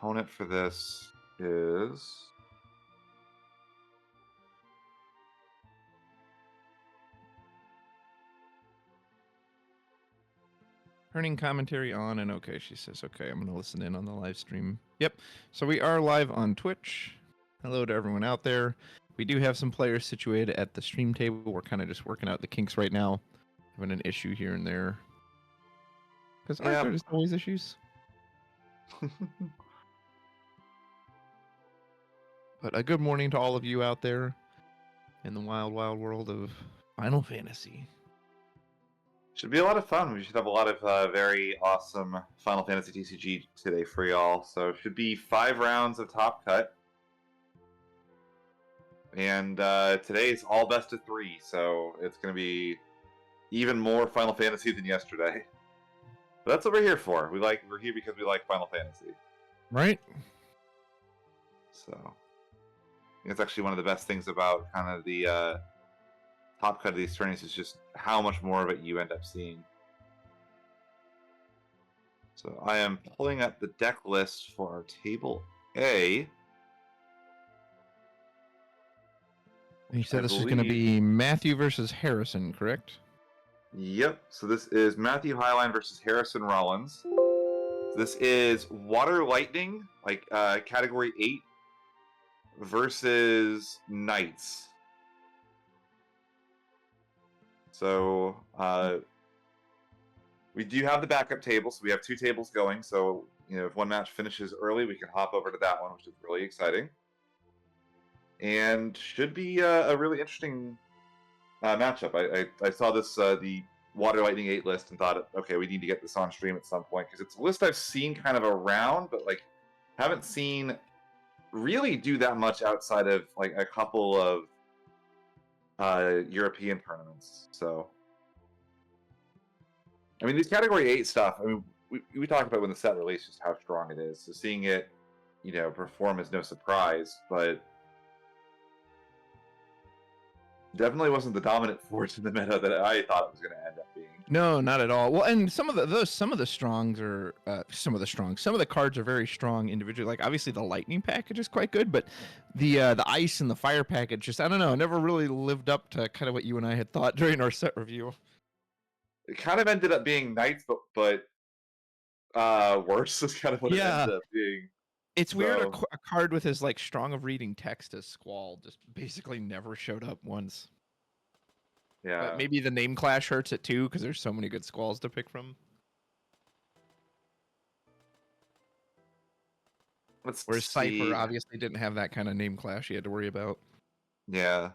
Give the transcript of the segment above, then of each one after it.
opponent for this is... Turning commentary on and okay, she says, okay, I'm going to listen in on the live stream. Yep. So we are live on Twitch. Hello to everyone out there. We do have some players situated at the stream table. We're kind of just working out the kinks right now. Having an issue here and there. Because aren't there just always issues? But a good morning to all of you out there in the wild, wild world of Final Fantasy. Should be a lot of fun. We should have a lot of very awesome Final Fantasy TCG today for y'all. So it should be 5 rounds of Top Cut. And today is all best of 3, so it's going to be even more Final Fantasy than yesterday. But that's what we're here for. We're here because we like Final Fantasy. Right? So it's actually one of the best things about kind of the Top Cut of these tourneys is just how much more of it you end up seeing. So I am pulling up the deck list for our table A. You said this is going to be Matthew versus Harrison, correct? Yep. So this is Matthew Highline versus Harrison Rollins. This is Water Lightning, like Category 8, versus Knights. So we do have the backup table, so we have 2 tables going. So if one match finishes early, we can hop over to that one, which is really exciting. And should be a really interesting matchup. I saw this the Water Lightning 8 list and thought, okay, we need to get this on stream at some point because it's a list I've seen kind of around, but like haven't seen really do that much outside of like a couple of European tournaments. So I mean, these Category 8 stuff, I mean, we talked about when the set released just how strong it is. So seeing it, perform is no surprise, but definitely wasn't the dominant force in the meta that I thought it was going to end up being. No, not at all. Well, and some of the strongs are some of the cards are very strong individually. Like obviously the lightning package is quite good, but the ice and the fire package just I don't know, never really lived up to kind of what you and I had thought during our set review. It kind of ended up being Knights, but worse is kind of what it ended up being. It's weird. A card with as like strong of reading text as Squall just basically never showed up once. Yeah. But maybe the name clash hurts it too because there's so many good Squalls to pick from. Whereas Cypher obviously didn't have that kind of name clash you had to worry about. Yeah.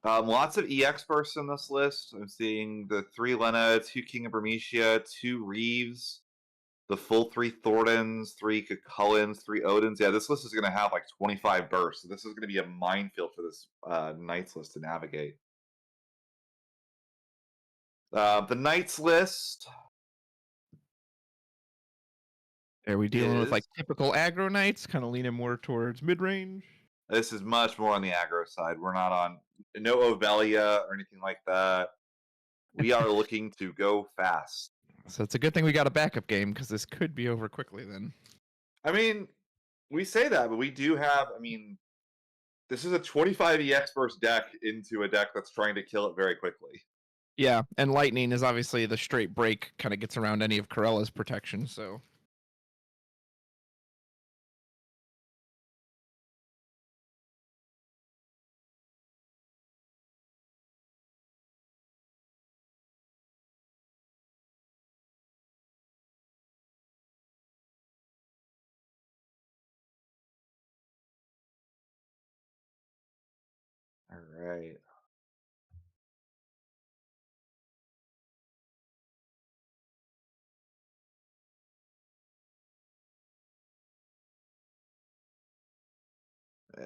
Lots of EX bursts in this list. I'm seeing the 3 Lena, 2 King of Bermesia, 2 Reeves, the full 3 Thordens, 3 Cucullins, 3 Odins. Yeah, this list is going to have like 25 bursts. So this is going to be a minefield for this Knights list to navigate. The Knights list. Are we dealing with like typical aggro Knights, kind of leaning more towards mid-range? This is much more on the aggro side. We're not on no Ovelia or anything like that. We are looking to go fast. So it's a good thing we got a backup game because this could be over quickly then. I mean, we say that, but we do have, this is a 25 EX burst deck into a deck that's trying to kill it very quickly. Yeah, and Lightning is obviously the straight break, kind of gets around any of Corella's protection, so. All right.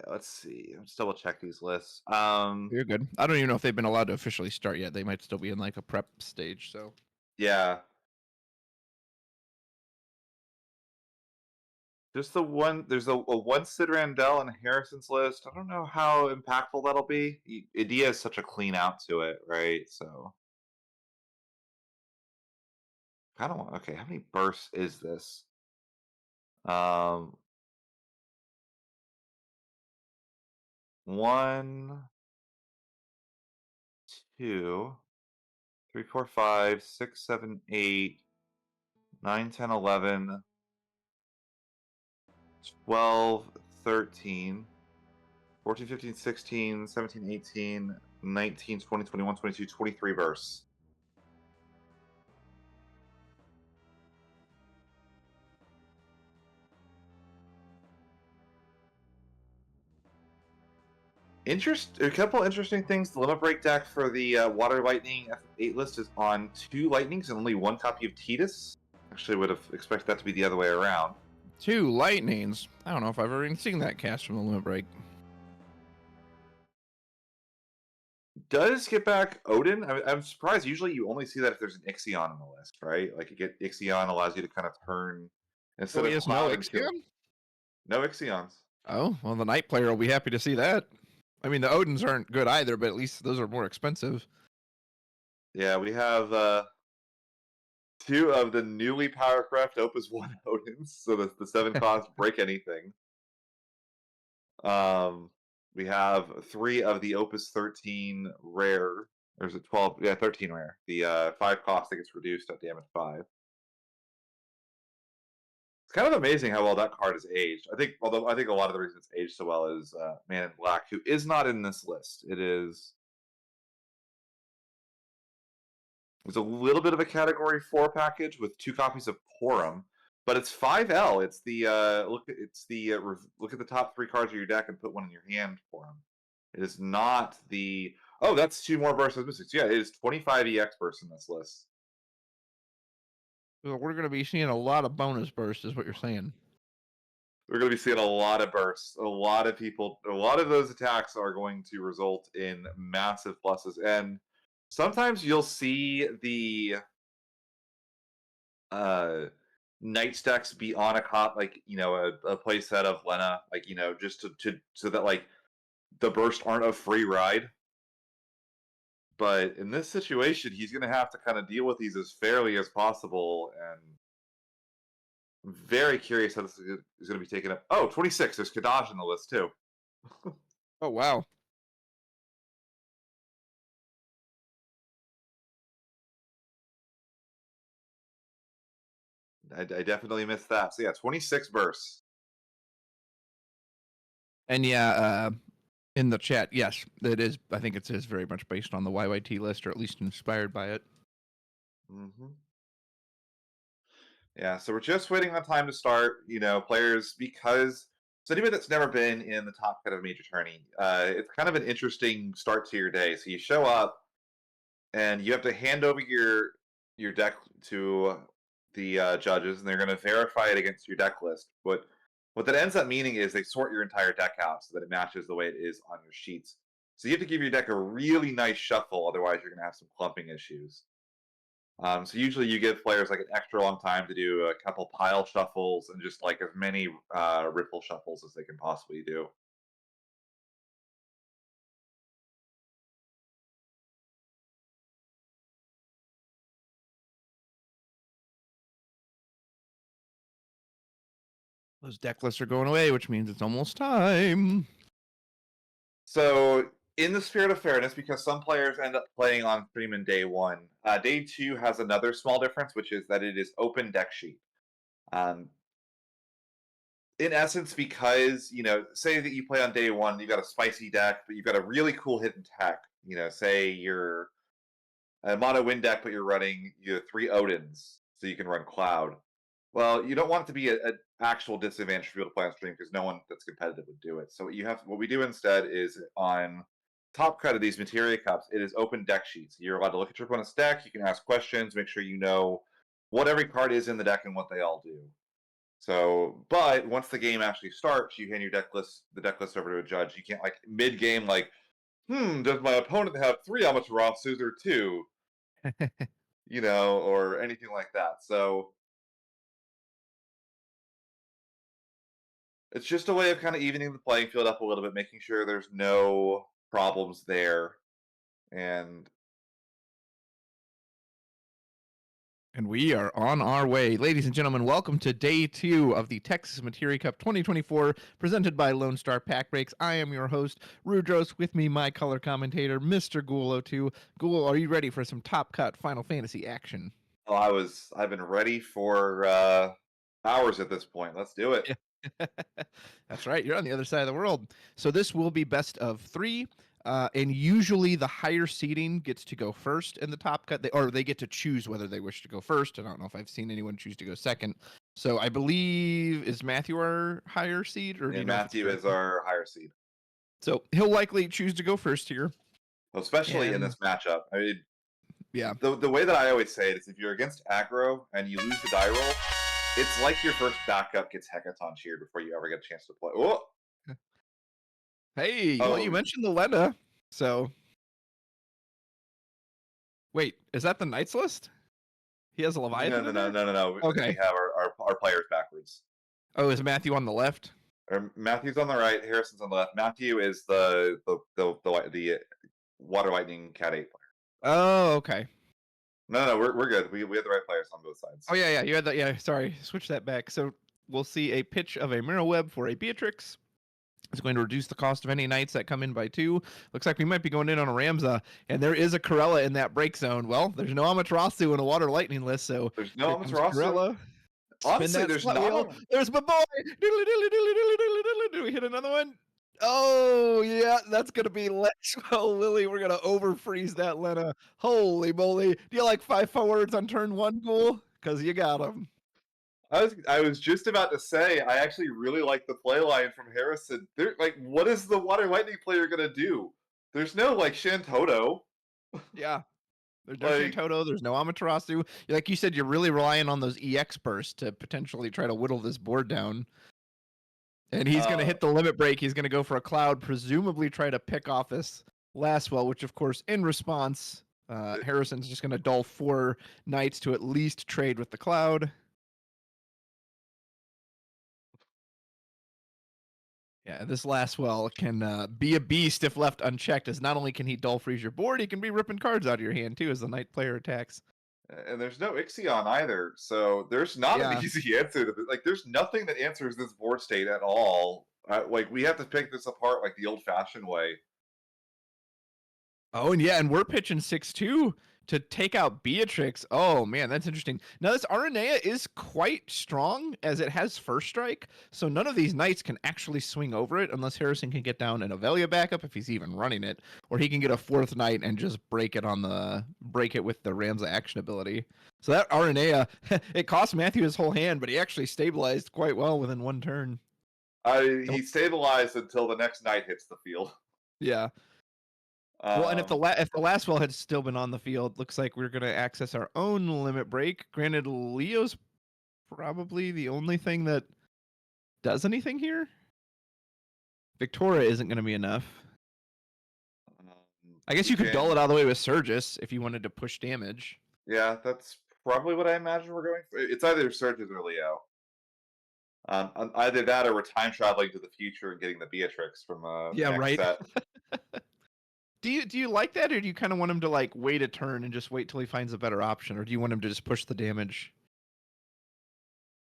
Let's see. Let's double check these lists. You're good. I don't even know if they've been allowed to officially start yet. They might still be in like a prep stage, so. Yeah. Just the one, there's a one Sid Randell in Harrison's list. I don't know how impactful that'll be. Idea has such a clean out to it, right? So. I don't want, okay, how many bursts is this? Um, 1, 2, 3, 4, 5, 6, 7, 8, 9, 10, 11, 12, 13, 14, 15, 16, 17, 18, 19, 20, 21, 22, 23 bursts. A couple interesting things. The limit break deck for the Water Lightning FF8 list is on 2 Lightnings and only 1 copy of Tidus. Actually, would have expected that to be the other way around. 2 lightnings. I don't know if I've ever even seen that cast from the limit break. Does get back Odin? I'm surprised. Usually, you only see that if there's an Ixion on the list, right? Like, you get Ixion allows you to kind of turn instead So he of has no Cloud and kill. Ixion? No Ixions. Oh, well, the Night player will be happy to see that. I mean, the Odins aren't good either, but at least those are more expensive. Yeah, we have 2 of the newly Powercraft Opus 1 Odins, so the 7 cost break anything. We have 3 of the Opus 13 rare. There's a 12, yeah, 13 rare. The 5 cost that gets reduced at damage 5. It's kind of amazing how well that card is aged. Although I think a lot of the reason it's aged so well is Man in Black, who is not in this list. It's a little bit of a Category 4 package with 2 copies of Porum, but it's 5L. It's the look at the top 3 cards of your deck and put one in your hand for them. It is not the that's 2 more bursts of mystics. Yeah, it is 25 EX bursts in this list. So we're going to be seeing a lot of bonus bursts, is what you're saying. We're going to be seeing a lot of bursts. A lot of those attacks are going to result in massive pluses, and sometimes you'll see the night stacks be on a cop, like a play set of Lena, like just to so that like the bursts aren't a free ride. But in this situation, he's going to have to kind of deal with these as fairly as possible, and I'm very curious how this is going to be taken up. Oh, 26. There's Kadaj in the list too. Oh, wow. I definitely missed that. So yeah, 26 bursts. And yeah, in the chat, yes, it is. I think it is very much based on the YYT list, or at least inspired by it. Mm-hmm. Yeah, so we're just waiting on time to start. Players, because so anybody that's never been in the top cut of a major tourney, it's kind of an interesting start to your day. So you show up and you have to hand over your deck to the judges, and they're going to verify it against your deck list. But what that ends up meaning is they sort your entire deck out so that it matches the way it is on your sheets. So you have to give your deck a really nice shuffle, otherwise you're going to have some clumping issues. So usually you give players like an extra long time to do a couple pile shuffles and just like as many riffle shuffles as they can possibly do. Those deck lists are going away, which means it's almost time. So in the spirit of fairness, because some players end up playing on stream in day 1, day 2 has another small difference, which is that it is open deck sheet. In essence, because say that you play on day 1, you've got a spicy deck, but you've got a really cool hidden tech. Say you're a mono wind deck, but you're running 3 Odins, so you can run Cloud. Well, you don't want it to be an actual disadvantage for people to play on stream because no one that's competitive would do it. So what we do instead is on top cut of these Materia Cups, it is open deck sheets. You're allowed to look at your opponent's deck. You can ask questions, make sure you know what every card is in the deck and what they all do. So, but once the game actually starts, you hand the deck list over to a judge. You can't like mid game does my opponent have 3 Amaterasus or 2? Or anything like that. So it's just a way of kind of evening the playing field up a little bit, making sure there's no problems there. And And we are on our way. Ladies and gentlemen, welcome to day 2 of the Texas Materia Cup 2024, presented by LoneStarPackBreaks. I am your host, Rudros. With me, my color commentator, Mr. Ghoul02. Ghoul, are you ready for some Top Cut Final Fantasy action? Oh, I've been ready for hours at this point. Let's do it. That's right. You're on the other side of the world. So this will be best of 3. And usually the higher seeding gets to go first in the Top Cut, or they get to choose whether they wish to go first. I don't know if I've seen anyone choose to go second. So I believe, is Matthew our higher seed? Or do you know Matthew is our higher seed. So he'll likely choose to go first here. Especially in this matchup. I mean, yeah. The way that I always say it is if you're against Aggro and you lose the die roll, it's like your first backup gets Hecaton cheered before you ever get a chance to play. Oh! Hey, well, you mentioned the Lena, so... Wait, is that the Knights list? He has a Leviathan No. Okay. We have our players backwards. Oh, is Matthew on the left? Matthew's on the right, Harrison's on the left. Matthew is the Water Lightning Cat 8 player. Oh, okay. No, we're good. We have the right players on both sides. Oh, yeah, you had that. Yeah, sorry. Switch that back. So we'll see a pitch of a Mirror Web for a Beatrix. It's going to reduce the cost of any knights that come in by 2. Looks like we might be going in on a Ramza, and there is a Corella in that break zone. Well, there's no Amaterasu in a Water Lightning list, so there's no Amaterasu. Honestly, there's not. There's my boy. Do we hit another one? Oh, yeah, that's going to be Lexwell Lily. We're going to overfreeze that Lena. Holy moly. Do you like 5 forwards on turn 1, Ghoul? Because you got him. I was just about to say, I actually really like the play line from Harrison. Like, what is the Water Lightning player going to do? There's no, like, Shantoto. Yeah. There's no Shantoto. There's no Amaterasu. Like you said, you're really relying on those EX bursts to potentially try to whittle this board down. And he's going to hit the limit break. He's going to go for a Cloud, presumably try to pick off this Lastwell, which, of course, in response, Harrison's just going to dull 4 Knights to at least trade with the Cloud. Yeah, this Lastwell can be a beast if left unchecked, as not only can he dull freeze your board, he can be ripping cards out of your hand, too, as the Knight player attacks. And there's no Ixion either, so there's not an easy answer to this. Like, there's nothing that answers this board state at all. Like, we have to pick this apart like the old-fashioned way. Oh, and yeah, and we're pitching 6-2 to take out Beatrix. Oh, man, that's interesting. Now, this Aranea is quite strong, as it has first strike, so none of these Knights can actually swing over it unless Harrison can get down an Avelia backup, if he's even running it, or he can get a 4th Knight and just break it with the Ramza action ability. So that Aranea, it cost Matthew his whole hand, but he actually stabilized quite well within 1 turn. He stabilized until the next Knight hits the field. Yeah. Well, and if the Lastwell had still been on the field, looks like we're going to access our own limit break. Granted, Leo's probably the only thing that does anything here. Victoria isn't going to be enough. I guess you could dull it all the way with Surgis if you wanted to push damage. Yeah, that's probably what I imagine we're going for. It's either Surgis or Leo. Either that or we're time traveling to the future and getting the Beatrix from next set. Do you like that, or do you kind of want him to like wait a turn and just wait till he finds a better option, or do you want him to just push the damage?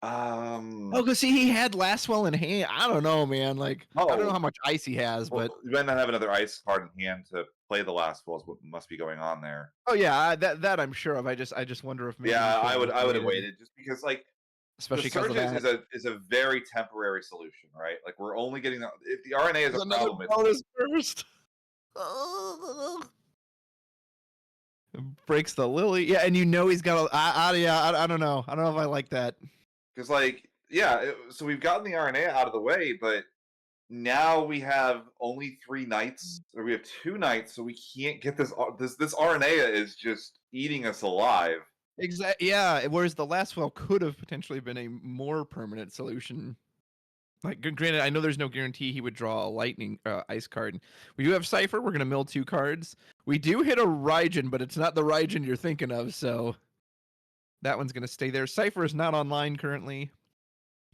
Because see, he had Lastwell in hand. I don't know, man. Like, I don't know how much ice he has, but you might not have another ice card in hand to play the Lastwell. Is what must be going on there. Oh yeah, that I'm sure of. I just wonder if maybe. Yeah, I would have waited just because like. Especially because is a very temporary solution, right? Like we're only getting if the RNA is a problem. Bonus first. Breaks the Lily. Yeah, and you know he's got I don't know. I don't know if I like that. Because like, yeah, so we've gotten the RNA out of the way, but now we have only 3 Knights, or we have 2 Knights, so we can't get this RNA is just eating us alive. Exactly. Yeah, whereas the Lastwell could have potentially been a more permanent solution. Like, granted, I know there's no guarantee he would draw a lightning ice card. We do have Cypher. We're going to mill 2 cards. We do hit a Raijin, but it's not the Raijin you're thinking of, so that one's going to stay there. Cypher is not online currently,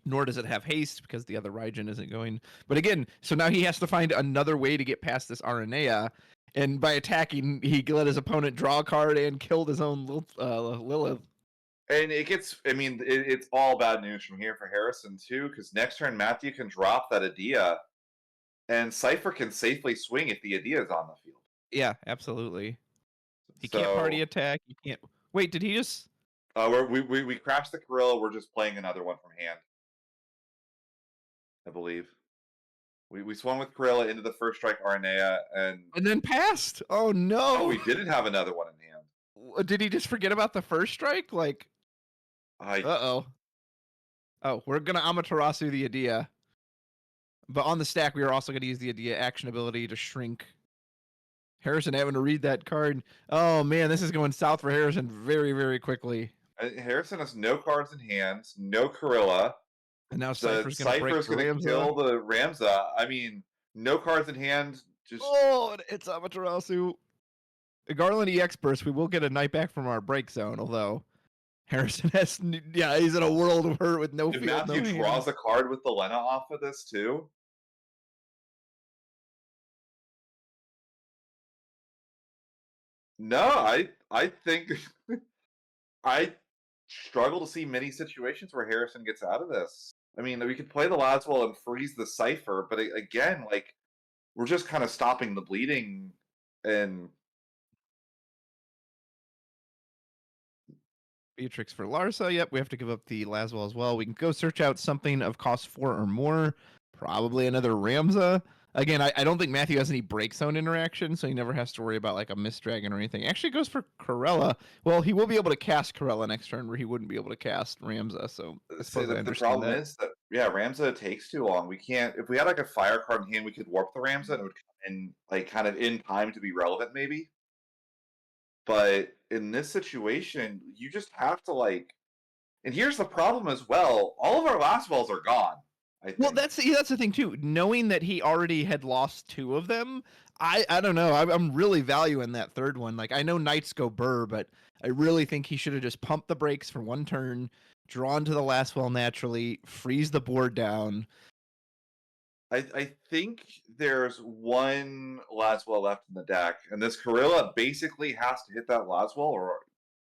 nor does it have haste because the other Raijin isn't going. But again, so now he has to find another way to get past this Aranea, and by attacking, he let his opponent draw a card and killed his own Lilith. And it gets, I mean, it's all bad news from here for Harrison, too, because next turn Matthew can drop that Adia, and Cypher can safely swing if the Adia is on the field. Yeah, absolutely. He can't party So, attack. He can't. Wait, did he just? we crashed the Corilla. We're just playing another one from hand, I believe. We swung with Corilla into the first strike Arnea, and And then passed. Oh oh, no! we didn't have another one in hand. Did he just forget about the first strike? Like, I uh-oh. Oh, we're gonna Amaterasu the Adia. But on the stack, we are also gonna use the Adia action ability to shrink. Harrison having to read that card. Oh man, this is going south for Harrison very, very quickly. Harrison has no cards in hand, no Corilla. And now The Cypher's gonna break Cypher's going to Ramza. kill the Ramza. I mean, no cards in hand. Just Oh, it's Amaterasu. Garland EX burst. We will get a night back from our break zone, although Harrison has, yeah, he's in a world of hurt with no if field, no Matthew hand. draws a card with the Lena off of this too. No, I think I struggle to see many situations where Harrison gets out of this. I mean, we could play the Laswell and freeze the Cipher, but again, like we're just kind of stopping the bleeding and Beatrix for Larsa. Yep, we have to give up the Laswell as well. We can go search out something of cost 4 or more. Probably another Ramza. Again, I don't think Matthew has any break zone interaction, so he never has to worry about like a Mist Dragon or anything. Actually goes for Corella. Well, he will be able to cast Corella next turn where he wouldn't be able to cast Ramza, so I say suppose I that the understand problem that. is that yeah, Ramza takes too long. We can't if we had like a fire card in hand, we could warp the Ramza and it would come in like kind of in time to be relevant maybe. But in this situation, you just have to like and here's the problem as well. All of our last wells are gone, I Well, think. that's the thing too. Knowing that he already had lost 2 of them, I don't know. I'm really valuing that third one. Like I know Knights go burr, but I really think he should have just pumped the brakes for one turn, drawn to the last well naturally, freeze the board down. I think there's one Laswell left in the deck, and this Corilla basically has to hit that Laswell, or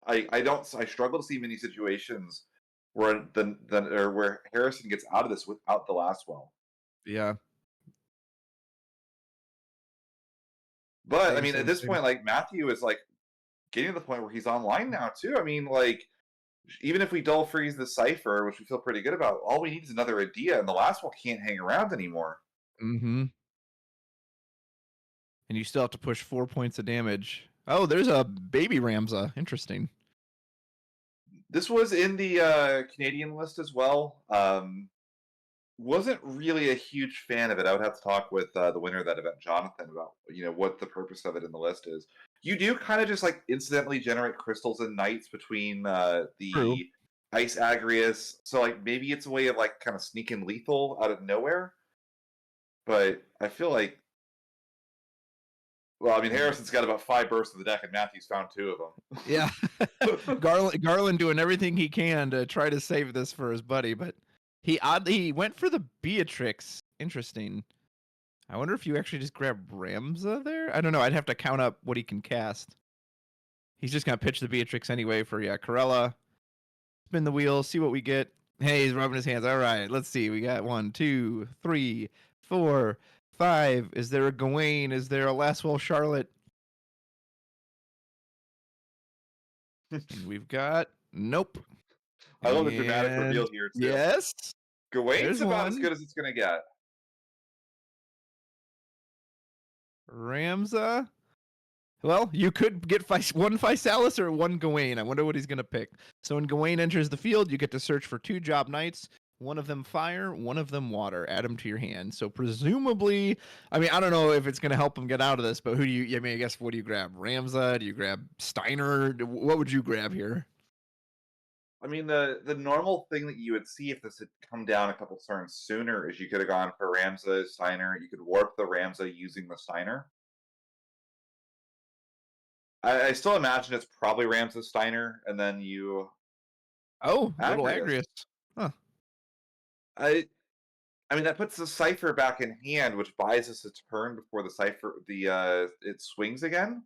I struggle to see many situations where or where Harrison gets out of this without the Laswell. Yeah. But I Same, mean, at same, this same. point, like Matthew is like getting to the point where he's online now too. I mean, like even if we dull freeze the Cipher, which we feel pretty good about, all we need is another Adia, and the Laswell can't hang around anymore. Mm-hmm. And you still have to push 4 points of damage. Oh, there's a baby Ramza. Interesting. This was in the Canadian list as well. Wasn't really a huge fan of it. I would have to talk with the winner of that event, Jonathan, about what the purpose of it in the list is. You do kind of just like incidentally generate crystals and knights between True. the ice agrias, so like maybe it's a way of like kind of sneaking lethal out of nowhere. But I feel like, well, I mean, And Harrison's got about 5 bursts of the deck, and Matthew's found 2 yeah, of them. Garland doing everything he can to try to save this for his buddy, but he went for the Beatrix. Interesting. I wonder if you actually just grab Ramza there. I don't know. I'd have to count up what he can cast. He's just gonna pitch the Beatrix anyway for Corella. Spin the wheel, see what we get. Hey, he's rubbing his hands. All right, let's see. We got 1, 2, 3, 4, 5. Is there a Gawain? Is there a Laswell Charlotte? And we've got nope. I love the dramatic And reveal here too. yes, Gawain's there's about as one. good as it's gonna get. Ramza. Well, you could get one Physalis or one Gawain. I wonder what he's going to pick. So when Gawain enters the field, you get to search for 2 job knights. One of them fire, one of them water. Add them to your hand. So presumably, I mean, I don't know if it's going to help him get out of this, but who do you, I mean, I guess, what do you grab? Ramza? Do you grab Steiner? What would you grab here? I mean, the normal thing that you would see if this had come down a couple turns sooner is you could have gone for Ramza Steiner. You could warp the Ramza using the Steiner. I still imagine it's probably Ramza Steiner, and then you Oh, little Agrius. Agrius. Huh. I I mean that puts the Cipher back in hand, which buys us a turn before the Cipher it swings again.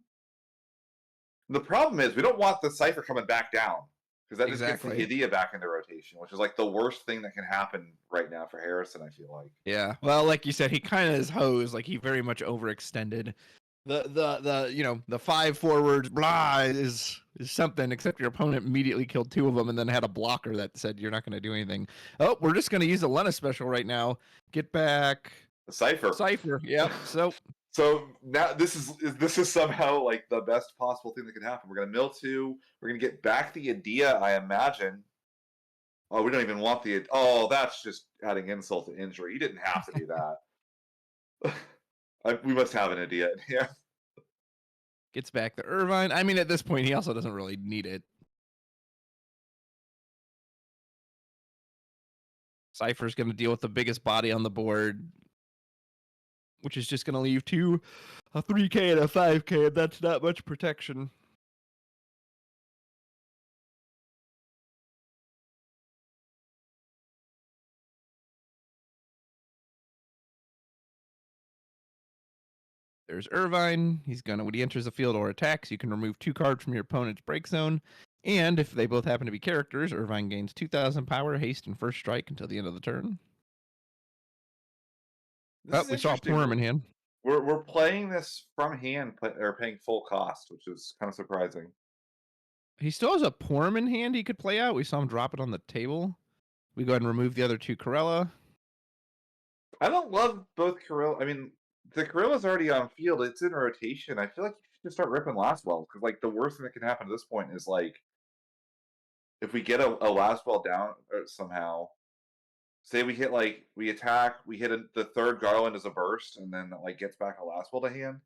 The problem is we don't want the Cipher coming back down. Because that just gets Exactly. the idea back into rotation, which is like the worst thing that can happen right now for Harrison, I feel like. Yeah. Well, like you said, he kind of is hosed. Like he very much overextended. The 5 forwards blah is something, except your opponent immediately killed 2 of them and then had a blocker that said you're not going to do anything. Oh, we're just going to use the Lena special right now. Get back. The Cypher. Yep. So now this is somehow like the best possible thing that could happen. We're gonna mill 2. We're gonna get back the idea, I imagine. Oh, we don't even want the. Oh, that's just adding insult to injury. He didn't have to do that. We must have an idea in here. Gets back the Irvine. I mean, at this point, he also doesn't really need it. Cypher's going to deal with the biggest body on the board, which is just going to leave a 3K and a 5K, and that's not much protection. There's Irvine. When he enters the field or attacks, you can remove 2 cards from your opponent's break zone. And if they both happen to be characters, Irvine gains 2,000 power, haste, and first strike until the end of the turn. We saw Porm in hand. We're playing this from hand, or paying full cost, which is kind of surprising. He still has a Porm in hand he could play out. We saw him drop it on the table. We go ahead and remove the other 2 Corella. I don't love both Corella. I mean, the Corilla's already on field. It's in rotation. I feel like you should just start ripping Lastwell, because like the worst thing that can happen at this point is like if we get a Lastwell down somehow. Say we hit we attack, we hit the 3rd Garland as a burst, and then like gets back a Lastwell to hand.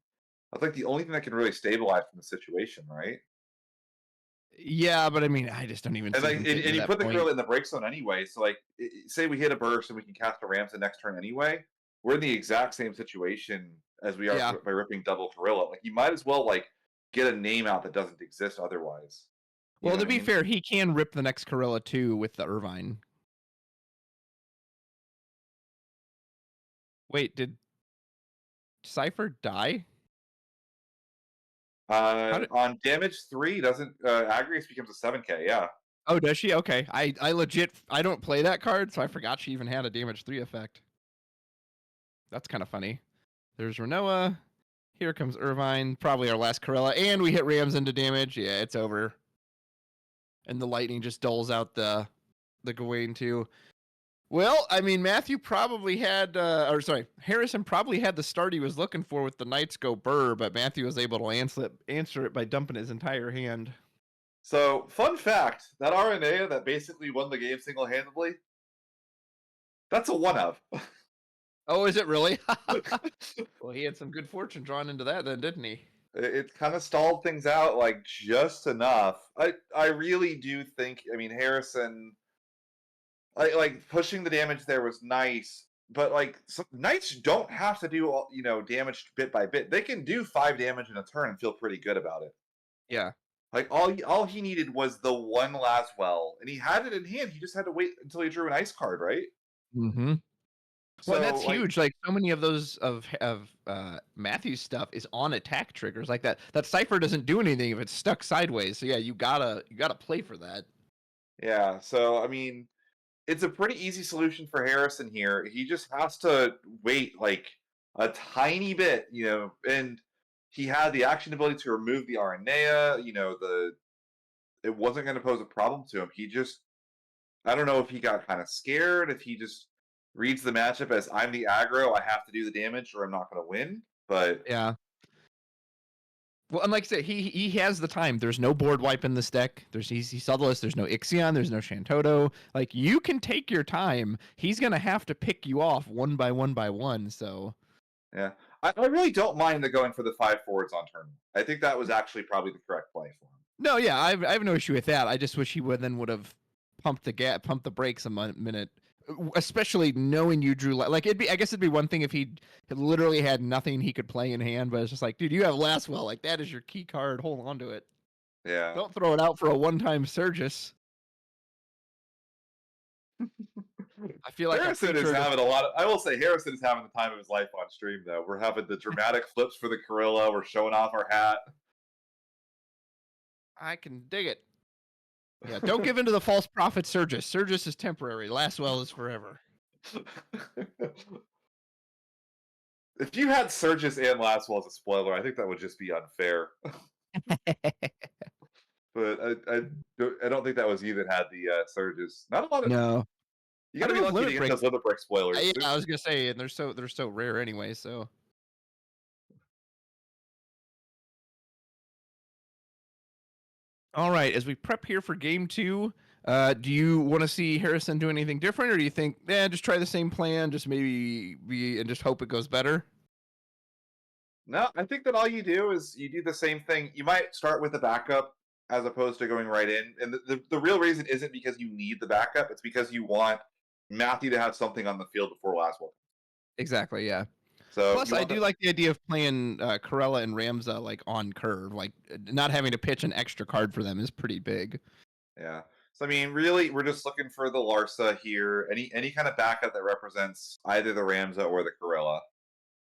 That's like the only thing that can really stabilize from the situation, right? Yeah, but I mean, I just don't even. And see like, him and you put the point. Gorilla in the break zone anyway. So like, say we hit a burst and we can cast a Ramson next turn anyway. We're in the exact same situation as we are by ripping double Gorilla. Like, you might as well like get a name out that doesn't exist otherwise. Well, to be fair, he can rip the next Corella too with the Irvine. Wait, did Cypher die? On damage 3, doesn't Agrius becomes a 7K? Yeah. Oh, does she? Okay, I don't play that card, so I forgot she even had a damage 3 effect. That's kind of funny. There's Renoa. Here comes Irvine, probably our last Corella, and we hit Rams into damage. Yeah, it's over. And the lightning just doles out the Gawain too. Well, I mean, Harrison probably had the start he was looking for with the Knights Go Burr, but Matthew was able to answer it by dumping his entire hand. So, fun fact, that RNA that basically won the game single-handedly, that's a 1-of. Oh, is it really? Well, he had some good fortune drawn into that then, didn't he? It kind of stalled things out like just enough. I really do think, I mean, Harrison, like pushing the damage there was nice, but like Knights don't have to do damage bit by bit. They can do 5 damage in a turn and feel pretty good about it. Yeah. Like all he needed was the 1 Laswell, and he had it in hand. He just had to wait until he drew an ice card, right? Mm-hmm. So, well, that's huge. Like so many of those of Matthew's stuff is on attack triggers like that. That Cypher doesn't do anything if it's stuck sideways. So yeah, you gotta play for that. Yeah. So I mean, it's a pretty easy solution for Harrison here. He just has to wait like a tiny bit, and he had the action ability to remove the Aranea. It wasn't going to pose a problem to him. He just, I don't know if he got kind of scared, if he just reads the matchup as I'm the aggro, I have to do the damage or I'm not going to win. But yeah. Well, and like I said, he has the time. There's no board wipe in this deck. He saw the list. There's no Ixion. There's no Shantoto. Like, you can take your time. He's gonna have to pick you off one by one. So, yeah, I really don't mind the going for the 5 forwards on turn. I think that was actually probably the correct play for him. No, yeah, I have no issue with that. I just wish he would have pumped the brakes a minute, especially knowing you drew I guess it'd be one thing if he literally had nothing he could play in hand, but it's just like, dude, you have Lastwell, like that is your key card, hold on to it. Yeah, don't throw it out for a one-time Surgus. I feel like Harrison is having I will say Harrison is having the time of his life on stream though. We're having the dramatic flips for the Corilla, we're showing off our hat. I can dig it. Yeah, don't give in to the false prophet Surgis. Surgis is temporary. Lastwell is forever. If you had Surgis and Lastwell as a spoiler, I think that would just be unfair. But I don't think that was you that had the Surges. Not a lot of. No. You I gotta don't be know if lucky to limit get breaks. those limit break spoilers. Yeah, I was gonna say, and they're so rare anyway. So, all right, as we prep here for game 2, do you want to see Harrison do anything different, or do you think, just try the same plan, just maybe and just hope it goes better? No, I think that all you do is you do the same thing. You might start with a backup as opposed to going right in. And the real reason isn't because you need the backup, it's because you want Matthew to have something on the field before last one. Exactly, yeah. So Plus, you I want do the, like the idea of playing Corella and Ramza like on curve, like not having to pitch an extra card for them is pretty big. yeah. So I mean, really, we're just looking for the Larsa here. Any kind of backup that represents either the Ramza or the Corella.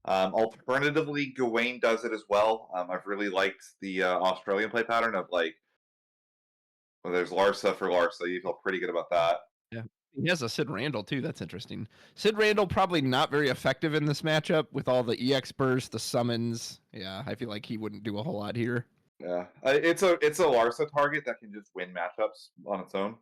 Alternatively, Gawain does it as well. I've really liked the Australian play pattern of like, well, there's Larsa for Larsa. You feel pretty good about that. Yeah. He has a Sid Randall too. That's interesting. Sid Randall probably not very effective in this matchup with all the EX bursts, the summons. Yeah, I feel like he wouldn't do a whole lot here. Yeah, it's a Larsa target that can just win matchups on its own.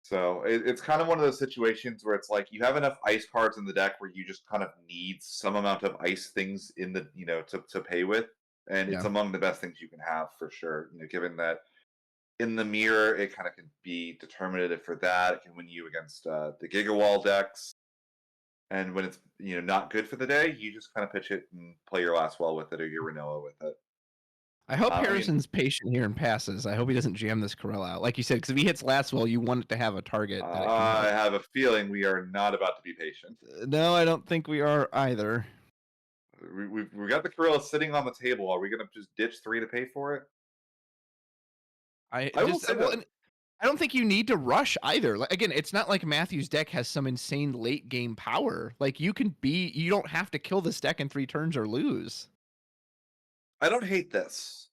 So it's kind of one of those situations where it's like you have enough ice cards in the deck where you just kind of need some amount of ice things in the to pay with, and it's Yeah. among the best things you can have for sure. Given that in the mirror it kind of can be determinative for that. It can win you against the Gigawall decks, and when it's not good for the day, you just kind of pitch it and play your last wall with it or your Renoa with it. I hope I mean, Harrison's patient here and passes. I hope he doesn't jam this Corella out. Like you said, because if he hits Lastwell, you want it to have a target that it can I hit. have a feeling we are not about to be patient. No, I don't think we are either. We got the Corella sitting on the table. Are we going to just ditch 3 to pay for it? I I will just say well, that. and I don't think you need to rush either. Like, again, it's not like Matthew's deck has some insane late game power. Like you don't have to kill this deck in 3 turns or lose. I don't hate this.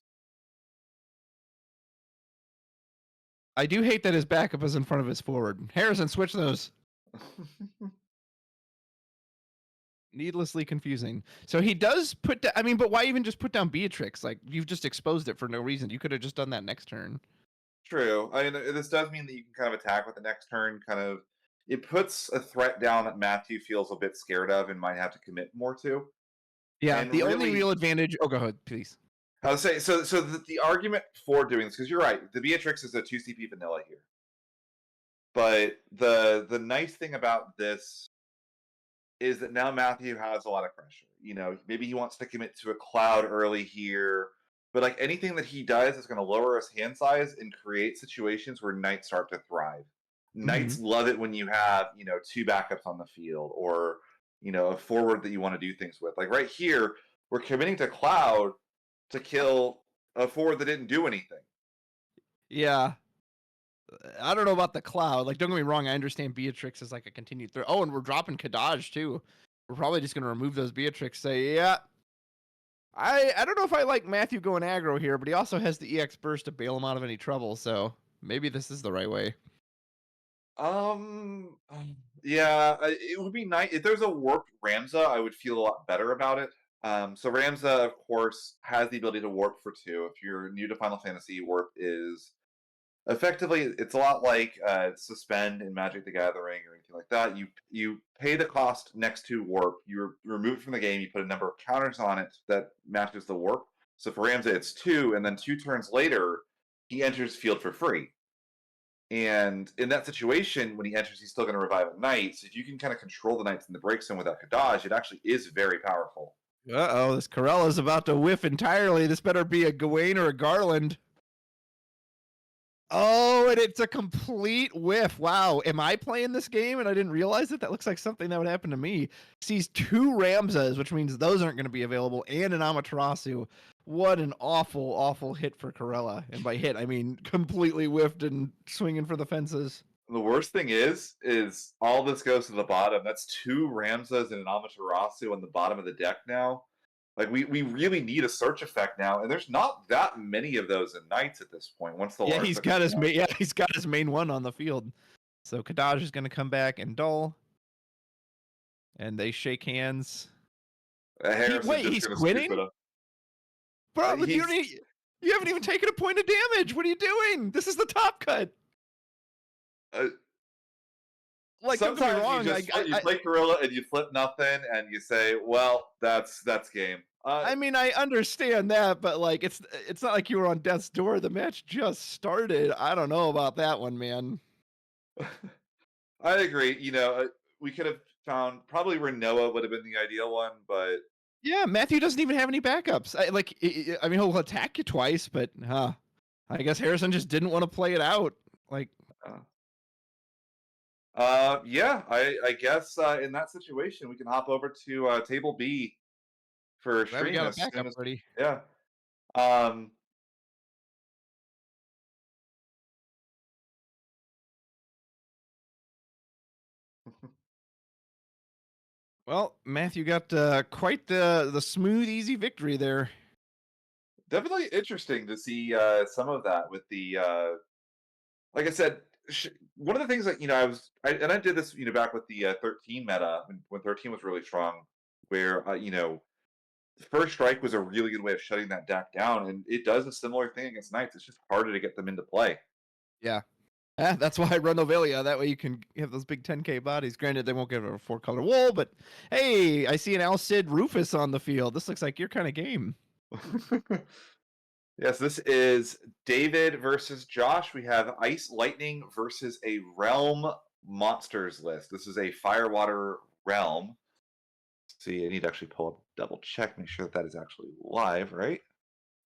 I do hate that his backup is in front of his forward. Harrison, switch those. Needlessly confusing. So he does put I mean, but why even just put down Beatrix? Like you've just exposed it for no reason. You could have just done that next turn. True. I mean, this does mean that you can kind of attack with the next turn. It puts a threat down that Matthew feels a bit scared of and might have to commit more to. Yeah, And the only really, real advantage. Oh, go ahead, please. I would say so. So the argument for doing this, because you're right, the Beatrix is a 2 CP vanilla here. But the nice thing about this is that now Matthew has a lot of pressure. Maybe he wants to commit to a cloud early here, but like anything that he does is going to lower his hand size and create situations where knights start to thrive. Knights love it when you have 2 backups on the field or a forward that you want to do things with. Like right here, we're committing to cloud to kill a forward that didn't do anything. Yeah. I don't know about the cloud. Like, don't get me wrong. I understand Beatrix is like a continued threat. Oh, and we're dropping Kadaj too. We're probably just going to remove those Beatrix. Say, yeah. I don't know if I like Matthew going aggro here, but he also has the EX burst to bail him out of any trouble. So maybe this is the right way. Um, yeah, it would be nice if there's a warped Ramza. I would feel a lot better about it. So Ramza, of course, has the ability to warp for 2. If you're new to Final Fantasy, warp is effectively it's a lot like suspend in Magic the Gathering or anything like that. You pay the cost next to warp. You're removed from the game. You put a number of counters on it that matches the warp. So for Ramza, it's 2, and then 2 turns later, he enters field for free. And in that situation, when he enters, he's still going to revive a knight. So if you can kind of control the knights in the break zone without Kadaj, it actually is very powerful. Uh-oh, this Corella's about to whiff entirely. This better be a Gawain or a Garland. Oh, and it's a complete whiff. Wow. Am I playing this game and I didn't realize it? That looks like something that would happen to me. Sees 2 Ramzas, which means those aren't going to be available, and an Amaterasu. What an awful, awful hit for Corella. And by hit, I mean completely whiffed and swinging for the fences. The worst thing is all this goes to the bottom. That's 2 Ramsas and an Amaterasu on the bottom of the deck now. Like we really need a search effect now, and there's not that many of those in Knights at this point. Once the Yeah, Larsa he's got comes his out. main. Yeah, he's got his main one on the field. So Kadaj is going to come back and Dull, and they shake hands. Harrison's Wait, just he's gonna scoop it quitting, up. bro. But He's you haven't even taken a point of damage. What are you doing? This is the top cut. uh, Like, don't get me sometimes wrong. you play Gorilla and you flip nothing and you say, well, that's game. I mean, I understand that, but like, it's not like you were on death's door. The match just started. I don't know about that one, man. I agree. We could have found probably Renoa would have been the ideal one, but Yeah, Matthew doesn't even have any backups. I mean, he'll attack you twice, but I guess Harrison just didn't want to play it out. Like, yeah, I guess in that situation we can hop over to table B for glad we stream got a as soon backup as ready. yeah. Um, Well, Matthew got quite the smooth, easy victory there. definitely interesting to see some of that with the like I said. One of the things that I did this back with the 13 meta when 13 was really strong, where First Strike was a really good way of shutting that deck down, and it does a similar thing against Knights. It's just harder to get them into play. Yeah. That's why I run Novelia. That way you can have those big 10k bodies. Granted, they won't get a 4-color wool, but hey, I see an Alcid Rufus on the field. This looks like your kind of game. Yes, this is David versus Josh. We have Ice Lightning versus a Relm monsters list. This is a Firewater Relm. See, I need to actually pull up, double check, make sure that is actually live, right?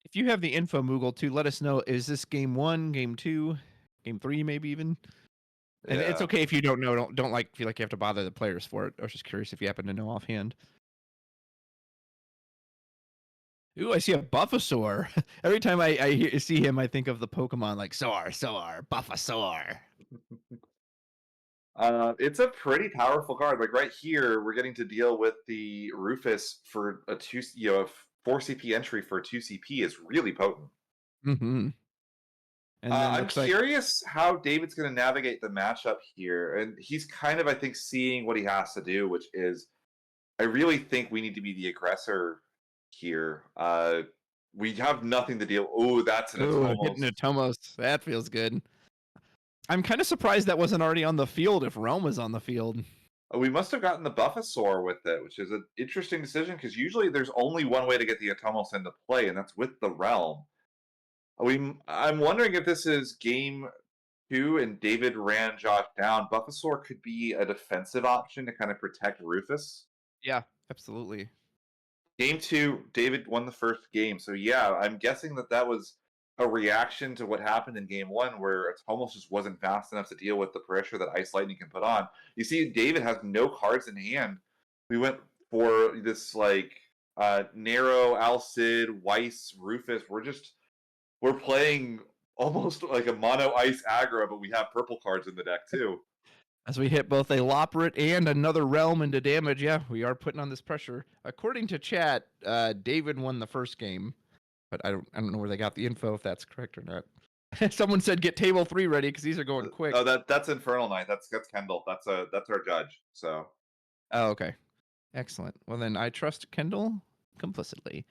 If you have the info, Moogle, too, let us know. Is this game 1, game 2, game 3, maybe even? And it's Yeah. okay if you don't know. Don't feel like you have to bother the players for it. I was just curious if you happen to know offhand. Ooh, I see a Buffasaur. Every time I see him, I think of the Pokemon like Soar, Buffasaur. It's a pretty powerful card. Like right here, we're getting to deal with the Rufus for a 4 CP entry for 2 CP is really potent. Mm-hmm. And then I'm looks like curious how David's going to navigate the matchup here, and he's kind of, I think, seeing what he has to do, which is, I really think we need to be the aggressor here. We have nothing to deal. Oh, that's an hitting Atomos. a Tomos. That feels good. I'm kind of surprised that wasn't already on the field if Relm was on the field. We must have gotten the Buffasaur with it, which is an interesting decision because usually there's only one way to get the Atomos into play, and that's with the Realm. I'm wondering if this is game 2 and David ran Josh down. Buffasaur could be a defensive option to kind of protect Rufus. Yeah, absolutely. Game 2, David won the first game. So yeah, I'm guessing that was a reaction to what happened in game 1 where Atomos just wasn't fast enough to deal with the pressure that Ice Lightning can put on. You see, David has no cards in hand. We went for this narrow Alcid, Weiss, Rufus. We're playing almost like a mono ice aggro, but we have purple cards in the deck too. As we hit both a Loporrit and another Relm into damage, yeah, we are putting on this pressure. According to chat, David won the first game, but I don't know where they got the info if that's correct or not. Someone said get table 3 ready because these are going quick. Oh, that's Infernal Knight. That's Kendall. That's our judge. So. Oh, okay. Excellent. Well, then I trust Kendall complicitly.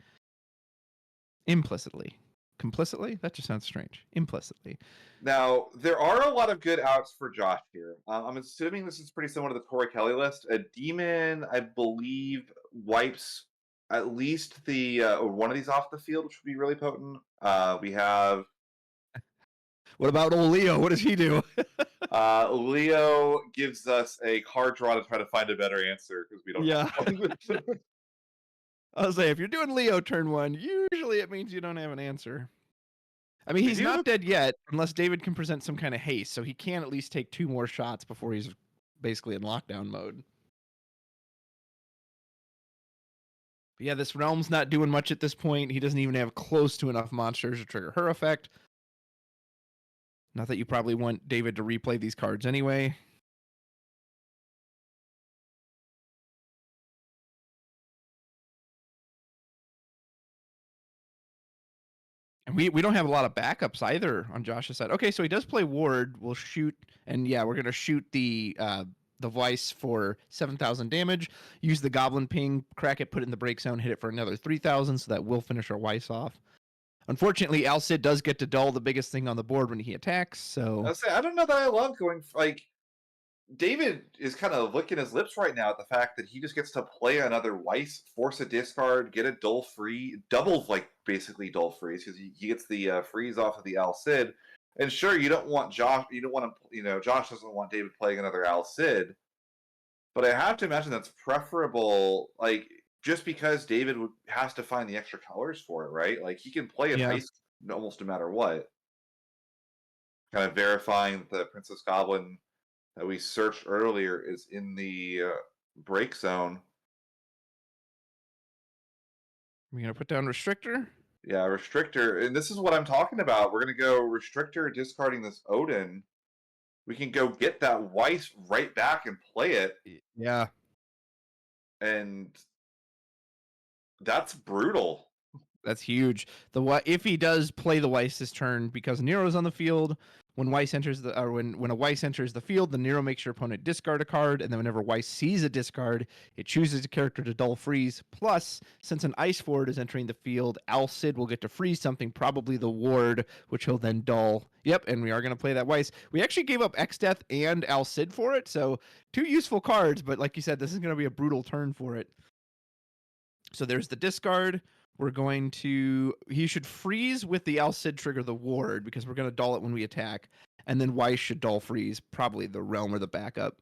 Implicitly. Complicitly? That just sounds strange. Implicitly. Now, there are a lot of good outs for Josh here. I'm assuming this is pretty similar to the Cory Kelly list. A Demon, I believe, wipes at least the one of these off the field, which would be really potent. We have... What about old Leo? What does he do? Leo gives us a card draw to try to find a better answer because we don't have one. I was saying, if you're doing Leo turn 1, usually it means you don't have an answer. I mean, he's not dead yet, unless David can present some kind of haste, so he can at least take 2 more shots before he's basically in lockdown mode. But yeah, this Realm's not doing much at this point. He doesn't even have close to enough monsters to trigger her effect. Not that you probably want David to replay these cards anyway. we don't have a lot of backups either on Josh's side. Okay, so he does play ward. We'll shoot, and yeah, we're gonna shoot the Vice for 7,000 damage. Use the Goblin Ping, crack it, put it in the break zone, hit it for another 3,000, so that will finish our Weiss off. Unfortunately, Al Cid does get to dull the biggest thing on the board when he attacks. So I don't know that I love going like. David is kind of licking his lips right now at the fact that he just gets to play another Weiss, force a discard, get a dull free, double like basically dull freeze because he gets the freeze off of the Al Cid. And sure, you don't want Josh, you don't want to, Josh doesn't want David playing another Al Cid. But I have to imagine that's preferable, like just because David has to find the extra colors for it, right? Like he can play a Heist almost no matter what. Kind of verifying that the Princess Goblin that we searched earlier is in the break zone. We're going to put down Restrictor? Yeah, Restrictor. And this is what I'm talking about. We're going to go Restrictor, discarding this Odin. We can go get that Weiss right back and play it. Yeah. And that's brutal. That's huge. If he does play the Weiss this turn, because Nero's on the field, when Weiss enters when a Weiss enters the field, the Nero makes your opponent discard a card, and then whenever Weiss sees a discard, it chooses a character to dull freeze. Plus, since an Ice Ward is entering the field, Al Cid will get to freeze something, probably the ward, which he'll then dull. Yep, and we are going to play that Weiss. We actually gave up X-Death and Al Cid for it, so 2 useful cards, but like you said, this is going to be a brutal turn for it. So there's the discard. We're going to... He should freeze with the Al Cid trigger the ward, because we're going to dull it when we attack. And then Weiss should dull freeze, probably the Relm or the backup.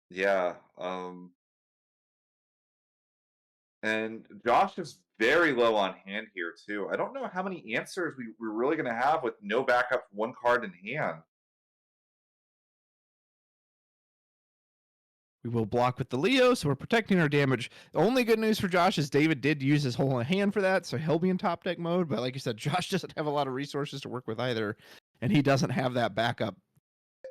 Yeah. And Josh is very low on hand here, too. I don't know how many answers we're really going to have with no backup, 1 card in hand. We will block with the Leo, so we're protecting our damage. The only good news for Josh is David did use his whole hand for that, so he'll be in top deck mode. But like you said, Josh doesn't have a lot of resources to work with either, and he doesn't have that backup.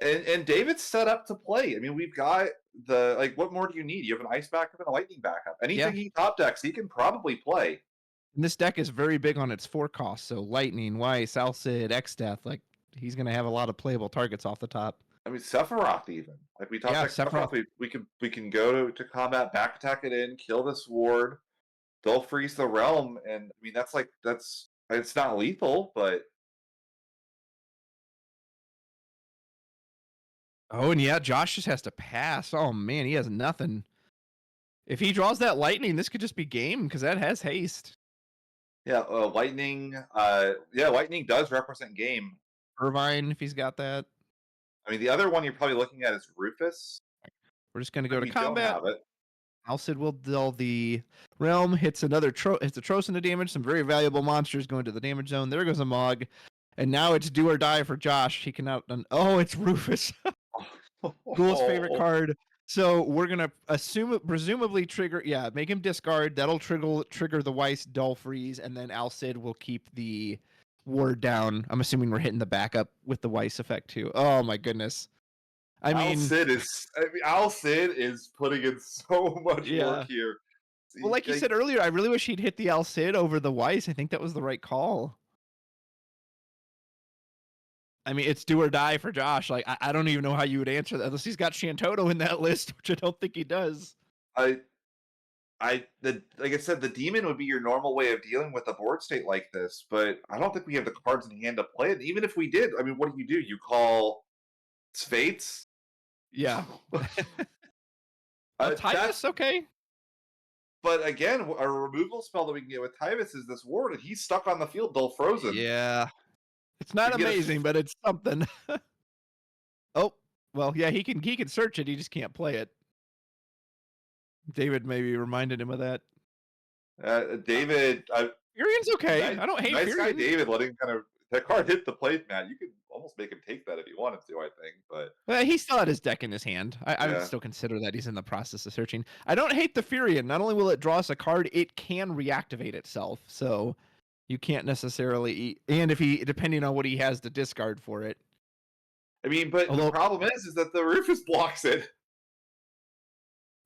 And David's set up to play. I mean, we've got the... Like, what more do you need? You have an Ice backup and a Lightning backup. Anything he top decks, he can probably play. And this deck is very big on its 4 costs, so Lightning, Weiss, Al Cid, X-Death, like, he's going to have a lot of playable targets off the top. I mean, Sephiroth even. Like we talked about Sephiroth, we can go to combat, back attack it in, kill this ward, dull freeze the Relm, and I mean that's it's not lethal, but oh, and yeah, Josh just has to pass. Oh man, he has nothing. If he draws that Lightning, this could just be game because that has haste. Yeah, Lightning. Lightning does represent game. Irvine, if he's got that. I mean, the other one you're probably looking at is Rufus. We're just going to go to combat. Al Cid will dull the Relm, hits a Trost into damage. Some very valuable monsters going to the damage zone. There goes a Mog. And now it's do or die for Josh. He can outdone. Oh, it's Rufus. Ghoul's favorite card. So we're going to presumably trigger. Yeah, make him discard. That'll trigger the Weiss dull freeze. And then Al Cid will keep the ward down. I'm assuming we're hitting the backup with the Weiss effect too. Oh my goodness. Al Cid is putting in so much work here. Well, like you said earlier, I really wish he'd hit the Al Cid over the Weiss. I think that was the right call. I mean, it's do or die for Josh. Like, I don't even know how you would answer that unless he's got Shantoto in that list, which I don't think he does. Like I said, the demon would be your normal way of dealing with a board state like this, but I don't think we have the cards in hand to play it. Even if we did, I mean, what do? You call Fates? Yeah. Typhus, okay. But again, a removal spell that we can get with Typhus is this ward, and he's stuck on the field, dull frozen. Yeah. It's not amazing, but it's something. Oh, well, yeah, he can search it, he just can't play it. David maybe reminded him of that. David, Furion's okay. I don't hate nice Furion. Guy David letting that card hit the plate, man. You could almost make him take that if he wanted to, I think. But he still had his deck in his hand. I would still consider that he's in the process of searching. I don't hate the Furion. Not only will it draw us a card, it can reactivate itself. So you can't necessarily and if he, depending on what he has to discard for it. I mean, but the problem is that the Rufus blocks it.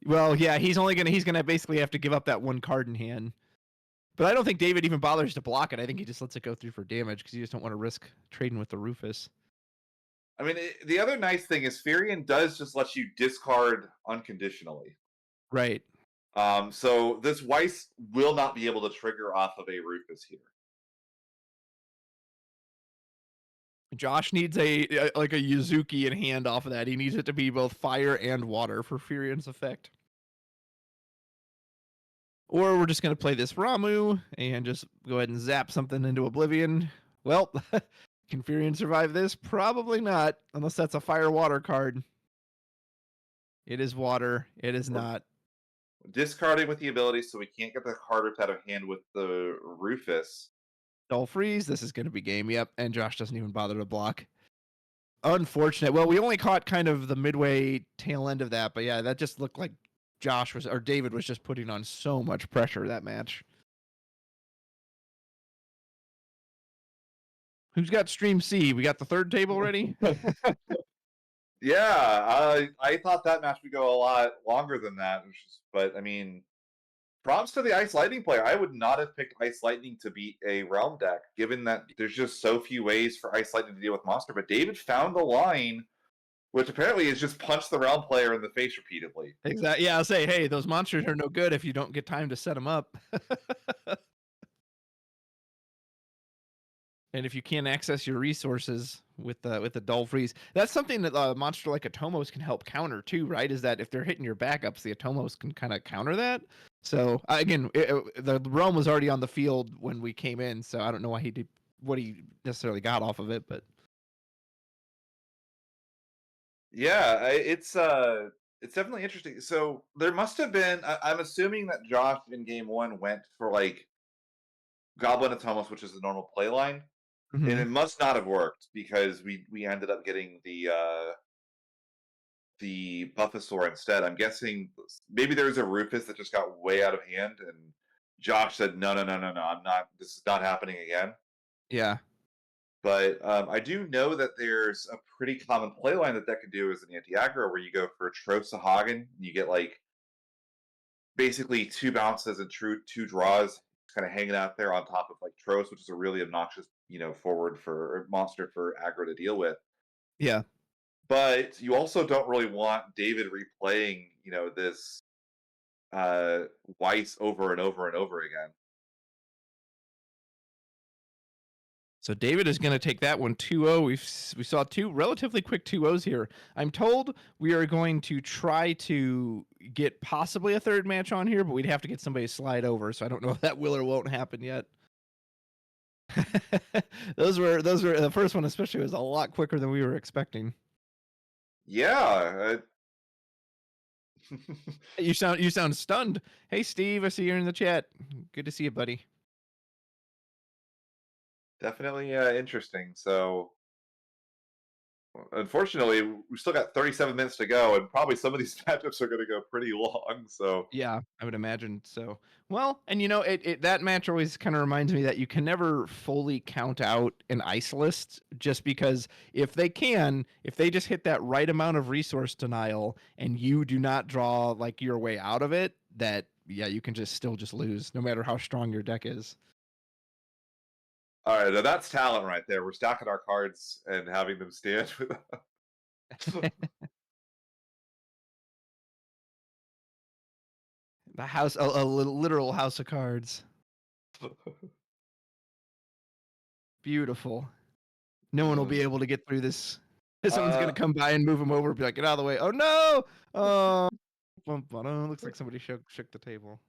Well, yeah, he's gonna basically have to give up that 1 card in hand. But I don't think David even bothers to block it. I think he just lets it go through for damage because you just don't want to risk trading with the Rufus. I mean, the other nice thing is Furion does just let you discard unconditionally. Right. So this Weiss will not be able to trigger off of a Rufus here. Josh needs a like a Yuzuki in hand off of that. He needs it to be both fire and water for Furion's effect. Or we're just going to play this Ramu and just go ahead and zap something into oblivion. Well, can Furion survive this? Probably not, unless that's a fire water card. It is water. It is not. Discarding with the ability so we can't get the card ripped out of hand with the Rufus. Dull freeze. This is going to be game. Yep. And Josh doesn't even bother to block. Unfortunate. Well, we only caught kind of the midway tail end of that, but yeah, that just looked like Josh was, or David was just putting on so much pressure that match. Who's got Stream C? We got the third table ready? Yeah, I thought that match would go a lot longer than that. But, I mean, props to the Ice Lightning player. I would not have picked Ice Lightning to beat a Realm deck, given that there's just so few ways for Ice Lightning to deal with Monster. But David found the line, which apparently is just punch the Realm player in the face repeatedly. Exactly. Yeah, I'll say, hey, those monsters are no good if you don't get time to set them up. And if you can't access your resources with the dull freeze, that's something that a monster like Atomos can help counter too, right? Is that if they're hitting your backups, the Atomos can kind of counter that. So again, the Realm was already on the field when we came in, so I don't know why he did what he necessarily got off of it, but Yeah, it's definitely interesting. So there must have been. I'm assuming that Josh in game one went for like Goblin Atomos, which is the normal play line. mm-hmm. And it must not have worked because we ended up getting the Buffosaur instead. I'm guessing maybe there was a Rufus that just got way out of hand, and Josh said, "No, no, no, no, no, I'm not. This is not happening again." Yeah. But I do know that there's a pretty common play line that can do as an anti-aggro, where you go for Trosahagen, and you get like basically two bounces and two draws, kind of hanging out there on top of like Tros, which is a really obnoxious, forward for monster for aggro to deal with. Yeah. But you also don't really want David replaying, this Weiss over and over and over again. So David is going to take that one 2-0. We saw two relatively quick 2-0s here. I'm told we are going to try to get possibly a third match on here, but we'd have to get somebody to slide over. So I don't know if that will or won't happen yet. those were the first one especially was a lot quicker than we were expecting. Yeah. You sound stunned. Hey Steve, I see you're in the chat. Good to see you, buddy. Definitely interesting. So, unfortunately, we still got 37 minutes to go, and probably some of these matchups are going to go pretty long. So, yeah, I would imagine so. Well, and that match always kind of reminds me that you can never fully count out an ice list, just because if they just hit that right amount of resource denial and you do not draw like your way out of it, that you can still lose no matter how strong your deck is. all right, now that's talent right there. We're stacking our cards and having them stand with The house, a literal house of cards. Beautiful. No one will be able to get through this. Someone's gonna come by and move him over. Be like, get out of the way. Oh no! Oh, looks like somebody shook the table.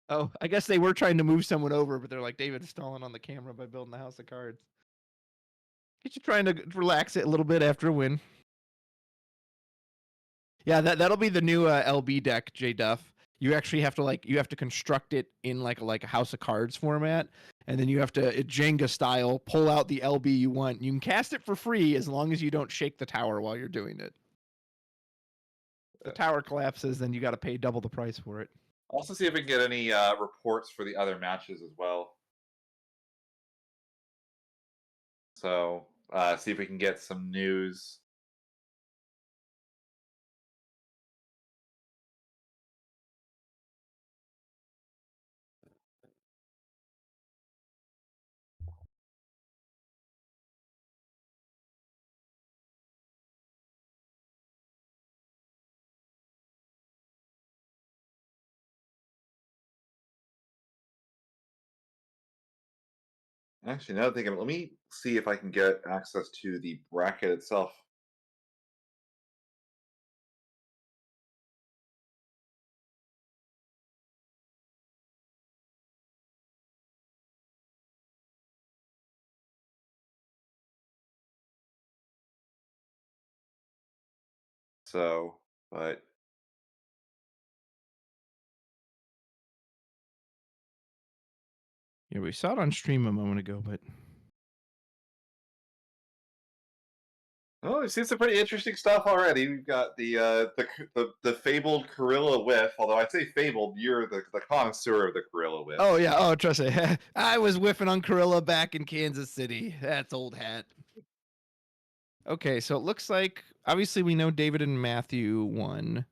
Oh, I guess they were trying to move someone over, but they're like, David's stalling on the camera by building the house of cards. Get you trying to relax it a little bit after a win. Yeah, that'll be the new LB deck, J Duff. You actually have to construct it in like a House of Cards format, and then you have to Jenga style pull out the LB you want. You can cast it for free as long as you don't shake the tower while you're doing it. If the tower collapses, then you got to pay double the price for it. Also, see if we can get any reports for the other matches as well. So, see if we can get some news. Actually, now that I think of it, let me see if I can get access to the bracket itself. So, but Yeah, we saw it on stream a moment ago, but oh, we've seen some pretty interesting stuff already. We've got the fabled Gorilla Whiff. Although I say fabled, you're the connoisseur of the Gorilla oh Whiffs. yeah, oh trust me, I was whiffing on Corilla back in Kansas City. That's old hat. Okay, so it looks like obviously we know David and Matthew won.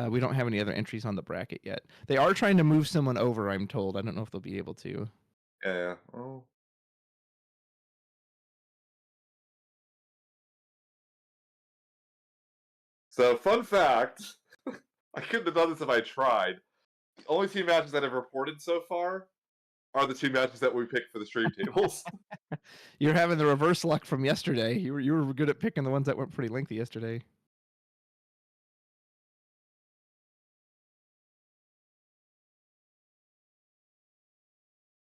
We don't have any other entries on the bracket yet. They are trying to move someone over, I'm told. I don't know if they'll be able to. Yeah. Oh. So, fun fact: I couldn't have done this if I tried. The only two matches that I've reported so far are the two matches that we picked for the stream tables. You're having the reverse luck from yesterday. You were good at picking the ones that went pretty lengthy yesterday.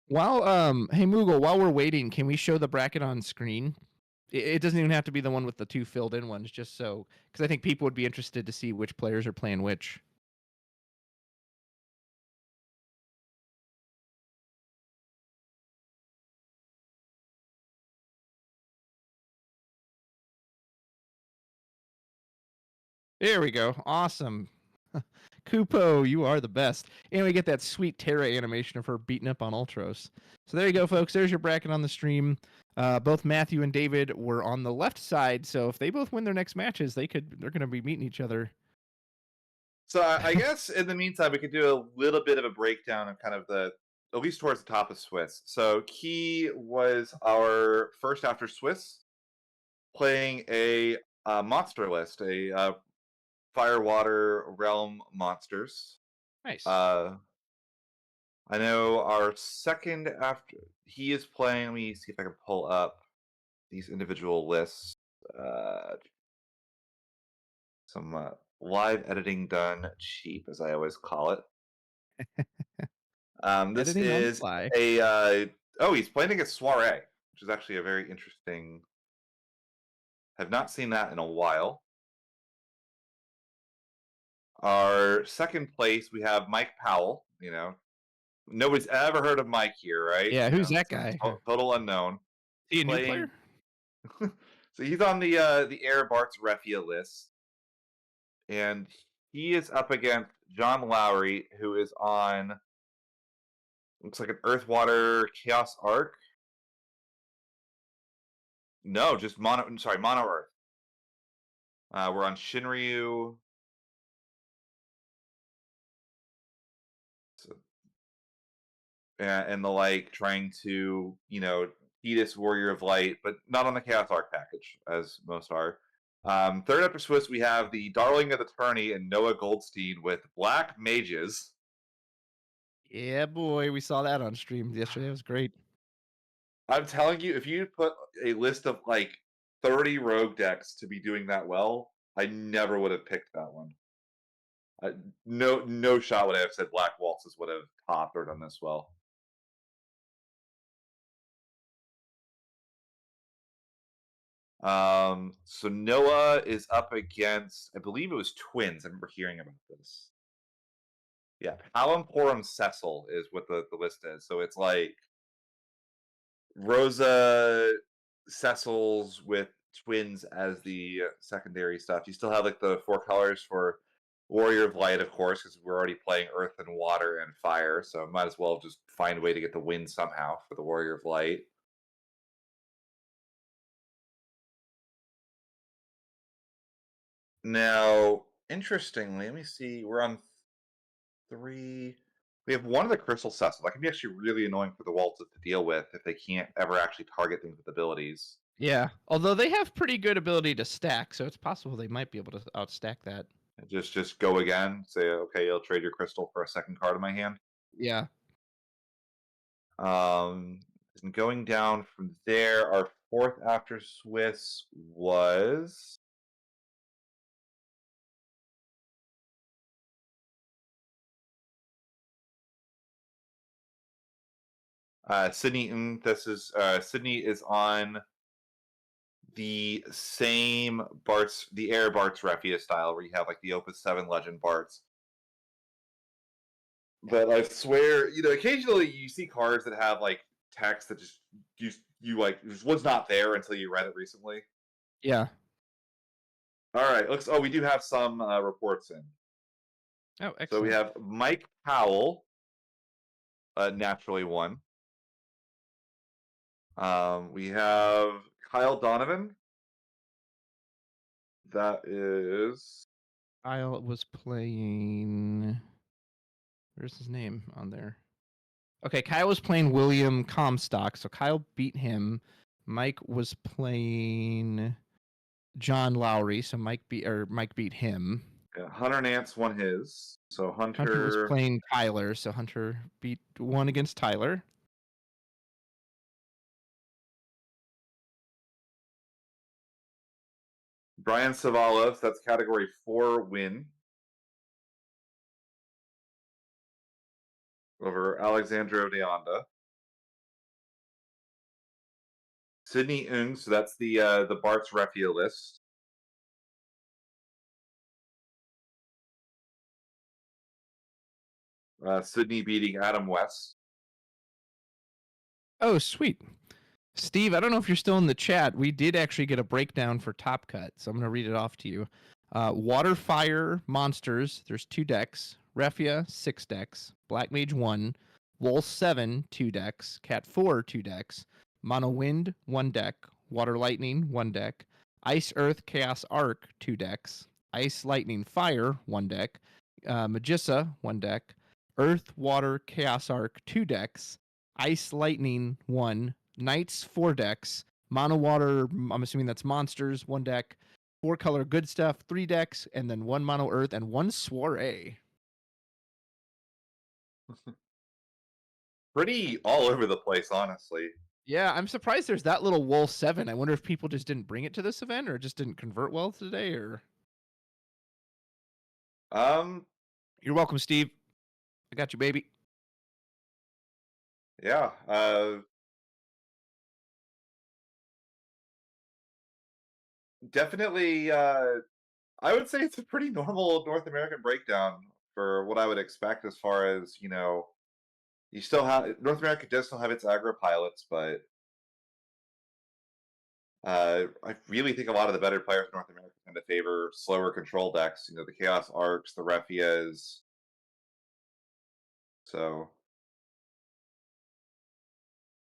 Hey Moogle, while we're waiting, can we show the bracket on screen? It doesn't even have to be the one with the two filled in ones, just so because I think people would be interested to see which players are playing which. There we go. Awesome. Kupo, you are the best. And we get that sweet Terra animation of her beating up on Ultros. So there you go, folks. There's your bracket on the stream. Both Matthew and David were on the left side, so if they both win their next matches, they're going to be meeting each other. So I guess in the meantime, we could do a little bit of a breakdown of kind of at least towards the top of Swiss. So Key was our first after Swiss, playing a monster list, a fire, water, realm monsters. Nice. I know our second after he is playing. Let me see if I can pull up these individual lists. Some live editing done cheap, as I always call it. This Editing on the is fly. oh, he's playing against Soiree, which is actually a very interesting. Have not seen that in a while. Our second place, we have Mike Powell. Nobody's ever heard of Mike here, right? Yeah, who's that guy? Total unknown. Is he a new Playing. player? So he's on the Air Bart's Refia list, and he is up against John Lowry, who is on looks like an Earth Water Chaos Arc. No, just mono. Sorry, mono Earth. We're on Shinryu. So, and the like, trying to Thetis Warrior of Light, but not on the Chaos Arc package as most are. Third after Swiss, we have the Darling of the Tourney and Noah Goldstein with Black Mages. Yeah, boy, we saw that on stream yesterday. It was great. I'm telling you, if you put a list of like 30 rogue decks to be doing that well, I never would have picked that one. No shot would I have said Black Waltzes would have topped or done this well. So Noah is up against, I believe it was Twins. I remember hearing about this. Yeah, Palamporum Cecil is what the list is. So it's like Rosa Cecils with Twins as the secondary stuff. You still have like the 4 colors for Warrior of Light, of course, because we're already playing Earth and Water and Fire. So might as well just find a way to get the win somehow for the Warrior of Light. Now, interestingly, let me see. We're on 3. We have one of the Crystal Cecils. That can be actually really annoying for the Waltzes to deal with if they can't ever actually target things with abilities. Yeah, although they have pretty good ability to stack, so it's possible they might be able to outstack that. Just go again. Say, okay, I'll trade your crystal for a second card in my hand. Yeah. And going down from there, our fourth after Swiss was Sydney. This is Sydney is on the same Bart's, the Air Bart's Refia style, where you have like the Opus 7 Legend Barts. But I swear, occasionally you see cards that have like text that just you like just was not there until you read it recently. Yeah. All right, we do have some reports in. Oh, excellent. So we have Mike Powell, naturally won. We have Kyle Donovan. That is. Kyle was playing. Where's his name on there? Okay, Kyle was playing William Comstock, so Kyle beat him. Mike was playing John Lowry, so Mike beat him. Yeah, Hunter Nance won his. So Hunter was playing Tyler, so Hunter won against Tyler. Brian Savalas, that's category 4 win. Over Alexandro Deonda. Sydney Ung, so that's the Bart's Refia list. Sydney beating Adam West. Oh, sweet. Steve, I don't know if you're still in the chat. We did actually get a breakdown for Top Cut, so I'm going to read it off to you. Water, Fire, Monsters, there's 2 decks. Refia, 6 decks. Black Mage, 1. Wool, 7, 2 decks. Cat 4, 2 decks. Mono Wind, 1 deck. Water Lightning, 1 deck. Ice Earth, Chaos Arc, 2 decks. Ice Lightning, Fire, 1 deck. Magissa, 1 deck. Earth, Water, Chaos Arc, 2 decks. Ice Lightning, 1. Knights, 4 decks. Mono Water, I'm assuming that's Monsters, 1 deck. 4 color Good Stuff, 3 decks. And then 1 Mono Earth and 1 Soiree. Pretty all over the place, honestly. Yeah, I'm surprised there's that little Wool 7. I wonder if people just didn't bring it to this event or just didn't convert well today, or... You're welcome, Steve. I got you, baby. Yeah. Definitely, I would say it's a pretty normal North American breakdown for what I would expect as far as, you still have, North America does still have its aggro pilots, but I really think a lot of the better players in North America tend to favor slower control decks, the Chaos Arcs, the Refias. So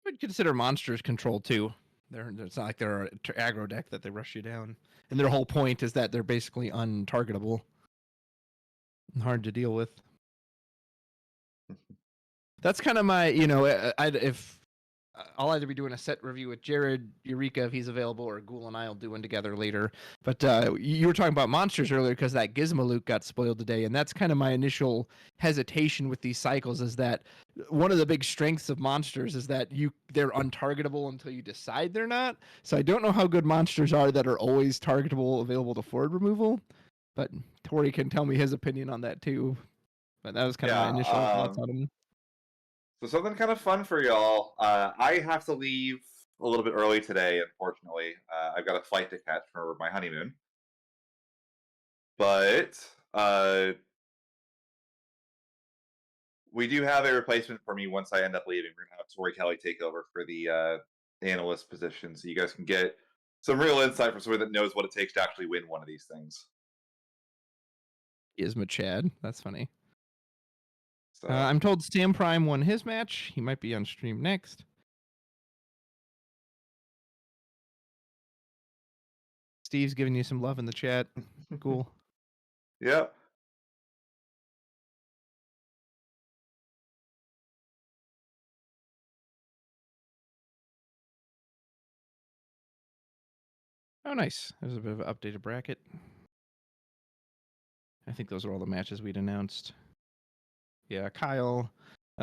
I'd consider Monsters control too. It's not like they're an aggro deck that they rush you down. And their whole point is that they're basically untargetable and hard to deal with. That's kind of my, I'll either be doing a set review with Jared, Eureka, if he's available, or Ghoul and I will do one together later. But you were talking about Monsters earlier because that Gizmo got spoiled today, and that's kind of my initial hesitation with these cycles, is that one of the big strengths of Monsters is that they're untargetable until you decide they're not. So I don't know how good Monsters are that are always targetable, available to forward removal. But Cory can tell me his opinion on that too. But that was kind of my initial thoughts on them. So something kind of fun for y'all. I have to leave a little bit early today, unfortunately. I've got a flight to catch for my honeymoon. But we do have a replacement for me once I end up leaving. We're going to have Tori Kelly take over for the analyst position, so you guys can get some real insight from somebody that knows what it takes to actually win one of these things. Isma Chad. That's funny. So. I'm told Sam Prime won his match. He might be on stream next. Steve's giving you some love in the chat. Cool. Yep. Oh, nice. There's a bit of an updated bracket. I think those are all the matches we'd announced. Yeah, Kyle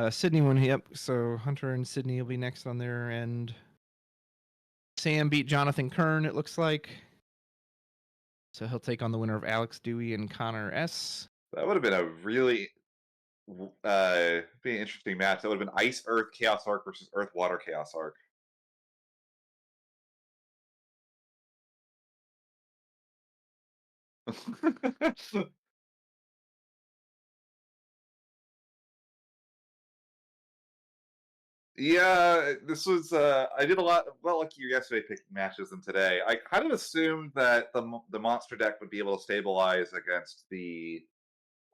Sydney won. Yep. So Hunter and Sydney will be next on there, and Sam beat Jonathan Kern. It looks like. So he'll take on the winner of Alex Dewey and Connor S. That would have been a really be an interesting match. That would have been Ice Earth Chaos Arc versus Earth Water Chaos Arc. Yeah, this was I did a lot luckier yesterday picking matches than today. I kind of assumed that the monster deck would be able to stabilize against the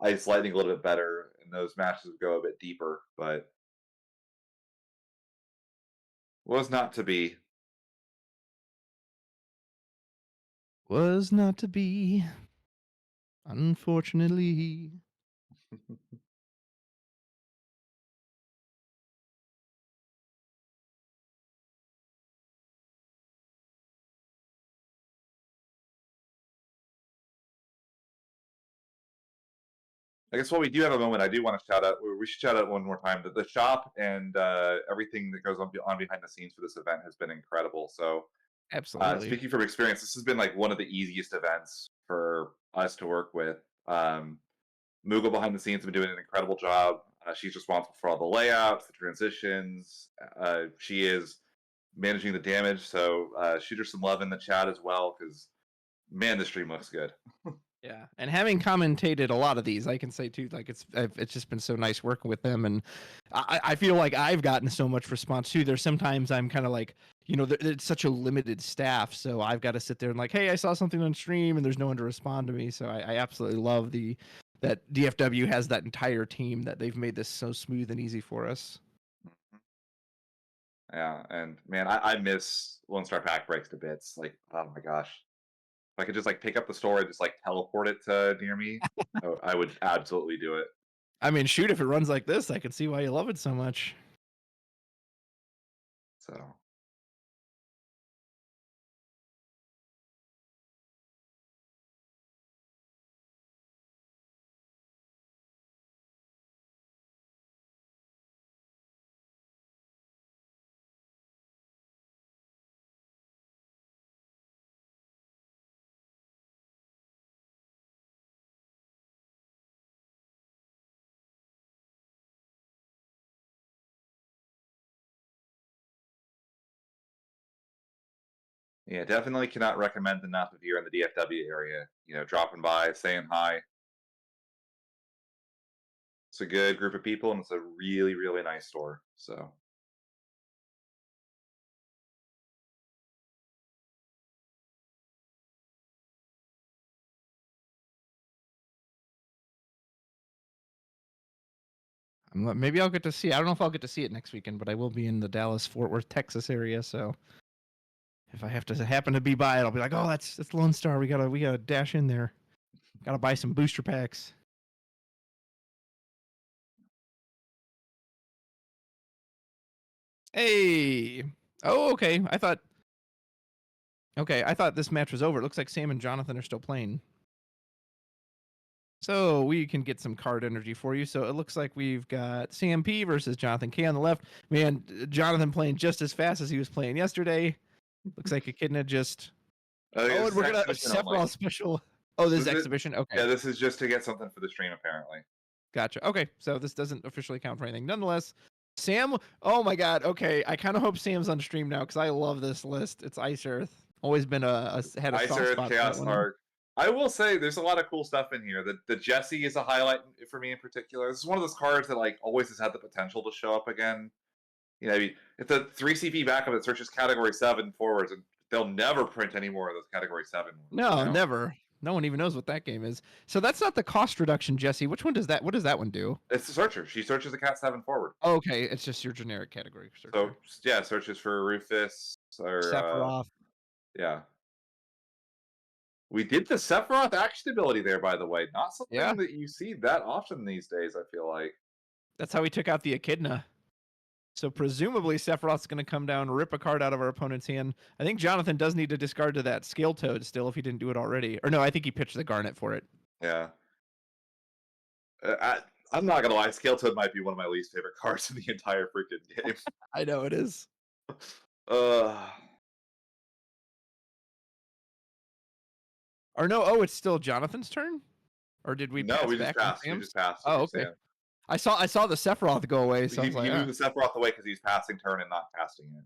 Ice Lightning a little bit better, and those matches would go a bit deeper, but was not to be. Was not to be. Unfortunately. I guess while we do have a moment, I do want to shout out. We should shout out one more time that the shop and everything that goes on behind the scenes for this event has been incredible. So, Absolutely. speaking from experience, this has been like one of the easiest events for us to work with. Mughal behind the scenes has been doing an incredible job. She's responsible for all the layouts, the transitions. She is managing the damage. So shoot her some love in the chat as well, because man, the stream looks good. Yeah, and having commentated a lot of these, I can say too, like it's just been so nice working with them, and I feel like I've gotten so much response too. There's sometimes I'm kind of like, it's such a limited staff, so I've got to sit there and like, hey, I saw something on stream, and there's no one to respond to me. So I absolutely love that DFW has that entire team, that they've made this so smooth and easy for us. Yeah, and man, I miss LoneStarPackBreaks to bits. Like, oh my gosh. If I could just like pick up the store and just like teleport it to near me, I would absolutely do it. I mean, shoot, if it runs like this, I can see why you love it so much. So yeah, definitely cannot recommend enough if you're in the DFW area. Dropping by, saying hi. It's a good group of people, and it's a really, really nice store. So Maybe I'll get to see. I don't know if I'll get to see it next weekend, but I will be in the Dallas, Fort Worth, Texas area. So if I have to happen to be by it, I'll be like, oh, that's Lone Star. We gotta dash in there. Gotta buy some booster packs. Hey. Oh, okay. I thought this match was over. It looks like Sam and Jonathan are still playing. So we can get some card energy for you. So it looks like we've got Sam P versus Jonathan K on the left. Man, Jonathan playing just as fast as he was playing yesterday. Looks like Echidna just. Oh, and we're gonna a Sephiroth special. Oh, this is exhibition. Okay. Yeah, this is just to get something for the stream, apparently. Gotcha. Okay, so this doesn't officially count for anything. Nonetheless, Sam. Oh my God. Okay, I kind of hope Sam's on stream now because I love this list. It's Ice Earth. Always been had a Ice soft Earth, spot Chaos for that one. Arc. I will say there's a lot of cool stuff in here. The Jesse is a highlight for me in particular. This is one of those cards that like always has had the potential to show up again. It's a 3 CP backup that searches Category 7 forwards, and they'll never print any more of those Category 7 ones. No, never. No one even knows what that game is. So that's not the cost reduction, Jesse. Which one does that? What does that one do? It's the searcher. She searches the Cat 7 forward. Oh, okay, it's just your generic category searcher. So yeah, searches for Rufus or Sephiroth. Yeah. We did the Sephiroth action ability there, by the way. Not something that you see that often these days, I feel like. That's how we took out the Echidna. So presumably Sephiroth's going to come down, rip a card out of our opponent's hand. I think Jonathan does need to discard to that Scale Toad still if he didn't do it already. Or no, I think he pitched the Garnet for it. Yeah. I'm not gonna lie, Scale Toad might be one of my least favorite cards in the entire freaking game. I know it is. Uh, Or no, oh, it's still Jonathan's turn? Or did we no, pass we just back on passed. We Sam's? just passed Oh, to okay. Sam. I saw the Sephiroth go away, so I was like, He moved the Sephiroth away because he's passing turn and not casting it.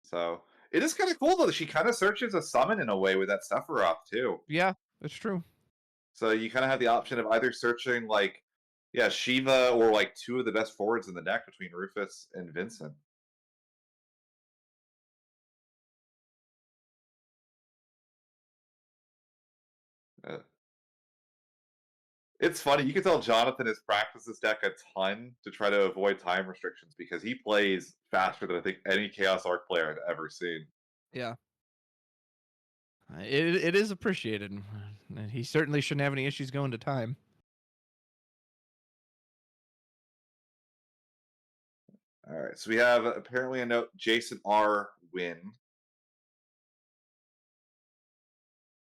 So it is kind of cool though. She kind of searches a summon in a way with that Sephiroth too. yeah, that's true. So you kind of have the option of either searching like, yeah, Shiva or like two of the best forwards in the deck between Rufus and Vincent. Uh, it's funny. You can tell Jonathan has practiced this deck a ton to try to avoid time restrictions because he plays faster than I think any Chaos Arc player I've ever seen. Yeah. It is appreciated. He certainly shouldn't have any issues going to time. All right, so we have apparently a note: Jason R. win.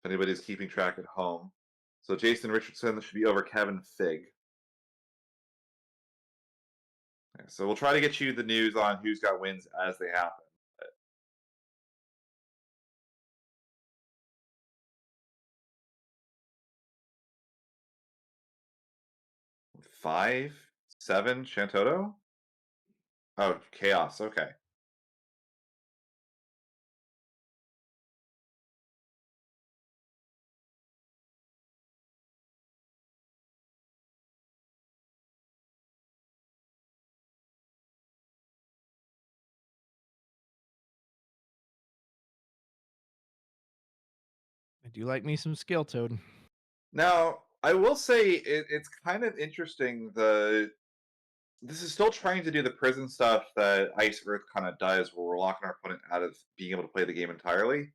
If anybody's keeping track at home, so Jason Richardson should be over Kevin Fig. So we'll try to get you the news on who's got wins as they happen. 5-7 Shantoto? Oh, Chaos. Okay. I do like me some Scale Toad. Now, I will say it's kind of interesting. This is still trying to do the prison stuff that Ice Earth kind of does, where we're locking our opponent out of being able to play the game entirely.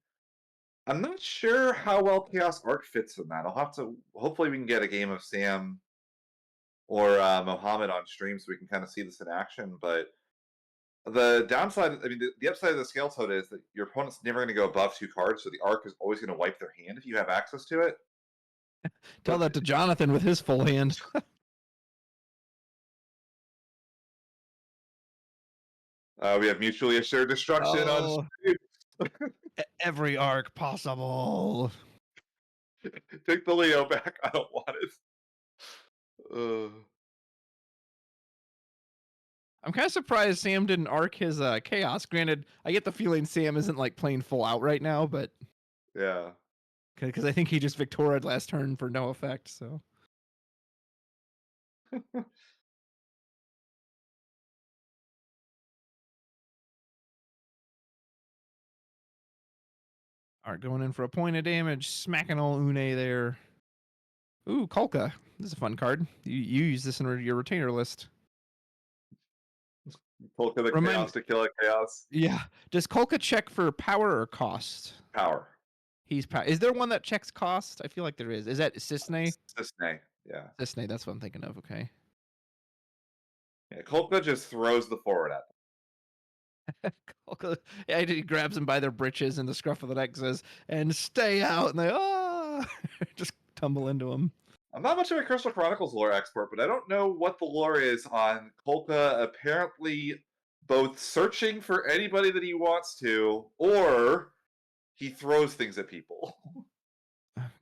I'm not sure how well Chaos Arc fits in that. I'll have to. Hopefully, we can get a game of Sam or Mohammed on stream so we can kind of see this in action. But the downside, I mean, the upside of the Scale Toad is that your opponent's never going to go above 2 cards, so the Arc is always going to wipe their hand if you have access to it. Tell that to Jonathan with his full hand. We have mutually assured destruction on stream. Every arc possible. Take the Leo back. I don't want it. I'm kind of surprised Sam didn't arc his chaos. Granted, I get the feeling Sam isn't like playing full out right now, but Yeah. because I think he just Victoria'd last turn for no effect. So Art going in for a point of damage, smacking old Une there. Ooh, Kolka. This is a fun card. You use this in your retainer list. Polka the Chaos to kill a Chaos. Yeah. Does Kolka check for power or cost? Power. He's Is there one that checks cost? I feel like there is. Is that Cisne? Cisne, yeah. Cisne, that's what I'm thinking of. Okay. Yeah, Kolka just throws the forward at them. Kolka, yeah, he grabs them by their britches and the scruff of the neck says, and stay out. And they, just tumble into him. I'm not much of a Crystal Chronicles lore expert, but I don't know what the lore is on Kolka apparently both searching for anybody that he wants to, or he throws things at people.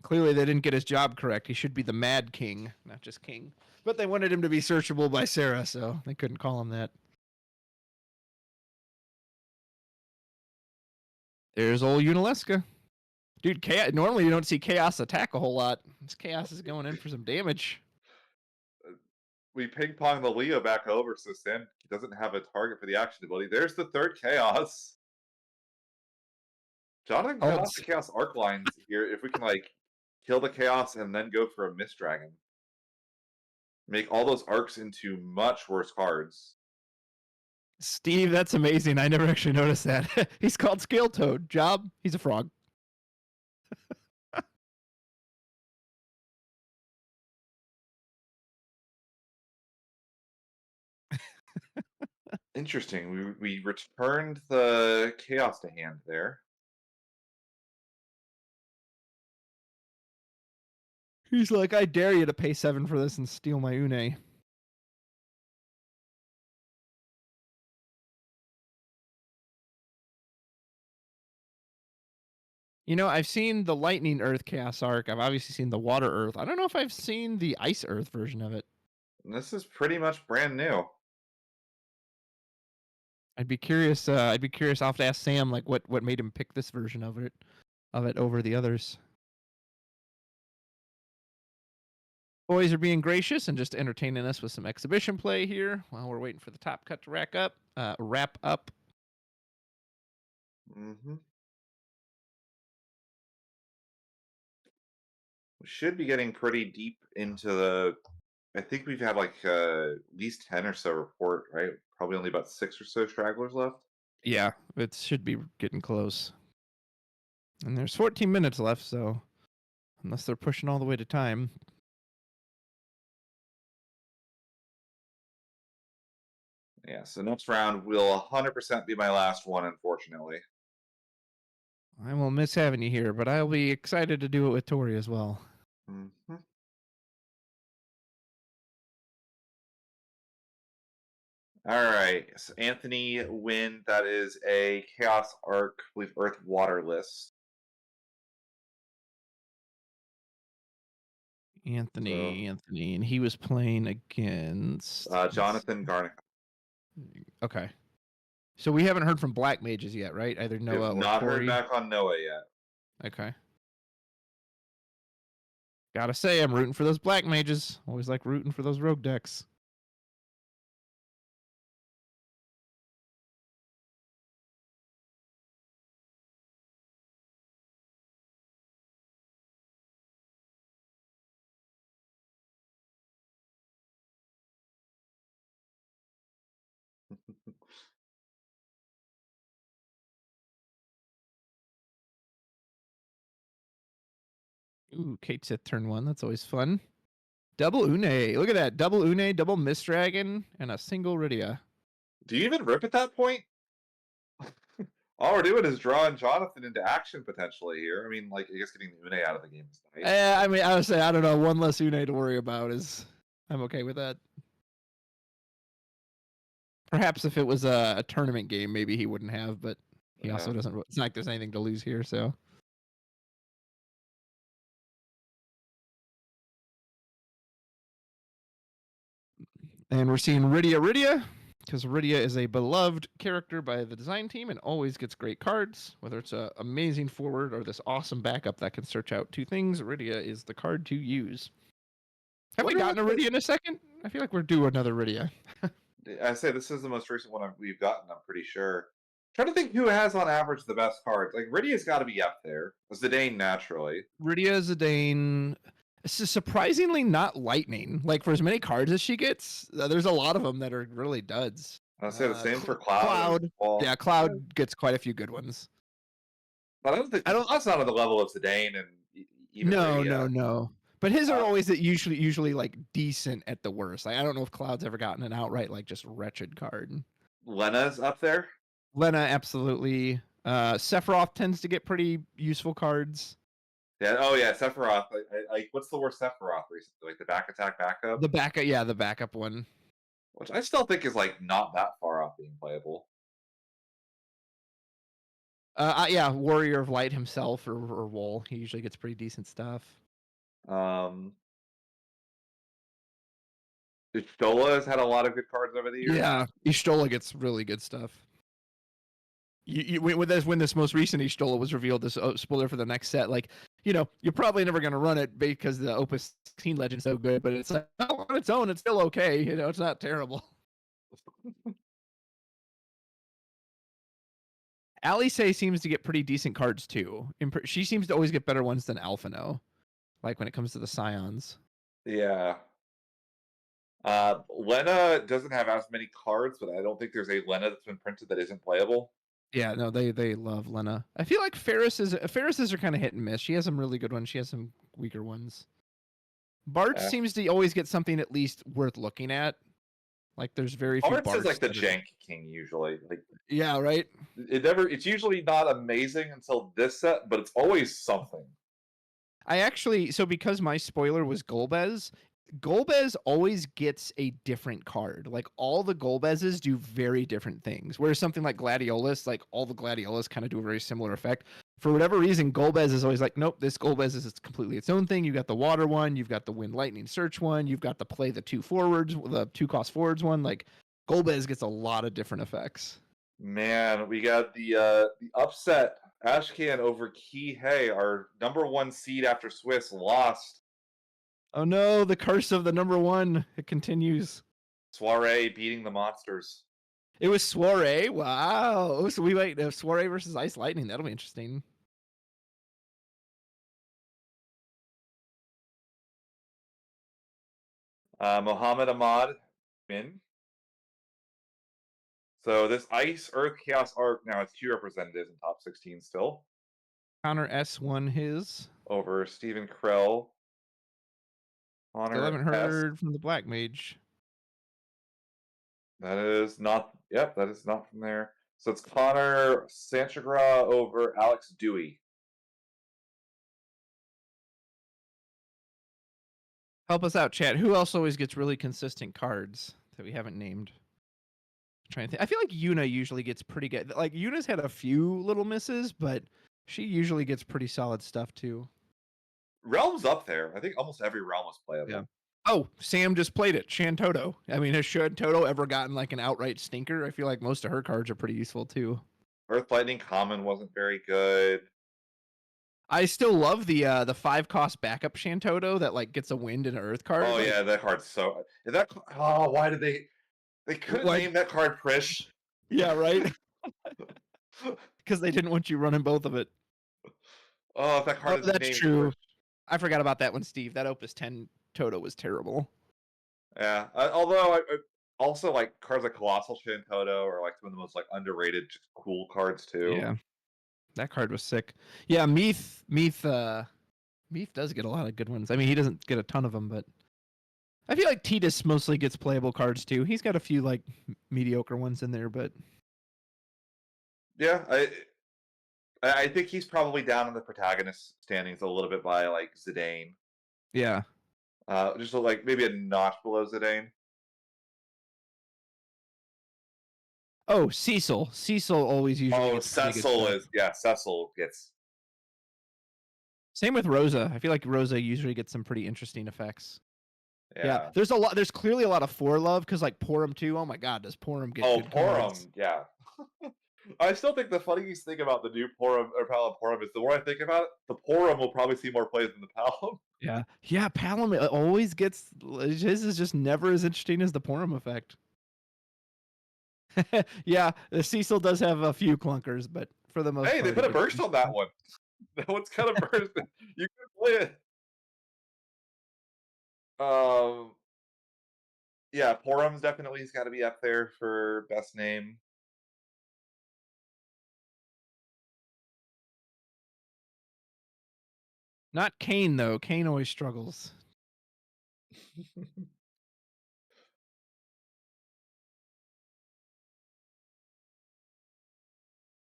Clearly, they didn't get his job correct. He should be the Mad King, not just King. But they wanted him to be searchable by Sarah, so they couldn't call him that. There's old Unileska. Dude, Chaos, normally you don't see Chaos attack a whole lot. This Chaos is going in for some damage. We ping pong the Leo back over, so Sam doesn't have a target for the action ability. There's the third Chaos. Jonathan got off the Chaos Arc lines here. If we can like kill the Chaos and then go for a Mist Dragon, make all those arcs into much worse cards. Steve, that's amazing. I never actually noticed that. He's called Scale Toad. Job, he's a frog. Interesting. We returned the Chaos to hand there. He's like, I dare you to pay 7 for this and steal my Une. You know, I've seen the Lightning Earth Chaos Arc. I've obviously seen the Water Earth. I don't know if I've seen the Ice Earth version of it. This is pretty much brand new. I'd be curious. I'll have to ask Sam like what made him pick this version of it over the others. Boys are being gracious and just entertaining us with some exhibition play here while we're waiting for the top cut to wrap up. Mm-hmm. We should be getting pretty deep into the. I think we've had like at least 10 or so report, right? Probably only about 6 or so stragglers left. Yeah, it should be getting close. And there's 14 minutes left, so unless they're pushing all the way to time. Yeah, so next round will 100% be my last one, unfortunately. I will miss having you here, but I'll be excited to do it with Tori as well. Mm-hmm. All right, so Anthony Wynn, that is a Chaos Arc, I believe Earth Water list. Anthony, and he was playing against Jonathan Garnick. Okay. So we haven't heard from Black Mages yet, right? Either We Noah have or not Cory. heard back on Noah yet. Okay. Gotta say, I'm rooting for those Black Mages. Always like rooting for those rogue decks. Ooh, Kate Sith turn 1. That's always fun. Double Une. Look at that. Double Une, double Mist Dragon, and a single Rydia. Do you even rip at that point? All we're doing is drawing Jonathan into action potentially here. I mean, like, I guess getting the Une out of the game is nice. I mean, I would say, I don't know, one less Une to worry about is... I'm okay with that. Perhaps if it was a tournament game, maybe he wouldn't have, but he also doesn't... It's not like there's anything to lose here, so... And we're seeing Rydia, because Rydia is a beloved character by the design team and always gets great cards. Whether it's an amazing forward or this awesome backup that can search out 2 things, Rydia is the card to use. Have we gotten a Rydia in a second? I feel like we're due another Rydia. I say this is the most recent one we've gotten, I'm pretty sure. Trying to think who has on average the best cards. Like, Rydia's got to be up there. Zidane, naturally. Rydia, Zidane... This is surprisingly not lightning. Like, for as many cards as she gets, there's a lot of them that are really duds. I'll say the same for Cloud. Yeah, Cloud gets quite a few good ones. But I don't think Cloud's not on the level of Zidane and even Rydia. No. But his are always usually like decent at the worst. Like, I don't know if Cloud's ever gotten an outright like just wretched card. Lena's up there. Lena, absolutely. Sephiroth tends to get pretty useful cards. Yeah. Oh yeah, Sephiroth. Like what's the worst Sephiroth recently? Like the back attack backup. The backup, yeah, the backup one. Which I still think is like not that far off being playable. Yeah, Warrior of Light himself or Wool. He usually gets pretty decent stuff. Ishtola has had a lot of good cards over the years. Yeah, Ishtola gets really good stuff. When this most recent Ishtola was revealed, this spoiler for the next set, like, you know, you're probably never going to run it because the Opus 16 Legend's so good, but it's like, on its own, it's still okay. You know, it's not terrible. Alice seems to get pretty decent cards too. She seems to always get better ones than Alphino, like when it comes to the Scions. Yeah. Lena doesn't have as many cards, but I don't think there's a Lena that's been printed that isn't playable. Yeah, no, they love Lena. I feel like Ferris's are kind of hit and miss. She has some really good ones. She has some weaker ones. Bart seems to always get something at least worth looking at. Like there's very few Bart's is like the jank king usually. Like yeah, right. It's usually not amazing until this set, but it's always something. I actually, so because my spoiler was Golbez, Golbez always gets a different card. Like all the Golbezes do very different things. Whereas something like Gladiolus, like all the Gladiolus kind of do a very similar effect. For whatever reason, Golbez is always like, nope, this Golbez is completely its own thing. You've got the water one, you've got the wind lightning search one, you've got the play the 2 forwards, the 2 cost forwards one. Like Golbez gets a lot of different effects. Man, we got the upset. Ashcan over Kihei, our #1 seed after Swiss, lost. Oh no, the curse of the #1. It continues. Soiree beating the monsters. It was Soiree. Wow. Oh, so we might have Soiree versus Ice Lightning. That'll be interesting. Mohammed Ahmad win. So this Ice Earth Chaos arc now has 2 representatives in top 16 still. Connor S won his. Over Stephen Krell. Still haven't heard from the Black Mage. That is not. Yep, that is not from there. So it's Connor Sanchagra over Alex Dewey. Help us out, chat. Who else always gets really consistent cards that we haven't named? I'm trying to think. I feel like Yuna usually gets pretty good. Like Yuna's had a few little misses, but she usually gets pretty solid stuff too. Relm's up there. I think almost every realm was playable. Yeah. Oh, Sam just played it. Shantoto. I mean, has Shantoto ever gotten like an outright stinker? I feel like most of her cards are pretty useful too. Earth Lightning Common wasn't very good. I still love the 5 cost backup Shantoto that like gets a wind and an earth card. Oh like, yeah, that card's so. That why did they couldn't name that card Prish? Yeah, right. Because they didn't want you running both of it. Oh, if that card is that's named true. Prish. I forgot about that one, Steve. That Opus 10 Toto was terrible. Yeah, although I also like cards like Colossal Shantoto are like some of the most like underrated, just cool cards too. Yeah, that card was sick. Yeah, Meath does get a lot of good ones. I mean, he doesn't get a ton of them, but I feel like Titus mostly gets playable cards too. He's got a few like mediocre ones in there, but yeah, I think he's probably down in the protagonist standings a little bit by like Zidane. Yeah. Just like maybe a notch below Zidane. Oh, Cecil. Cecil always usually gets Cecil is Cecil gets. Same with Rosa. I feel like Rosa usually gets some pretty interesting effects. Yeah. There's a lot. There's clearly a lot of 4 love because like Porum too. Oh my God, does Porum get good cards? Yeah. I still think the funniest thing about the new Porum or Palom Porum is the more I think about it, the Porum will probably see more plays than the Palom. Yeah, Palom always gets. His is just never as interesting as the Porum effect. Yeah, the Cecil does have a few clunkers, but for the most part, they put a burst on that one. That one's kind of burst. You can play it. Yeah, Porum's definitely has got to be up there for best name. Not Kane though. Kane always struggles.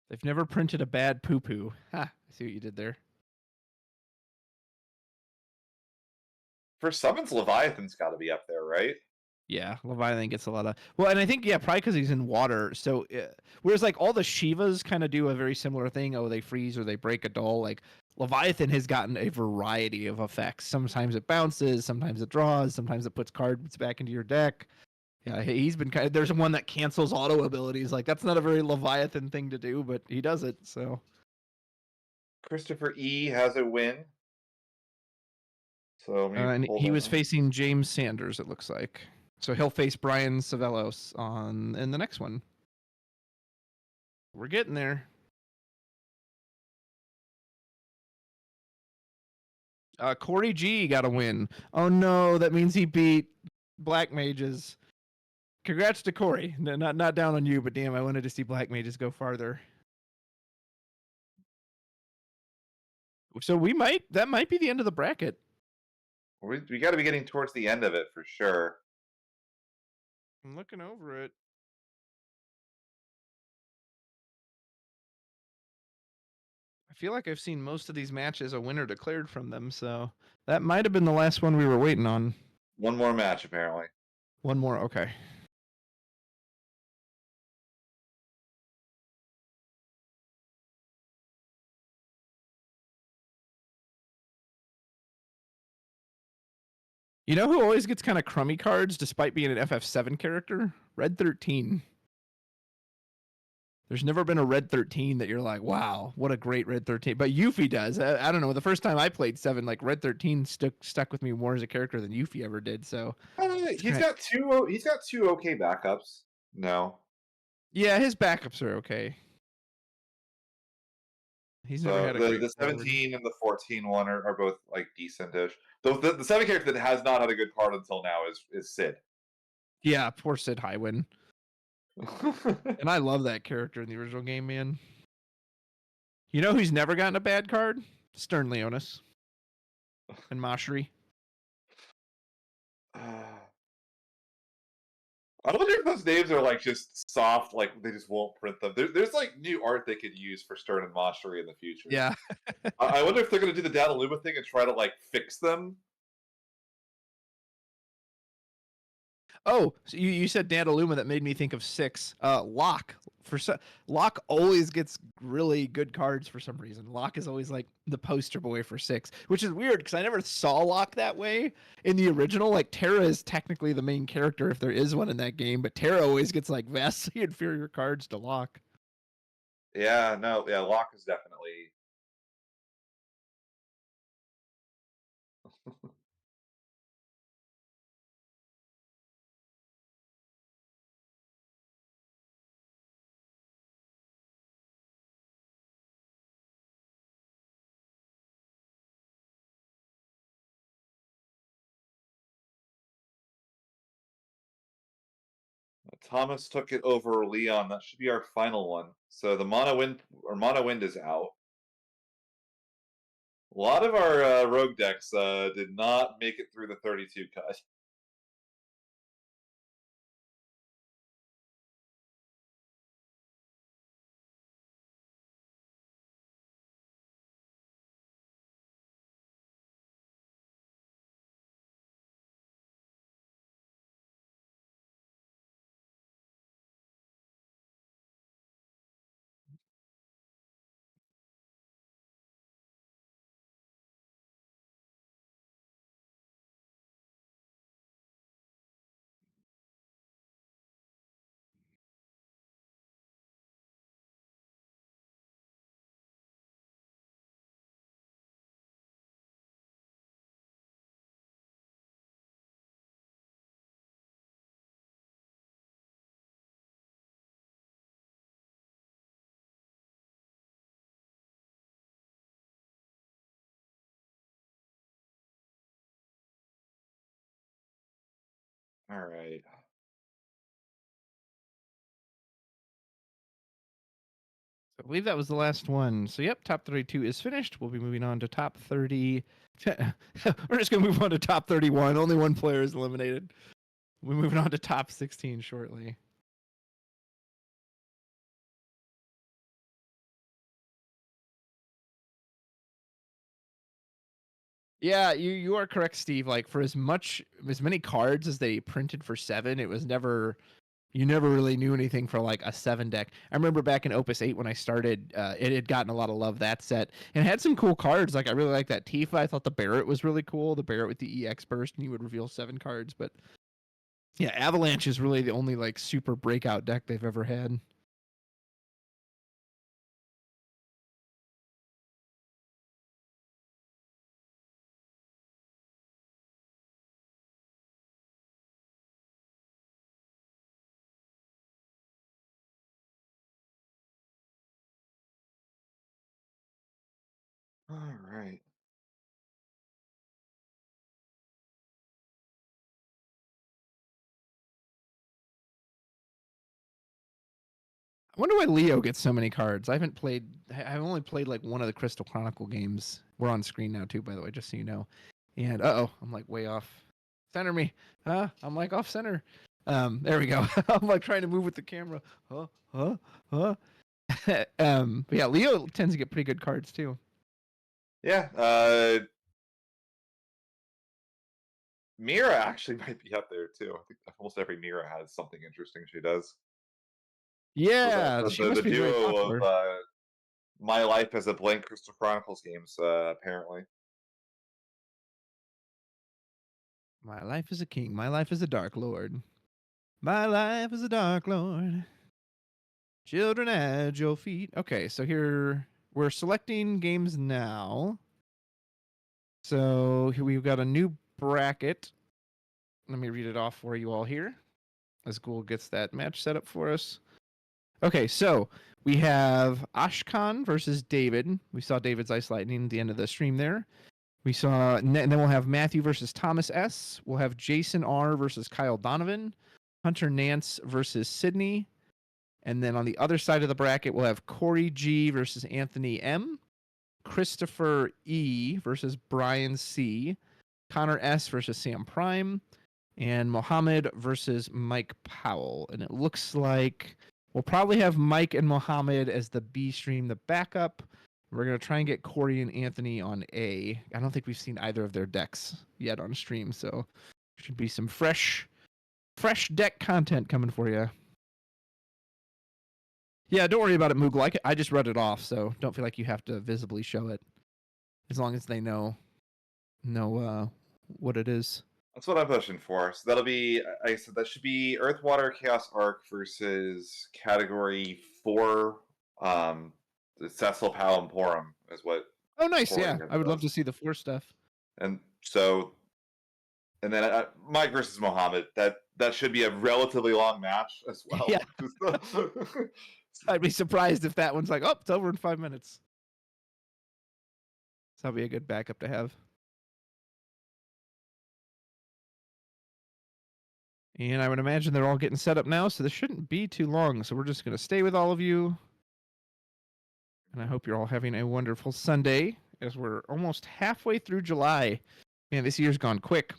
They've never printed a bad poo-poo. Ha! I see what you did there. For summons, Leviathan's got to be up there, right? Yeah, Leviathan gets a lot of and I think probably because he's in water. So whereas like all the Shivas kind of do a very similar thing. Oh, they freeze or they break a doll. Like Leviathan has gotten a variety of effects. Sometimes it bounces, sometimes it draws, sometimes it puts cards back into your deck. Yeah, he's been kind of. There's one that cancels auto abilities. Like that's not a very Leviathan thing to do, but he does it. So Christopher E has a win. So and he was facing James Sanders. It looks like. So he'll face Brian Savelos in the next one. We're getting there. Cory G got a win. Oh no, that means he beat Black Mages. Congrats to Cory. No, not down on you, but damn, I wanted to see Black Mages go farther. So that might be the end of the bracket. We got to be getting towards the end of it for sure. I'm looking over it. I feel like I've seen most of these matches a winner declared from them, so that might have been the last one we were waiting on. One more match, apparently. One more, okay. You know who always gets kind of crummy cards despite being an FF7 character? Red 13. There's never been a Red 13 that you're like, wow, what a great Red 13. But Yuffie does. I don't know. The first time I played 7, like Red 13 stuck with me more as a character than Yuffie ever did. So He's got two. He's got two okay backups. No. Yeah, his backups are okay. He's never had a great the 17 and the 14 one are both like decentish. The 7 character that has not had a good card until now is Sid. Yeah, poor Sid Highwind. And I love that character in the original game, man. You know who's never gotten a bad card? Stern Leonis and Mashri. I wonder if those names are like just soft, like they just won't print them. There's like new art they could use for Stern and Mashri in the future. Yeah. I wonder if they're going to do the Dataluma thing and try to like fix them. Oh, so you said Dataluma, that made me think of 6. Locke. Locke always gets really good cards for some reason. Locke is always like the poster boy for 6, which is weird because I never saw Locke that way in the original. Like Terra is technically the main character if there is one in that game, but Terra always gets like vastly inferior cards to Locke. Yeah, no, yeah, Locke is definitely. Thomas took it over Leon. That should be our final one. So the Mono Wind is out. A lot of our rogue decks did not make it through the 32 cut. All right. I believe that was the last one. So, yep, top 32 is finished. We'll be moving on to top 30. We're just going to move on to top 31. Only one player is eliminated. We're moving on to top 16 shortly. Yeah, you are correct, Steve. Like for as many cards as they printed for 7, it was never. You never really knew anything for like a 7 deck. I remember back in Opus 8 when I started, it had gotten a lot of love, that set, and it had some cool cards. Like I really like that Tifa. I thought the Barret was really cool. The Barret with the EX burst, and you would reveal 7 cards. But yeah, Avalanche is really the only like super breakout deck they've ever had. All right. I wonder why Leo gets so many cards. I've only played like one of the Crystal Chronicle games. We're on screen now too, by the way, just so you know. And I'm like way off. Center me. I'm like off center. There we go. I'm like trying to move with the camera. But yeah, Leo tends to get pretty good cards too. Yeah, Mira actually might be up there too. I think almost every Mira has something interesting she does. So Yeah, she the must be very duo of popular. My Life as a Blank Crystal Chronicles games, apparently. My life is a king. My life is a dark lord. My life is a dark lord. Children at your feet. Okay, so here we're selecting games now. So here we've got a new bracket. Let me read it off for you all here as Google gets that match set up for us. Okay, so we have Ashkan versus David. We saw David's Ice Lightning at the end of the stream there. We saw, and then we'll have Matthew versus Thomas S. We'll have Jason R versus Kyle Donovan. Hunter Nance versus Sydney. And then on the other side of the bracket, we'll have Cory G versus Anthony M. Christopher E versus Brian C. Connor S versus Sam Prime. And Mohammed versus Mike Powell. And it looks like we'll probably have Mike and Mohammed as the B stream, the backup. We're going to try and get Cory and Anthony on A. I don't think we've seen either of their decks yet on stream, so should be some fresh deck content coming for you. Yeah, don't worry about it, Moogle. I just read it off, so don't feel like you have to visibly show it. As long as they know what it is. That's what I'm pushing for. So that'll be, like I said, that should be Earth, Water, Chaos, Arc versus Category 4. The Cecil Palamporum is what Oh, nice. Cory Yeah, I would love does. to see the 4 stuff. And so, and then Mike versus Mohammed. That should be a relatively long match as well. Yeah. I'd be surprised if that one's like, oh, it's over in 5 minutes. So that'll be a good backup to have. And I would imagine they're all getting set up now, so this shouldn't be too long. So we're just going to stay with all of you. And I hope you're all having a wonderful Sunday as we're almost halfway through July. Man, this year's gone quick.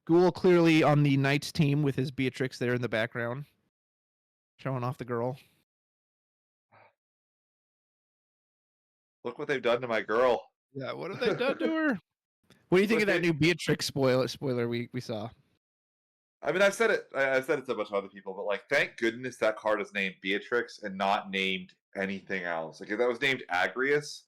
Ghoul clearly on the Knights team with his Beatrix there in the background, showing off the girl. Look what they've done to my girl. Yeah, what have they done to her? What do you think of that new Beatrix spoiler we saw? I mean, I've said it to a bunch of other people, but like, thank goodness that card is named Beatrix and not named anything else. Like, if that was named Agrius,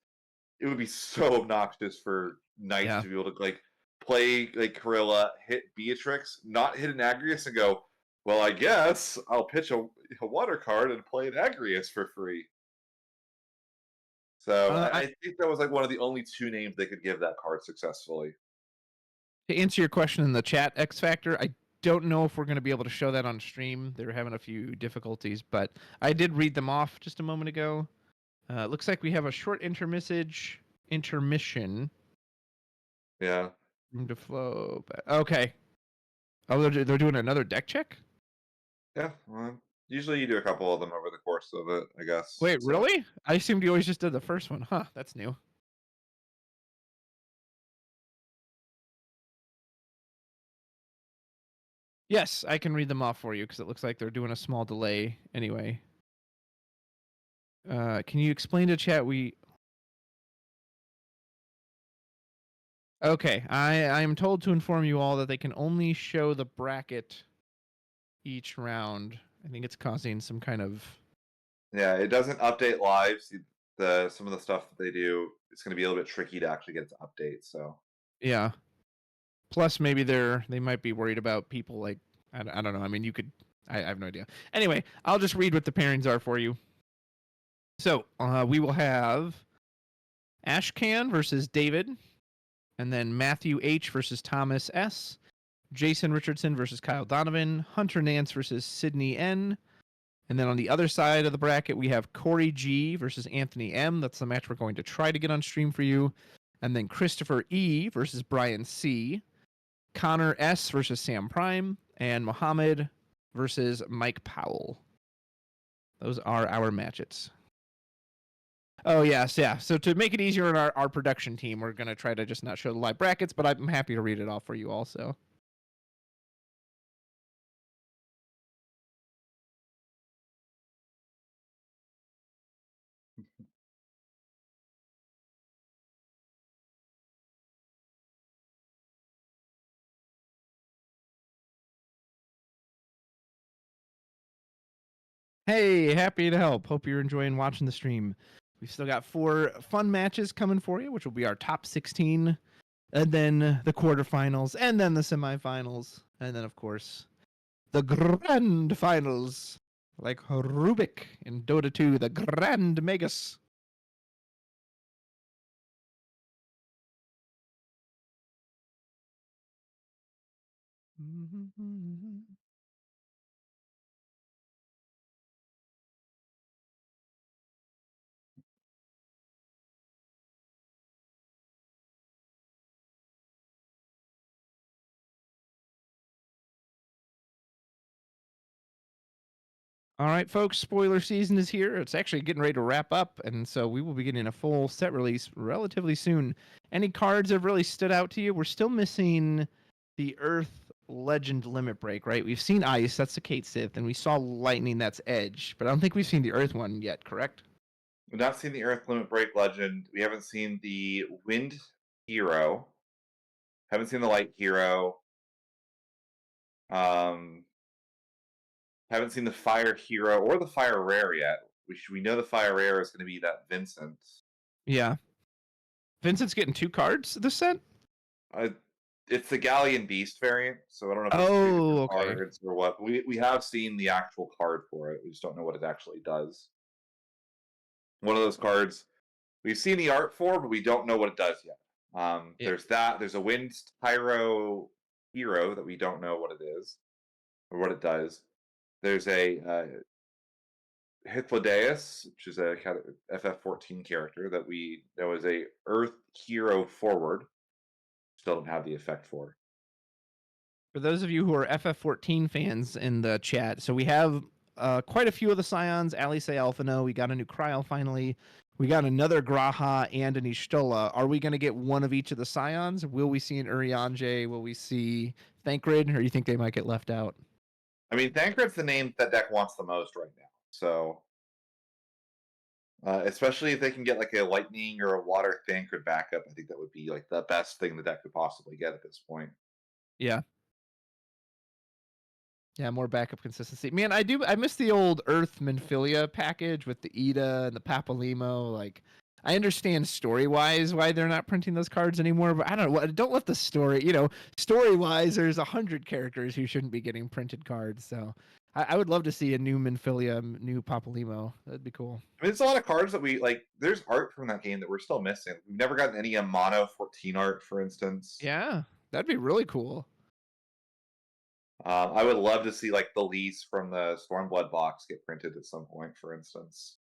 it would be so obnoxious for Knights to be able to like play like Corilla, hit Beatrix, not hit an Agrius, and go, well, I guess I'll pitch a water card and play an Agrius for free. So I think that was like one of the only 2 names they could give that card successfully. To answer your question in the chat, X Factor, I don't know if we're going to be able to show that on stream. They're having a few difficulties, but I did read them off just a moment ago. Looks like we have a short intermission. Yeah. Room to flow. Okay. Oh, they're doing another deck check? Yeah. Well, usually you do a couple of them over the course of it, I guess. Wait, so. Really? I assumed you always just did the first one. Huh, that's new. Yes, I can read them off for you because it looks like they're doing a small delay anyway. Can you explain to chat Okay, I am told to inform you all that they can only show the bracket each round. I think it's causing some kind of... Yeah, it doesn't update live. See, some of the stuff that they do, it's going to be a little bit tricky to actually get it to update. So yeah. Plus, maybe they might be worried about people like I don't know. I mean, you could. I have no idea. Anyway, I'll just read what the pairings are for you. So we will have Ashcan versus David, and then Matthew H versus Thomas S, Jason Richardson versus Kyle Donovan, Hunter Nance versus Sydney N, and then on the other side of the bracket we have Cory G versus Anthony M. That's the match we're going to try to get on stream for you, and then Christopher E versus Brian C, Connor S versus Sam Prime, and Mohammed versus Mike Powell. Those are our matches. Oh, yes, yeah. So to make it easier on our production team, we're going to try to just not show the live brackets, but I'm happy to read it off for you also. Hey, happy to help. Hope you're enjoying watching the stream. We've still got 4 fun matches coming for you, which will be our top 16, and then the quarterfinals, and then the semifinals, and then, of course, the grand finals, like Rubik in Dota 2, the Grand Magus. All right, folks, spoiler season is here. It's actually getting ready to wrap up, and so we will be getting a full set release relatively soon. Any cards that have really stood out to you? We're still missing the Earth Legend Limit Break, right? We've seen Ice, that's the Kate Sith, and we saw Lightning, that's Edge, but I don't think we've seen the Earth one yet, correct? We've not seen the Earth Limit Break Legend. We haven't seen the Wind Hero. Haven't seen the Light Hero. Um, haven't seen the Fire Hero or the Fire Rare yet. We know the Fire Rare is going to be that Vincent. Yeah. Vincent's getting 2 cards this set? Uh, it's the Galleon Beast variant, so I don't know if it's 2 Oh, different okay. cards or what. We have seen the actual card for it. We just don't know what it actually does. One of those cards we've seen the art for, but we don't know what it does yet. Yeah. There's that. There's a Wind Pyro Hero that we don't know what it is or what it does. There's a Hythlodaeus, which is a kind of FF14 character that was a Earth Hero forward. Still don't have the effect for. For those of you who are FF14 fans in the chat, so we have quite a few of the Scions. Ali Say Alphino, we got a new Kryl finally. We got another Graha and an Ishtola. Are we going to get one of each of the Scions? Will we see an Urianger? Will we see Thancred? Or do you think they might get left out? I mean, Thancred's the name that deck wants the most right now. So, especially if they can get like a Lightning or a Water Thancred backup, I think that would be like the best thing the deck could possibly get at this point. Yeah. Yeah, more backup consistency. Man, I miss the old Earth Minfilia package with the Ida and the Papalimo. Like, I understand story-wise why they're not printing those cards anymore, but I don't know. Don't let the story, story-wise, there's 100 characters who shouldn't be getting printed cards. So I would love to see a new Minfilia, new Papalimo. That'd be cool. I mean, there's a lot of cards that we like. There's art from that game that we're still missing. We've never gotten any Mono 14 art, for instance. Yeah, that'd be really cool. I would love to see like the lease from the Stormblood box get printed at some point, for instance.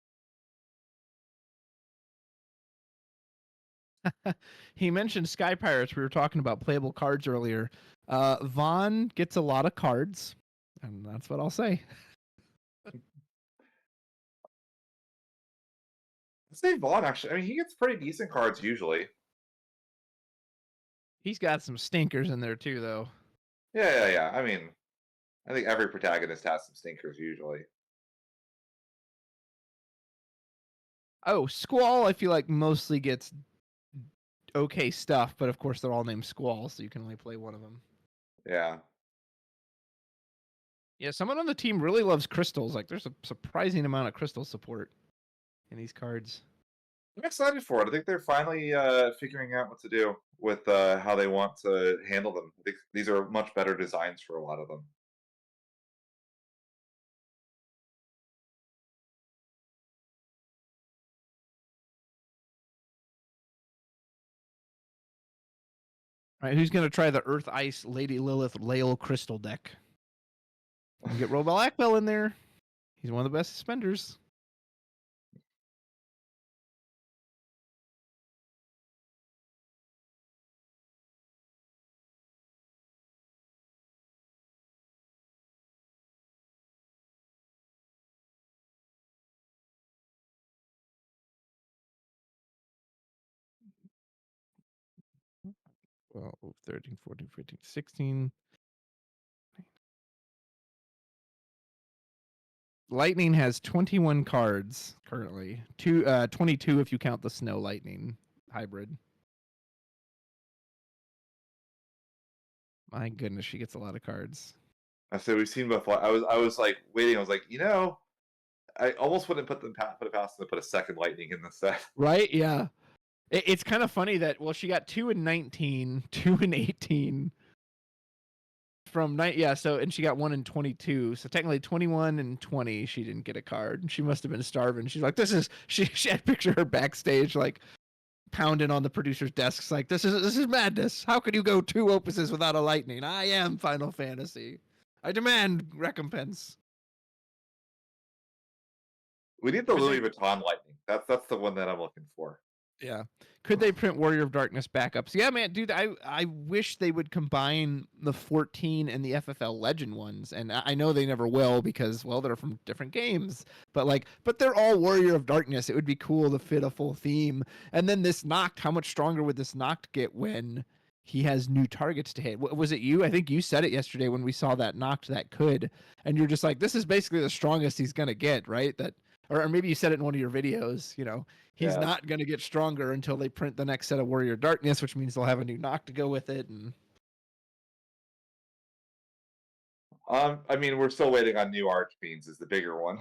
He mentioned Sky Pirates. We were talking about playable cards earlier. Vaughn gets a lot of cards, and that's what I'll say. Let's say Vaughn actually. I mean, he gets pretty decent cards usually. He's got some stinkers in there too, though. Yeah. I mean, I think every protagonist has some stinkers usually. Oh, Squall, I feel like mostly gets okay stuff, but of course they're all named Squall, so you can only play one of them. Yeah. Yeah, someone on the team really loves crystals. Like, there's a surprising amount of crystal support in these cards. I'm excited for it. I think they're finally figuring out what to do with how they want to handle them. I think these are much better designs for a lot of them. All right, who's going to try the Earth Ice Lady Lilith Lael Crystal deck? We'll get Robel Akbel in there. He's one of the best suspenders. 12, 13, 14, 15, 16. Lightning has 21 cards currently. 22 if you count the Snow Lightning hybrid. My goodness, she gets a lot of cards. I said we've seen before. I was like waiting. I was like, I almost wouldn't put it past them to put a second lightning in the set. Right? Yeah. It's kind of funny that, well, she got 2 in 19, 2 in 18. From night, yeah. So, and she got 1 in 22. So technically, 21 and 20, she didn't get a card. She must have been starving. She's like, this is. She had picture her backstage, like pounding on the producer's desks, like this is madness. How could you go 2 opuses without a lightning? I am Final Fantasy. I demand recompense. We need the Louis Vuitton lightning. That's the one that I'm looking for. Yeah. Could they print Warrior of Darkness backups? Yeah, man, dude, I wish they would combine the 14 and the FFL Legend ones. And I know they never will because, well, they're from different games. But they're all Warrior of Darkness. It would be cool to fit a full theme. And then this Noct, how much stronger would this Noct get when he has new targets to hit? Was it you? I think you said it yesterday when we saw that Noct that could. And you're just like, this is basically the strongest he's going to get, right? Or maybe you said it in one of your videos, he's not going to get stronger until they print the next set of Warrior Darkness, which means they'll have a new Noct to go with it. And I mean, we're still waiting on new Archfiends is the bigger one.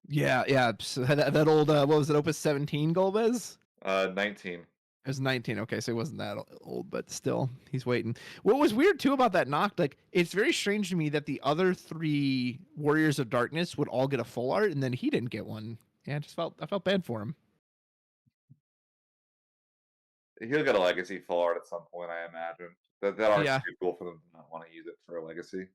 yeah. So that old, what was it, Opus 17 Golbez? 19. It was 19. Okay, so it wasn't that old, but still, he's waiting. What was weird too about that Noct, like, it's very strange to me that the other 3 Warriors of Darkness would all get a full art, and then he didn't get one. Yeah, I felt bad for him. He'll get a legacy full art at some point, I imagine. That art's too cool for them to not want to use it for a legacy.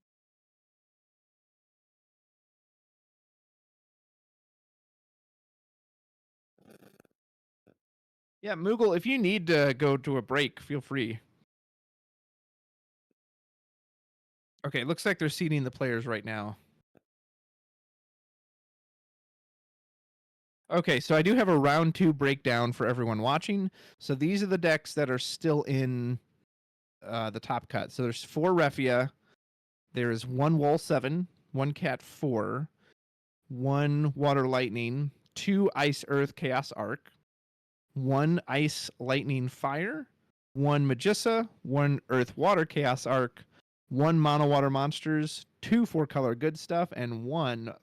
Yeah, Moogle, if you need to go to a break, feel free. Okay, looks like they're seeding the players right now. Okay, so I do have a round 2 breakdown for everyone watching. So these are the decks that are still in the top cut. So there's 4 Refia. There is 1 Wall 7, 1 Cat 4, 1 Water Lightning, 2 Ice Earth Chaos Arc, 1 Ice Lightning Fire, 1 Magissa, 1 Earth Water Chaos Arc, 1 Mono Water Monsters, 2 4-color Good Stuff, and 1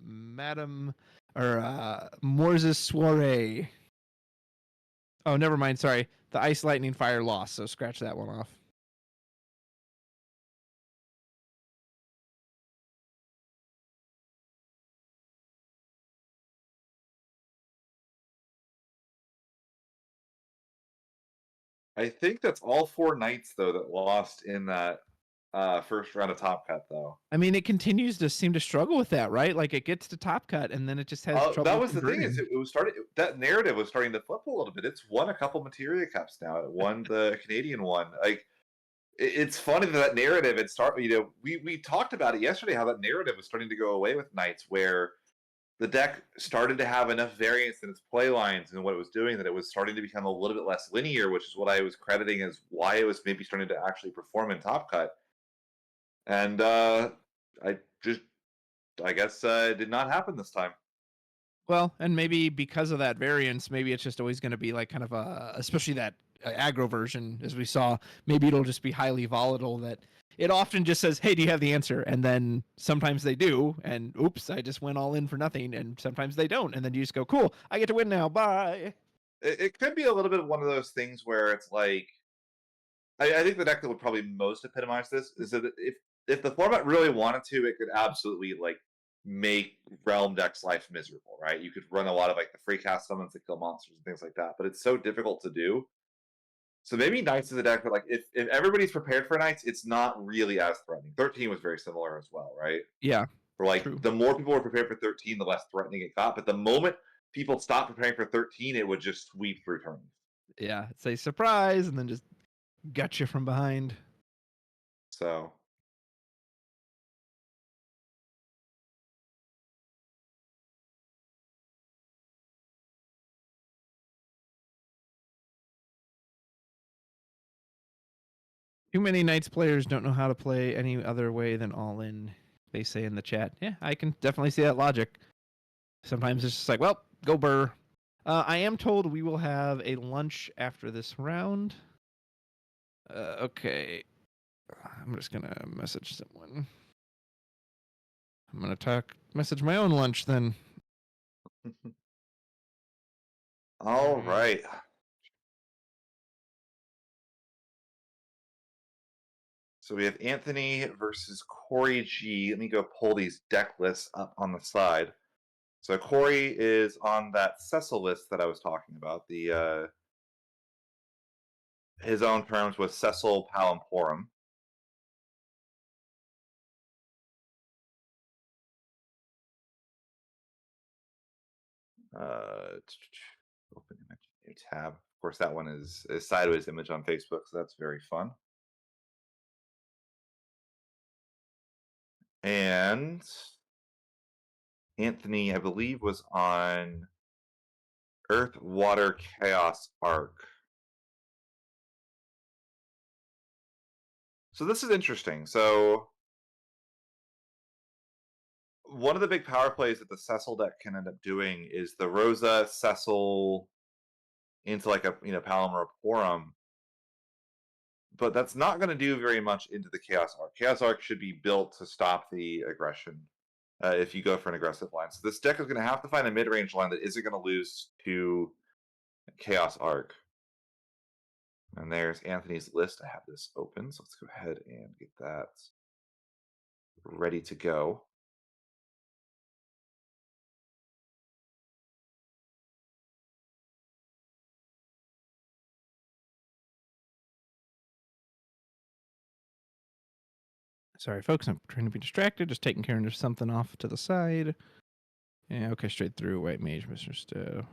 Morze's Soiree. Oh, never mind. Sorry. The Ice Lightning Fire lost, so scratch that one off. I think that's all 4 knights, though, that lost in that first round of Top Cut, though. I mean, it continues to seem to struggle with that, right? Like, it gets to Top Cut, and then it just has trouble. That was converting. The thing, is it was starting. That narrative was starting to flip a little bit. It's won a couple Materia Cups now. It won the Canadian one. Like, it's funny that narrative had started. We talked about it yesterday, how that narrative was starting to go away with Knights, where the deck started to have enough variance in its play lines and what it was doing that it was starting to become a little bit less linear, which is what I was crediting as why it was maybe starting to actually perform in Top Cut. And I guess it did not happen this time. Well, and maybe because of that variance, maybe it's just always going to be like kind of especially that aggro version, as we saw, maybe it'll just be highly volatile, that it often just says, hey, do you have the answer? And then sometimes they do, and oops, I just went all in for nothing. And sometimes they don't. And then you just go, cool, I get to win now. Bye. It could be a little bit of one of those things where it's like, I think the deck that would probably most epitomize this is that if the format really wanted to, it could absolutely like make Relm decks life miserable, right? You could run a lot of like the free cast summons that kill monsters and things like that, but it's so difficult to do. So maybe Knights is a deck, but like if everybody's prepared for Knights, it's not really as threatening. 13 was very similar as well, right? Yeah. For like true. the more people were prepared for 13, the less threatening it got. But the moment people stopped preparing for 13, it would just sweep through turns. Yeah. Say surprise, and then just gut you from behind. So Too many Knights players don't know how to play any other way than all in, they say in the chat. Yeah, I can definitely see that logic. Sometimes it's just like, well, go burr. I am told we will have a lunch after this round. Okay. I'm just going to message someone. I'm going to message my own lunch then. All right. So we have Anthony versus Cory G. Let me go pull these deck lists up on the side. So Cory is on that Cecil list that I was talking about. The his own terms was Cecil Palimporum. Open image, new tab. Of course, that one is a sideways image on Facebook, so that's very fun. And Anthony, I believe, was on Earth, Water, Chaos Arc. So this is interesting. So one of the big power plays that the Cecil deck can end up doing is the Rosa Cecil into like a Palomar Porum. But that's not going to do very much into the Chaos Arc. Chaos Arc should be built to stop the aggression if you go for an aggressive line. So this deck is going to have to find a mid-range line that isn't going to lose to Chaos Arc. And there's Anthony's list. I have this open, so let's go ahead and get that ready to go. Sorry, folks. I'm trying to be distracted. Just taking care of something off to the side. Yeah, okay, straight through. White Mage, Mr. Stowe.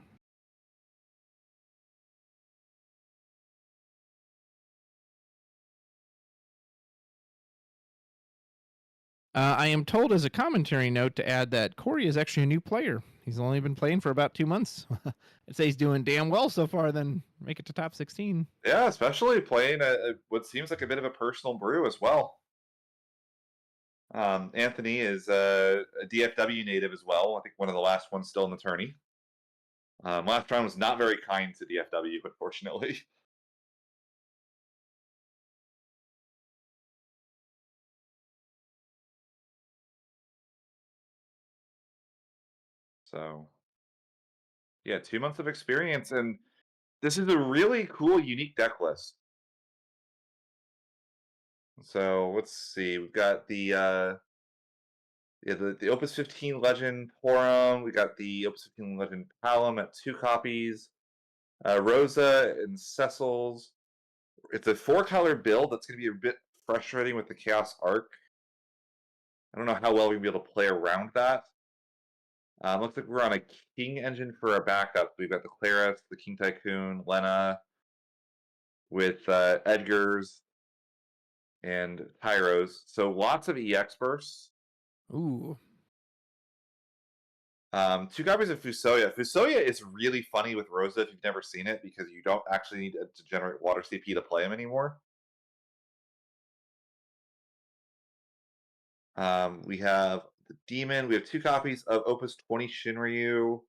I am told as a commentary note to add that Cory is actually a new player. He's only been playing for about 2 months. I'd say he's doing damn well so far, then make it to top 16. Yeah, especially playing what seems like a bit of a personal brew as well. Anthony is a DFW native as well. I think one of the last ones still in the tourney. Last round was not very kind to DFW, unfortunately. So, yeah, 2 months of experience, and this is a really cool, unique deck list. So let's see. We've got the Opus 15 Legend Porum. We got the Opus 15 Legend Palom at 2 copies. Rosa and Cecil's. It's a 4-color build that's going to be a bit frustrating with the Chaos Arc. I don't know how well we're going to be able to play around that. Looks like we're on a King engine for our backup. We've got the Claris, the King Tycoon, Lena, with Edgar's and Tyros. So lots of EX bursts. Ooh. 2 copies of Fusoya. Fusoya is really funny with Rosa if you've never seen it, because you don't actually need to generate water CP to play him anymore. We have the Demon. We have 2 copies of Opus 20 Shinryu.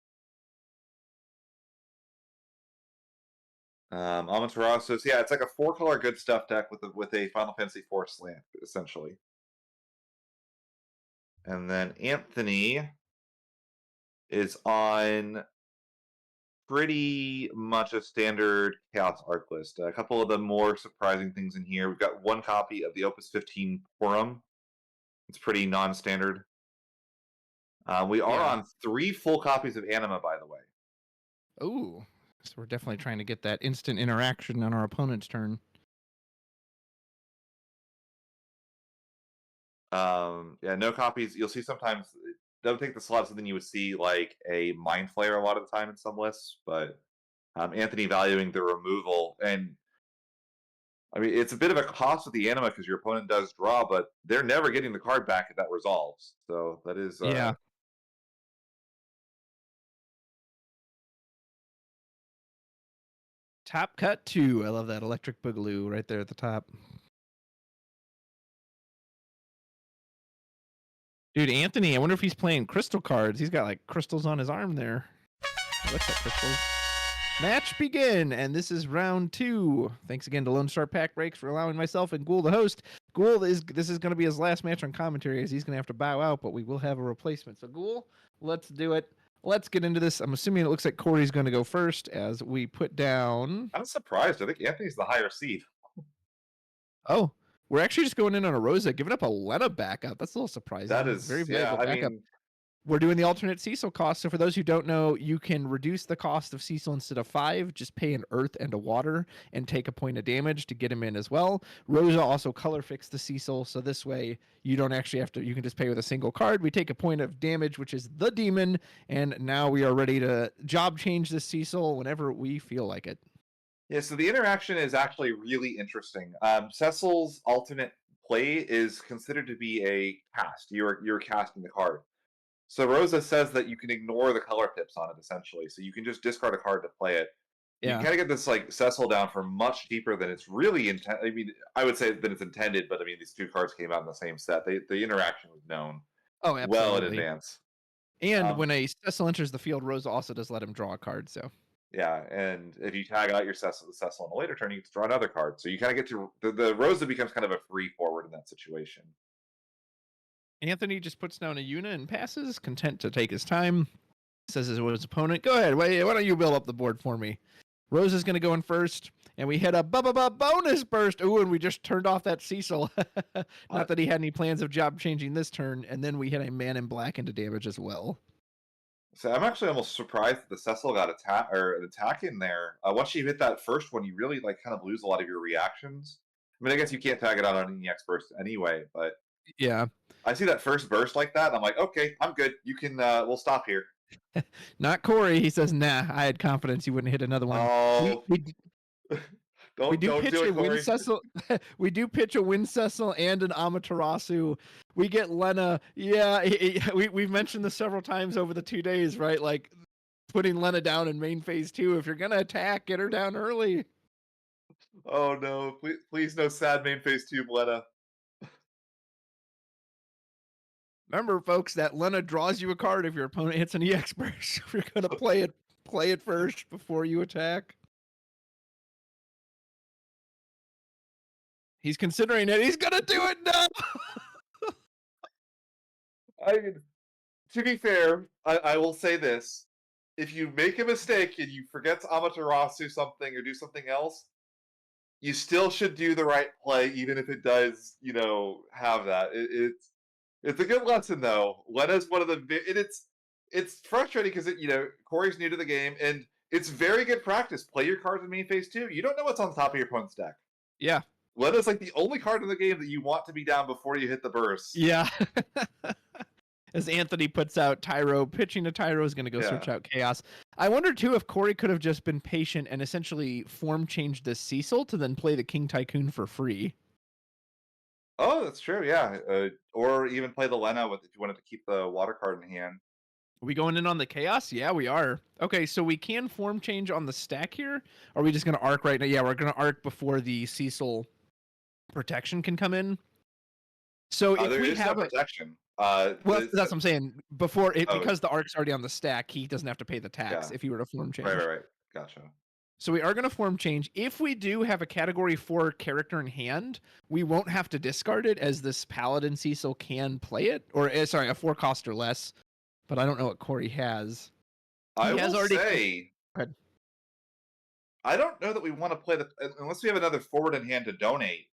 Amaterasu. So yeah, it's like a 4-color good stuff deck with a Final Fantasy IV slant, essentially. And then Anthony is on pretty much a standard Chaos Arc list. A couple of the more surprising things in here. We've got 1 copy of the Opus 15 Porum. It's pretty non-standard. We are on 3 full copies of Anima, by the way. Ooh. So we're definitely trying to get that instant interaction on our opponent's turn. Yeah, no copies. You'll see sometimes, don't take the slot something you would see like a Mind Flayer a lot of the time in some lists, but Anthony valuing the removal. And I mean, it's a bit of a cost with the Anima because your opponent does draw, but they're never getting the card back if that resolves. So that is Yeah. Top Cut 2. I love that Electric Boogaloo right there at the top. Dude, Anthony, I wonder if he's playing crystal cards. He's got like crystals on his arm there. What's that, crystals? Match begin, and this is round 2. Thanks again to LoneStarPackBreaks for allowing myself and Ghoul the host. Ghoul, this is going to be his last match on commentary, as he's going to have to bow out, but we will have a replacement. So Ghoul, let's do it. Let's get into this. I'm assuming it looks like Cory's going to go first as we put down. I'm surprised. I think Anthony's the higher seed. Oh, we're actually just going in on a Rosa, giving up a Lena backup. That's a little surprising. That is very valuable I backup. mean, We're doing the alternate Cecil cost. So for those who don't know, you can reduce the cost of Cecil instead of 5. Just pay an earth and a water and take a point of damage to get him in as well. Rosa also color fix the Cecil. So this way you don't actually have to, you can just pay with a single card. We take a point of damage, which is the demon. And now we are ready to job change this Cecil whenever we feel like it. yeah, so the interaction is actually really interesting. Cecil's alternate play is considered to be a cast. You're casting the card. So Rosa says that you can ignore the color pips on it, essentially. So you can just discard a card to play it. You Yeah. can kind of get this like Cecil down for much cheaper than it's really intended. I mean, I would say that it's intended, but I mean, these two cards came out in the same set. The interaction was known Oh, absolutely. well in advance. And when a Cecil enters the field, Rosa also does let him draw a card. So yeah, and if you tag out your Cecil on a later turn, you get to draw another card. So you kind of get to the Rosa becomes kind of a free forward in that situation. Anthony just puts down a Una and passes, content to take his time. Says his opponent, "Go ahead, why don't you build up the board for me?" Rosa's going to go in first, and we hit a bonus burst. Ooh, and we just turned off that Cecil. Not that he had any plans of job changing this turn, and then we hit a man in black into damage as well. So I'm actually almost surprised that the Cecil got an attack in there. Once you hit that first one, you really like kind of lose a lot of your reactions. I mean, I guess you can't tag it out on an EX burst anyway, but yeah, I see that first burst like that, and I'm like, okay, I'm good. You can, we'll stop here. Not Cory. He says, "Nah, I had confidence you wouldn't hit another one." Oh, We do don't pitch do it, a Win Cory. Cecil. We do pitch a Win Cecil and an Amaterasu. We get Lena. Yeah, we've mentioned this several times over the 2 days, right? Like putting Lena down in main phase 2. If you're gonna attack, get her down early. Oh no, please no sad main phase 2, Bletta. Remember, folks, that Lena draws you a card if your opponent hits an EX burst. If you're gonna play it first before you attack. He's considering it. He's gonna do it now. To be fair, I will say this. If you make a mistake and you forget to Amaterasu something or do something else, you still should do the right play, even if it does, have that. It's a good lesson, though. Lena's one of the... It's frustrating because, Cory's new to the game, and it's very good practice. Play your cards in main phase 2. You don't know what's on the top of your opponent's deck. Yeah. Lena's like the only card in the game that you want to be down before you hit the burst. Yeah. As Anthony puts out Tyro, pitching to Tyro is going to go search out Chaos. I wonder, too, if Cory could have just been patient and essentially form changed the Cecil to then play the King Tycoon for free. Oh, that's true, yeah. Or even play the Lena if you wanted to keep the water card in hand. Are we going in on the Chaos? Yeah, we are. Okay, so we can form change on the stack here. Are we just going to arc right now? Yeah, we're going to arc before the Cecil protection can come in. So if we have no protection. Well, that's what I'm saying. Before it, because the arc's already on the stack, he doesn't have to pay the tax if he were to form change. Right. Gotcha. So we are going to form change. If we do have a category 4 character in hand, we won't have to discard it, as this Paladin Cecil can play it. Or, sorry, a 4 cost or less. But I don't know what Cory has. I will say, I don't know that we want to play unless we have another forward in hand to donate.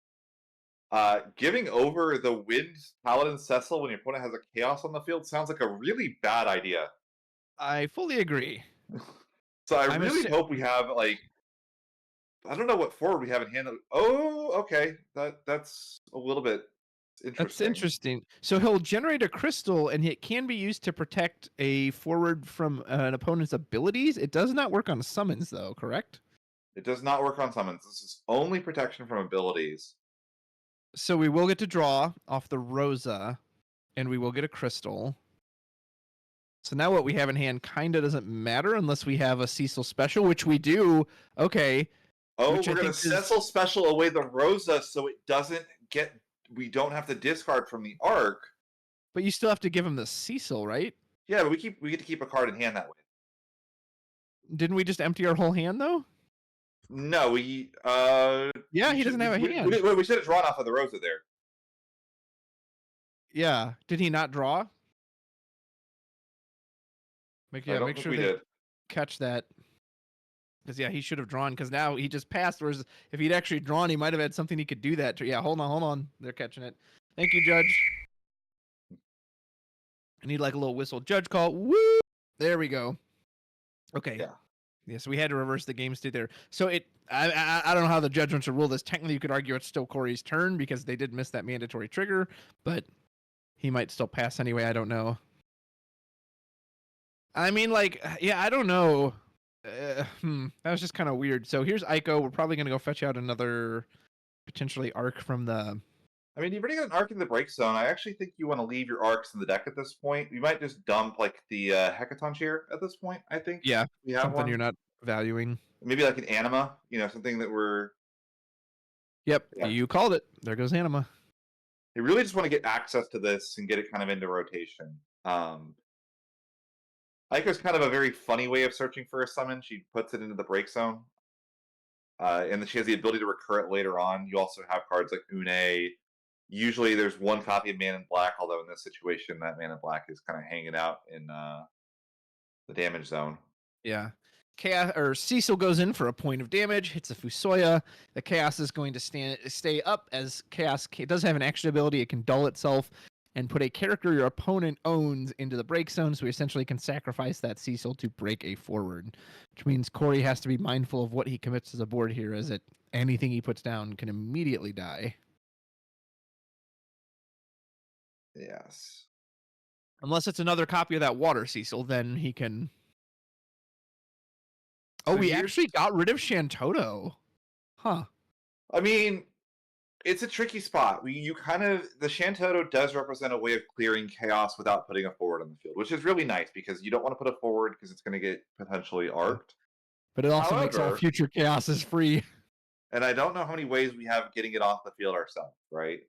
Giving over the Wind Paladin Cecil when your opponent has a Chaos on the field sounds like a really bad idea. I fully agree. So I really hope we have, like, I don't know what forward we have in hand. Oh, okay. That's a little bit interesting. That's interesting. So he'll generate a crystal, and it can be used to protect a forward from an opponent's abilities. It does not work on summons, though, correct? It does not work on summons. This is only protection from abilities. So we will get to draw off the Rosa, and we will get a crystal. So now what we have in hand kind of doesn't matter unless we have a Cecil special, which we do. Okay. Oh, we're going to Cecil special away the Rosa so it doesn't get... We don't have to discard from the arc. But you still have to give him the Cecil, right? Yeah, but we get to keep a card in hand that way. Didn't we just empty our whole hand though? No, we Yeah, he doesn't have a hand. we should have drawn off of the Rosa there. Yeah. Did he not draw? I don't Make think sure we they did. catch that. Because yeah, he should have drawn. Because now he just passed. Whereas if he'd actually drawn, he might have had something he could do that to. Yeah, hold on. They're catching it. Thank you, Judge. I need like a little whistle. Judge call. Woo! There we go. Okay. Yeah. Yeah, so we had to reverse the game state there. So I don't know how the judgment should rule this. Technically, you could argue it's still Cory's turn because they did miss that mandatory trigger, but he might still pass anyway. I don't know. I mean, like, yeah, I don't know. That was just kind of weird. So here's Ico. We're probably gonna go fetch out another potentially arc from the. I mean, you've already got an arc in the break zone. I actually think you want to leave your arcs in the deck at this point. You might just dump like the Hecaton Chair at this point. I think. Yeah, we have something one. you're not valuing. Maybe like an Anima. Something that we're. Yep, Yeah. you called it. There goes Anima. You really just want to get access to this and get it kind of into rotation. Ico's kind of a very funny way of searching for a summon. She puts it into the break zone. And then she has the ability to recur it later on. You also have cards like Une. Usually there's one copy of Man in Black, although in this situation, that Man in Black is kind of hanging out in the damage zone. Yeah. Chaos or Cecil goes in for a point of damage, hits a Fusoya. The Chaos is going to stay up as Chaos does have an action ability. It can dull itself and put a character your opponent owns into the break zone, so we essentially can sacrifice that Cecil to break a forward, which means Cory has to be mindful of what he commits to the board here, as anything he puts down can immediately die. Yes. Unless it's another copy of that water Cecil, then he can. Oh, So we actually got rid of Shantoto. Huh. I mean, it's a tricky spot. The Shantoto does represent a way of clearing chaos without putting a forward on the field, which is really nice because you don't want to put a forward because it's going to get potentially arced. But it also makes all future chaoses free. And I don't know how many ways we have getting it off the field ourselves, right?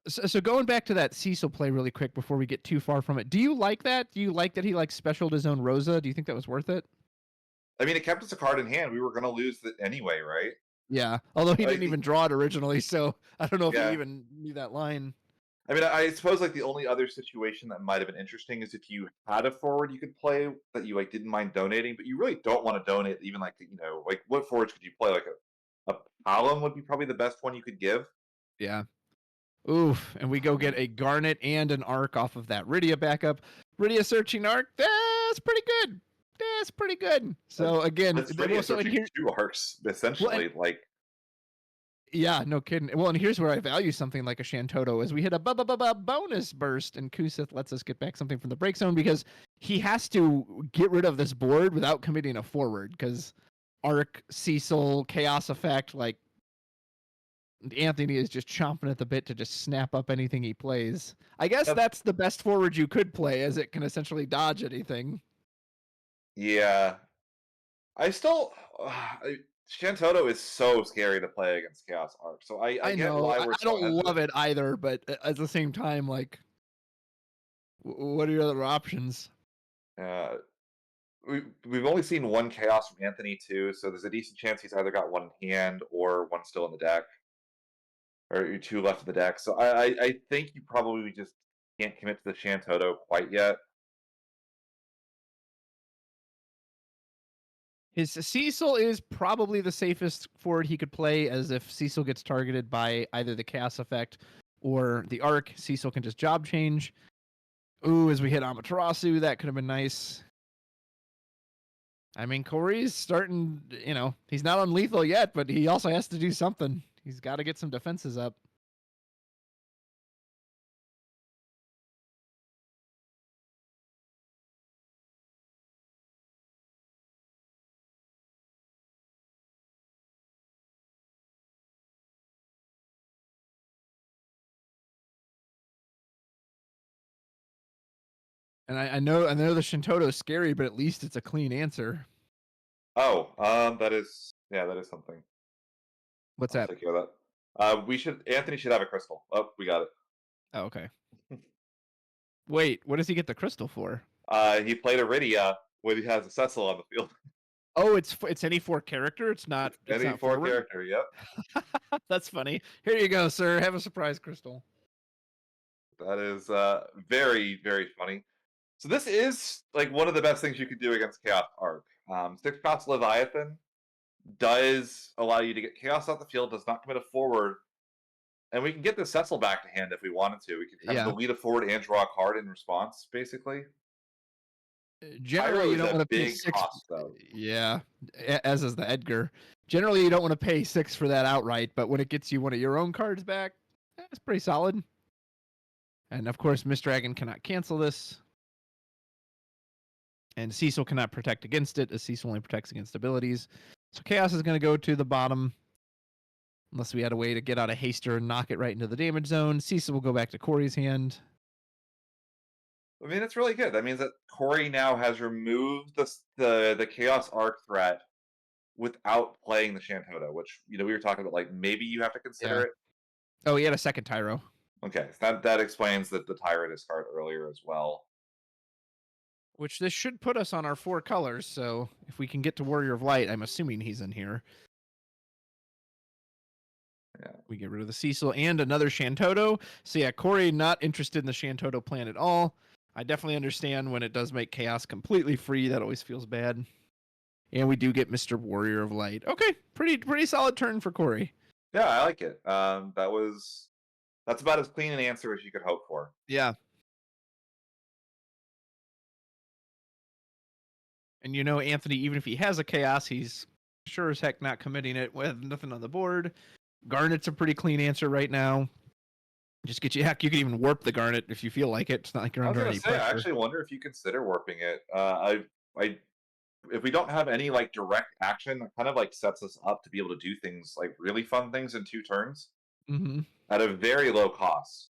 So going back to that Cecil play really quick before we get too far from it, do you like that? Do you like that he like specialed his own Rosa? Do you think that was worth it? I mean, it kept us a card in hand. We were going to lose it anyway, right? Yeah, although he didn't even draw it originally, so I don't know if he even knew that line. I mean, I suppose like the only other situation that might have been interesting is if you had a forward you could play that you like didn't mind donating, but you really don't want to donate even like like what forwards could you play? Like a Palom would be probably the best one you could give. Yeah. Oof, and we go get a Garnet and an Arc off of that Rydia backup. Rydia searching Arc, that's pretty good. That's pretty good. So again, Rydia searching 2 arcs essentially, Yeah, no kidding. Well, and here's where I value something like a Shantoto is we hit a bonus burst, and Kusith lets us get back something from the break zone because he has to get rid of this board without committing a forward because Arc, Cecil, Chaos Effect, like Anthony is just chomping at the bit to just snap up anything he plays. I guess that's the best forward you could play, as it can essentially dodge anything. Yeah. I still Shantoto is so scary to play against Chaos Arc. So I get know why I don't love it either, but at the same time, like, what are your other options? We've only seen one Chaos from Anthony too, so there's a decent chance he's either got one in hand or one still in the deck, or 2 left in the deck. So I think you probably just can't commit to the Shantoto quite yet. His Cecil is probably the safest forward he could play, as if Cecil gets targeted by either the Chaos Effect or the Arc, Cecil can just job change. Ooh, as we hit Amaterasu, that could have been nice. I mean, Cory's starting, he's not on lethal yet, but he also has to do something. He's got to get some defenses up. And I know the Shantoto is scary, but at least it's a clean answer. Oh, that is something. What's that? Take care of that. Anthony should have a crystal. Oh, we got it. Oh, okay. Wait, what does he get the crystal for? He played Iridia when he has a Cecil on the field. Oh, it's any 4 character. It's not Any four forward. character, yep. That's funny. Here you go, sir. Have a surprise crystal. That is very, very funny. So this is like one of the best things you could do against Chaos Arc. 6 cost Leviathan does allow you to get Chaos off the field, does not commit a forward, and we can get the Cecil back to hand if we wanted to. We can kind of Yeah. delete a forward and draw a card in response, basically. Generally, Pyro you is don't a want to pay big 6. cost, though. Yeah, as is the Edgar. Generally, you don't want to pay 6 for that outright, but when it gets you one of your own cards back, that's pretty solid. And of course, Miss Dragon cannot cancel this. And Cecil cannot protect against it, as Cecil only protects against abilities. So Chaos is going to go to the bottom. Unless we had a way to get out a haster and knock it right into the damage zone. Cecil will go back to Cory's hand. I mean, it's really good. That means that Cory now has removed the Chaos Arc threat without playing the Shantota, which we were talking about. Like maybe you have to consider Yeah. it. Oh, he had a second Tyro. Okay, so that explains the Tyrant discard earlier as well. Which this should put us on our 4 colors. So if we can get to Warrior of Light, I'm assuming he's in here. Yeah. We get rid of the Cecil and another Shantoto. So yeah, Cory not interested in the Shantoto plan at all. I definitely understand when it does make Chaos completely free. That always feels bad. And we do get Mr. Warrior of Light. Okay, pretty solid turn for Cory. Yeah, I like it. That's about as clean an answer as you could hope for. Yeah. And Anthony, even if he has a Chaos, he's sure as heck not committing it with nothing on the board. Garnet's a pretty clean answer right now. Just get you. Heck, you can even warp the Garnet if you feel like it. It's not like you're under any pressure. I actually wonder if you consider warping it. If we don't have any like direct action, it kind of like sets us up to be able to do things like really fun things in 2 turns at a very low cost.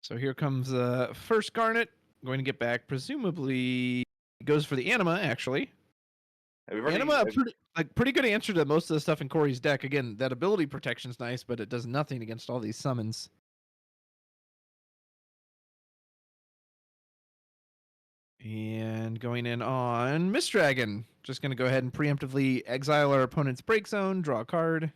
So here comes the first Garnet. Going to get back. Presumably, goes for the Anima. Actually, Anima pretty good answer to most of the stuff in Cory's deck. Again, that ability protection's nice, but it does nothing against all these summons. And going in on Miss Dragon. Just going to go ahead and preemptively exile our opponent's break zone, draw a card.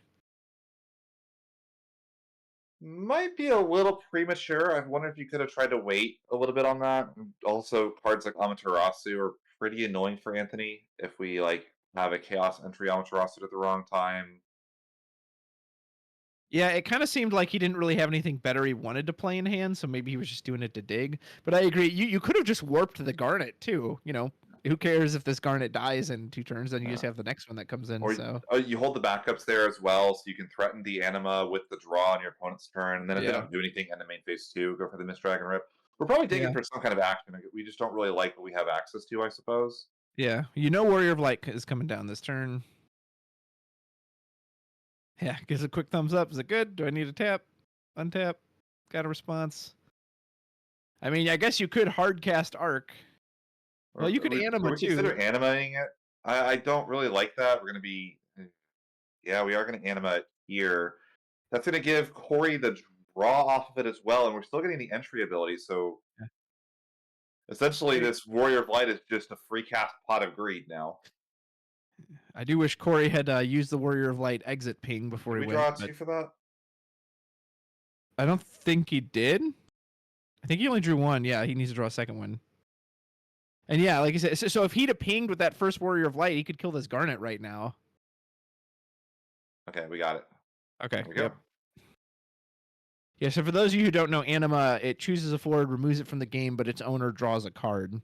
Might be a little premature. I wonder if you could have tried to wait a little bit on that. Also, cards like Amaterasu are pretty annoying for Anthony if we like have a Chaos entry Amaterasu at the wrong time. Yeah, it kind of seemed like he didn't really have anything better he wanted to play in hand, so maybe he was just doing it to dig. But I agree. You could have just warped the Garnet too. Who cares if this Garnet dies in 2 turns? Then you just have the next one that comes in. Or you hold the backups there as well, so you can threaten the Anima with the draw on your opponent's turn, and then if they don't do anything in the main phase 2, go for the Miss Dragon Rip. We're probably digging for some kind of action. We just don't really like what we have access to, I suppose. Yeah, Warrior of Light is coming down this turn. Yeah, gives a quick thumbs up. Is it good? Do I need to tap? Untap? Got a response? I mean, I guess you could hard cast Arc. Well, you could Anima too. Consider animating it. I don't really like that. We're going to be... Yeah, we are going to anima it here. That's going to give Cory the draw off of it as well, and we're still getting the entry ability, so... Essentially, this Warrior of Light is just a free cast Pot of Greed now. I do wish Cory had used the Warrior of Light exit ping before he went. Did we draw 2 for that? I don't think he did. I think he only drew 1. Yeah, he needs to draw a second one. And yeah, like I said, so if he'd have pinged with that first Warrior of Light, he could kill this Garnet right now. Okay, we got it. Okay, yep. Yeah, so for those of you who don't know, Anima, it chooses a forward, removes it from the game, but its owner draws a card.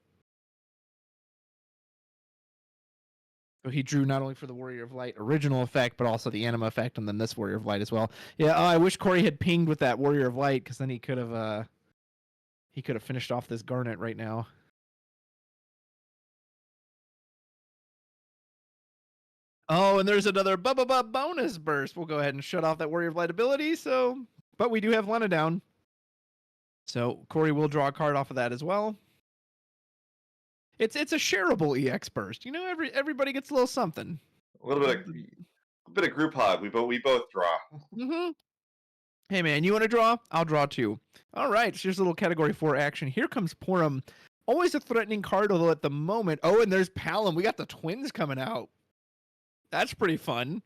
So he drew not only for the Warrior of Light original effect, but also the Anima effect, and then this Warrior of Light as well. Yeah, I wish Cory had pinged with that Warrior of Light, because then he could have finished off this Garnet right now. Oh, and there's another bonus burst. We'll go ahead and shut off that Warrior of Light ability. But we do have Lena down. So Cory will draw a card off of that as well. It's a shareable EX burst. Everybody gets a little something. A bit of group hug. We both draw. Hey man, you want to draw? I'll draw too. All right, so here's a little category 4 action. Here comes Porum. Always a threatening card, although at the moment. Oh, and there's Palom. We got the twins coming out. That's pretty fun.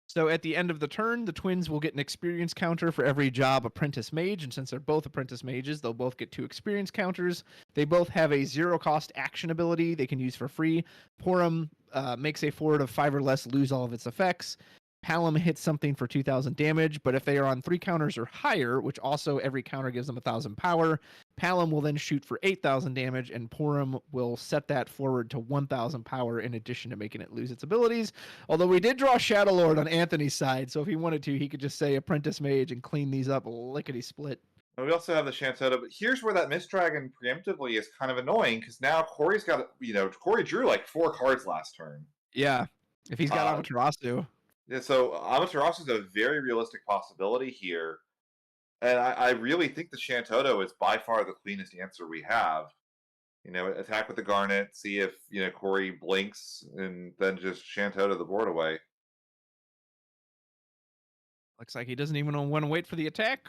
So at the end of the turn, the twins will get an experience counter for every job apprentice mage, and since they're both apprentice mages, they'll both get 2 experience counters. They both have a 0-cost action ability they can use for free. Porum makes a forward of 5 or less lose all of its effects. Palom hits something for 2,000 damage, but if they are on 3 counters or higher, which also every counter gives them 1,000 power, Palom will then shoot for 8,000 damage, and Porum will set that forward to 1,000 power in addition to making it lose its abilities. Although we did draw Shadow Lord on Anthony's side, so if he wanted to, he could just say Apprentice Mage and clean these up lickety split. And we also have the Shantota, but here's where that Mist Dragon preemptively is kind of annoying because now Cory's got, Cory drew like 4 cards last turn. Yeah, if he's got Amaterasu. Yeah, so Amaterasu is a very realistic possibility here. And I really think the Shantota is by far the cleanest answer we have. Attack with the Garnet, see if, Cory blinks, and then just Shantota the board away. Looks like he doesn't even want to wait for the attack.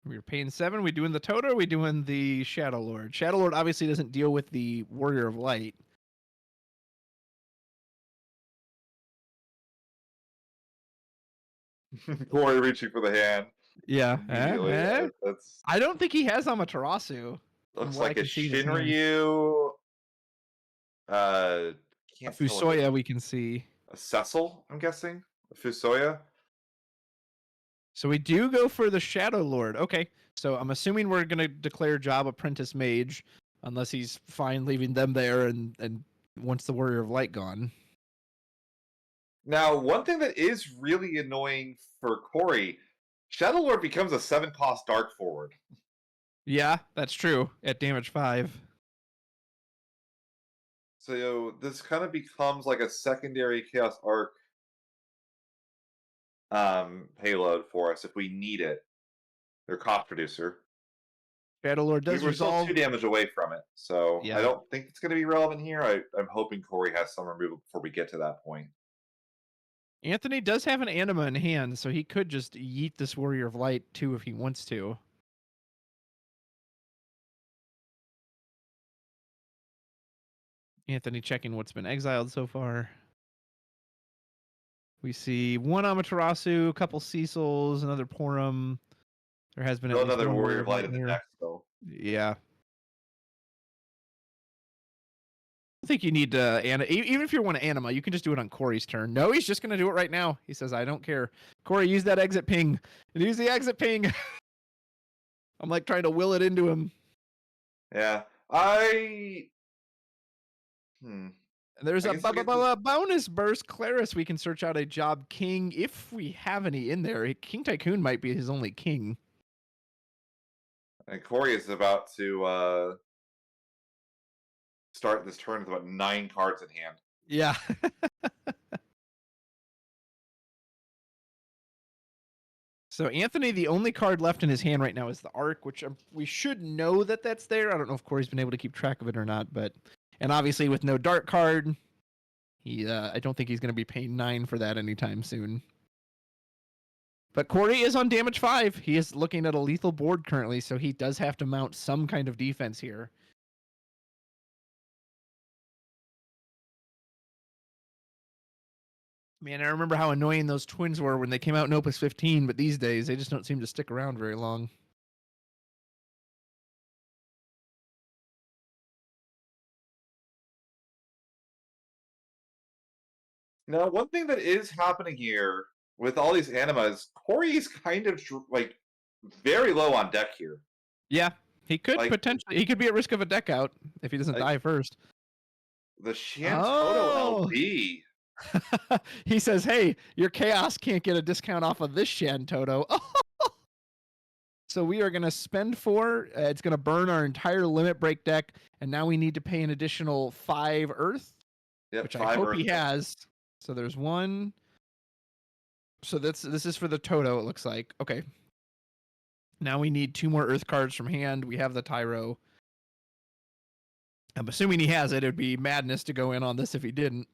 We're paying 7. We doing the Toto? We doing the Shadow Lord? Shadow Lord obviously doesn't deal with the Warrior of Light. Cory reaching for the hand. Yeah. That's I don't think he has Amaterasu. looks like a Shinryu. A Fusoya we can see. A Cecil, I'm guessing. A Fusoya. So we do go for the Shadow Lord. Okay. So I'm assuming we're going to declare job Apprentice Mage, unless he's fine leaving them there and once the Warrior of Light gone. Now, one thing that is really annoying for Cory, Shadow Lord becomes a 7-cost Dark forward. Yeah, that's true. At damage 5. So this kind of becomes like a secondary Chaos Arc payload for us if we need it. Their cost producer. Shadow Lord does We're resolve. still 2 damage away from it, so Yeah. I don't think it's going to be relevant here. I'm hoping Cory has some removal before we get to that point. Anthony does have an Anima in hand, so he could just yeet this Warrior of Light too if he wants to. Anthony checking what's been exiled so far. We see 1 Amaterasu, a couple Cecils, another Porum. There has been at least another one Warrior of Light in the deck still. Yeah. I think you need even if you want to Anima, you can just do it on Cory's turn. No, he's just going to do it right now. He says, I don't care. Cory, use that exit ping. Use the exit ping. I'm like trying to will it into him. Yeah. There's a bonus burst. Claris, we can search out a job king if we have any in there. King Tycoon might be his only king. And Cory is about to start this turn with about 9 cards in hand. Yeah. So Anthony, the only card left in his hand right now is the Arc, which we should know that that's there. I don't know if Cory's been able to keep track of it or not, and obviously with no Dark card, I don't think he's going to be paying 9 for that anytime soon. But Cory is on damage 5. He is looking at a lethal board currently, so he does have to mount some kind of defense here. Man, I remember how annoying those twins were when they came out in Opus 15, but these days they just don't seem to stick around very long. Now, one thing that is happening here with all these animas, Cory's kind of like very low on deck here. Yeah, he could potentially. He could be at risk of a deck out if he doesn't die first. The Shantota LB. He says, "Hey, your Chaos can't get a discount off of this Shantota." So we are going to spend 4. It's going to burn our entire Limit Break deck, and now we need to pay an additional 5 Earth, which I hope he has. So there's 1. So this is for the Toto, it looks like. Okay. Now we need 2 more Earth cards from hand. We have the Tyro. I'm assuming he has it. It would be madness to go in on this if he didn't.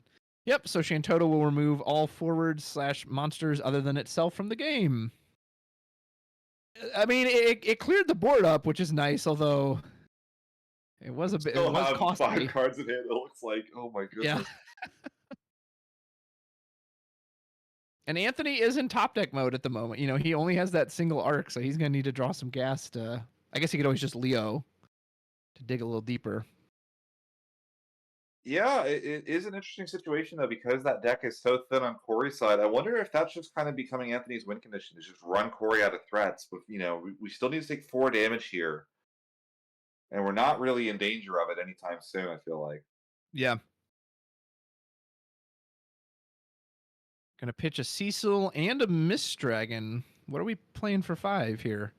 Yep, so Shantotto will remove all forwards/monsters other than itself from the game. I mean, it cleared the board up, which is nice, although it was it Still was have 5 costly. cards in hand, it looks like. Oh my Yeah. goodness. And Anthony is in top deck mode at the moment. You know, he only has that single arc, so he's going to need to draw some gas to... I guess he could always just Leo to dig a little deeper. Yeah, it is an interesting situation though, because that deck is so thin on Cory's side. I wonder if that's just kind of becoming Anthony's win condition, is just run Cory out of threats. But we still need to take 4 damage here, and we're not really in danger of it anytime soon, I feel like. Yeah. Gonna pitch a Cecil and a Mist Dragon. What are we playing for 5 here?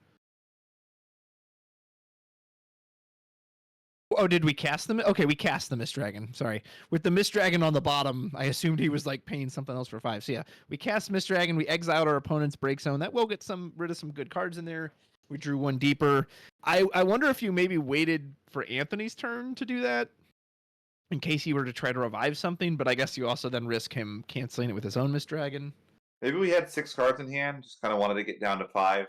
Oh, did we cast them? Okay, we cast the Mist Dragon. Sorry. With the Mist Dragon on the bottom, I assumed he was like paying something else for 5. So yeah, we cast Mist Dragon. We exiled our opponent's break zone. That will get rid of some good cards in there. We drew one deeper. I wonder if you maybe waited for Anthony's turn to do that in case he were to try to revive something, but I guess you also then risk him canceling it with his own Mist Dragon. Maybe we had 6 cards in hand, just kind of wanted to get down to 5.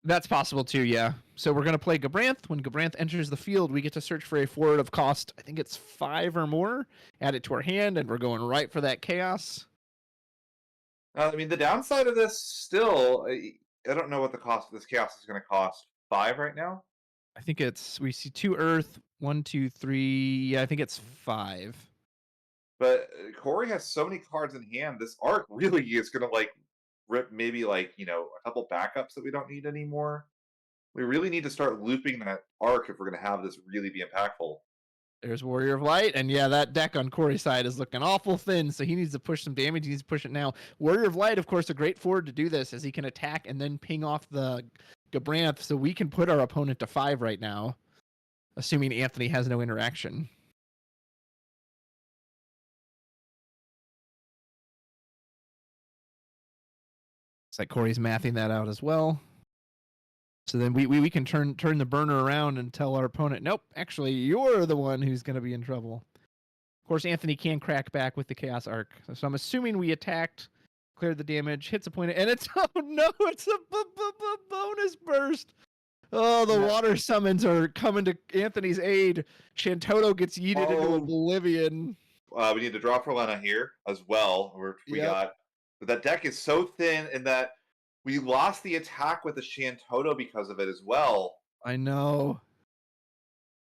That's possible too, yeah. So we're going to play Gabranth. When Gabranth enters the field, we get to search for a forward of cost, I think it's 5 or more, add it to our hand, and we're going right for that chaos. I mean, the downside of this still, I don't know what the cost of this chaos is going to cost. 5 right now? I think we see 2 Earth, 1, 2, 3. Yeah, I think it's 5. But Cory has so many cards in hand, this arc really is going to, like, rip maybe, like, a couple backups that we don't need anymore. We really need to start looping that arc if we're going to have this really be impactful. There's Warrior of Light, and yeah, that deck on Cory's side is looking awful thin, so he needs to push some damage. He needs to push it now. Warrior of Light, of course, a great forward to do this, as he can attack and then ping off the Gabranth, so we can put our opponent to 5 right now, assuming Anthony has no interaction. It's like Cory's mathing that out as well. So then we can turn the burner around and tell our opponent, nope, actually, you're the one who's going to be in trouble. Of course, Anthony can crack back with the Chaos Arc. So I'm assuming we attacked, cleared the damage, hits a point, and it's, oh no, it's a bonus burst. Oh, the water summons are coming to Anthony's aid. Shantotto gets yeeted into oblivion. We need to draw for Lena here as well. But that deck is so thin in that we lost the attack with the Shantotto because of it as well. I know.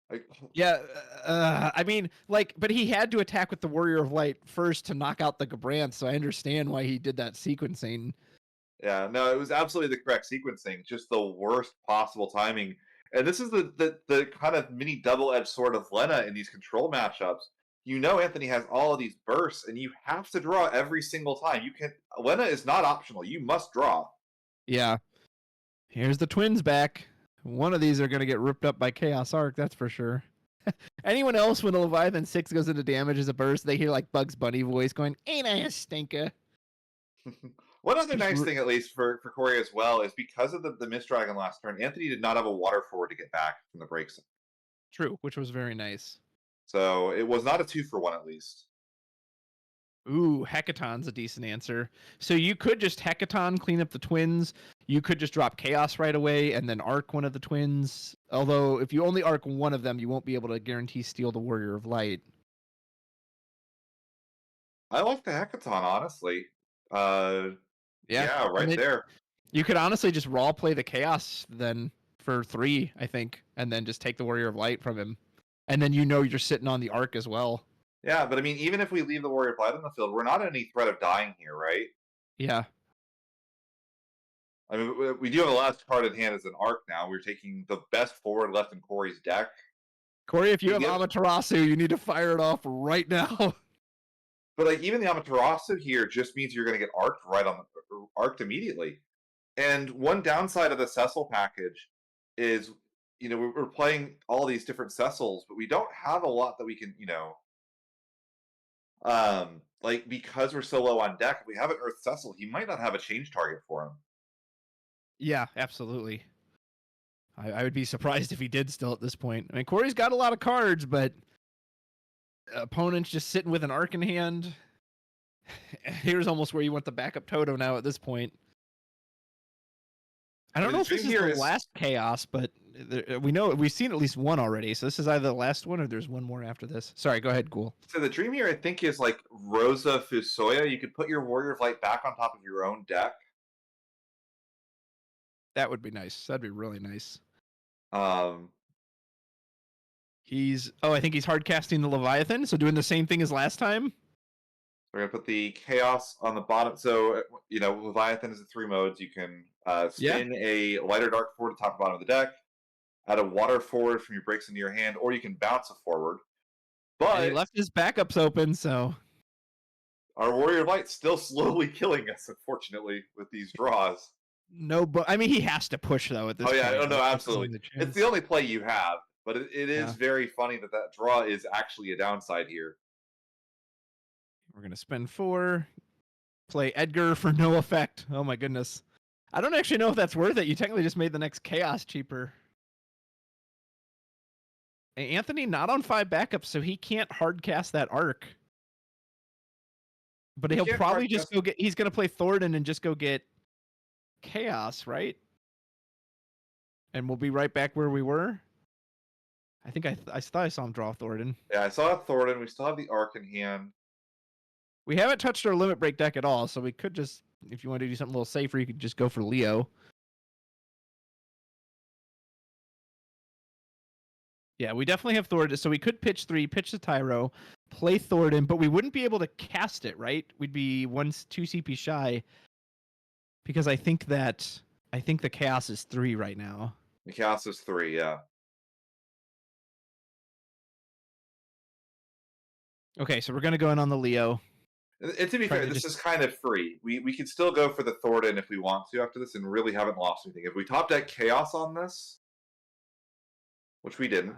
Like, yeah, I mean, like, but he had to attack with the Warrior of Light first to knock out the Gabranth, so I understand why he did that sequencing. Yeah, no, it was absolutely the correct sequencing, just the worst possible timing. And this is the kind of mini double-edged sword of Lena in these control matchups. Anthony has all of these bursts, and you have to draw every single time. Lena is not optional. You must draw. Yeah. Here's the twins back. One of these are going to get ripped up by Chaos Arc, that's for sure. Anyone else, when a Leviathan 6 goes into damage as a burst, they hear like Bugs Bunny voice going, ain't I a stinker? One other nice thing, at least for Cory as well, is because of the Mist Dragon last turn, Anthony did not have a water forward to get back from the breaks. True, which was very nice. So it was not a 2-for-1 at least. Ooh, Hecaton's a decent answer. So you could just Hecaton, clean up the twins. You could just drop Chaos right away and then arc one of the twins. Although, if you only arc one of them, you won't be able to guarantee steal the Warrior of Light. I like the Hecaton, honestly. Yeah, right there. You could honestly just raw play the Chaos then for 3, I think, and then just take the Warrior of Light from him. And then you're sitting on the arc as well. Yeah, but I mean, even if we leave the Warrior of Light on the field, we're not in any threat of dying here, right? Yeah. I mean, we do have a last card in hand as an arc now. We're taking the best forward left in Cory's deck. Cory, if you have Amaterasu, you need to fire it off right now. But like, even the Amaterasu here just means you're going to get arced immediately. And one downside of the Cecil package is, we're playing all these different Cecils, but we don't have a lot that we can, because we're so low on deck, if we have an Earth Cecil, he might not have a change target for him. Yeah, absolutely. I would be surprised if he did still at this point. I mean, Cory's got a lot of cards, but opponent's just sitting with an arc in hand. Here's almost where you want the backup Toto now at this point. I don't know if this is the last chaos, but we know we've seen at least one already. So this is either the last one or there's one more after this. Sorry, go ahead, Ghoul. So the dream here, I think, is like Rosa Fusoya. You could put your Warrior of Light back on top of your own deck. That would be nice. That'd be really nice. I think he's hard casting the Leviathan, so doing the same thing as last time. We're gonna put the Chaos on the bottom. So Leviathan is the 3 modes. You can spin a light or dark forward to top and bottom of the deck, add a water forward from your breaks into your hand, or you can bounce a forward. But and he left his backups open, so our Warrior of Light's still slowly killing us, unfortunately, with these draws. No, but I mean he has to push though at this point. Oh no, absolutely. It's the only play you have, but it is very funny that draw is actually a downside here. We're gonna spend 4, play Edgar for no effect. Oh my goodness. I don't actually know if that's worth it. You technically just made the next chaos cheaper. And Anthony not on 5 backups, so he can't hard cast that arc. But he'll probably just go get. He's gonna play Thornton and just go get chaos, right? And we'll be right back where we were. I think I thought I saw him draw Thornton. Yeah, I saw Thornton. We still have the arc in hand. We haven't touched our limit break deck at all, so we could just, if you want to do something a little safer, you could just go for Leo. Yeah, we definitely have Thornton, so we could pitch 3, pitch the Tyro, play Thornton, but we wouldn't be able to cast it, right? We'd be 2 CP shy, because I think the Chaos is 3 right now. The Chaos is 3, yeah. Okay, so we're going to go in on the Leo. And to be fair, this is kind of free. We could still go for the Thornton if we want to after this and really haven't lost anything. If we top deck Chaos on this, which we didn't.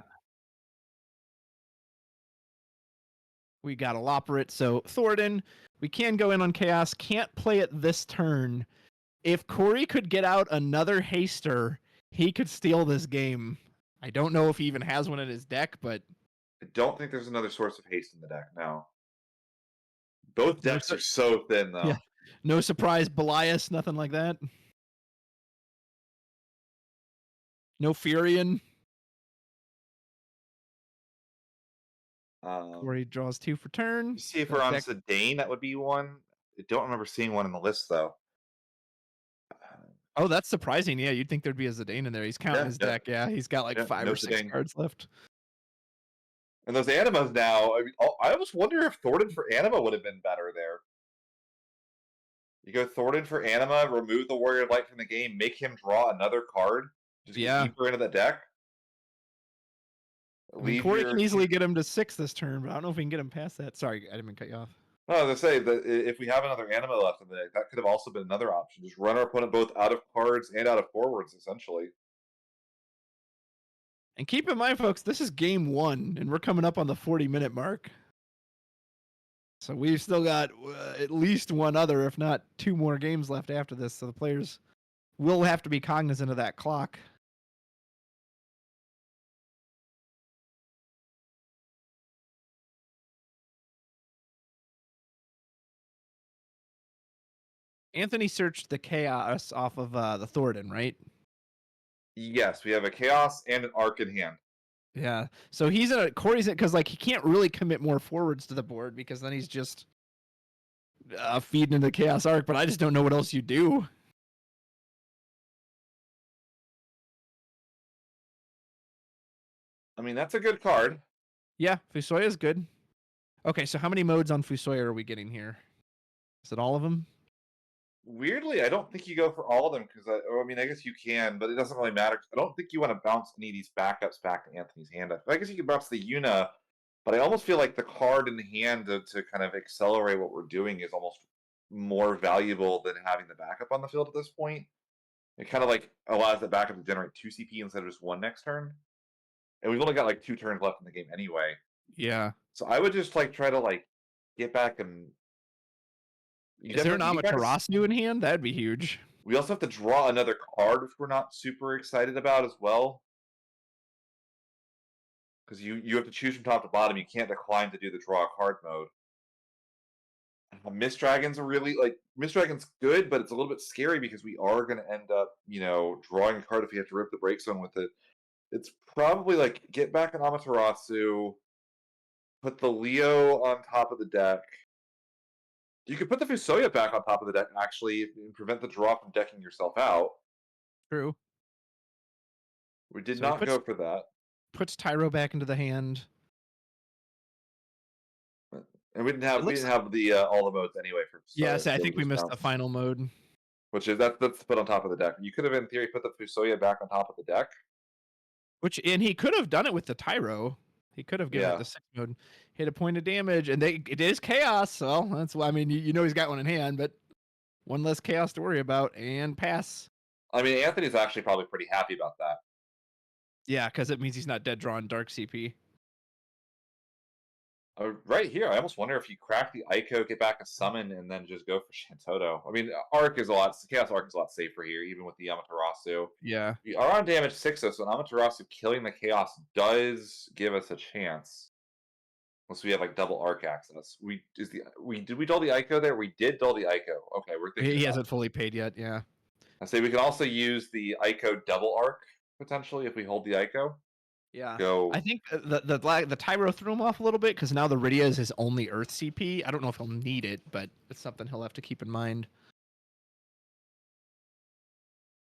We got to lopper it, so Thornton, we can go in on Chaos, can't play it this turn. If Cory could get out another Haster, he could steal this game. I don't know if he even has one in his deck, but... I don't think there's another source of haste in the deck now. Both decks are so thin, though. Yeah. No surprise, Belias, nothing like that. No Furion. Cory draws 2 for turn. See if we're on Zidane, that would be one. I don't remember seeing one in the list, though. Oh, that's surprising. Yeah, you'd think there'd be a Zidane in there. He's counting his deck. Yeah, he's got like 5 or 6 cards left. And those Animas now, I almost wonder if Thornton for Anima would have been better there. You go Thornton for Anima, remove the Warrior of Light from the game, make him draw another card, just get deeper into the deck. Cory can easily get him to 6 this turn, but I don't know if we can get him past that. Sorry, I didn't mean to cut you off. No, I was going to say, that if we have another Anima left in the deck, that could have also been another option. Just run our opponent both out of cards and out of forwards, essentially. And keep in mind, folks, this is game 1, and we're coming up on the 40-minute mark. So we've still got at least one other, if not 2 more games left after this. So the players will have to be cognizant of that clock. Anthony searched the Chaos off of the Thornton, right? Yes, we have a Chaos and an Arc in hand. Yeah, so Cory's in because he can't really commit more forwards to the board because then he's just feeding into the Chaos Arc. But I just don't know what else you do. I mean, that's a good card. Yeah, Fusoya is good. Okay, so how many modes on Fusoya are we getting here? Is it all of them? Weirdly, I don't think you go for all of them because I guess you can, but it doesn't really matter. I don't think you want to bounce any of these backups back to Anthony's hand. I guess you can bounce the Yuna, but I almost feel like the card in the hand to kind of accelerate what we're doing is almost more valuable than having the backup on the field at this point. It kind of allows the backup to generate 2 CP instead of just 1 next turn. And we've only got 2 turns left in the game anyway. Yeah. So I would just try to get back and. Is there an Amaterasu in hand? That'd be huge. We also have to draw another card, which we're not super excited about as well. Because you have to choose from top to bottom. You can't decline to do the draw a card mode. Mist Dragon's a really Mist Dragon's good, but it's a little bit scary because we are going to end up, drawing a card if we have to rip the break zone with it. It's probably like get back an Amaterasu, put the Leo on top of the deck. You could put the Fusoya back on top of the deck actually and prevent the draw from decking yourself out. True. We did So he not go for that. Puts Tyro back into the hand. And we didn't have the all the modes anyway for Yes, I so think we missed the final mode. Which is that's put on top of the deck. You could have in theory put the Fusoya back on top of the deck. And he could have done it with the Tyro. He could have given it the 6 mode, hit a point of damage, and it is chaos. So that's why you know he's got one in hand, but one less chaos to worry about and pass. I mean, Anthony's actually probably pretty happy about that. Yeah, because it means he's not dead drawing Dark CP. Right here, I almost wonder if you crack the Ico, get back a summon, and then just go for Shantoto. I mean, Chaos Arc is a lot safer here, even with the Amaterasu. Yeah. We are on damage 6, though, so an Amaterasu killing the Chaos does give us a chance. Unless we have like double Arc access. Did we dull the Ico there? We did dull the Ico. Okay, we're thinking He hasn't fully paid yet. Yeah. I say we can also use the Ico double Arc potentially if we hold the Ico. Yeah. Go. I think the Tyro threw him off a little bit because now the Rydia is his only Earth CP. I don't know if he'll need it, but it's something he'll have to keep in mind.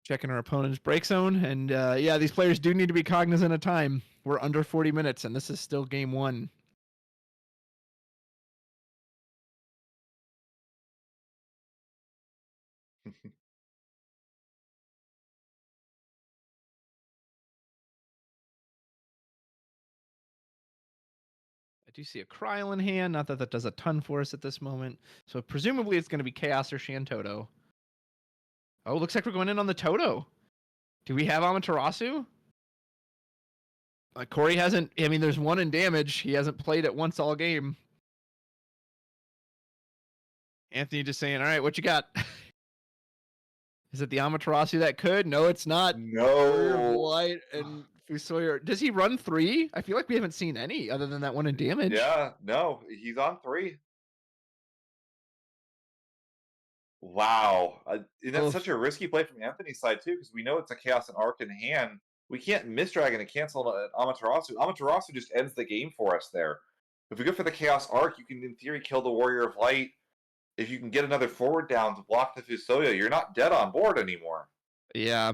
Checking our opponent's break zone, and yeah, these players do need to be cognizant of time. We're under 40 minutes, and this is still game 1. I do see a Kryl in hand. Not that that does a ton for us at this moment. So presumably it's going to be Chaos or Shantoto. Oh, looks like we're going in on the Toto. Do we have Amaterasu? Cory hasn't. I mean, there's 1 in damage. He hasn't played it once all game. Anthony just saying, all right, what you got? Is it the Amaterasu that could? No, it's not. No. Light and Fusoya. Does he run 3? I feel like we haven't seen any other than that 1 in damage. Yeah, no, he's on 3. Wow. And that's such a risky play from Anthony's side, too, because we know it's a Chaos and Arc in hand. We can't Mist Dragon and cancel an Amaterasu. Amaterasu just ends the game for us there. If we go for the Chaos Arc, you can, in theory, kill the Warrior of Light. If you can get another forward down to block the Fusoya, you're not dead on board anymore. Yeah.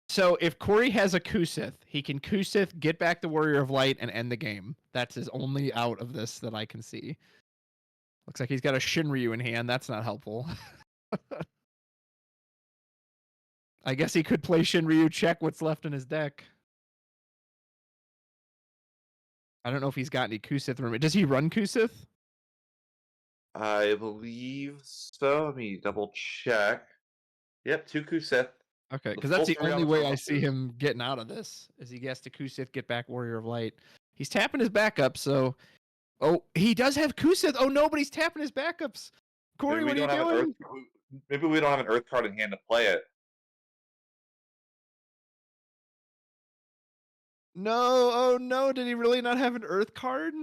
So if Cory has a Kusith, he can Kusith, get back the Warrior of Light, and end the game. That's his only out of this that I can see. Looks like he's got a Shinryu in hand. That's not helpful. I guess he could play Shinryu, check what's left in his deck. I don't know if he's got any Kusith room. Does he run Kusith? I believe so. Let me double check. Yep, 2 Kusith. Okay, because that's the only way I see him getting out of this, is he gets to Kusith, get back Warrior of Light. He's tapping his backup, so... Oh, he does have Kusith! Oh no, but he's tapping his backups! Cory, what are you doing? Maybe we don't have an Earth card in hand to play it. No, oh no, did he really not have an Earth card?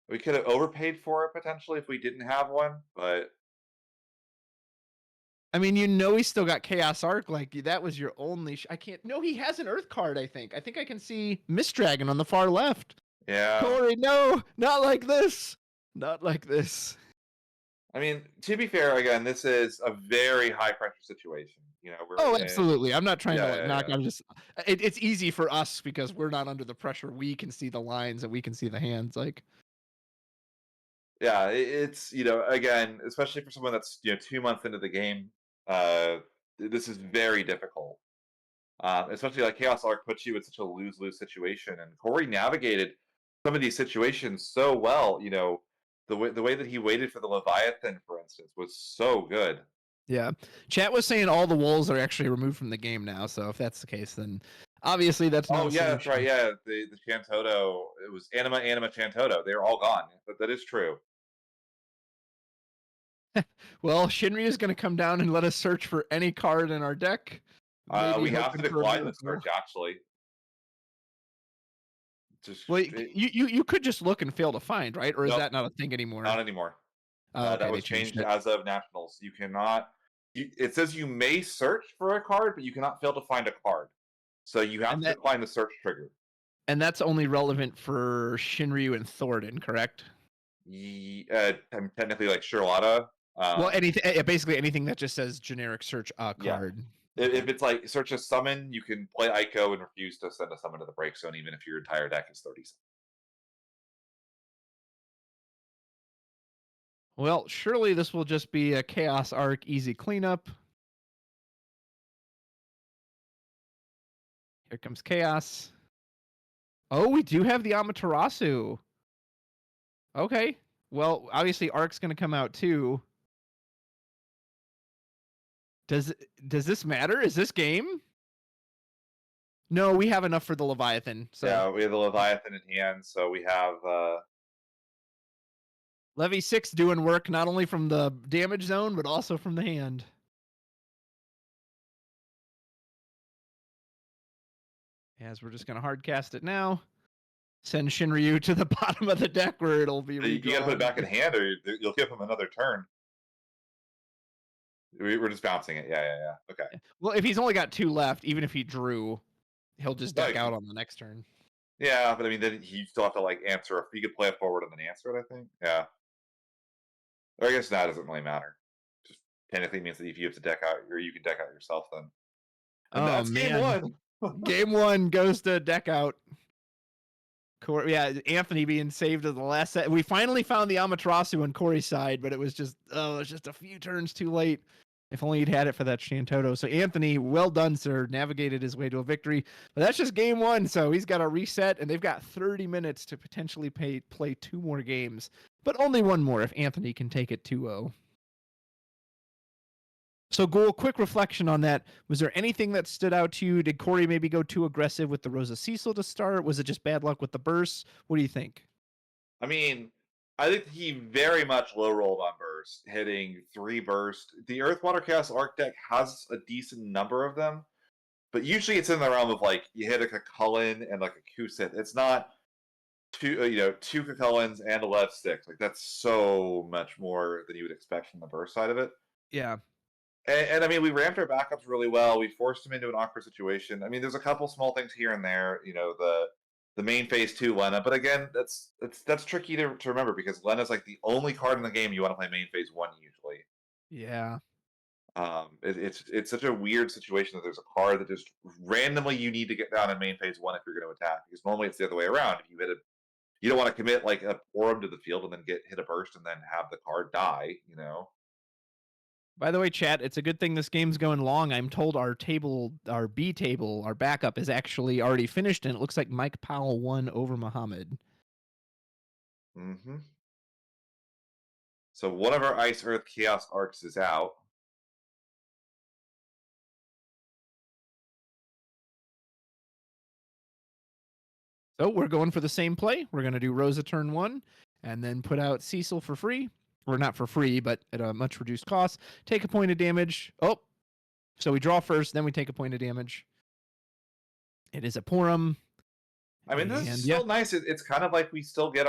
We could have overpaid for it, potentially, if we didn't have one, but... I mean, you know he's still got Chaos Arc, like, that was your only... I can't... No, he has an Earth card, I think. I think I can see Mist Dragon on the far left. Yeah. Cory, no! Not like this! Not like this. I mean, to be fair, again, this is a very high-pressure situation. You know, Oh, absolutely. I'm not trying to knock. Yeah. I'm just... It's easy for us because we're not under the pressure. We can see the lines and we can see the hands, like... Yeah, it's, again, especially for someone that's, 2 months into the game, this is very difficult. Especially like Chaos Arc puts you in such a lose-lose situation, and Cory navigated some of these situations so well. The way that he waited for the Leviathan, for instance, was so good. Yeah, chat was saying all the wolves are actually removed from the game now. So if that's the case, then obviously that's not. Oh yeah, that's right. Yeah, the Shantoto, it was Anima, Shantoto. They're all gone, but that is true. Well, Shinryu is going to come down and let us search for any card in our deck. We have to decline the search, actually. Well, you could just look and fail to find, right? Or is that not a thing anymore? Not anymore. Oh, okay, that they was changed changed it. as of Nationals. You cannot. It says you may search for a card, but you cannot fail to find a card. So you have to find the search trigger. And that's only relevant for Shinryu and Thornton, correct? I'm technically like Charlotta. Well, basically anything that just says generic search Yeah. card. If it's like search a summon, you can play Ico and refuse to send a summon to the break zone, even if your entire deck is 30. Well, surely this will just be a Chaos Arc easy cleanup. Here comes Chaos. Oh, we do have the Amaterasu. Okay. Well, obviously Arc's going to come out too. Does this matter? Is this game? No, we have enough for the Leviathan. So Yeah, we have the Leviathan in hand, so we have Levy 6 doing work not only from the damage zone, but also from the hand. As we're just going to hard cast it now. Send Shinryu to the bottom of the deck where it'll be redrawn. you got to put it back in hand, or you'll give him another turn. We're just bouncing it. Yeah. Okay. Well, if he's only got 2 left, even if he drew, he'll just deck out on the next turn. Yeah, but I mean, then he still have to like answer. If he could play it forward and then answer it, I think. Yeah. Or I guess that doesn't really matter. Just technically means that if you have to deck out, or you can deck out yourself then. And that's game 1. Game 1 goes to deck out. Cory, yeah, Anthony being saved at the last set. We finally found the Amaterasu on Cory's side, but it was just a few turns too late. If only he'd had it for that Shantoto. So Anthony, well done, sir. Navigated his way to a victory. But that's just game 1, so he's got to reset, and they've got 30 minutes to potentially play 2 more games. But only 1 more if Anthony can take it 2-0. So, Ghoul, quick reflection on that. Was there anything that stood out to you? Did Cory maybe go too aggressive with the Rosa Cecil to start? Was it just bad luck with the bursts? What do you think? I mean, I think he very much low rolled on burst, hitting 3 burst. The Earth Water Chaos Arc deck has a decent number of them, but usually it's in the realm of like you hit a Cullen and like a Kusith. It's not 2 Cullens and a Lev 6. Like that's so much more than you would expect from the burst side of it. Yeah. And I mean, we ramped our backups really well. We forced him into an awkward situation. I mean, there's a couple small things here and there. The main phase 2 Lena, but again, that's tricky to remember because Lena's like the only card in the game you want to play main phase 1 usually. Yeah. It's such a weird situation that there's a card that just randomly you need to get down in main phase 1 if you're going to attack, because normally it's the other way around. If you don't want to commit like a Porum to the field and then hit a burst and then have the card die. By the way, chat, it's a good thing this game's going long. I'm told our B table, our backup is actually already finished, and it looks like Mike Powell won over Muhammad. Mm-hmm. So one of our Ice Earth Chaos Arcs is out. So we're going for the same play. We're going to do Rosa turn 1, and then put out Cecil for free. Or not for free, but at a much reduced cost. Take a point of damage. Oh, so we draw first, then we take a point of damage. It is a Porum. I mean, this is still nice. It's kind of like we still get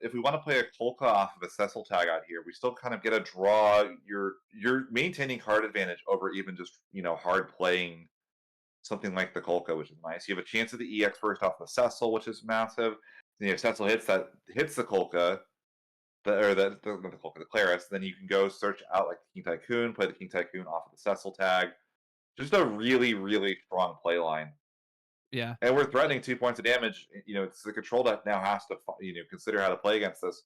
if we want to play a Kolka off of a Cecil tag out here, we still kind of get a draw. You're maintaining card advantage over even just, hard playing something like the Kolka, which is nice. You have a chance of the EX first off the Cecil, which is massive. Then if Cecil hits the Kolka, the Claris, then you can go search out like the King Tycoon, play the King Tycoon off of the Cecil tag. Just a really, really strong play line. Yeah. And we're threatening 2 points of damage. It's the control that now has to, consider how to play against this.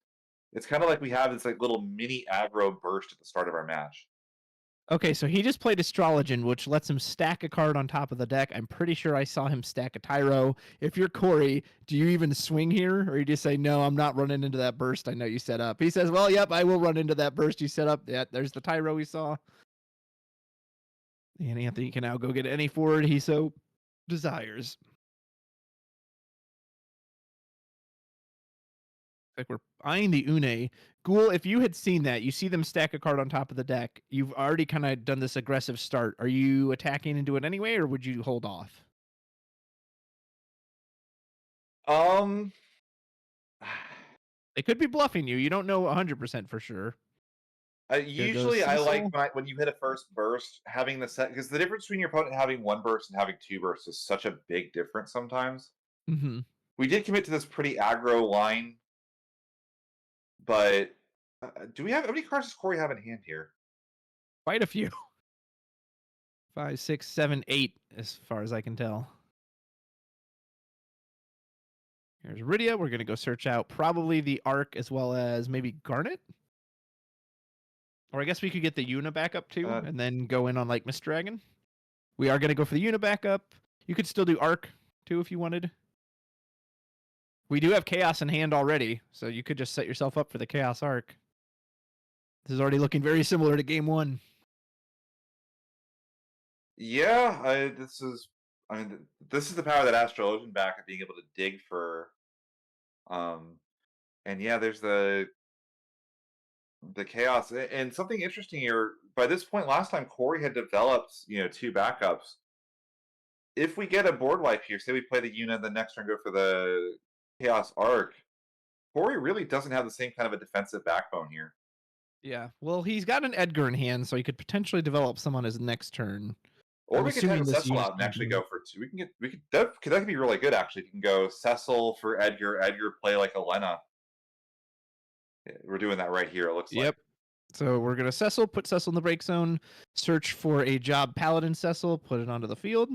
It's kind of like we have this like little mini aggro burst at the start of our match. Okay, so he just played Astrologian, which lets him stack a card on top of the deck. I'm pretty sure I saw him stack a Tyro. If you're Cory, do you even swing here? Or you just say, no, I'm not running into that burst I know you set up? He says, well, yep, I will run into that burst you set up. Yeah, there's the Tyro we saw. And Anthony can now go get any forward he so desires. Like we're eyeing the Une. Ghoul, if you had seen that, you see them stack a card on top of the deck. You've already kind of done this aggressive start. Are you attacking into it anyway, or would you hold off? They could be bluffing you. You don't know 100% for sure. Here goes Usually, I like Cecil. when you hit a first burst, having the set because the difference between your opponent having one burst and having two bursts is such a big difference sometimes. Mm-hmm. We did commit to this pretty aggro line, but do we have how many cards does Cory have in hand here? Quite a few. 5, 6, 7, 8, as far as I can tell. Here's Rydia. We're going to go search out probably the Arc as well as maybe Garnet. Or I guess we could get the Una backup too, and then go in on like Mist Dragon. We are going to go for the Una backup. You could still do Arc too if you wanted. We do have Chaos in hand already, so you could just set yourself up for the Chaos Arc. This is already looking very similar to game 1. Yeah, this is the power that Astrologian back at being able to dig for, and yeah, there's the chaos and something interesting here. By this point, last time Cory had developed two backups. If we get a board wipe here, say we play the Una, the next turn go for the Chaos Arc, Cory really doesn't have the same kind of a defensive backbone here. Yeah, well, he's got an Edgar in hand, so he could potentially develop some on his next turn. Or I'm we could assuming have this Cecil out and actually go for two. That could be really good actually. If you can go Cecil for Edgar, Edgar play like a Lena. Yeah, we're doing that right here. It looks like. So we're gonna Cecil, put Cecil in the break zone, search for a job Paladin Cecil, put it onto the field.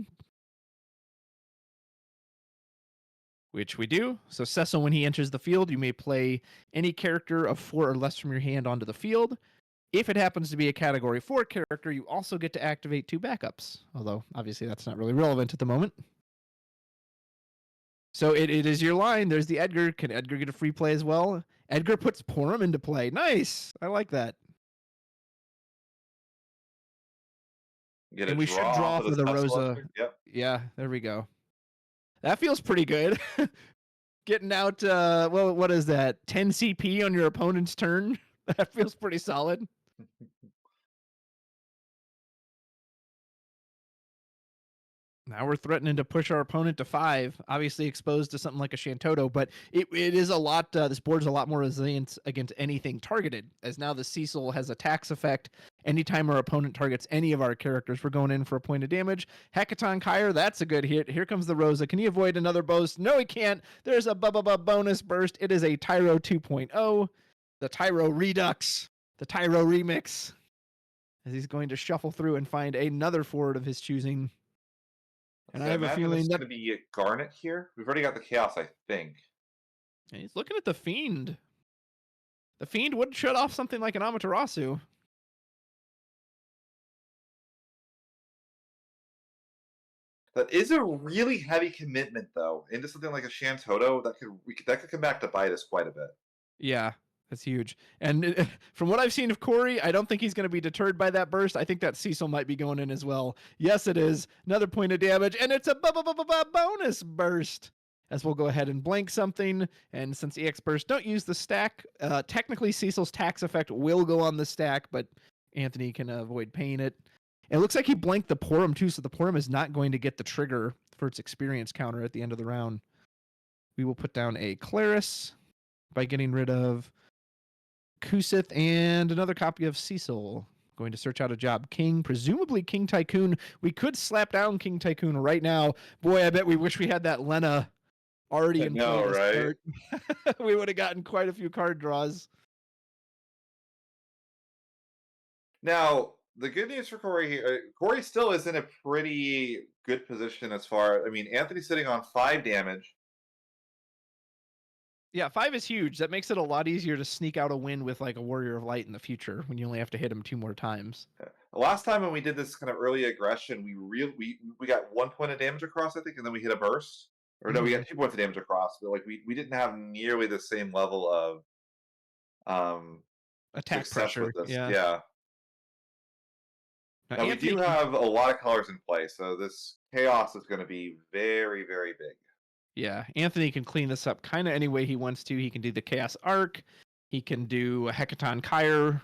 Which we do. So Cecil, when he enters the field, you may play any character of 4 or less from your hand onto the field. If it happens to be a category 4 character, you also get to activate 2 backups. Although, obviously, that's not really relevant at the moment. So it is your line. There's the Edgar. Can Edgar get a free play as well? Edgar puts Porum into play. Nice. I like that. And we should draw for the Rosa. Yep. Yeah, there we go. That feels pretty good. Getting out, well, what is that? 10 CP on your opponent's turn? That feels pretty solid. Now we're threatening to push our opponent to 5, obviously exposed to something like a Shantoto, but it is a lot, this board's a lot more resilient against anything targeted, as now the Cecil has a tax effect. Anytime our opponent targets any of our characters, we're going in for a point of damage. Hecaton Kyre, that's a good hit. Here comes the Rosa. Can he avoid another boast? No, he can't. There's a bonus burst. It is a Tyro 2.0, the Tyro Redux, the Tyro Remix, as he's going to shuffle through and find another forward of his choosing. And I have a feeling that's going to be a Garnet here. We've already got the Chaos, I think. He's looking at the Fiend. The Fiend would shut off something like an Amaterasu. That is a really heavy commitment, though, into something like a Shantoto that could come back to bite us quite a bit. Yeah, that's huge. And from what I've seen of Cory, I don't think he's going to be deterred by that burst. I think that Cecil might be going in as well. Yes, it is. Another point of damage, and it's a bonus burst. As we'll go ahead and blank something, and since EX bursts don't use the stack, technically Cecil's tax effect will go on the stack, but Anthony can avoid paying it. It looks like he blanked the Porum too, so the Porum is not going to get the trigger for its experience counter at the end of the round. We will put down a Claris by getting rid of Kusith and another copy of Cecil. Going to search out a job King, presumably King Tycoon. We could slap down King Tycoon right now. Boy, I bet we wish we had that Lena already in play. Right? We would have gotten quite a few card draws. Now, the good news for Cory here, Cory still is in a pretty good position as far. I mean, Anthony's sitting on 5 damage. Yeah, 5 is huge. That makes it a lot easier to sneak out a win with like a Warrior of Light in the future when you only have to hit him 2 more times. Last time when we did this kind of early aggression, we got 1 point of damage across, I think, and then we hit a burst. Or no, we got 2 points of damage across, but like we didn't have nearly the same level of attack success pressure with this. Yeah. Now we do have a lot of colors in play, so this chaos is going to be very, very big. Yeah, Anthony can clean this up kind of any way he wants to. He can do the Chaos Arc. He can do a Hecaton Kyre.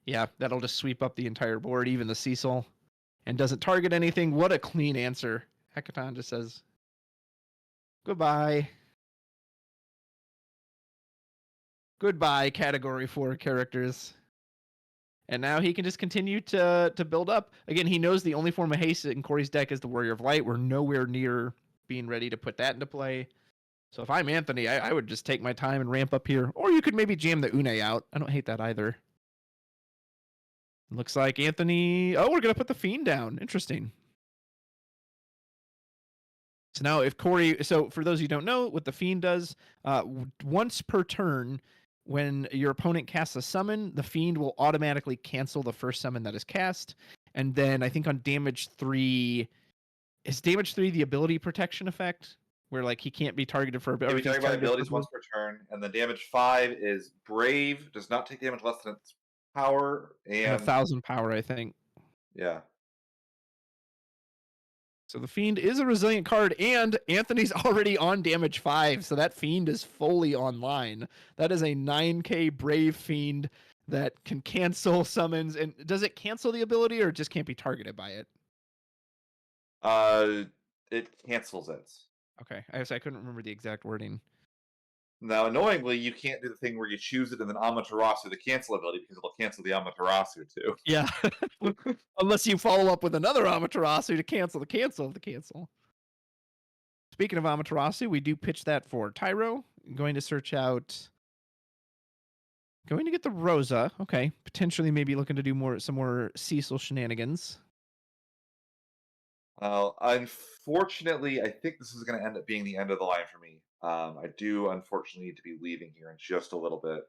Yeah, that'll just sweep up the entire board, even the Cecil. And doesn't target anything. What a clean answer. Hecaton just says, goodbye. Goodbye, Category 4 characters. And now he can just continue to build up. Again, he knows the only form of haste in Cory's deck is the Warrior of Light. We're nowhere near being ready to put that into play. So if I'm Anthony, I would just take my time and ramp up here. Or you could maybe jam the Une out. I don't hate that either. Looks like Anthony... Oh, we're going to put the Fiend down. Interesting. So now if Cory... So for those of you who don't know, what the Fiend does, once per turn, when your opponent casts a summon, the Fiend will automatically cancel the first summon that is cast. And then I think on damage 3... Is damage 3 the ability protection effect? Where like he can't be targeted for... You're talking about abilities once per turn. And the damage 5 is Brave, does not take damage less than its power. And 1,000 power, I think. Yeah. So the Fiend is a resilient card, and Anthony's already on damage 5, so that Fiend is fully online. That is a 9k Brave Fiend that can cancel summons. And does it cancel the ability, or it just can't be targeted by it? It cancels it. Okay, I couldn't remember the exact wording. Now, annoyingly, you can't do the thing where you choose it and then Amaterasu the cancel ability because it'll cancel the Amaterasu too. Yeah. Unless you follow up with another Amaterasu to cancel the cancel of the cancel. Speaking of Amaterasu, we do pitch that for Tyro. Going to search out... Going to get the Rosa. Okay. Potentially maybe looking to do some more Cecil shenanigans. Unfortunately, I think this is going to end up being the end of the line for me. I do unfortunately need to be leaving here in just a little bit.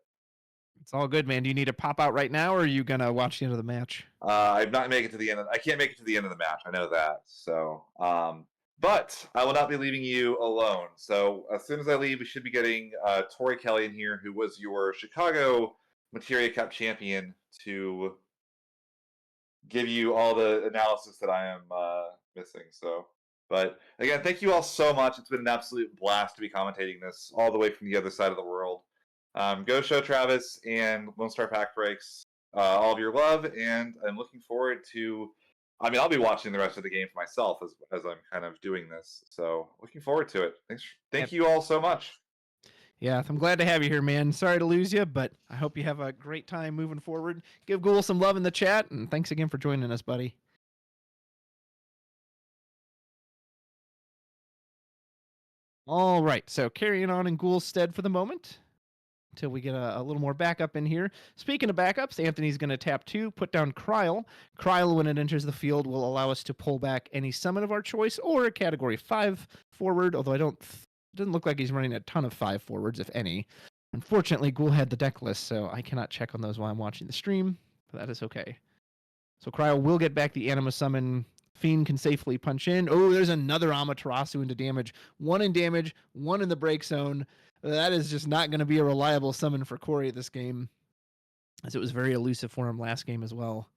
It's all good, man. Do you need to pop out right now, or are you gonna watch the end of the match? I'm not making it to the end. I can't make it to the end of the match. I know that. So, but I will not be leaving you alone. So as soon as I leave, we should be getting Tori Kelly in here, who was your Chicago Materia Cup champion, to give you all the analysis that I am missing. So, but again, thank you all so much. It's been an absolute blast to be commentating this all the way from the other side of the world. Go show Travis and LoneStarPackBreaks all of your love, and I'm looking forward to... I mean, I'll be watching the rest of the game for myself as I'm kind of doing this. So, looking forward to it. Thank you all so much. Yeah, I'm glad to have you here, man. Sorry to lose you, but I hope you have a great time moving forward. Give Ghoul some love in the chat, and thanks again for joining us, buddy. All right, so carrying on in Ghoul's stead for the moment until we get a little more backup in here. Speaking of backups, Anthony's going to tap 2, put down Kryl. Kryl, when it enters the field, will allow us to pull back any summon of our choice or a category 5 forward, although it doesn't look like he's running a ton of 5 forwards, if any. Unfortunately, Ghoul had the deck list, so I cannot check on those while I'm watching the stream, but that is okay. So Kryl will get back the Anima Summon. Fiend can safely punch in. Oh, there's another Amaterasu into damage. 1 in damage, 1 in the break zone. That is just not going to be a reliable summon for Cory this game, as it was very elusive for him last game as well.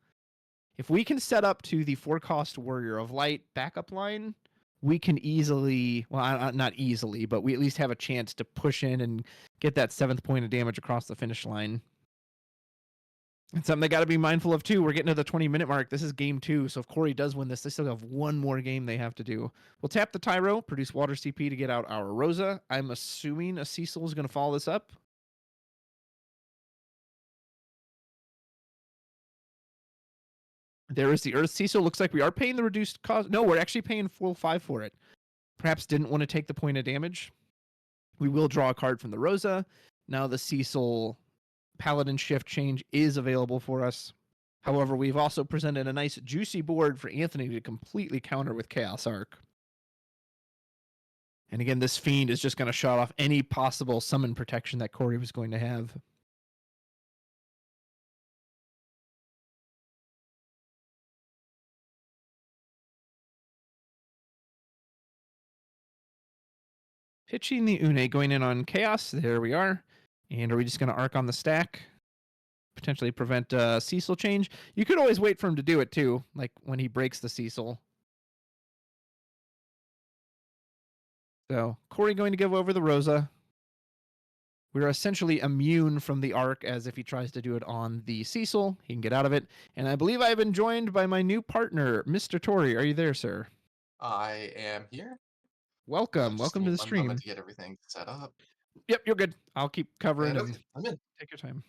If we can set up to the 4-cost Warrior of Light backup line, we can easily, well, not easily, but we at least have a chance to push in and get that 7th point of damage across the finish line. It's something they got to be mindful of, too. We're getting to the 20-minute mark. This is game 2, so if Cory does win this, they still have 1 more game they have to do. We'll tap the Tyro, produce Water CP to get out our Rosa. I'm assuming a Cecil is going to follow this up. There is the Earth Cecil. Looks like we are paying the reduced cost. No, we're actually paying full 5 for it. Perhaps didn't want to take the point of damage. We will draw a card from the Rosa. Now the Cecil Paladin shift change is available for us. However, we've also presented a nice juicy board for Anthony to completely counter with Chaos Arc. And again, this Fiend is just going to shut off any possible summon protection that Cory was going to have. Pitching the Une, going in on Chaos. There we are. And are we just going to arc on the stack? Potentially prevent Cecil change. You could always wait for him to do it too, like when he breaks the Cecil. So Cory going to give over the Rosa. We're essentially immune from the arc, as if he tries to do it on the Cecil, he can get out of it. And I believe I've been joined by my new partner, Mr. Tori. Are you there, sir? I am here. Welcome. Welcome to the stream. I'm to get everything set up. Yep, you're good. I'll keep covering and I'm in. take your time.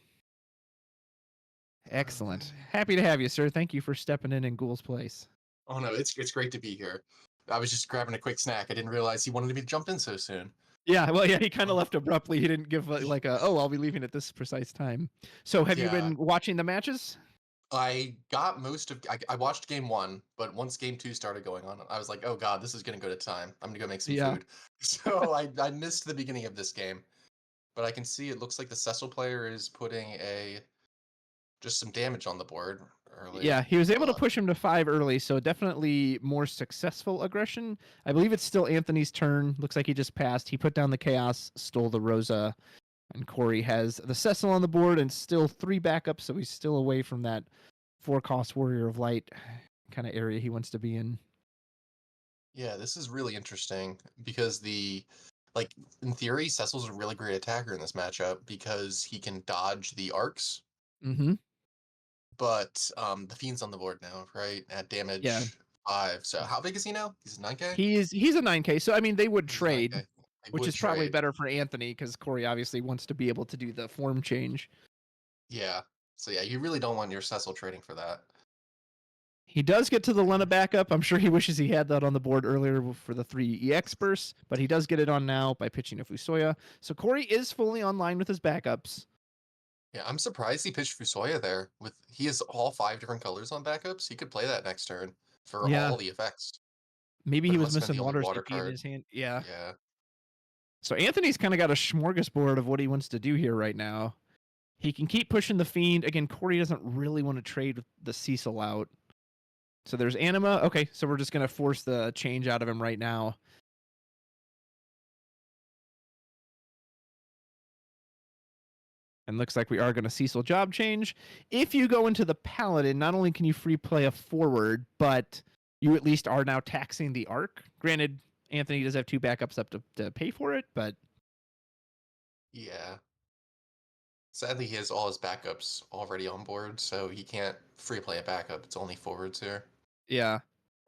Excellent. Happy to have you, sir. Thank you for stepping in Ghoul's place. Oh no, it's great to be here. I was just grabbing a quick snack. I didn't realize he wanted me to jump in so soon. Yeah, well, yeah, he kind of left abruptly. He didn't give like a, oh, I'll be leaving at this precise time. So have you been watching the matches? I got most of. I watched game 1, but once game 2 started going on, I was like, "Oh God, this is gonna go to time. I'm gonna go make some food." So I missed the beginning of this game, but I can see it looks like the Cecil player is putting just some damage on the board early. Yeah, he was able to push him to 5 early, so definitely more successful aggression. I believe it's still Anthony's turn. Looks like he just passed. He put down the Chaos, stole the Rosa, and Cory has the Cecil on the board and still 3 backups, so he's still away from that 4-cost Warrior of Light kind of area he wants to be in. Yeah, this is really interesting because in theory, Cecil's a really great attacker in this matchup because he can dodge the arcs. Mm-hmm. But the Fiend's on the board now, right? At damage 5. So how big is he now? He's a 9K? He's a 9K, so I mean they would trade. Which is probably trade. better for Anthony because Cory obviously wants to be able to do the form change. Yeah. So yeah, you really don't want your Cecil trading for that. He does get to the Lena backup. I'm sure he wishes he had that on the board earlier for the 3 EX bursts, but he does get it on now by pitching a Fusoya. So Cory is fully online with his backups. Yeah, I'm surprised he pitched Fusoya there. He has all 5 different colors on backups. He could play that next turn for all the effects. Maybe he was missing water card in his hand. Yeah. Yeah. So Anthony's kind of got a smorgasbord of what he wants to do here right now. He can keep pushing the Fiend. Again, Cory doesn't really want to trade the Cecil out. So there's Anima. Okay, so we're just going to force the change out of him right now. And looks like we are going to Cecil job change. If you go into the Paladin, not only can you free play a forward, but you at least are now taxing the arc. Granted, Anthony does have 2 backups up to pay for it, but... Yeah. Sadly, he has all his backups already on board, so he can't free play a backup. It's only forwards here. Yeah.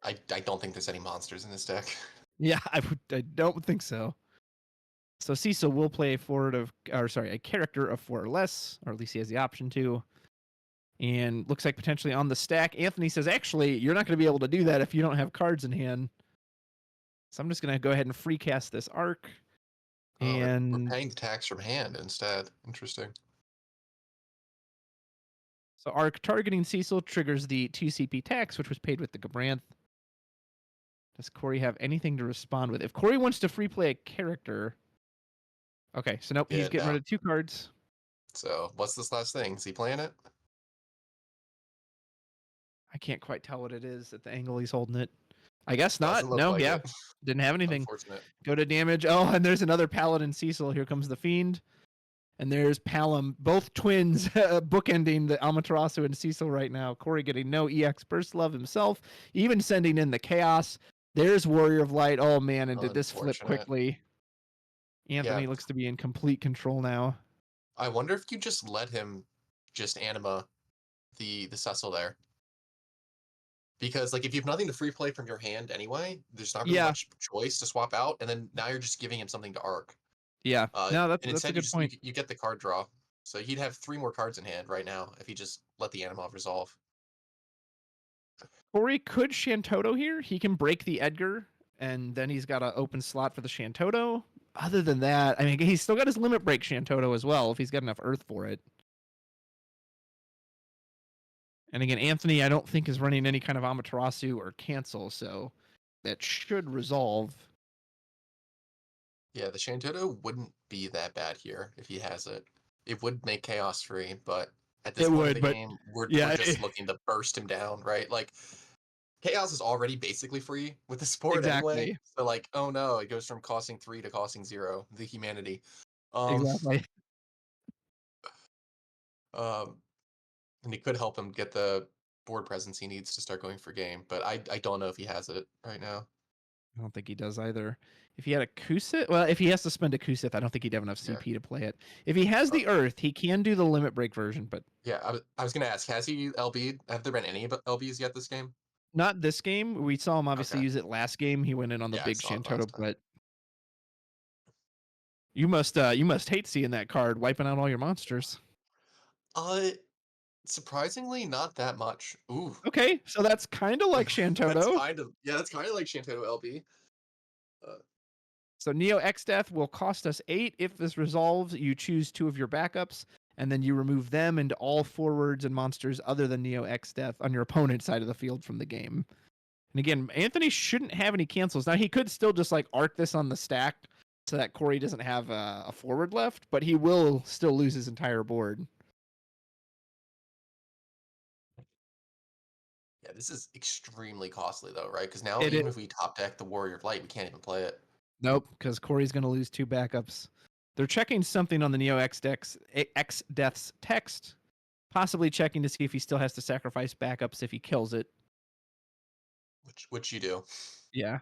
I don't think there's any monsters in this deck. Yeah, I don't think so. So Cecil will play a character of 4 or less, or at least he has the option to. And looks like potentially on the stack. Anthony says, actually, you're not going to be able to do that if you don't have cards in hand. So I'm just going to go ahead and free cast this arc. And we're paying the tax from hand instead. Interesting. So arc targeting Cecil triggers the 2 CP tax, which was paid with the Gabranth. Does Cory have anything to respond with? If Cory wants to free play a character... Okay, so nope, he's getting rid of 2 cards. So what's this last thing? Is he playing it? I can't quite tell what it is at the angle he's holding it. I guess not. No, like it. Didn't have anything. Unfortunate. Go to damage. Oh, and there's another Paladin Cecil. Here comes the Fiend. And there's Palom, both twins bookending the Amaterasu and Cecil right now. Cory getting no EX burst love himself, even sending in the Chaos. There's Warrior of Light. Oh, man, and did this flip quickly. Anthony looks to be in complete control now. I wonder if you just let him just anima the Cecil there. Because if you have nothing to free play from your hand anyway, there's not really much choice to swap out, and then now you're just giving him something to arc. Yeah, no, that's a good point. You get the card draw. So he'd have 3 more cards in hand right now if he just let the Anima resolve. Cory could Shantoto here. He can break the Edgar, and then he's got an open slot for the Shantoto. Other than that, I mean, he's still got his limit break Shantoto as well, if he's got enough Earth for it. And again, Anthony, I don't think is running any kind of Amaterasu or cancel, so that should resolve. Yeah, the Shantoto wouldn't be that bad here if he has it. It would make chaos free, but at this point of the game, we're just looking to burst him down, right? Chaos is already basically free with the sport anyway. So oh no, it goes from costing 3 to costing 0. The humanity. Exactly. And it could help him get the board presence he needs to start going for game, but I don't know if he has it right now. I don't think he does either. If he had a Kusith, well, if he has to spend a Kusith, I don't think he'd have enough CP to play it. If he has the Earth, he can do the limit break version, but... Yeah, I was going to ask, has he LB'd? Have there been any LBs yet this game? Not this game. We saw him obviously use it last game. He went in on the big Shantoto, but... You must hate seeing that card wiping out all your monsters. Surprisingly, not that much. Ooh. Okay, so that's kind of like Shantoto. That's kind of like Shantoto LB. So Neo X Death will cost us 8. If this resolves, you choose 2 of your backups, and then you remove them and all forwards and monsters other than Neo X Death on your opponent's side of the field from the game. And again, Anthony shouldn't have any cancels. Now, he could still just like arc this on the stack so that Cory doesn't have a forward left, but he will still lose his entire board. Yeah, this is extremely costly though, right? Because now even if we top deck the Warrior of Light, we can't even play it. Nope, because Cory's going to lose 2 backups. They're checking something on the Neo X Death's text, possibly checking to see if he still has to sacrifice backups if he kills it. Which you do. Yeah.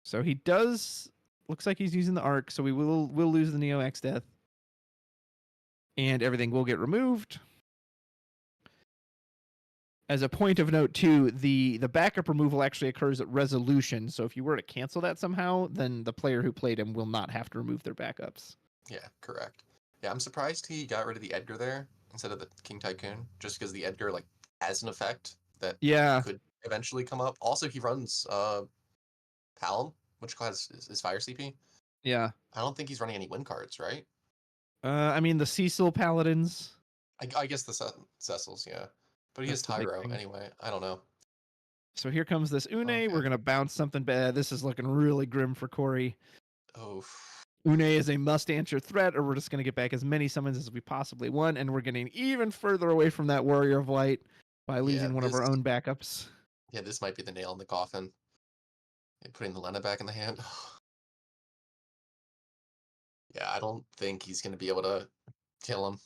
So he does. Looks like he's using the arc, so we'll lose the Neo X Death, and everything will get removed. As a point of note, too, the backup removal actually occurs at resolution. So if you were to cancel that somehow, then the player who played him will not have to remove their backups. Yeah, correct. Yeah, I'm surprised he got rid of the Edgar there instead of the King Tycoon, just because the Edgar like has an effect that could eventually come up. Also, he runs Palom, which has is fire CP. Yeah. I don't think he's running any win cards, right? I mean the Cecil Paladins. I guess the Cecils, yeah. But he has Tyro anyway. I don't know. So here comes this Une. Okay. We're gonna bounce something bad. This is looking really grim for Cory. Oh. Une is a must-answer threat, or we're just gonna get back as many summons as we possibly want, and we're getting even further away from that Warrior of Light by losing one of our own backups. Yeah, this might be the nail in the coffin. Putting the Lena back in the hand. Yeah, I don't think he's going to be able to kill him.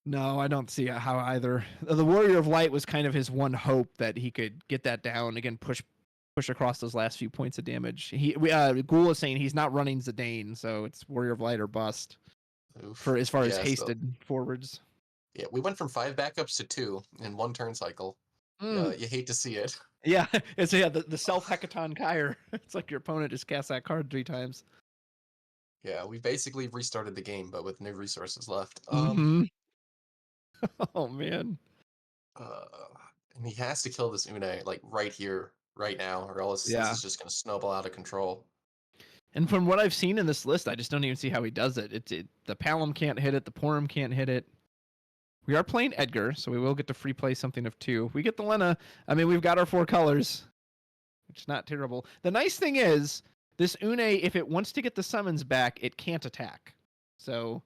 No, I don't see how either. The Warrior of Light was kind of his one hope that he could get that down again, push across those last few points of damage. Ghoul is saying he's not running Zidane, so it's Warrior of Light or bust. Oof. For as far as hasted forwards. Yeah, we went from 5 backups to 2 in 1 turn cycle. You hate to see it. Yeah, it's the self Hecaton Kyre. It's like your opponent just cast that card 3 times. Yeah, we basically restarted the game, but with no resources left. Oh man. And he has to kill this Une like right here, right now, or else this is just going to snowball out of control. And from what I've seen in this list, I just don't even see how he does it. The Palom can't hit it, the Porum can't hit it. We are playing Edgar, so we will get to free play something of 2. We get the Lena. I mean, we've got our 4 colors, which is not terrible. The nice thing is, this Une, if it wants to get the summons back, it can't attack. So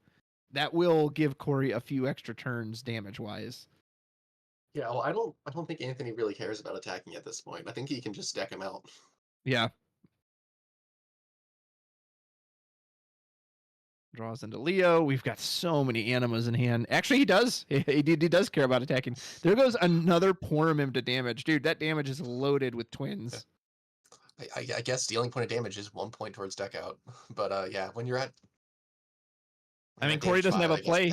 that will give Cory a few extra turns damage-wise. Yeah, well, I don't think Anthony really cares about attacking at this point. I think he can just deck him out. Yeah. Draws into Leo. We've got so many animas in hand. Actually, he does. He does care about attacking. There goes another Porum him to damage. Dude, that damage is loaded with twins. I guess dealing point of damage is 1 point towards deck out. But yeah, when you're at... I mean, Cory doesn't have a play.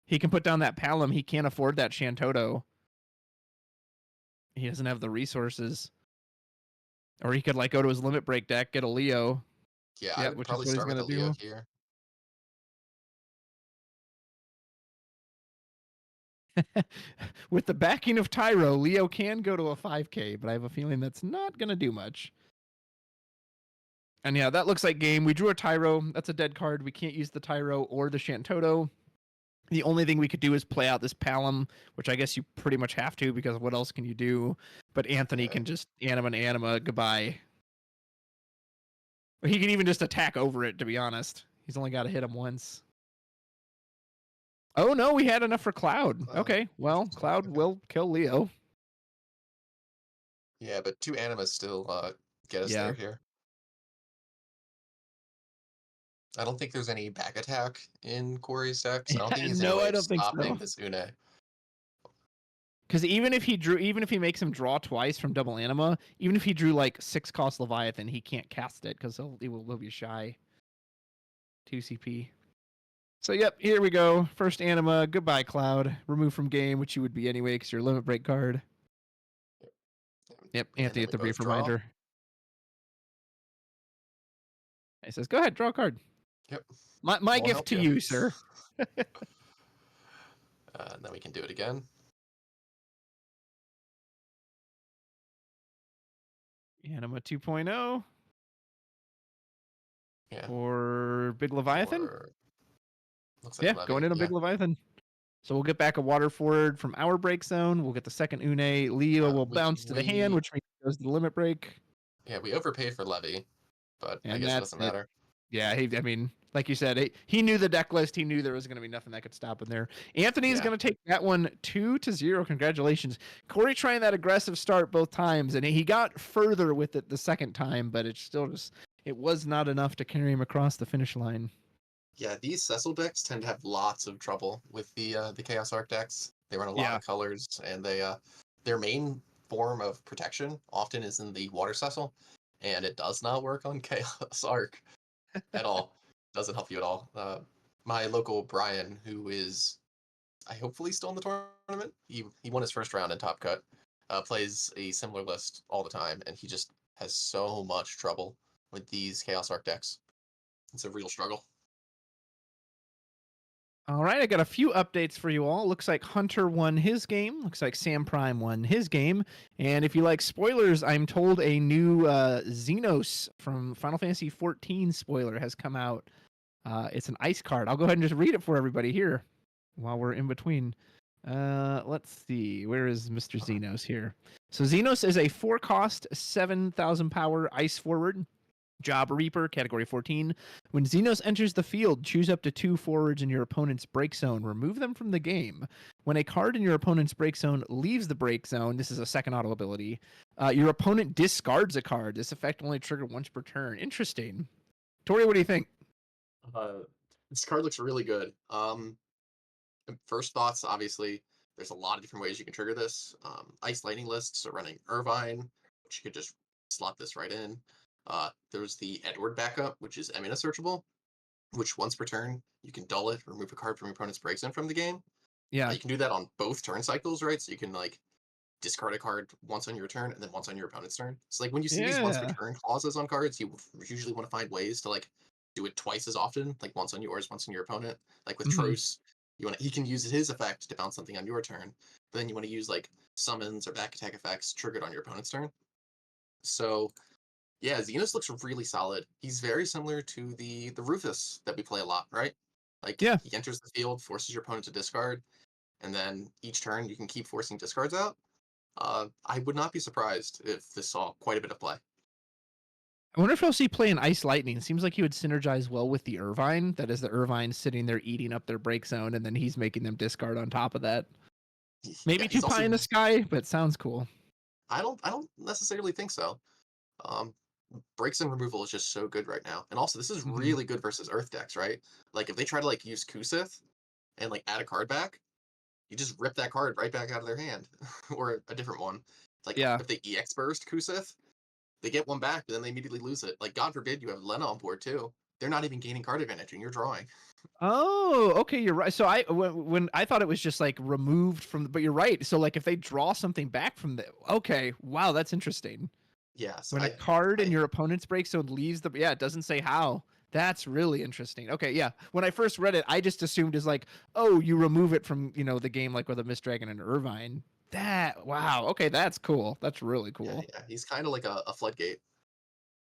He can put down that Palom. He can't afford that Shantoto. He doesn't have the resources. Or he could like go to his limit break deck, get a Leo. Yeah, I would probably start with a Leo here. With the backing of Tyro, Leo can go to a 5K, but I have a feeling that's not going to do much. And yeah, that looks like game. We drew a Tyro. That's a dead card. We can't use the Tyro or the Shantoto. The only thing we could do is play out this Palom, which I guess you pretty much have to, because what else can you do? But Anthony can just anima, goodbye. Or he can even just attack over it, to be honest. He's only got to hit him once. Oh, no, we had enough for Cloud. Okay, well, Cloud will kill Leo. Yeah, but 2 animas still get us there here. I don't think there's any back attack in Cory's decks. I don't think he's stopping this Une. Because even if he makes him draw twice from double anima, even if he drew like 6-cost Leviathan, he can't cast it because he'll be shy. 2 CP. So yep, here we go. First anima, goodbye Cloud. Remove from game, which you would be anyway because you're a limit break card. Yep, Anthony at the brief reminder. He says, go ahead, draw a card. Yep. My gift to you, sir. And then we can do it again. Anima 2.0. Yeah. Or Big Leviathan? Looks like Levy. Going in a Big Leviathan. So we'll get back a water forward from our break zone. We'll get the second Une. Leo will bounce to the hand, which means it goes to the limit break. Yeah, we overpaid for Levy, but I And guess it doesn't matter. Yeah, I mean, like you said, he knew the deck list. He knew there was going to be nothing that could stop him there. Anthony's going to take that one 2-0. Congratulations. Cory trying that aggressive start both times, and he got further with it the second time, but it still it was not enough to carry him across the finish line. Yeah, these Cecil decks tend to have lots of trouble with the Chaos Arc decks. They run a lot of colors, and their main form of protection often is in the Water Cecil, and it does not work on Chaos Arc at all. Doesn't help you at all. My local Brian, who is, I hopefully still in the tournament. He won his first round in Top Cut. Plays a similar list all the time, and he just has so much trouble with these Chaos Arc decks. It's a real struggle. All right, I got a few updates for you all. Looks like Hunter won his game. Looks like Sam Prime won his game. And if you like spoilers, I'm told a new Xenos from Final Fantasy XIV spoiler has come out. It's an ice card. I'll go ahead and just read it for everybody here while we're in between. Let's see. Where is Mr. Xenos here? So Xenos is a 4-cost, 7,000 power ice forward. Job Reaper, category 14. When Xenos enters the field, choose up to 2 forwards in your opponent's break zone. Remove them from the game. When a card in your opponent's break zone leaves the break zone, this is a second auto ability, your opponent discards a card. This effect only triggered once per turn. Interesting. Tori, what do you think? This card looks really good. First thoughts, obviously, there's a lot of different ways you can trigger this. Ice Lightning lists are running Irvine, which you could just slot this right in. There's the Edward backup, which is Emina searchable, which once per turn, you can dull it, remove a card from your opponent's break zone from the game. Yeah. You can do that on both turn cycles, right? So you can like discard a card once on your turn and then once on your opponent's turn. So like when you see these once per turn clauses on cards, you usually want to find ways to like do it twice as often, like once on yours, once on your opponent. Like with Tros, he can use his effect to bounce something on your turn, but then you want to use like summons or back attack effects triggered on your opponent's turn. So yeah, Xenos looks really solid. He's very similar to the Rufus that we play a lot, right? Like he enters the field, forces your opponent to discard, and then each turn you can keep forcing discards out. I would not be surprised if this saw quite a bit of play. I wonder if I'll see play in Ice Lightning. It seems like he would synergize well with the Irvine. That is the Irvine sitting there eating up their break zone, and then he's making them discard on top of that. Maybe too pie in the sky, but sounds cool. I don't necessarily think so. Break zone removal is just so good right now, and also this is really good versus Earth decks, right? Like if they try to like use Kusith and like add a card back, you just rip that card right back out of their hand, or a different one. Like if they EX burst Kusith, they get one back, but then they immediately lose it. Like God forbid you have Lena on board too. They're not even gaining card advantage, and you're drawing. Oh, okay, you're right. So when I thought it was just like removed from, but you're right. So like if they draw something back from the, okay, wow, that's interesting. Yes. When a card in your opponent's break zone leaves the, it doesn't say how. That's really interesting. Okay, yeah. When I first read it, I just assumed as like, oh, you remove it from the game like with a Mist Dragon and Irvine. Wow. Okay, that's cool. That's really cool. Yeah. He's kind of like a floodgate.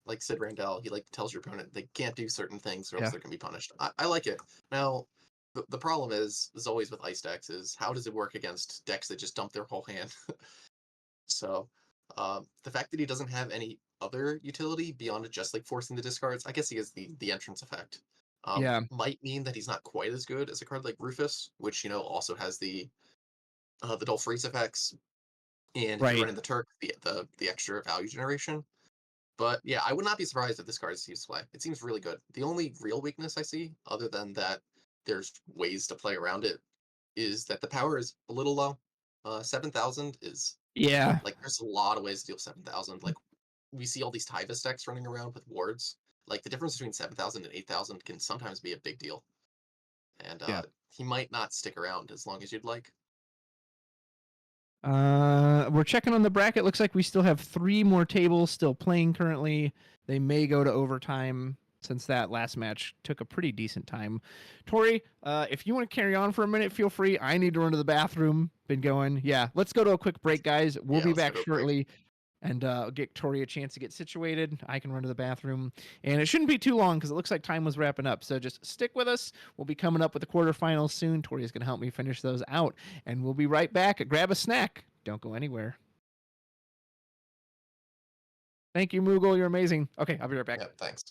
Like Sid Randall, he like tells your opponent they can't do certain things or else they're gonna be punished. I like it. Now, the problem is always with ice decks is how does it work against decks that just dump their whole hand? So, the fact that he doesn't have any other utility beyond just like forcing the discards, I guess he has the entrance effect. Might mean that he's not quite as good as a card like Rufus, which also has the dull freeze effects, and if you're running the Turk, the extra value generation. But yeah, I would not be surprised if this card sees play. It seems really good. The only real weakness I see, other than that there's ways to play around it, is that the power is a little low. 7,000 is like there's a lot of ways to deal 7,000. Like we see all these Tyvus decks running around with wards. Like the difference between 7,000 and 8,000 can sometimes be a big deal. And he might not stick around as long as you'd like. We're checking on the bracket. Looks like we still have 3 more tables still playing currently. They may go to overtime. since that last match took a pretty decent time. Tori, if you want to carry on for a minute, feel free. I need to run to the bathroom. Been going. Yeah, let's go to a quick break, guys. We'll be back shortly. And get Tori a chance to get situated. I can run to the bathroom. And it shouldn't be too long because it looks like time was wrapping up. So just stick with us. We'll be coming up with the quarterfinals soon. Tori is going to help me finish those out. And we'll be right back. Grab a snack. Don't go anywhere. Thank you, Moogle. You're amazing. Okay, I'll be right back. Yep, thanks.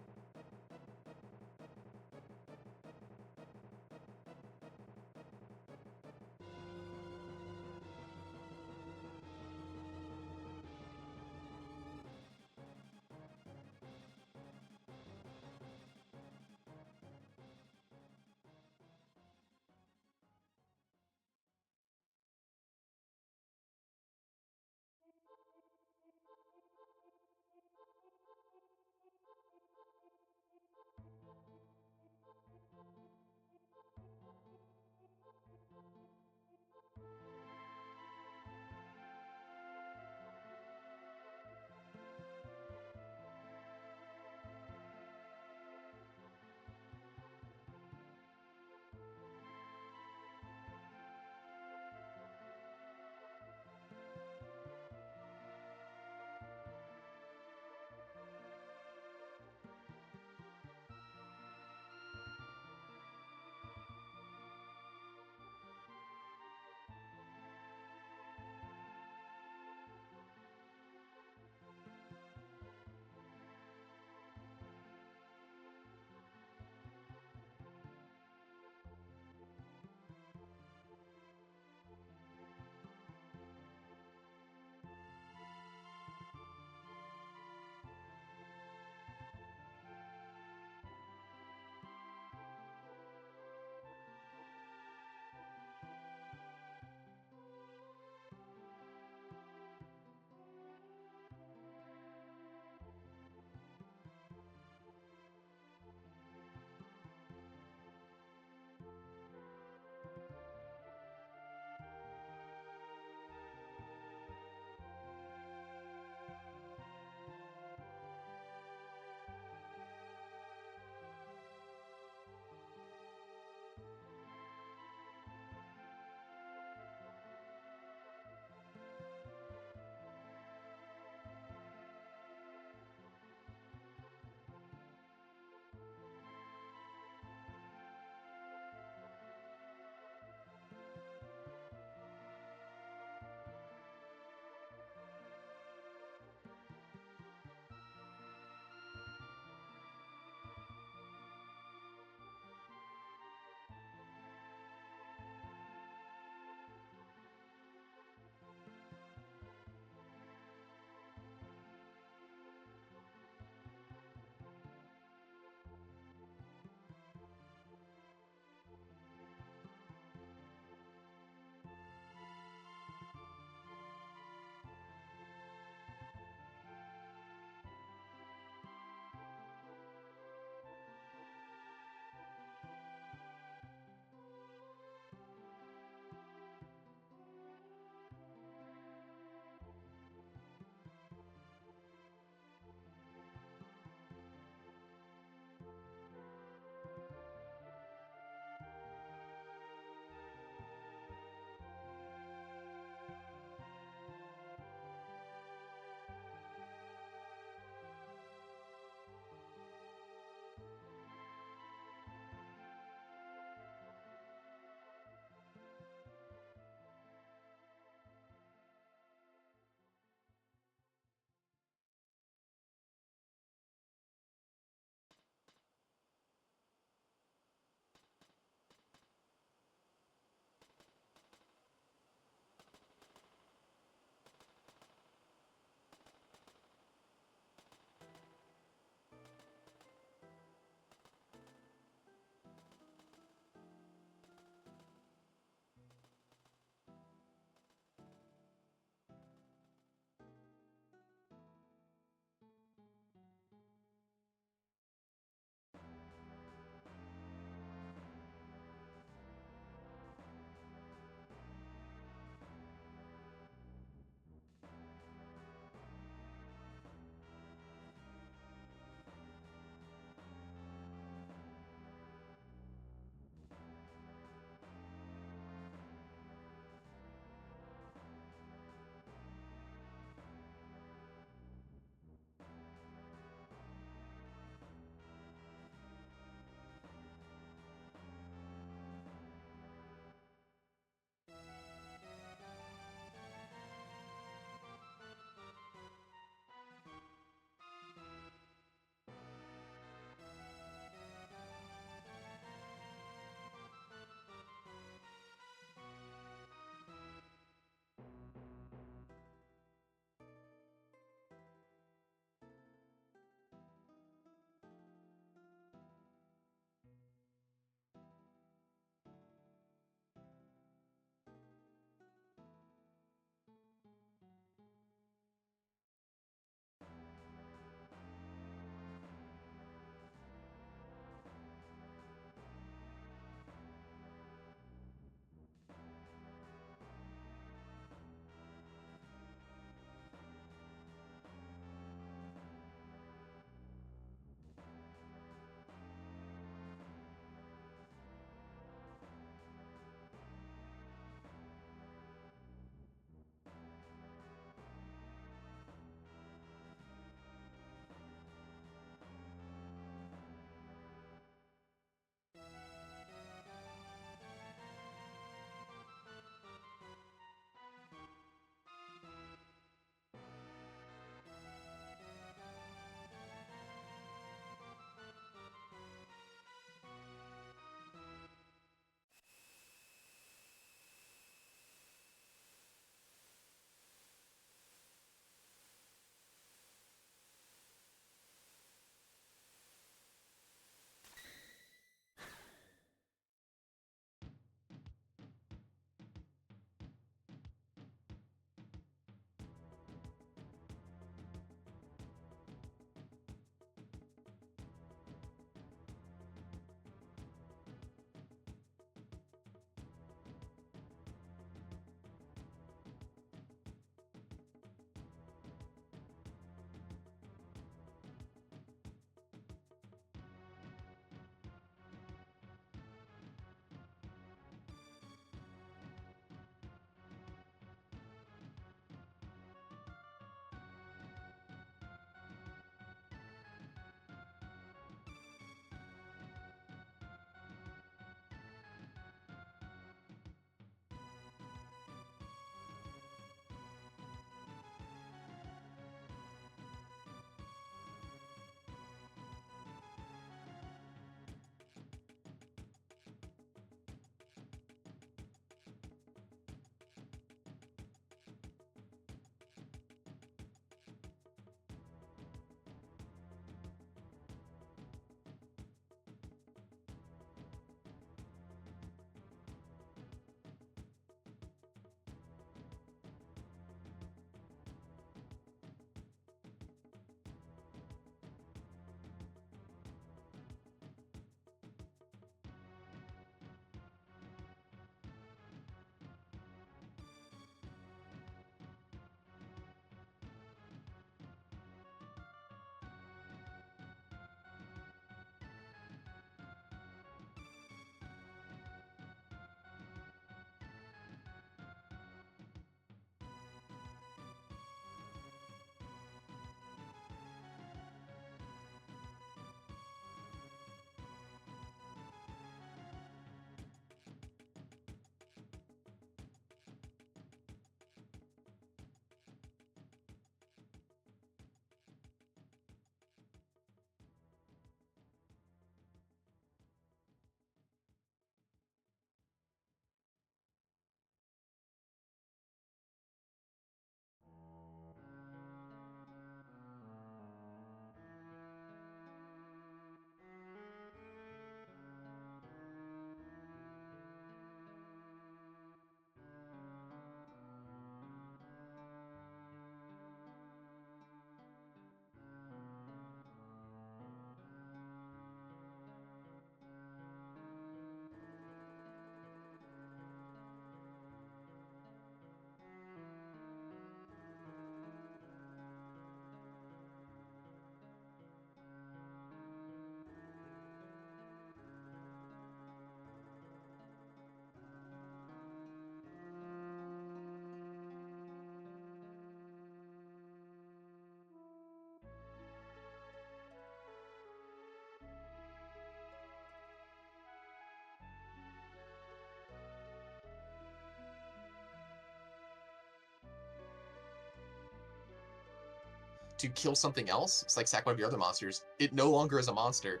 to kill something else, it's like sack one of your other monsters, it no longer is a monster.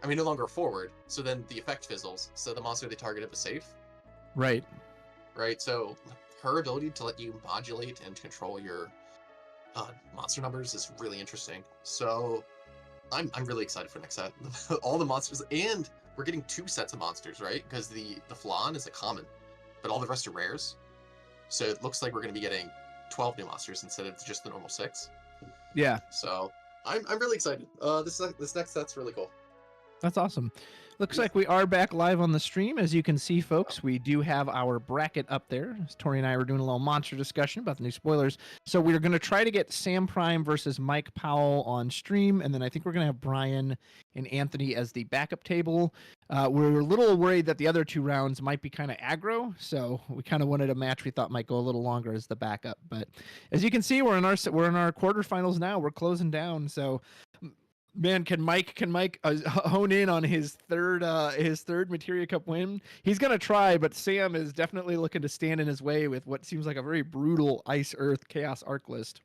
I mean, no longer a forward. So then the effect fizzles. So the monster they targeted was safe. Right. Right. So her ability to let you modulate and control your monster numbers is really interesting. So I'm really excited for next set. All the monsters, and we're getting 2 sets of monsters, right? Because the Flan is a common, but all the rest are rares. So it looks like we're going to be getting 12 new monsters instead of just the normal 6. Yeah. So I'm really excited. This next set's really cool. That's awesome. Looks like we are back live on the stream. As you can see, folks, we do have our bracket up there. Tori and I were doing a little monster discussion about the new spoilers. So we're going to try to get Sam Prime versus Mike Powell on stream. And then I think we're going to have Brian and Anthony as the backup table. We're a little worried that the other 2 rounds might be kind of aggro. So we kind of wanted a match we thought might go a little longer as the backup. But as you can see, we're in our quarterfinals now. We're closing down. So man, can Mike hone in on his third Materia Cup win? He's gonna try, but Sam is definitely looking to stand in his way with what seems like a very brutal Ice Earth Chaos Arc list.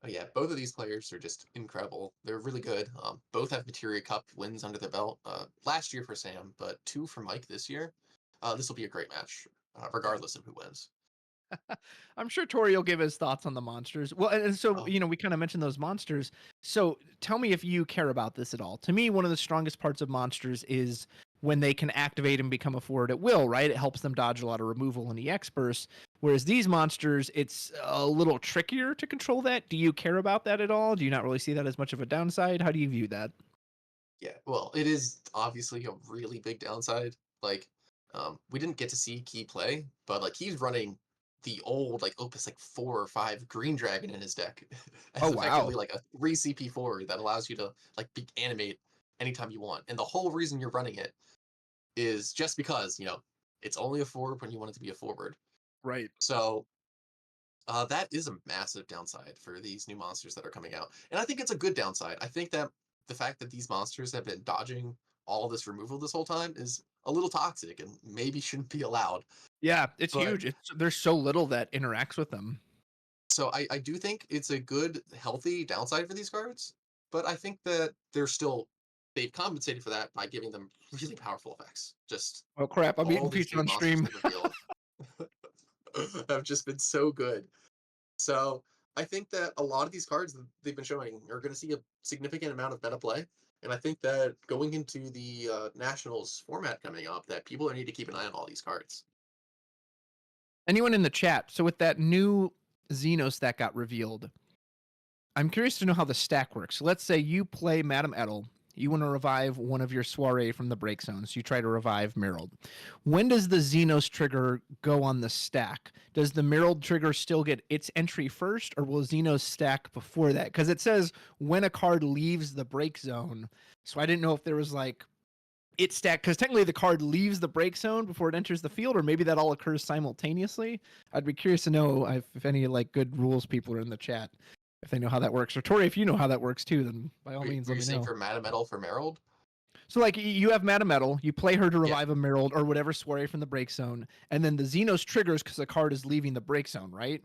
Oh yeah, both of these players are just incredible. They're really good. Both have Materia Cup wins under their belt. Last year for Sam, but 2 for Mike this year. This will be a great match, regardless of who wins. I'm sure Tori will give his thoughts on the monsters. Well, and so, we kind of mentioned those monsters. So tell me if you care about this at all. To me, one of the strongest parts of monsters is when they can activate and become a forward at will, right? It helps them dodge a lot of removal and EX bursts. Whereas these monsters, it's a little trickier to control that. Do you care about that at all? Do you not really see that as much of a downside? How do you view that? Yeah, well, it is obviously a really big downside. Like, we didn't get to see Key play, but like he's running the old Opus 4 or 5 Green Dragon in his deck as effectively like a 3 CP forward that allows you to animate anytime you want. And the whole reason you're running it is just because it's only a forward when you want it to be a forward. Right. So that is a massive downside for these new monsters that are coming out, and I think it's a good downside. I think that the fact that these monsters have been dodging all this removal this whole time is a little toxic and maybe shouldn't be allowed. Yeah, it's huge. There's so little that interacts with them. So I do think it's a good, healthy downside for these cards, but I think that they've compensated for that by giving them really powerful effects. Just oh crap! I'm eating these pizza on stream. Have just been so good. So I think that a lot of these cards that they've been showing are going to see a significant amount of meta play. And I think that going into the Nationals format coming up, that people need to keep an eye on all these cards. Anyone in the chat? So with that new Xenos that got revealed, I'm curious to know how the stack works. So let's say you play Madame Edel. You want to revive one of your soiree from the break zones. You try to revive Merald. When does the Xenos trigger go on the stack? Does the Merald trigger still get its entry first, or will Xenos stack before that? Because it says when a card leaves the break zone. So I didn't know if there was it stack, because technically the card leaves the break zone before it enters the field, or maybe that all occurs simultaneously. I'd be curious to know if any good rules people are in the chat, if they know how that works. Or Tori, if you know how that works too, then by all means, let me know. For Madame Edel for Merald? So you have Madame Edel, you play her to revive a Merald or whatever soiree from the break zone, and then the Xenos triggers because the card is leaving the break zone, right?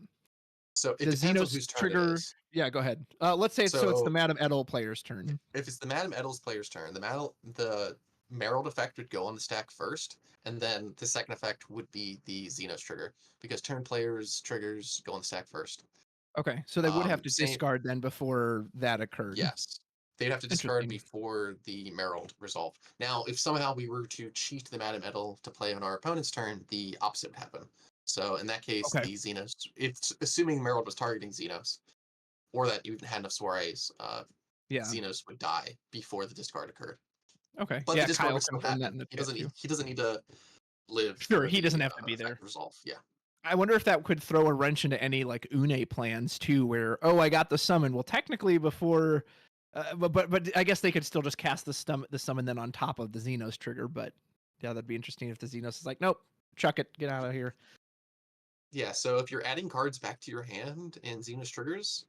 So it depends on whose turn it is. Yeah, go ahead. Let's say it's the Madame Edel player's turn. If it's the Madame Edel's player's turn, the Merald effect would go on the stack first, and then the second effect would be the Xenos trigger, because turn players' triggers go on the stack first. Okay, so they would have to discard then before that occurred. Yes. They'd have to discard before the Merald resolve. Now, if somehow we were to cheat the Madame Edel to play on our opponent's turn, the opposite would happen. So in that case, the Xenos, assuming Merald was targeting Xenos, or that you had enough soirees, Xenos would die before the discard occurred. Okay. But the discard would still happen. He doesn't need to live. Sure, he doesn't have to be there. Resolve. Yeah. I wonder if that could throw a wrench into any Une plans too, where I got the summon. Well, technically before, but I guess they could still just cast the summon then on top of the Xenos trigger. But yeah, that'd be interesting if the Xenos is like, nope, chuck it, get out of here. Yeah. So if you're adding cards back to your hand and Xenos triggers,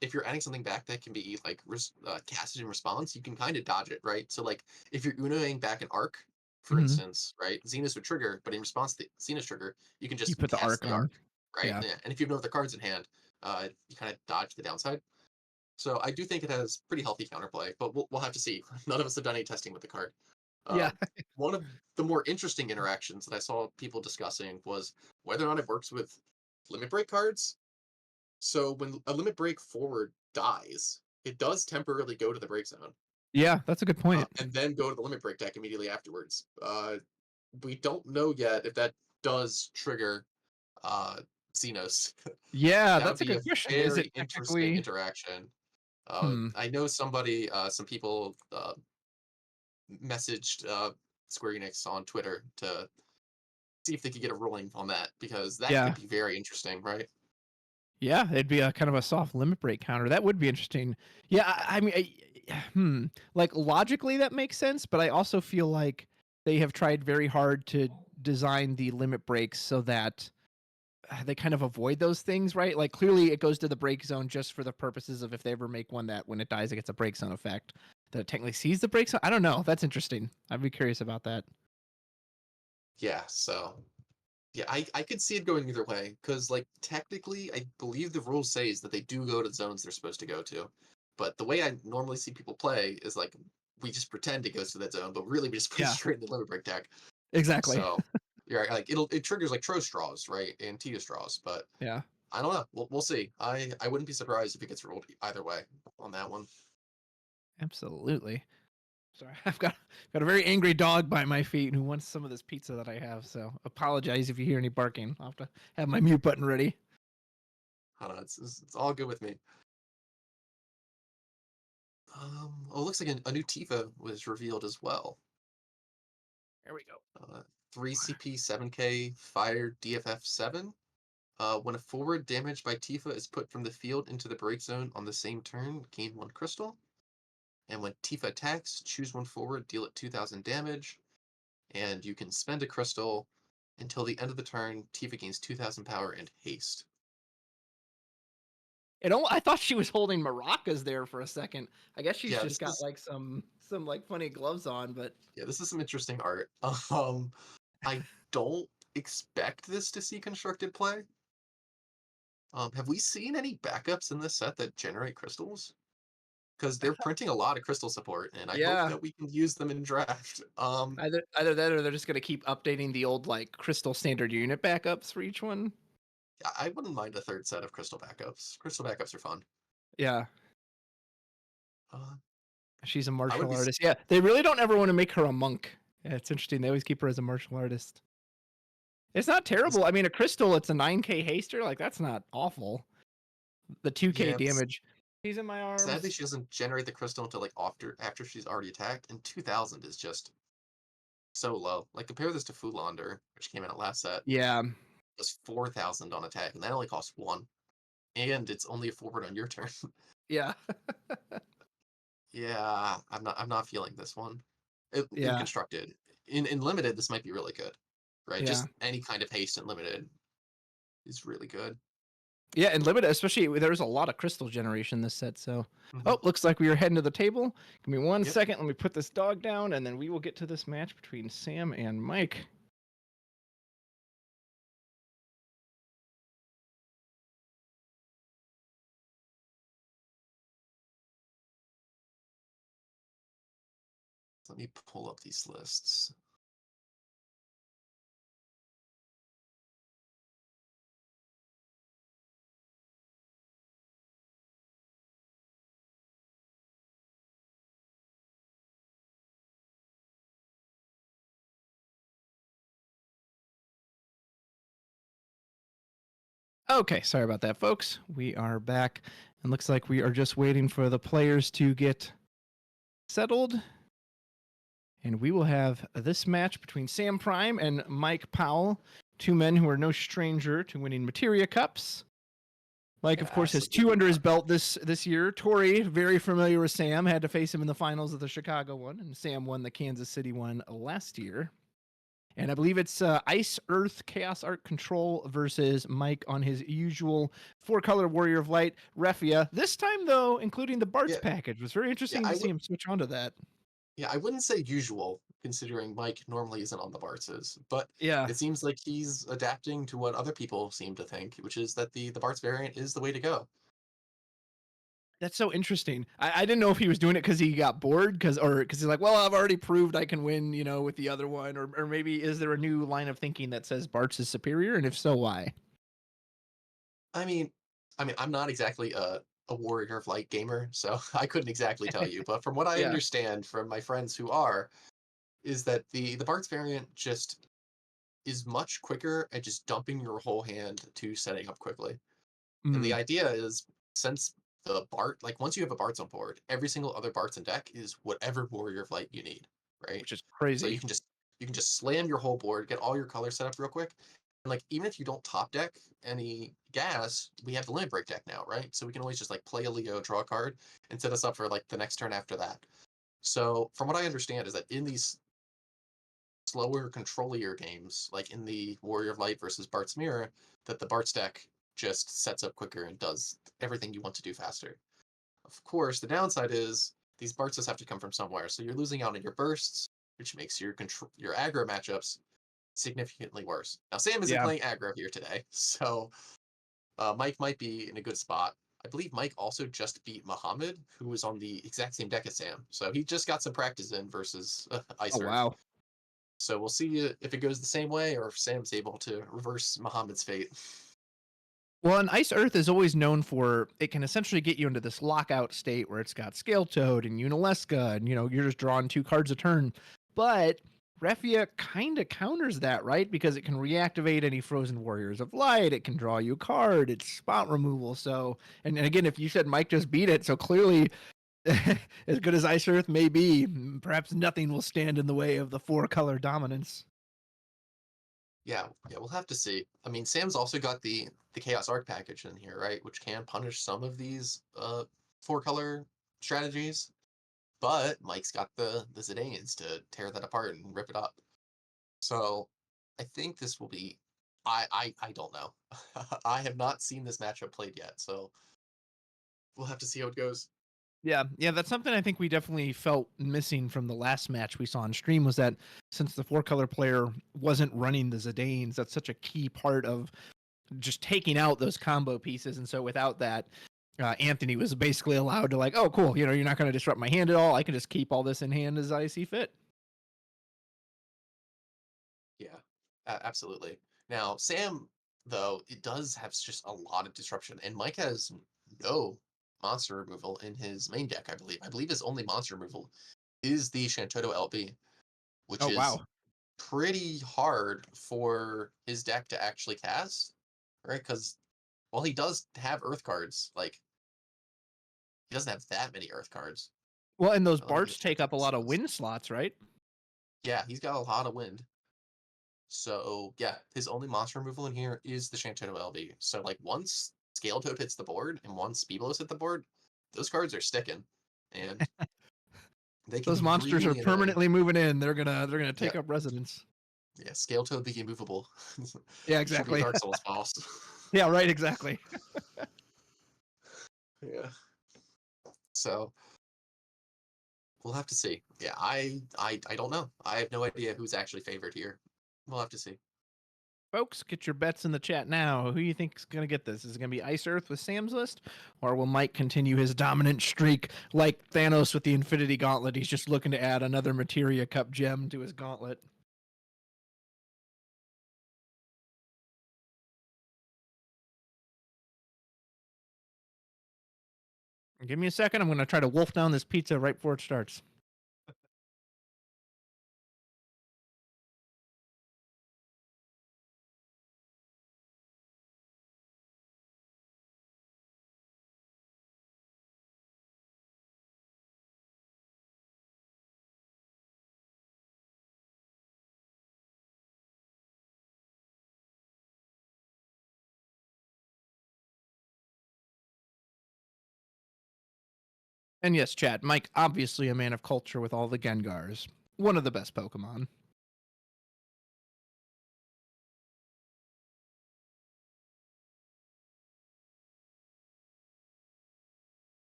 if you're adding something back that can be casted in response, you can kind of dodge it, right? So if you're Unoing back an arc, for instance, right? Xenos would trigger, but in response to the Xenos trigger, you can just put the arc on. right? Yeah. And if you have no other cards in hand, you kind of dodge the downside. So I do think it has pretty healthy counterplay, but we'll have to see. None of us have done any testing with the card. Yeah. One of the more interesting interactions that I saw people discussing was whether or not it works with limit break cards. So when a limit break forward dies, it does temporarily go to the break zone. Yeah, that's a good point. And then go to the limit break deck immediately afterwards. We don't know yet if that does trigger Xenos. Yeah, That that's a would be good question. very Is it interesting technically? interaction. Hmm. I know somebody, some people messaged Square Enix on Twitter to see if they could get a ruling on that, because that Yeah. could be very interesting, right? Yeah, it'd be a kind of a soft limit break counter. That would be interesting. Yeah, I mean, like logically that makes sense, but I also feel like they have tried very hard to design the limit breaks so that they kind of avoid those things, right? Like clearly it goes to the break zone just for the purposes of if they ever make one that when it dies it gets a break zone effect, that it technically sees the break zone. I don't know. That's interesting. I'd be curious about that. Yeah, so yeah, I could see it going either way, because like technically I believe the rules says that they do go to the zones they're supposed to go to. But the way I normally see people play is like we just pretend it goes to that zone, but really we just put it Yeah. straight in the limit break deck. Exactly. So you're right, like it triggers like Tro straws, right? And Tia straws, but Yeah. I don't know. We'll see. I wouldn't be surprised if it gets ruled either way on that one. Absolutely. Sorry, I've got a very angry dog by my feet who wants some of this pizza that I have. So apologize if you hear any barking. I'll have to have my mute button ready. I don't know. It's all good with me. Oh, it looks like a new Tifa was revealed as well. There we go. 3 CP 7K Fire DFF 7. When a forward damaged by Tifa is put from the field into the break zone on the same turn, gain 1 crystal. And when Tifa attacks, choose 1 forward, deal it 2,000 damage. And you can spend a crystal until the end of the turn. Tifa gains 2,000 power and haste. I thought she was holding maracas there for a second. I guess she's Yeah, just got like some like funny gloves on, but yeah, this is some interesting art. I don't expect this to see constructed play. Have we seen any backups in this set that generate crystals? Because they're printing a lot of crystal support, and I hope yeah, that we can use them in draft. either that or they're just gonna keep updating the old like crystal standard unit backups for each one. I wouldn't mind a third set of crystal backups. Crystal backups are fun. Yeah, Uh, she's a I would martial be artist. Yeah, they really don't ever want to make her a monk. Yeah, it's interesting. They always keep her as a martial artist. It's not terrible. I mean, a crystal, it's a 9K haster. Like that's not awful. The 2K yeah. damage. He's in my arms. Sadly, she doesn't generate the crystal until like after she's already attacked, and 2,000 is just so low. Like compare this to Fulander, which came out last set. Yeah. It was 4,000 on attack, and that only costs 1, and it's only a forward on your turn. Yeah. Yeah, I'm not feeling this one. In Yeah. constructed, in limited, this might be really good, right? Yeah. Just any kind of haste in limited is really good. Yeah, and limited, especially there was a lot of crystal generation this set. So, Mm-hmm. oh, looks like we are heading to the table. Give me one Yep. second. Let me put this dog down, and then we will get to this match between Sam and Mike. Let me pull up these lists. Okay, sorry about that, folks. We are back, and looks like we are just waiting for the players to get settled. And we will have this match between Sam Prime and Mike Powell, two men who are no stranger to winning Materia Cups. Mike, of course, has 2 under his belt this year. Cory, very familiar with Sam, had to face him in the finals of the Chicago one, and Sam won the Kansas City one last year. And I believe it's Ice, Earth, Chaos Art Control versus Mike on his usual 4-color Warrior of Light, Refia. This time, though, including the Bart's package. It was very interesting to see him switch onto that. Yeah, I wouldn't say usual. considering Mike normally isn't on the Bartzes. But Yeah. it seems like he's adapting to what other people seem to think, which is that the Bartz variant is the way to go. That's so interesting. I didn't know if he was doing it because he got bored, because he's like, well, I've already proved I can win, with the other one, or maybe is there a new line of thinking that says Bartz is superior, and if so, why? I mean, I'm not exactly a Warrior of Light gamer, so I couldn't exactly tell you. But from what I Yeah. understand from my friends who are, is that the Bartz variant just is much quicker at just dumping your whole hand to setting up quickly. And the idea is, since the Bart, like once you have a Bartz on board, every single other Bartz in deck is whatever Warrior of Light you need, right? Which is So crazy. you can just slam your whole board, get all your colors set up real quick. And like even if you don't top deck any gas, we have the limit break deck now, right? So we can always just like play a Leo, draw a card, and set us up for like the next turn after that. So from what I understand is that in these slower, controllier games, like in the Warrior of Light versus Bart's Mirror, that the Bart's deck just sets up quicker and does everything you want to do faster. Of course, the downside is these Bartzes have to come from somewhere, so you're losing out on your bursts, which makes your aggro matchups significantly worse. Now, Sam isn't Yeah. playing aggro here today, so Mike might be in a good spot. I believe Mike also just beat Muhammad, who was on the exact same deck as Sam, so he just got some practice in versus Ice Oh, Earth. wow. So we'll see if it goes the same way or if Sam's able to reverse Muhammad's fate. Well, and Ice Earth is always known for, it can essentially get you into this lockout state where it's got Scale Toad and Unalesca, and you're just drawing 2 cards a turn. But Refia kind of counters that, right? Because it can reactivate any Frozen Warriors of Light, it can draw you a card, it's spot removal. So, and again, if you said Mike just beat it, so clearly, as good as Ice Earth may be, perhaps nothing will stand in the way of the 4-color dominance. Yeah, we'll have to see. I mean, Sam's also got the Chaos Arc package in here, right? Which can punish some of these 4-color strategies. But Mike's got the Zidanes to tear that apart and rip it up. So I think this will be I don't know. I have not seen this matchup played yet, so we'll have to see how it goes. Yeah, that's something I think we definitely felt missing from the last match we saw on stream, was that since the 4-color player wasn't running the Zidanes, that's such a key part of just taking out those combo pieces. And so without that, Anthony was basically allowed to like, oh, cool, you're not going to disrupt my hand at all. I can just keep all this in hand as I see fit. Yeah, absolutely. Now, Sam, though, it does have just a lot of disruption, and Mike has no monster removal in his main deck, I believe. I believe his only monster removal is the Shantoto LB, which Oh, is wow. pretty hard for his deck to actually cast, right? Because while he does have Earth cards, like, he doesn't have that many Earth cards. Well, and those Let me Barts check take up a what this lot of says. wind slots, right? Yeah, he's got a lot of wind. So yeah, his only monster removal in here is the Shantoto LB. So like once Scale Toad hits the board and once Biblos hit the board, those cards are sticking, and they can Those be monsters are really annoying. permanently moving in. They're gonna Yeah, take up residence. yeah. Scale Toad the immovable. Yeah, He should be a exactly. Dark Souls boss. Yeah, right, exactly. Yeah. So we'll have to see. Yeah, I don't know. I have no idea who's actually favored here. We'll have to see. Folks, get your bets in the chat now. Who do you think is going to get this? Is it going to be Ice Earth with Sam's list? Or will Mike continue his dominant streak like Thanos with the Infinity Gauntlet? He's just looking to add another Materia Cup gem to his gauntlet. Give me a second. I'm going to try to wolf down this pizza right before it starts. And yes, chat, Mike, obviously a man of culture with all the Gengars. One of the best Pokemon.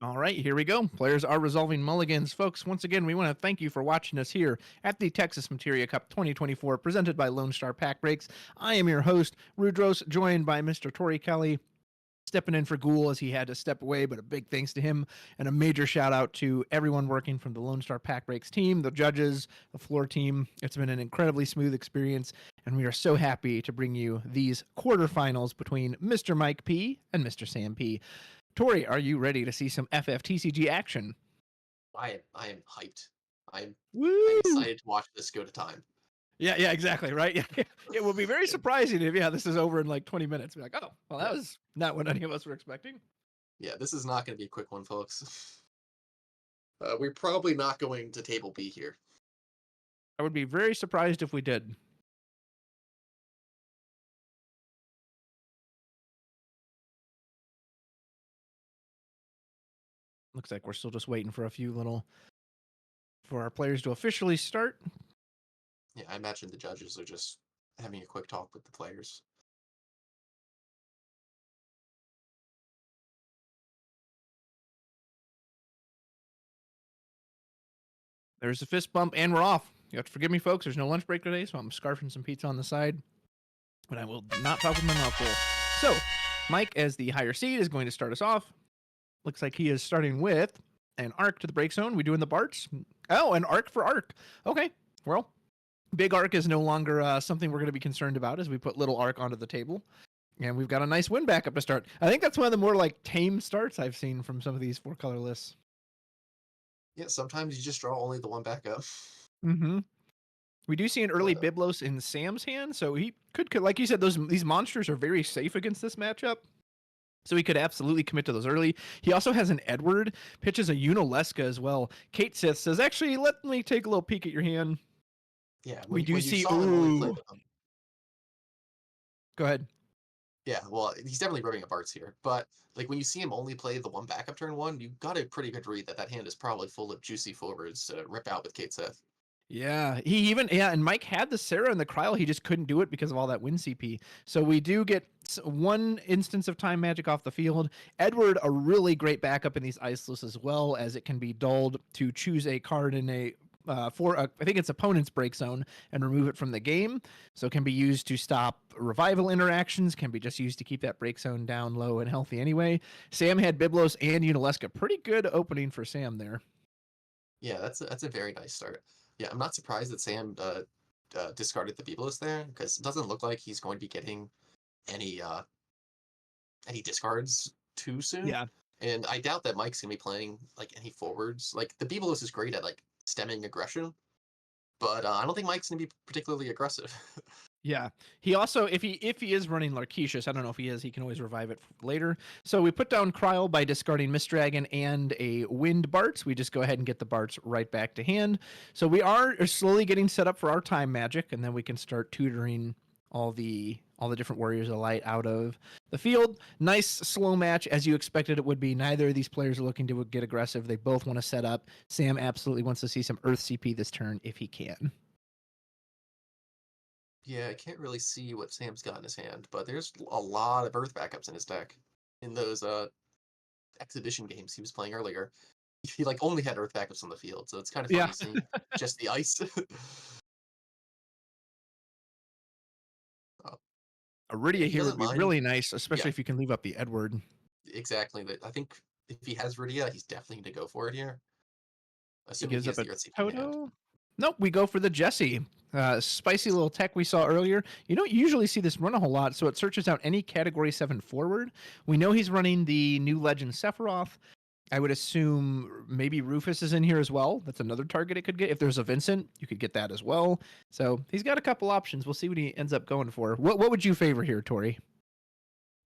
All right, here we go. Players are resolving mulligans. Folks, once again, we want to thank you for watching us here at the Texas Materia Cup 2024, presented by LoneStarPackBreaks. I am your host, Rudros, joined by Mr. Cory Kelly, stepping in for Ghoul as he had to step away, but a big thanks to him, and a major shout out to everyone working from the LoneStarPackBreaks team, the judges, the floor team. It's been an incredibly smooth experience, and we are so happy to bring you these quarterfinals between Mr. Mike P and Mr. Sam P. Tori, are you ready to see some FFTCG action? I am hyped. I'm Woo! excited to watch this go to time. Yeah, exactly, right? Yeah, it will be very surprising if this is over in like 20 minutes. We're like, oh, well, that was not what any of us were expecting. Yeah, this is not going to be a quick one, folks. We're probably not going to table B here. I would be very surprised if we did. Looks like we're still just waiting for for our players to officially start. Yeah, I imagine the judges are just having a quick talk with the players. There's a fist bump, and we're off. You have to forgive me, folks. There's no lunch break today, so I'm scarfing some pizza on the side. But I will not talk with my mouth full. So, Mike, as the higher seed, is going to start us off. Looks like he is starting with an arc to the break zone. We doing the Barts? Oh, an arc for arc. Okay, well, big arc is no longer something we're going to be concerned about as we put little arc onto the table. And we've got a nice win backup to start. I think that's one of the more like tame starts I've seen from some of these 4-color lists. Yeah, sometimes you just draw only the one backup. Mm-hmm. We do see an early Biblos in Sam's hand, so he could, like you said, these monsters are very safe against this matchup. So he could absolutely commit to those early. He also has an Edward, pitches a Unalesca as well. Kate Sith says, actually, let me take a little peek at your hand. Yeah, we do see. Ooh. Go ahead. Yeah, well, he's definitely rubbing up arts here. But like when you see him only play the one backup turn one, you got a pretty good read that hand is probably full of juicy forwards to rip out with Kate Sith. Yeah, and Mike had the Sarah and the Cryle, he just couldn't do it because of all that win CP. So we do get one instance of time magic off the field. Edward, a really great backup in these ice lists as well, as it can be dulled to choose a card in I think it's opponent's break zone and remove it from the game. So it can be used to stop revival interactions, can be just used to keep that break zone down low and healthy anyway. Sam had Biblos and Unalesca. Pretty good opening for Sam there. Yeah, that's a very nice start. Yeah, I'm not surprised that Sam discarded the Biblos there, because it doesn't look like he's going to be getting any discards too soon. Yeah. And I doubt that Mike's gonna be playing like any forwards. Like the Biblos is great at like stemming aggression, but I don't think Mike's gonna be particularly aggressive. Yeah, he also, if he is running Larketius, I don't know if he is, he can always revive it later. So we put down Cryle by discarding Mist Dragon and a Wind Barts. We just go ahead and get the Barts right back to hand. So we are slowly getting set up for our time magic, and then we can start tutoring all the different Warriors of Light out of the field. Nice slow match, as you expected it would be. Neither of these players are looking to get aggressive. They both want to set up. Sam absolutely wants to see some Earth CP this turn if he can. Yeah, I can't really see what Sam's got in his hand, but there's a lot of Earth backups in his deck. In those exhibition games he was playing earlier, he like only had Earth backups on the field, so it's kind of funny seeing just the ice. Iridia here would be really nice, especially if you can leave up the Edward. Exactly. I think if he has Iridia, he's definitely going to go for it here. Assuming he gives up a Toto? Nope, we go for the Jesse. Spicy little tech we saw earlier. You don't usually see this run a whole lot, so it searches out any Category 7 forward. We know he's running the new Legend Sephiroth. I would assume maybe Rufus is in here as well. That's another target it could get. If there's a Vincent, you could get that as well. So he's got a couple options. We'll see what he ends up going for. What would you favor here, Tori?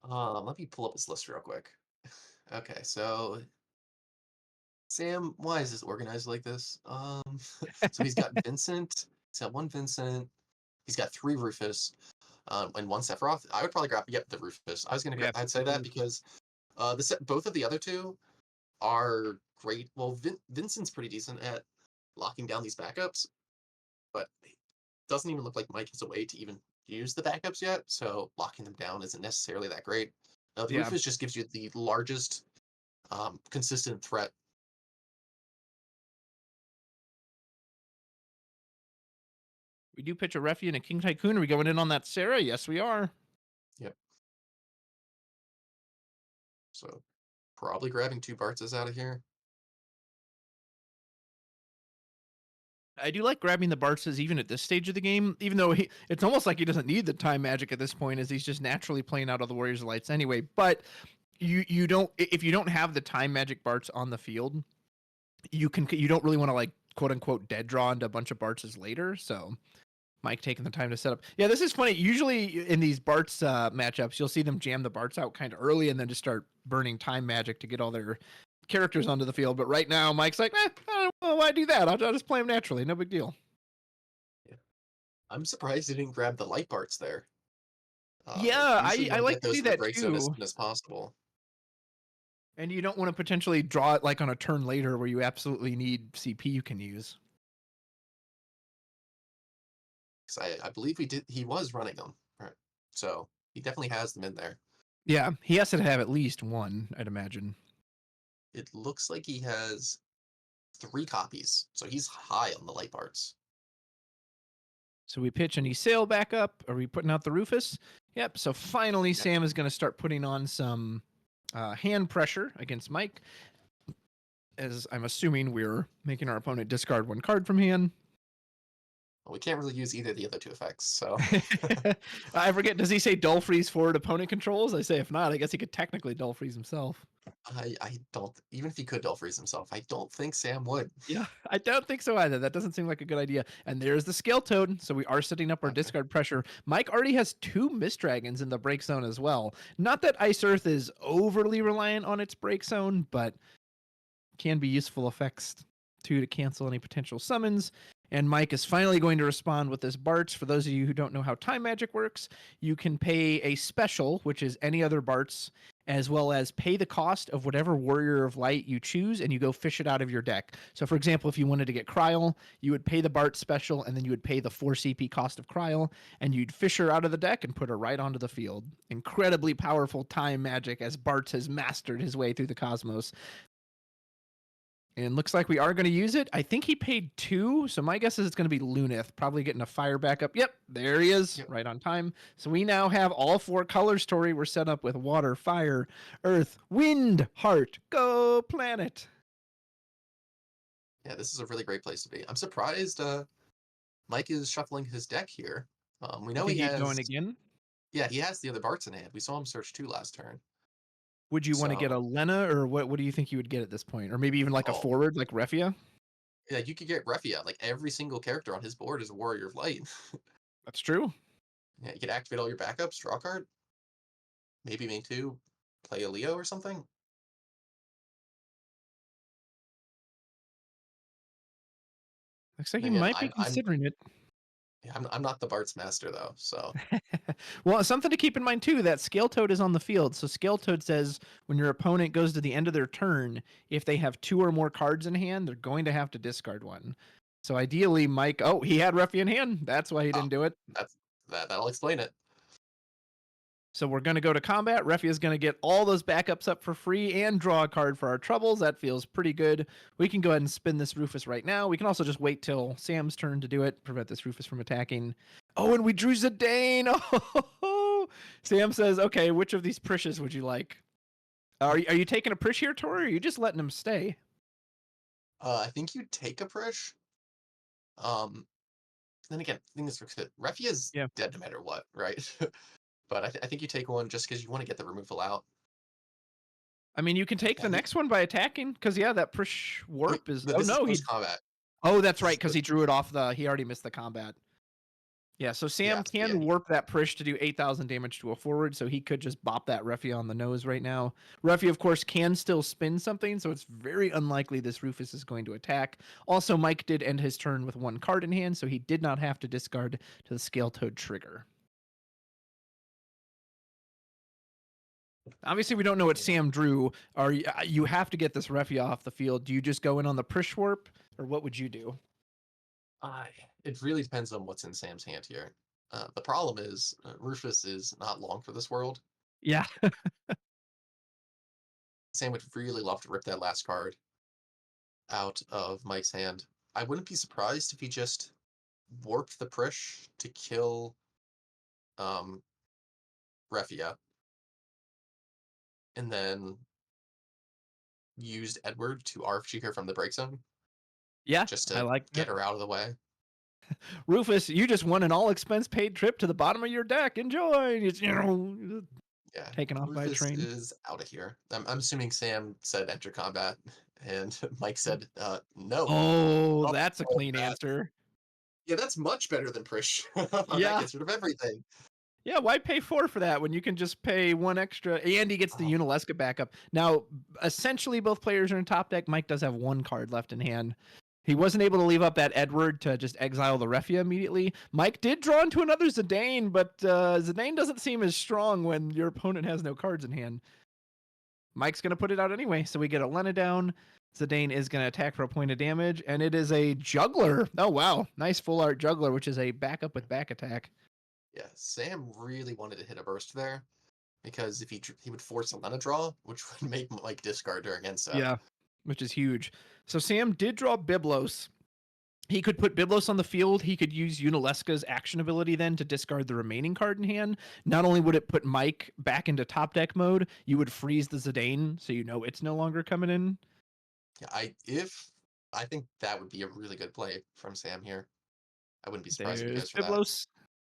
Let me pull up his list real quick. Okay, so Sam, why is this organized like this? So he's got Vincent. He's got one Vincent. He's got 3 Rufus, and 1 Sephiroth. I would probably grab the Rufus. I was gonna Yeah, I'd say that because both of the other 2 are great. Well, Vincent's pretty decent at locking down these backups, but it doesn't even look like Mike has a way to even use the backups yet. So locking them down isn't necessarily that great. The Yeah. Rufus just gives you the largest consistent threat. We do pitch a Refy and a King Tycoon. Are we going in on that Sarah? Yes, we are. Yep. So probably grabbing 2 Bartzes out of here. I do like grabbing the Bartzes even at this stage of the game, even though it's almost like he doesn't need the time magic at this point, as he's just naturally playing out all the Warriors of Lights anyway. But you don't, if you don't have the time magic Bartz on the field, you don't really want to like quote unquote dead draw into a bunch of Bartzes later. So Mike taking the time to set up. Yeah, this is funny. Usually in these Bartz matchups, you'll see them jam the Bartz out kind of early and then just start burning time magic to get all their characters onto the field. But right now, Mike's like, I don't know why do that. I'll just play them naturally. No big deal. Yeah. I'm surprised he didn't grab the light Bartz there. Yeah, Usually I like to see that break zone as too. soon as possible. And you don't want to potentially draw it like on a turn later where you absolutely need CP you can use. Because I believe he was running them, right? So he definitely has them in there. Yeah, he has to have at least one, I'd imagine. It looks like he has 3 copies, so he's high on the light Bartz. So we pitch and he sail back up. Are we putting out the Rufus? Yep. So finally, Sam is going to start putting on some hand pressure against Mike. As I'm assuming we're making our opponent discard 1 card from hand. Well, we can't really use either of the other 2 effects, so. I forget, does he say dull freeze forward opponent controls? I say if not, I guess he could technically dull freeze himself. I don't, even if he could dull freeze himself, I don't think Sam would. Yeah, I don't think so either. That doesn't seem like a good idea. And there's the Scale Toad. So we are setting up our discard pressure. Mike already has 2 Mist Dragons in the break zone as well. Not that Ice Earth is overly reliant on its break zone, but can be useful effects to cancel any potential summons. And Mike is finally going to respond with this Bartz. For those of you who don't know how time magic works, you can pay a special, which is any other Bartz, as well as pay the cost of whatever Warrior of Light you choose, and you go fish it out of your deck. So, for example, if you wanted to get Kryl, you would pay the Bartz special, and then you would pay the 4 CP cost of Kryl, and you'd fish her out of the deck and put her right onto the field. Incredibly powerful time magic as Bartz has mastered his way through the cosmos. And looks like we are going to use it. I think he paid 2, so my guess is it's going to be Lunith, probably getting a fire backup. Yep, there he is, right on time. So we now have all 4 colors, Tori. We're set up with water, fire, earth, wind, heart. Go planet. Yeah, this is a really great place to be. I'm surprised Mike is shuffling his deck here. We know he has going again. Yeah, he has the other Bartz in hand. We saw him search 2 last turn. Would you want to get a Lena, or what do you think you would get at this point? Or maybe even like a forward, like Refia? Yeah, you could get Refia. Like every single character on his board is a Warrior of Light. That's true. Yeah, you could activate all your backups, draw a card. Maybe make 2, play a Leo or something. Looks like he might be considering it. Yeah, I'm not the Bartz master though, so. Well, something to keep in mind too, that Scale Toad is on the field. So Scale Toad says when your opponent goes to the end of their turn, if they have 2 or more cards in hand, they're going to have to discard 1. So ideally, Mike, he had Refy in hand. That's why he didn't do it. That'll explain it. So we're going to go to combat. Refy is going to get all those backups up for free and draw a card for our troubles. That feels pretty good. We can go ahead and spin this Rufus right now. We can also just wait till Sam's turn to do it, prevent this Rufus from attacking. Oh, and we drew Zidane. Oh, Sam says, okay, which of these Prishes would you like? Are you taking a Prish here, Tori, or are you just letting him stay? I think you take a Prish. Then again, the thing is, Refy is dead no matter what, right? But I think you take 1 just because you want to get the removal out. I mean, you can take the next one by attacking, because that Prish warp is. Combat. Oh, that's right, because he drew it off he already missed the combat. Yeah, so Sam Yeah, can warp that Prish to do 8,000 damage to a forward, so he could just bop that Refia on the nose right now. Refia, of course, can still spin something, so it's very unlikely this Rufus is going to attack. Also, Mike did end his turn with 1 card in hand, so he did not have to discard to the Scale Toad trigger. Obviously, we don't know what Sam drew. You have to get this Refia off the field. Do you just go in on the Prish warp, or what would you do? It really depends on what's in Sam's hand here. The problem is Rufus is not long for this world. Yeah. Sam would really love to rip that last card out of Mike's hand. I wouldn't be surprised if he just warped the Prish to kill Refia, and then used Edward to RFG her from the break zone. Yeah, just to I like get her out of the way. Rufus, you just won an all-expense paid trip to the bottom of your deck. Enjoy. Yeah, taken off by a train. Rufus is out of here. I'm assuming Sam said enter combat, and Mike said no. Oh, that's a clean answer. Yeah, that's much better than Prish. Yeah. That gets rid of everything. Yeah, why pay 4 for that when you can just pay 1 extra? And he gets the Unalesca backup. Now, essentially, both players are in top deck. Mike does have 1 card left in hand. He wasn't able to leave up that Edward to just exile the Refia immediately. Mike did draw into another Zidane, but Zidane doesn't seem as strong when your opponent has no cards in hand. Mike's going to put it out anyway, so we get a Lena down. Zidane is going to attack for a point of damage, and it is a Juggler. Oh, wow. Nice full art Juggler, which is a backup with back attack. Yeah, Sam really wanted to hit a burst there, because if he would force a Lena draw, which would make Mike discard her against that. Yeah, which is huge. So Sam did draw Byblos. He could put Byblos on the field. He could use Unalesca's action ability then to discard the remaining card in hand. Not only would it put Mike back into top deck mode, you would freeze the Zidane, so you know it's no longer coming in. Yeah, I think that would be a really good play from Sam here. I wouldn't be surprised if he goes for Byblos.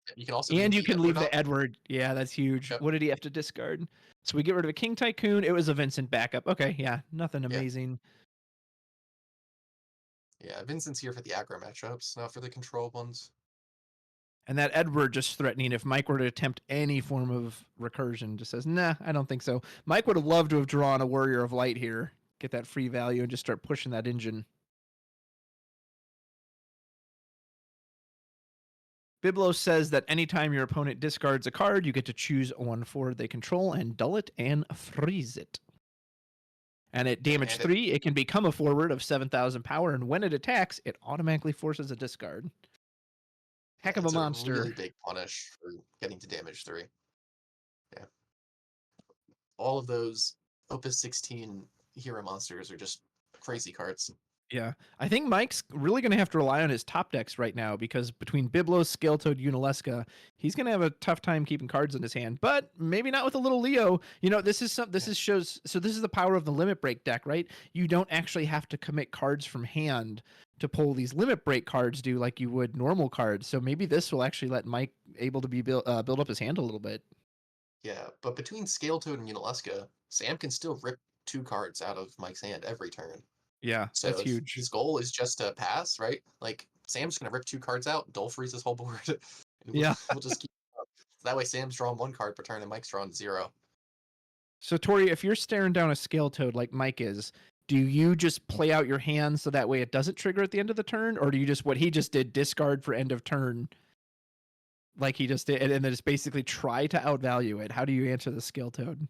that. You can also and you can leave the up. Edward. Yeah, that's huge. Yep. What did he have to discard? So we get rid of a King Tycoon. It was a Vincent backup. Okay, yeah, nothing amazing. Yeah, Vincent's here for the aggro matchups, not for the control ones. And that Edward just threatening if Mike were to attempt any form of recursion, just says, nah, I don't think so. Mike would have loved to have drawn a Warrior of Light here, get that free value, and just start pushing that engine. Byblos says that anytime your opponent discards a card, you get to choose one forward they control and dull it and freeze it. And at damage 3, it can become a forward of 7,000 power, and when it attacks, it automatically forces a discard. Heck of a monster. A really big punish for getting to damage 3. Yeah. All of those Opus 16 hero monsters are just crazy cards. Yeah, I think Mike's really going to have to rely on his top decks right now, because between Byblos, Scaletoad, Unalesca, he's going to have a tough time keeping cards in his hand. But maybe not with a little Leo. You know, this is the power of the limit break deck, right? You don't actually have to commit cards from hand to pull these limit break cards do like you would normal cards. So maybe this will actually let Mike able to be build up his hand a little bit. Yeah, but between Scaletoad and Unalesca, Sam can still rip 2 cards out of Mike's hand every turn. Yeah, so that's huge. His goal is just to pass, right? Like, Sam's going to rip 2 cards out, Dole freeze his whole board. Yeah. We'll just keep up. That way Sam's drawing 1 card per turn and Mike's drawing 0. So, Tori, if you're staring down a Scaletoad like Mike is, do you just play out your hand so that way it doesn't trigger at the end of the turn? Or do you just, what he just did, discard for end of turn like he just did, and then just basically try to outvalue it? How do you answer the Scaletoad?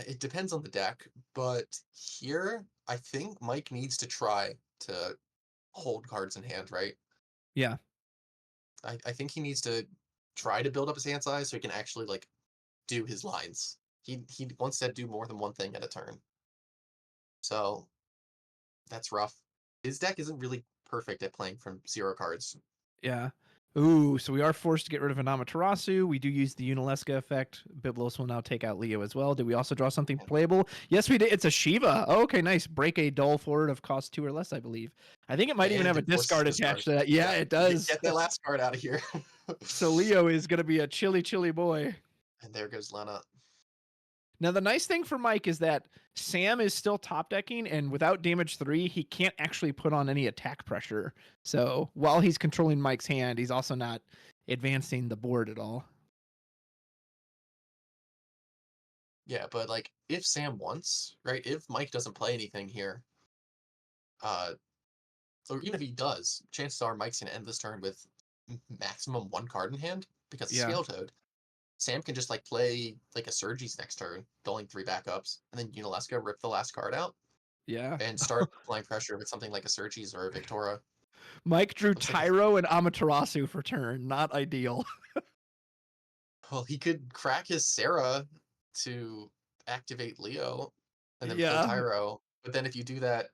It depends on the deck, but here I think Mike needs to try to hold cards in hand, right? Yeah. I think he needs to try to build up his hand size so he can actually like do his lines. He once said do more than one thing at a turn. So that's rough. His deck isn't really perfect at playing from 0 cards. Yeah. Ooh, so we are forced to get rid of an Amaterasu. We do use the Unalesca effect. Byblos will now take out Leo as well. Did we also draw something playable? Yes, we did. It's a Shiva. Oh, okay, nice. Break a dull forward of cost 2 or less, I believe. I think it might even have a discard attached to that. Yeah, it does. Get that last card out of here. So Leo is going to be a chilly, chilly boy. And there goes Lena. Now, the nice thing for Mike is that Sam is still top decking, and without damage 3, he can't actually put on any attack pressure. So while he's controlling Mike's hand, he's also not advancing the board at all. Yeah, but like if Sam wants, right? If Mike doesn't play anything here, or even if he does, chances are Mike's gonna end this turn with maximum 1 card in hand because of Scale Toad. Sam can just like play like a Surgies next turn, doling 3 backups, and then Unalesca rip the last card out. Yeah. And start applying pressure with something like a Surgies or a Victora. Mike drew Tyro and Amaterasu for turn. Not ideal. Well, he could crack his Sarah to activate Leo and then play Tyro. But then if you do that,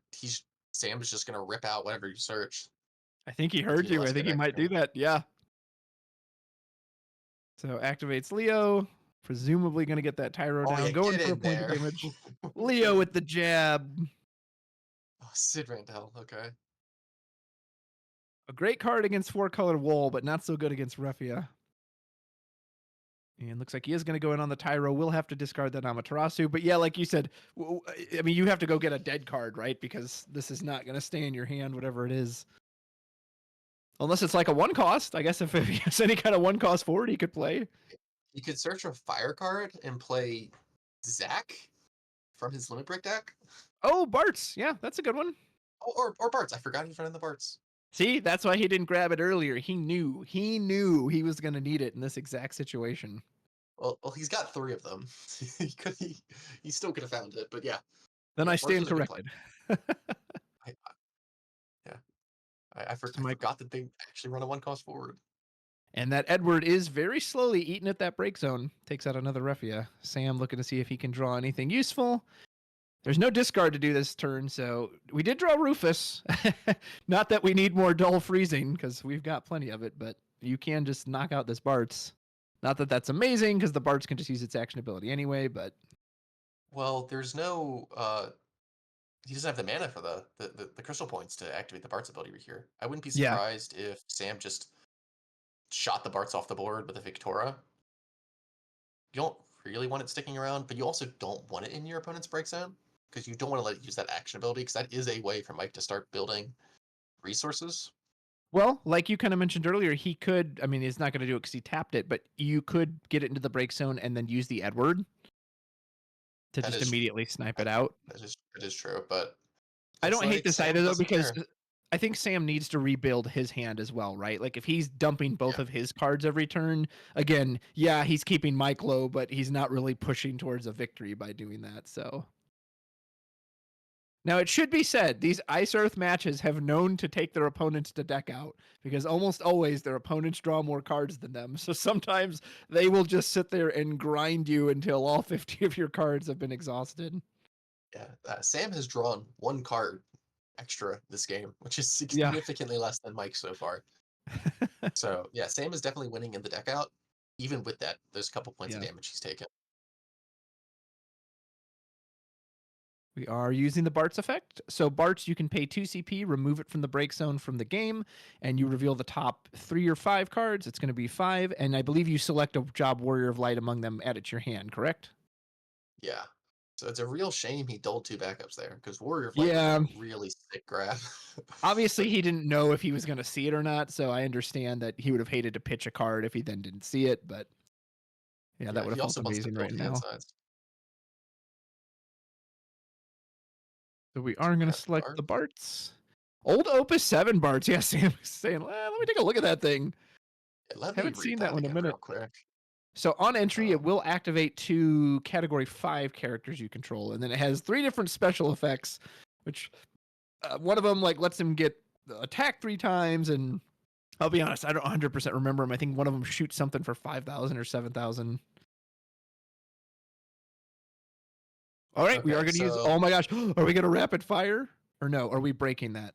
Sam's just gonna rip out whatever you search. I think he heard you. I think he might do that. Yeah. So activates Leo. Presumably going to get that Tyro down. Yeah, going for a point of damage. Leo with the jab. Oh, Sid Randall. Okay. A great card against 4-color Wool, but not so good against Refia. And looks like he is going to go in on the Tyro. We'll have to discard that Amaterasu. But yeah, like you said, I mean, you have to go get a dead card, right? Because this is not going to stay in your hand, whatever it is. Unless it's like a 1-cost. I guess if he has any kind of 1-cost forward, he could play. You could search a fire card and play Zach from his Limit Break deck. Oh, Bart's. Yeah, that's a good one. Oh, or Bart's. I forgot he's running the Bart's. See, that's why he didn't grab it earlier. He knew he was going to need it in this exact situation. Well, he's got 3 of them. he still could have found it, but yeah. Then I stand corrected. I forgot that they actually run a 1-cost forward. And that Edward is very slowly eating at that break zone. Takes out another Refia. Sam looking to see if he can draw anything useful. There's no discard to do this turn, so we did draw Rufus. Not that we need more dull freezing, because we've got plenty of it, but you can just knock out this Bart's. Not that that's amazing, because the Bart's can just use its action ability anyway, but... Well, there's no... he doesn't have the mana for the crystal points to activate the Bart's ability here. I wouldn't be surprised if Sam just shot the Bart's off the board with a Victora. You don't really want it sticking around, but you also don't want it in your opponent's break zone, because you don't want to let it use that action ability, because that is a way for Mike to start building resources. Well, like you kind of mentioned earlier, he could, I mean, he's not going to do it because he tapped it, but you could get it into the break zone and then use the Edward to just immediately snipe it out. It is true, but... I don't hate this either, though, because I think Sam needs to rebuild his hand as well, right? Like, if he's dumping both of his cards every turn, again, yeah, he's keeping Mike low, but he's not really pushing towards a victory by doing that, so... Now, it should be said, these Ice Earth matches have known to take their opponents to deck out, because almost always their opponents draw more cards than them. So sometimes they will just sit there and grind you until all 50 of your cards have been exhausted. Yeah, Sam has drawn 1 card extra this game, which is significantly less than Mike so far. So, yeah, Sam is definitely winning in the deck out, even with that, those couple points of damage he's taken. We are using the Bart's effect. So Bart's, you can pay 2 CP, remove it from the break zone from the game, and you reveal the top 3 or 5 cards. It's going to be 5, and I believe you select a Job Warrior of Light among them, add it to your hand, correct? Yeah. So it's a real shame he doled 2 backups there, because Warrior of Light is a really sick grab. Obviously, he didn't know if he was going to see it or not, so I understand that he would have hated to pitch a card if he then didn't see it, but yeah, that would have felt amazing right now. So we are going to select the Bart's. Old Opus 7 Bart's. Yeah, Sam is saying, well, let me take a look at that thing. Yeah, haven't seen that one in a minute. Quick. So on entry, it will activate 2 Category 5 characters you control, and then it has 3 different special effects, which one of them like lets him get attacked 3 times, and I'll be honest, I don't 100% remember them. I think one of them shoots something for 5,000 or 7,000. All right, we are going to use... Oh my gosh, are we going to rapid fire? Or no, are we breaking that?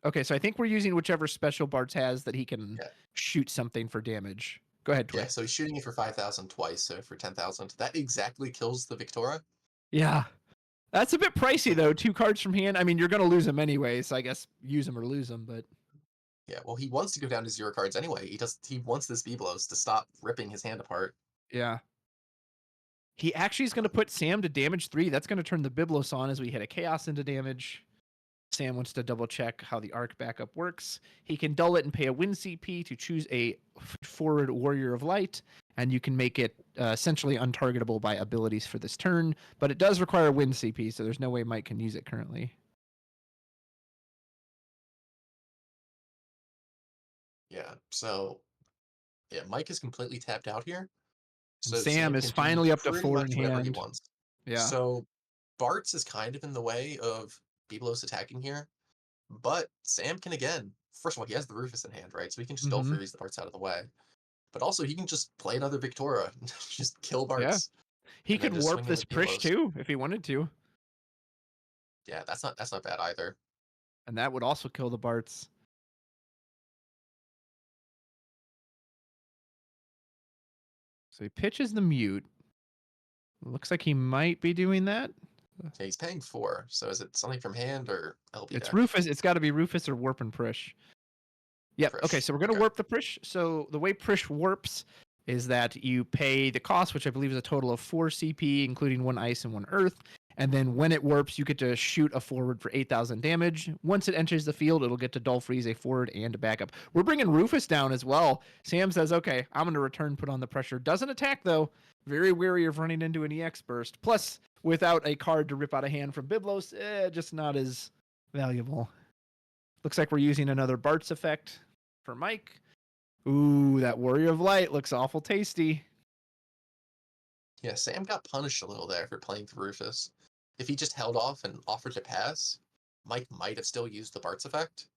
Okay, so I think we're using whichever special Bart's has that he can shoot something for damage. Go ahead, Troy. Yeah, so he's shooting it for 5,000 twice, so for 10,000. That exactly kills the Victora. Yeah. That's a bit pricey, though. 2 cards from hand. I mean, you're going to lose them anyway, so I guess use them or lose them, but... Yeah, well, he wants to go down to 0 cards anyway. He wants this Biblos to stop ripping his hand apart. Yeah. He actually is going to put Sam to damage 3. That's going to turn the Biblos on as we hit a Chaos into damage. Sam wants to double check how the arc backup works. He can dull it and pay a win CP to choose a forward Warrior of Light, and you can make it essentially untargetable by abilities for this turn, but it does require win CP, so there's no way Mike can use it currently. Yeah, so yeah, Mike is completely tapped out here. So Sam is can do finally up to pretty 4 much in whatever he hand. wants. Yeah. So Bart's is kind of in the way of Biblos attacking here, but Sam can again. First of all, he has the Rufus in hand, right? So he can just dull freeze the Barts out of the way. But also, he can just play another Victora, just kill Barts. He could warp this Prish too if he wanted to. Yeah, that's not bad either. And that would also kill the Barts. So he pitches the mute. Looks like he might be doing that. Yeah, he's paying 4. So is it something from hand or LB It's deck? Rufus. It's got to be Rufus or Warp and Prish. Yep. Prish. Okay, so we're going to warp the Prish. So the way Prish warps is that you pay the cost, which I believe is a total of 4 CP, including 1 ice and 1 earth. And then when it warps, you get to shoot a forward for 8,000 damage. Once it enters the field, it'll get to dull freeze a forward and a backup. We're bringing Rufus down as well. Sam says, okay, I'm going to return, put on the pressure. Doesn't attack, though. Very wary of running into an EX burst. Plus, without a card to rip out a hand from Biblos, just not as valuable. Looks like we're using another Bart's effect for Mike. Ooh, that Warrior of Light looks awful tasty. Yeah, Sam got punished a little there for playing through Rufus. If he just held off and offered to pass, Mike might have still used the Bart's effect,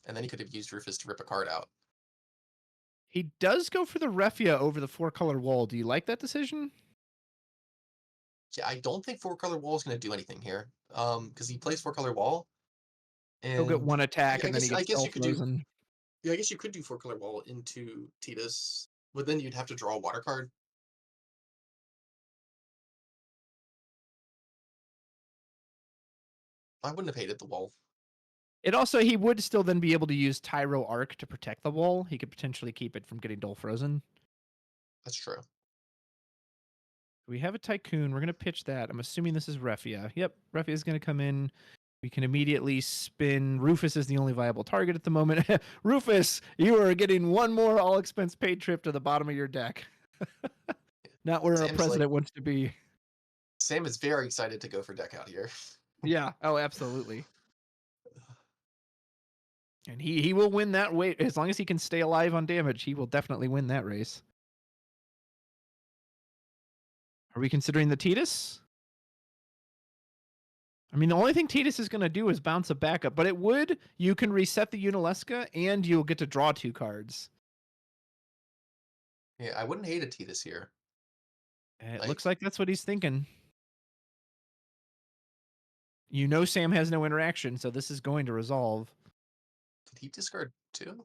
and then he could have used Rufus to rip a card out. He does go for the Refia over the 4-color wall. Do you like that decision? Yeah, I don't think 4-color wall is going to do anything here, because he plays 4-color wall. And He'll get 1 attack, yeah, and then he gets you could frozen. Yeah, I guess you could do 4-color wall into Titus, but then you'd have to draw a water card. I wouldn't have hated the wall. It also, he would still then be able to use Tyro Arc to protect the wall. He could potentially keep it from getting dull frozen. That's true. We have a Tycoon. We're going to pitch that. I'm assuming this is Refia. Yep, Refia is going to come in. We can immediately spin. Rufus is the only viable target at the moment. Rufus, you are getting 1 more all-expense paid trip to the bottom of your deck. Not where Sam's a president wants to be. Sam is very excited to go for deck out here. Yeah. Oh, absolutely. And he will win that weight. As long as he can stay alive on damage, he will definitely win that race. Are we considering the Titus? I mean, the only thing Titus is going to do is bounce a backup, but it would. You can reset the Unalesca, and you'll get to draw 2 cards. Yeah, I wouldn't hate a Titus here. It looks like that's what he's thinking. You know Sam has no interaction, so this is going to resolve. Did he discard 2?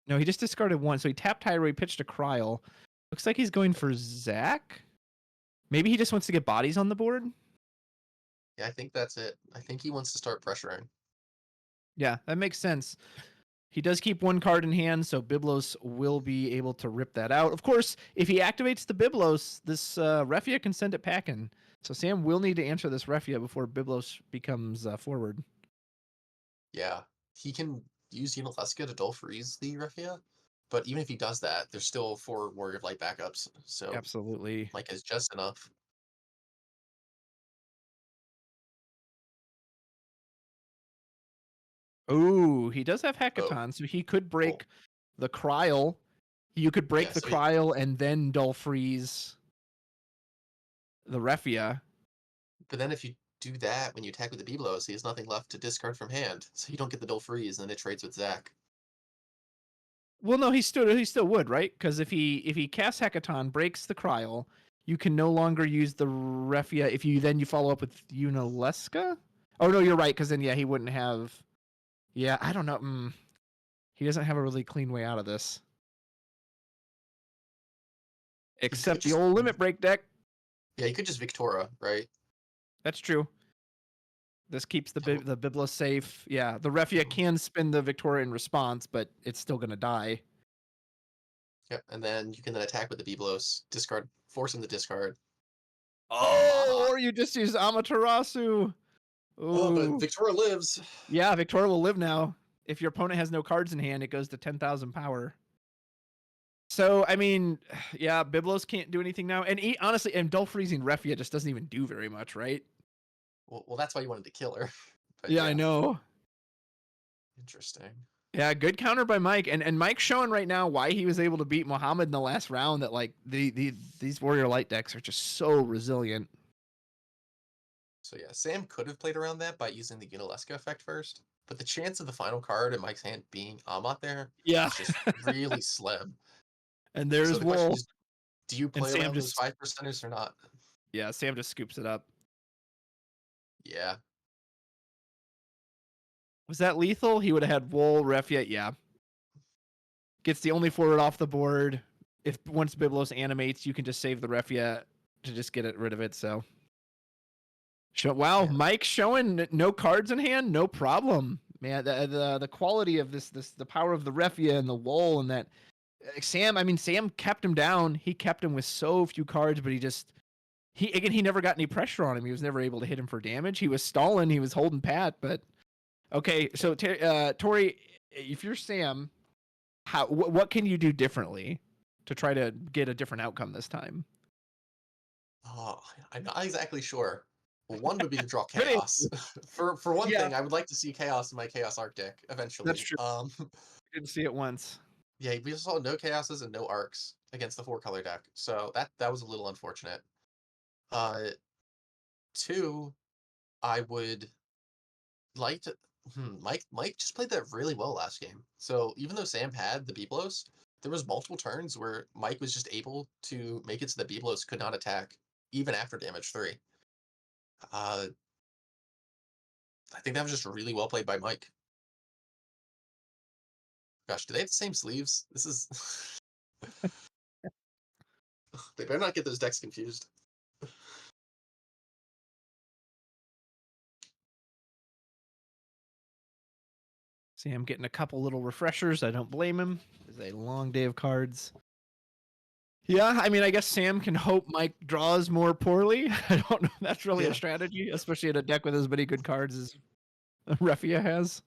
No, he just discarded 1. So he tapped Tyro, he pitched a Kryl. Looks like he's going for Zach. Maybe he just wants to get bodies on the board. Yeah, I think that's it. I think he wants to start pressuring. Yeah, that makes sense. He does keep 1 card in hand, so Biblos will be able to rip that out. Of course, if he activates the Biblos, this Refia can send it packing. So Sam will need to answer this Refia before Biblos becomes forward. Yeah, he can use Unalesca to dull freeze the Refia, but even if he does that, there's still 4 Warrior of Light backups. So Absolutely. Mike is just enough. Ooh, he does have Hecaton, so he could break the Kryl. You could break the Kryl and then dull freeze the Refia. But then if you do that when you attack with the Biblos, he has nothing left to discard from hand, so you don't get the dull freeze, and then it trades with Zach. Well, no, he still would, right? Because if he casts Hecaton, breaks the Kryl, you can no longer use the Refia if you follow up with Unalesca. Oh no, you're right. Because then he wouldn't have. Yeah, I don't know. He doesn't have a really clean way out of this. Except the old Limit Break deck. Yeah, you could just Victora, right? That's true. This keeps the Biblos safe. Yeah, the Refia can spin the Victoria in response, but it's still going to die. Yep, and then you can then attack with the Biblos, discard, force him to discard, Oh, or you just use Amaterasu. Oh, but Ooh. Victoria lives. Yeah, Victoria will live now. If your opponent has no cards in hand, it goes to 10,000 power. So, I mean, yeah, Biblos can't do anything now. And honestly, and Dull Freezing Refia just doesn't even do very much, right? Well, that's why you wanted to kill her. But Yeah, I know. Interesting. Yeah, good counter by Mike. And Mike's showing right now why he was able to beat Muhammad in the last round, that like these Warrior Light decks are just so resilient. So yeah, Sam could have played around that by using the Unileska effect first, but the chance of the final card in Mike's hand being Amat there Yeah. is just really slim. And there's So the question Wool. is, do you play around those 5%ers or not? Yeah, Sam just scoops it up. Yeah. Was that lethal? He would have had Wool, Refia, yeah. Gets the only forward off the board. If once Biblos animates, you can just save the Refia to just get rid of it, so. Wow, yeah. Mike showing no cards in hand, no problem. Man, the quality of this the power of the Refia and the Wool and that Sam kept him down. He kept him with so few cards, but he never got any pressure on him. He was never able to hit him for damage. He was stalling, he was holding pat, but okay, so Tori, if you're Sam, what can you do differently to try to get a different outcome this time? Oh, I'm not exactly sure. Well, one would be to draw Chaos. for one thing, I would like to see Chaos in my Chaos Arc deck eventually. That's true. Didn't see it once. Yeah, we saw no Chaoses and no Arcs against the 4-color deck, so that was a little unfortunate. Two, I would like to. Mike just played that really well last game. So even though Sam had the Biblos, there was multiple turns where Mike was just able to make it so that Biblos could not attack even after damage 3. I think that was just really well played by Mike. Gosh, do they have the same sleeves? This is. They better not get those decks confused. Sam getting a couple little refreshers. I don't blame him. It's a long day of cards. Yeah, I mean, I guess Sam can hope Mike draws more poorly. I don't know if that's really a strategy, especially in a deck with as many good cards as Refia has.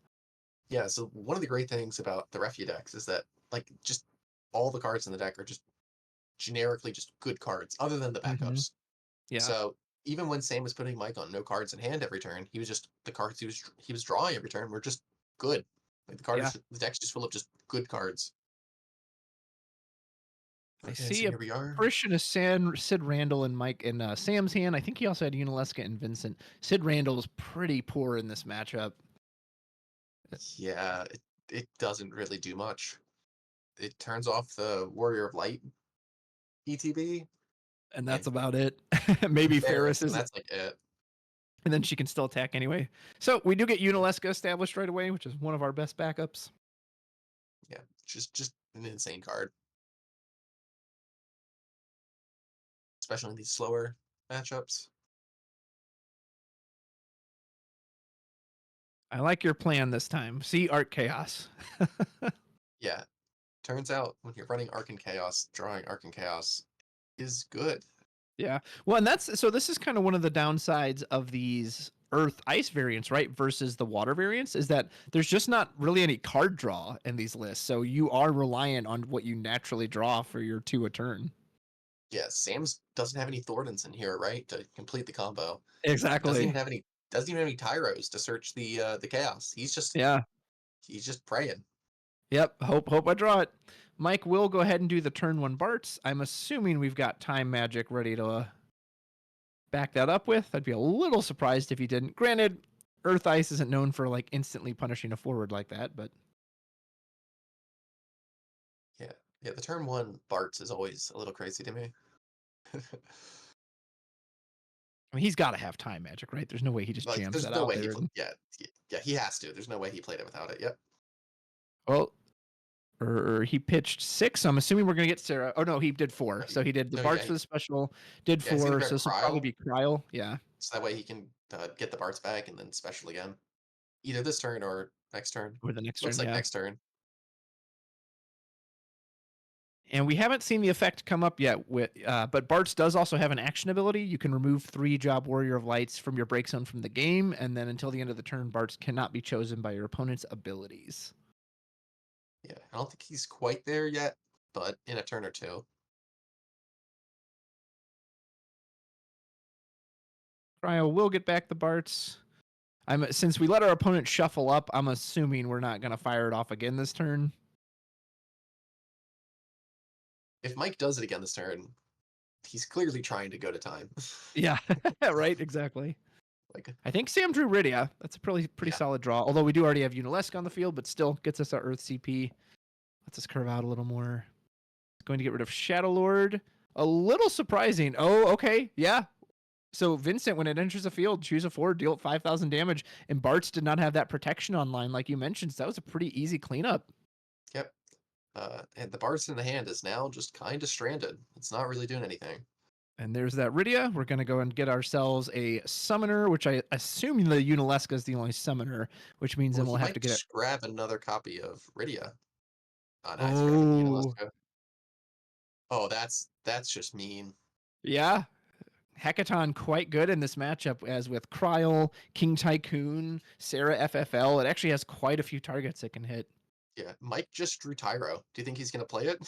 Yeah, so one of the great things about the Refia decks is that, like, just all the cards in the deck are just generically just good cards, other than the backups. Mm-hmm. Yeah. So even when Sam was putting Mike on no cards in hand every turn, he was just the cards he was drawing every turn were just good. Like the deck's just full of just good cards. I see a Christian is Sid Randall and Mike in Sam's hand. I think he also had Unileska and Vincent. Sid Randall is pretty poor in this matchup. Yeah, it doesn't really do much. It turns off the Warrior of Light ETB. And that's about it. Maybe Ferris is. That's like it. And then she can still attack anyway. So we do get Unileska established right away, which is one of our best backups. Yeah, just an insane card. Especially in these slower matchups. I like your plan this time. See Arc Chaos. Yeah. Turns out when you're running Arc and Chaos, drawing Arc and Chaos is good. Yeah. Well, and this is kind of one of the downsides of these Earth Ice variants, right? Versus the Water variants, is that there's just not really any card draw in these lists. So you are reliant on what you naturally draw for your 2 a turn. Yeah, Sam's doesn't have any Thordens in here, right? To complete the combo. Exactly. Doesn't even have any Tyros to search the Chaos. He's just praying. Yep. Hope I draw it. Mike will go ahead and do the turn 1 Barts. I'm assuming we've got Time Magic ready to back that up with. I'd be a little surprised if he didn't. Granted, Earth Ice isn't known for like instantly punishing a forward like that, but yeah, the turn 1 Barts is always a little crazy to me. I mean, he's got to have Time Magic, right? There's no way he just jams that out there. Yeah, he has to. There's no way he played it without it. Yep. Well, or he pitched 6. So I'm assuming we're gonna get Sarah. Oh no, he did 4. So he did the Barts for the special. Did 4. So this will probably be Cryle. Yeah. So that way he can get the Barts back and then special again, either this turn or next turn. Or the next Looks turn. like next turn. And we haven't seen the effect come up yet. But Bartz does also have an action ability. You can remove 3 Job Warrior of Lights from your break zone from the game, and then until the end of the turn, Bartz cannot be chosen by your opponent's abilities. Yeah, I don't think he's quite there yet, but in a turn or two. Cryo will get back the Bartz. Since we let our opponent shuffle up, I'm assuming we're not going to fire it off again this turn. If Mike does it again this turn, he's clearly trying to go to time. Yeah, right, exactly. Like, I think Sam drew Rydia. That's a pretty solid draw. Although we do already have Unilesk on the field, but still gets us our Earth CP. Lets us curve out a little more. Going to get rid of Shadow Lord. A little surprising. Oh, okay, yeah. So Vincent, when it enters the field, choose a 4, deal 5,000 damage, and Bartz did not have that protection online, like you mentioned. So that was a pretty easy cleanup. Yep. And the Bartz in the hand is now just kind of stranded. It's not really doing anything. And there's that Rydia. We're going to go and get ourselves a summoner, which I assume the Unileska is the only summoner, which means then we'll have to get just grab another copy of Rydia. Oh, oh, that's just mean. Yeah. Hackathon quite good in this matchup, as with Kryl, King Tycoon, Sarah FFL. It actually has quite a few targets it can hit. Yeah, Mike just drew Tyro. Do you think he's going to play it?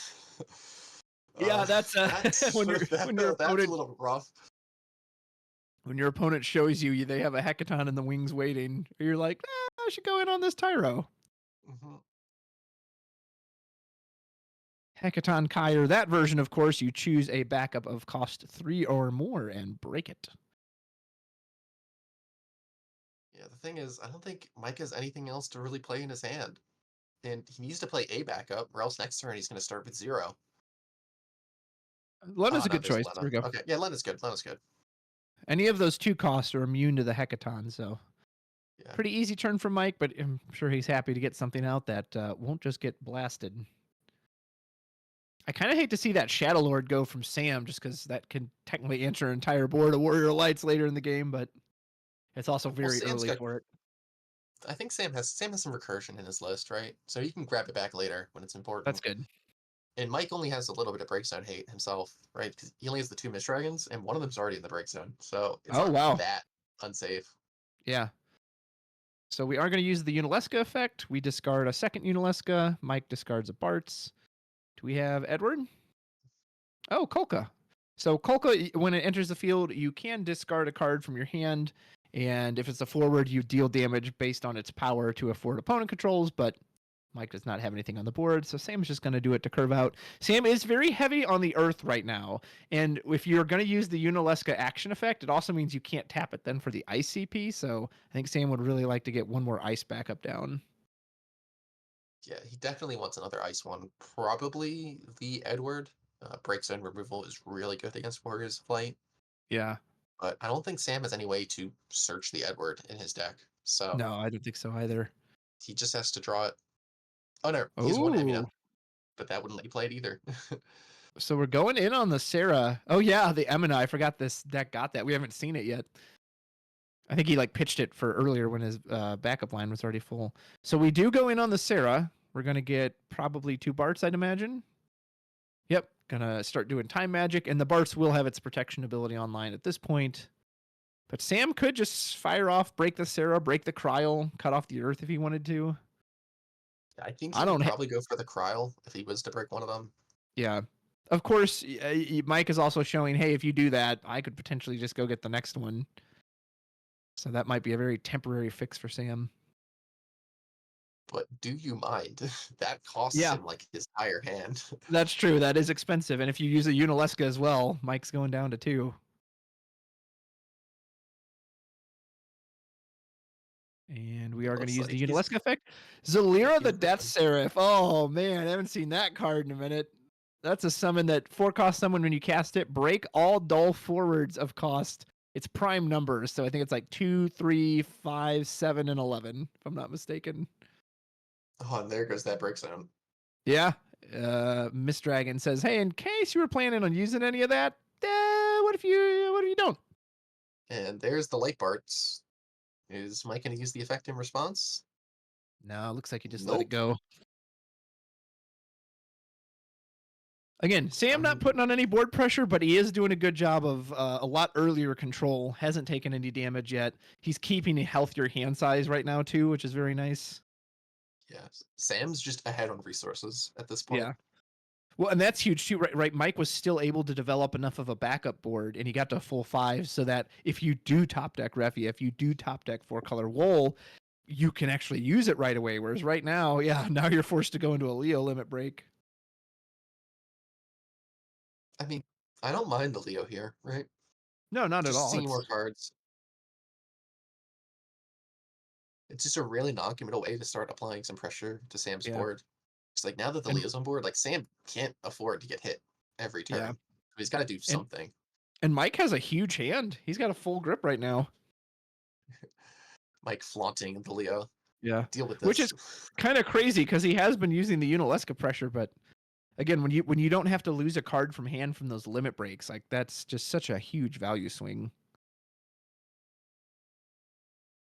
Yeah, that's when your that's opponent, a little rough. When your opponent shows you they have a Hackathon in the wings waiting, you're like, I should go in on this Tyro. Mm-hmm. Hackathon Kyre, that version, of course, you choose a backup of cost 3 or more and break it. Yeah, the thing is, I don't think Mike has anything else to really play in his hand. And he needs to play a backup, or else next turn he's going to start with 0. Lena's a good choice. Lena. There we go. Okay, yeah, Lena's good. Any of those 2 costs are immune to the Hackathon, so yeah. Pretty easy turn for Mike, but I'm sure he's happy to get something out that won't just get blasted. I kind of hate to see that Shadow Lord go from Sam, just because that can technically enter an entire board of Warrior Lights later in the game, but it's also very early for it. I think Sam has some recursion in his list, right? So he can grab it back later when it's important. That's good. And Mike only has a little bit of break zone hate himself, right? Because he only has the 2 Mist Dragons, and one of them's already in the break zone. So it's not that unsafe. Yeah. So we are going to use the Unileska effect. We discard a second Unileska. Mike discards a Bartz. Do we have Edward? Oh, Kolka. So Kolka, when it enters the field, you can discard a card from your hand, and if it's a forward, you deal damage based on its power to a forward opponent controls, but Mike does not have anything on the board, so Sam's just going to do it to curve out. Sam is very heavy on the Earth right now, and if you're going to use the Unileska action effect, it also means you can't tap it then for the Ice CP, so I think Sam would really like to get one more Ice backup down. Yeah, he definitely wants another Ice one. Probably the Edward. Break zone removal is really good against Warriors of Light. Yeah. But I don't think Sam has any way to search the Edward in his deck. So no, I don't think so either. He just has to draw it. Oh no, he's one Emuna, but that wouldn't let you play it either. So we're going in on the Sarah. Oh yeah, the Emuna. I forgot this deck got that. We haven't seen it yet. I think he pitched it for earlier when his backup line was already full. So we do go in on the Sarah. We're gonna get probably 2 Bartz, I'd imagine. Yep, gonna start doing time magic, and the Bartz will have its protection ability online at this point. But Sam could just fire off, break the Sarah, break the Kryl, cut off the Earth if he wanted to. I think he would probably go for the Kryl if he was to break one of them. Yeah. Of course, Mike is also showing, hey, if you do that, I could potentially just go get the next one. So that might be a very temporary fix for Sam. But do you mind? That costs him his entire hand. That's true. That is expensive. And if you use a Unileska as well, Mike's going down to 2. And we are going to use the Unileska effect. Zalira the Death Seraph. Oh, man. I haven't seen that card in a minute. That's a summon that 4-cost summon when you cast it. Break all dull forwards of cost. It's prime numbers. So I think it's 2, 3, 5, 7, and 11, if I'm not mistaken. Oh, and there goes that break zone. Yeah. Miss Dragon says, hey, in case you were planning on using any of that, what if you don't? And there's the Light Bartz. Is Mike going to use the effect in response? No, it looks like he just let it go. Again, Sam not putting on any board pressure, but he is doing a good job of a lot earlier control. Hasn't taken any damage yet. He's keeping a healthier hand size right now too, which is very nice. Yeah, Sam's just ahead on resources at this point. Yeah. Well, and that's huge too, right? Mike was still able to develop enough of a backup board, and he got to full 5, so that if you do top deck Refia, if you do top deck 4-color Wool, you can actually use it right away. Whereas right now, now you're forced to go into a Leo limit break. I mean, I don't mind the Leo here, right? No, not just at all. Seeing more cards. It's just a really non-committal way to start applying some pressure to Sam's board. It's like now that the Leo's on board, like Sam can't afford to get hit every turn. Yeah. So he's got to do something. And Mike has a huge hand. He's got a full grip right now. Mike flaunting the Leo. Yeah. Deal with this. Which is kind of crazy because he has been using the Unalesca pressure, but again, when you don't have to lose a card from hand from those limit breaks, like that's just such a huge value swing.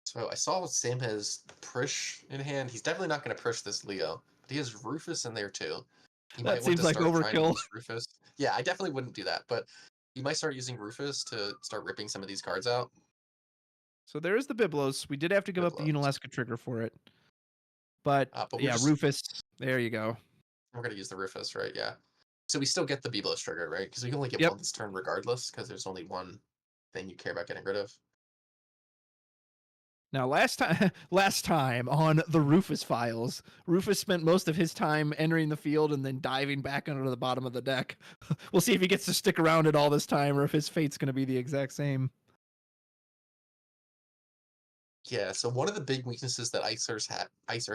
So I saw Sam has Prish in hand. He's definitely not going to Prish this Leo, but he has Rufus in there too. He that seems like overkill. Rufus. Yeah, I definitely wouldn't do that, but he might start using Rufus to start ripping some of these cards out. So there is the Biblos. We did have to give up the Unalesca trigger for it. But yeah, Rufus. There you go. We're going to use the Rufus, right? Yeah. So we still get the Biblos trigger, right? Because we can only get one this turn regardless, because there's only one thing you care about getting rid of. Now, last time on the Rufus files, Rufus spent most of his time entering the field and then diving back under the bottom of the deck. We'll see if he gets to stick around it all this time, or if his fate's going to be the exact same. Yeah, so one of the big weaknesses that Ice Earth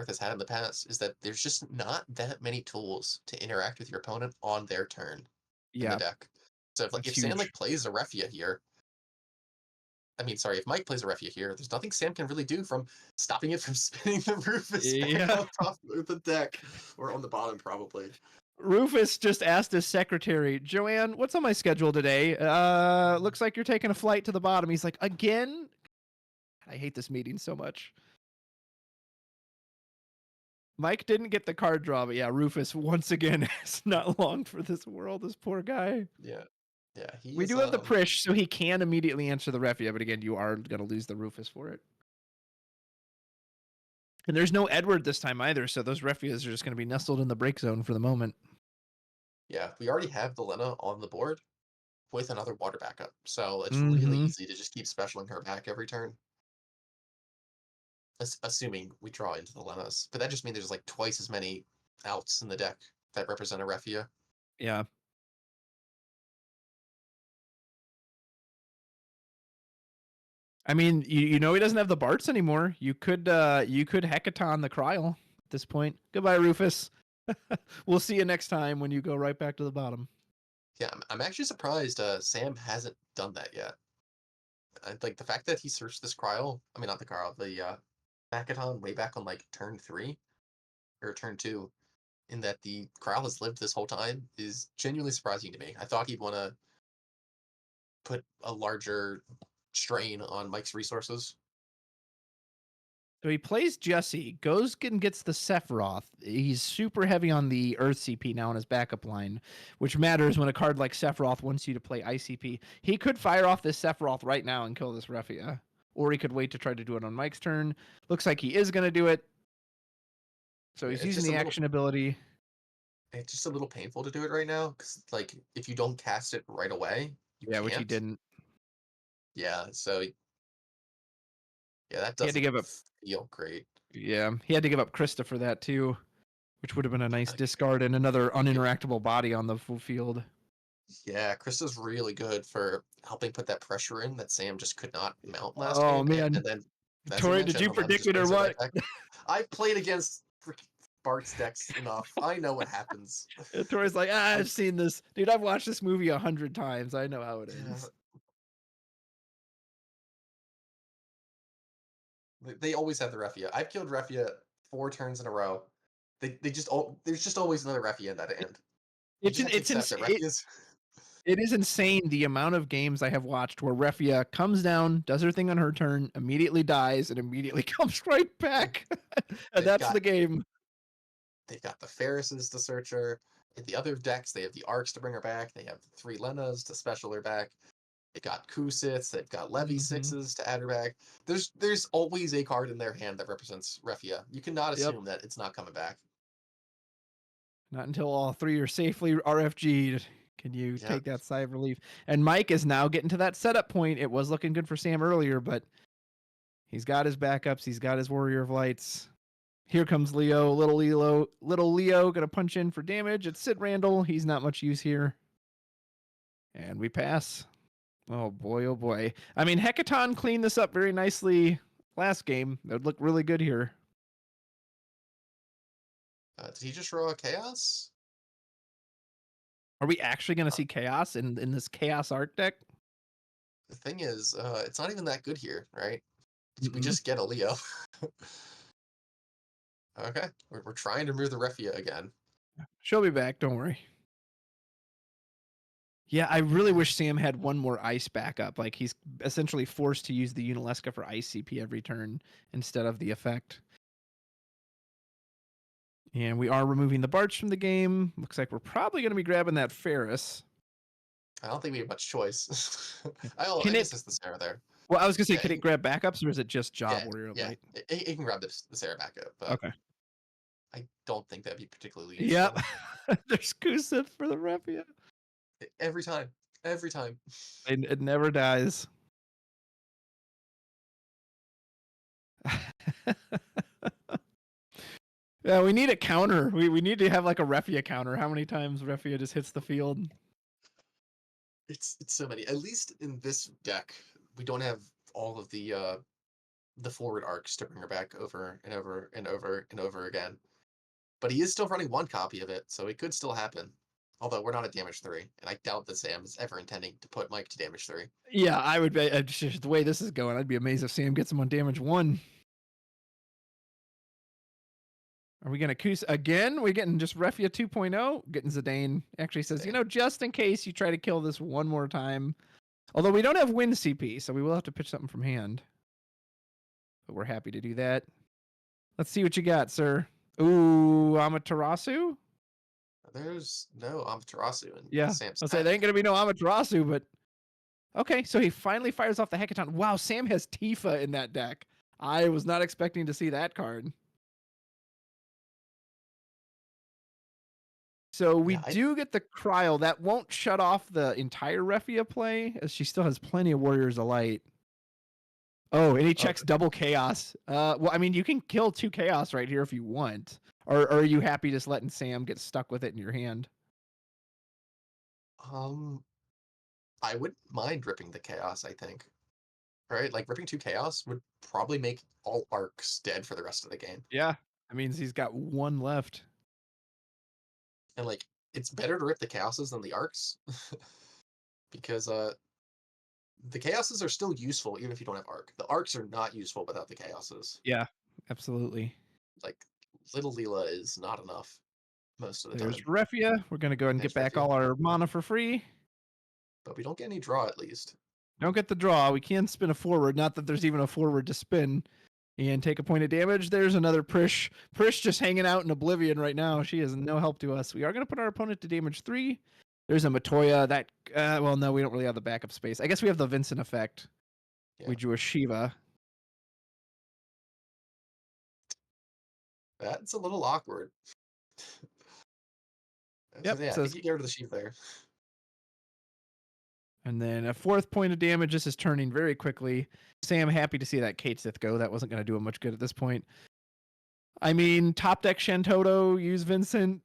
has had in the past is that there's just not that many tools to interact with your opponent on their turn in the deck. So if Sam plays a Refia here, if Mike plays a Refia here, there's nothing Sam can really do from stopping it from spinning the Rufus back on top of the deck, or on the bottom probably. Rufus just asked his secretary, Joanne, what's on my schedule today? Looks like you're taking a flight to the bottom. He's like, again? I hate this meeting so much. Mike didn't get the card draw, but yeah, Rufus once again is not long for this world. This poor guy. Yeah. Yeah. We do have the Prish, so he can immediately answer the Refia, but again, you are going to lose the Rufus for it. And there's no Edward this time either, so those Refias are just going to be nestled in the break zone for the moment. Yeah, we already have the Lena on the board with another water backup, so it's really easy to just keep specialing her back every turn. Assuming we draw into the Lenas. But that just means there's like twice as many outs in the deck that represent a Refia. Yeah. I mean, you know he doesn't have the Barts anymore. You could Hecaton the Kryl at this point. Goodbye, Rufus. We'll see you next time when you go right back to the bottom. Yeah, I'm actually surprised Sam hasn't done that yet. Like the fact that he searched this Kryl, not the Kryl, the Hecaton way back on like turn 3 or turn 2, in that the Kryl has lived this whole time, is genuinely surprising to me. I thought he'd want to put a larger strain on Mike's resources. So he plays Jesse, goes and gets the Sephiroth. He's super heavy on the Earth CP now in his backup line, which matters when a card like Sephiroth wants you to play ICP. He could fire off this Sephiroth right now and kill this Refia, or he could wait to try to do it on Mike's turn. Looks like he is going to do it. So he's using the action ability. It's just a little painful to do it right now, because like if you don't cast it right away, you can't. Which he didn't. Yeah, so that doesn't feel great. Yeah, he had to give up Krista for that too, which would have been a nice discard and another uninteractable body on the full field. Yeah, Krista's really good for helping put that pressure in that Sam just could not mount last game. Oh man! And then Cory, did you predict it or what? I've played against Bart's decks enough. I know what happens. Tori's like, I've seen this, dude. I've watched this movie 100 times. I know how it is. They always have the Refia. I've killed Refia 4 turns in a row. There's just always another Refia in that end. It is insane the amount of games I have watched where Refia comes down, does her thing on her turn, immediately dies, and immediately comes right back. And that's the game. They've got the Ferrises to search her. In the other decks, they have the Arcs to bring her back. They have 3 Lenas to special her back. They got Kusits. They've got Levy 6s to add her back. There's always a card in their hand that represents Refia. You cannot assume that it's not coming back. Not until all 3 are safely RFG'd can you take that sigh of relief. And Mike is now getting to that setup point. It was looking good for Sam earlier, but he's got his backups. He's got his Warrior of Lights. Here comes Leo. Little Leo gonna punch in for damage. It's Sid Randall. He's not much use here. And we pass. Oh boy, oh boy. I mean, Hecaton cleaned this up very nicely last game. That would look really good here. Did he just roll a Chaos? Are we actually going to see Chaos in this Chaos Art deck? The thing is, it's not even that good here, right? We just get a Leo. Okay, we're trying to remove the Refia again. She'll be back, don't worry. Yeah, I really wish Sam had one more ice backup. Like, he's essentially forced to use the Unalesca for ice CP every turn instead of the effect. And we are removing the Barch from the game. Looks like we're probably going to be grabbing that Ferris. I don't think we have much choice. I guess it's the Sarah there. Well, I was going to say, can it grab backups, or is it just Job Warrior of Light? It can grab the Sarah backup. But okay. I don't think that'd be particularly useful. Yep. There's Kusith for the Refia. Every time. Every time. It never dies. Yeah, we need a counter. We need to have like a Refia counter. How many times Refia just hits the field? It's so many. At least in this deck, we don't have all of the forward arcs to bring her back over and over and over and over again. But he is still running one copy of it, so it could still happen. Although we're not at damage 3, and I doubt that Sam is ever intending to put Mike to damage 3. Yeah, I would be. Just the way this is going, I'd be amazed if Sam gets him on damage 1. Are we going to Kus again? We're getting just Refia 2.0. Getting Zidane actually says, just in case you try to kill this one more time. Although we don't have win CP, so we will have to pitch something from hand. But we're happy to do that. Let's see what you got, sir. Ooh, Amaterasu? There's no Amaterasu in Sam's I'll say there ain't going to be no Amaterasu, but... Okay, so he finally fires off the Hecaton. Wow, Sam has Tifa in that deck. I was not expecting to see that card. So we do get the Cryo. That won't shut off the entire Refia play, as she still has plenty of Warriors of Light. Oh, and he checks double Chaos. Well, I mean, you can kill 2 Chaos right here if you want. Or are you happy just letting Sam get stuck with it in your hand? I wouldn't mind ripping the Chaos, I think. Right? Like, ripping 2 Chaos would probably make all arcs dead for the rest of the game. Yeah. That means he's got 1 left. And, like, it's better to rip the Chaoses than the arcs. Because, the Chaoses are still useful even if you don't have arc. The arcs are not useful without the Chaoses. Yeah, absolutely. Like, Little Leela is not enough most of the time. There's Refia. We're going to go ahead and get back all our mana for free. But we don't get any draw, at least. Don't get the draw. We can spin a forward. Not that there's even a forward to spin. And take a point of damage. There's another Prish. Prish just hanging out in Oblivion right now. She is no help to us. We are going to put our opponent to damage 3. There's a Matoya. That, well, no, we don't really have the backup space. I guess we have the Vincent effect. Yeah. We drew a Shiva. That's a little awkward. Yep, I think you get rid of the Shiva there. And then a 4th point of damage. This is turning very quickly. Sam, happy to see that Kate Sith go. That wasn't going to do him much good at this point. I mean, top deck Shantoto, use Vincent.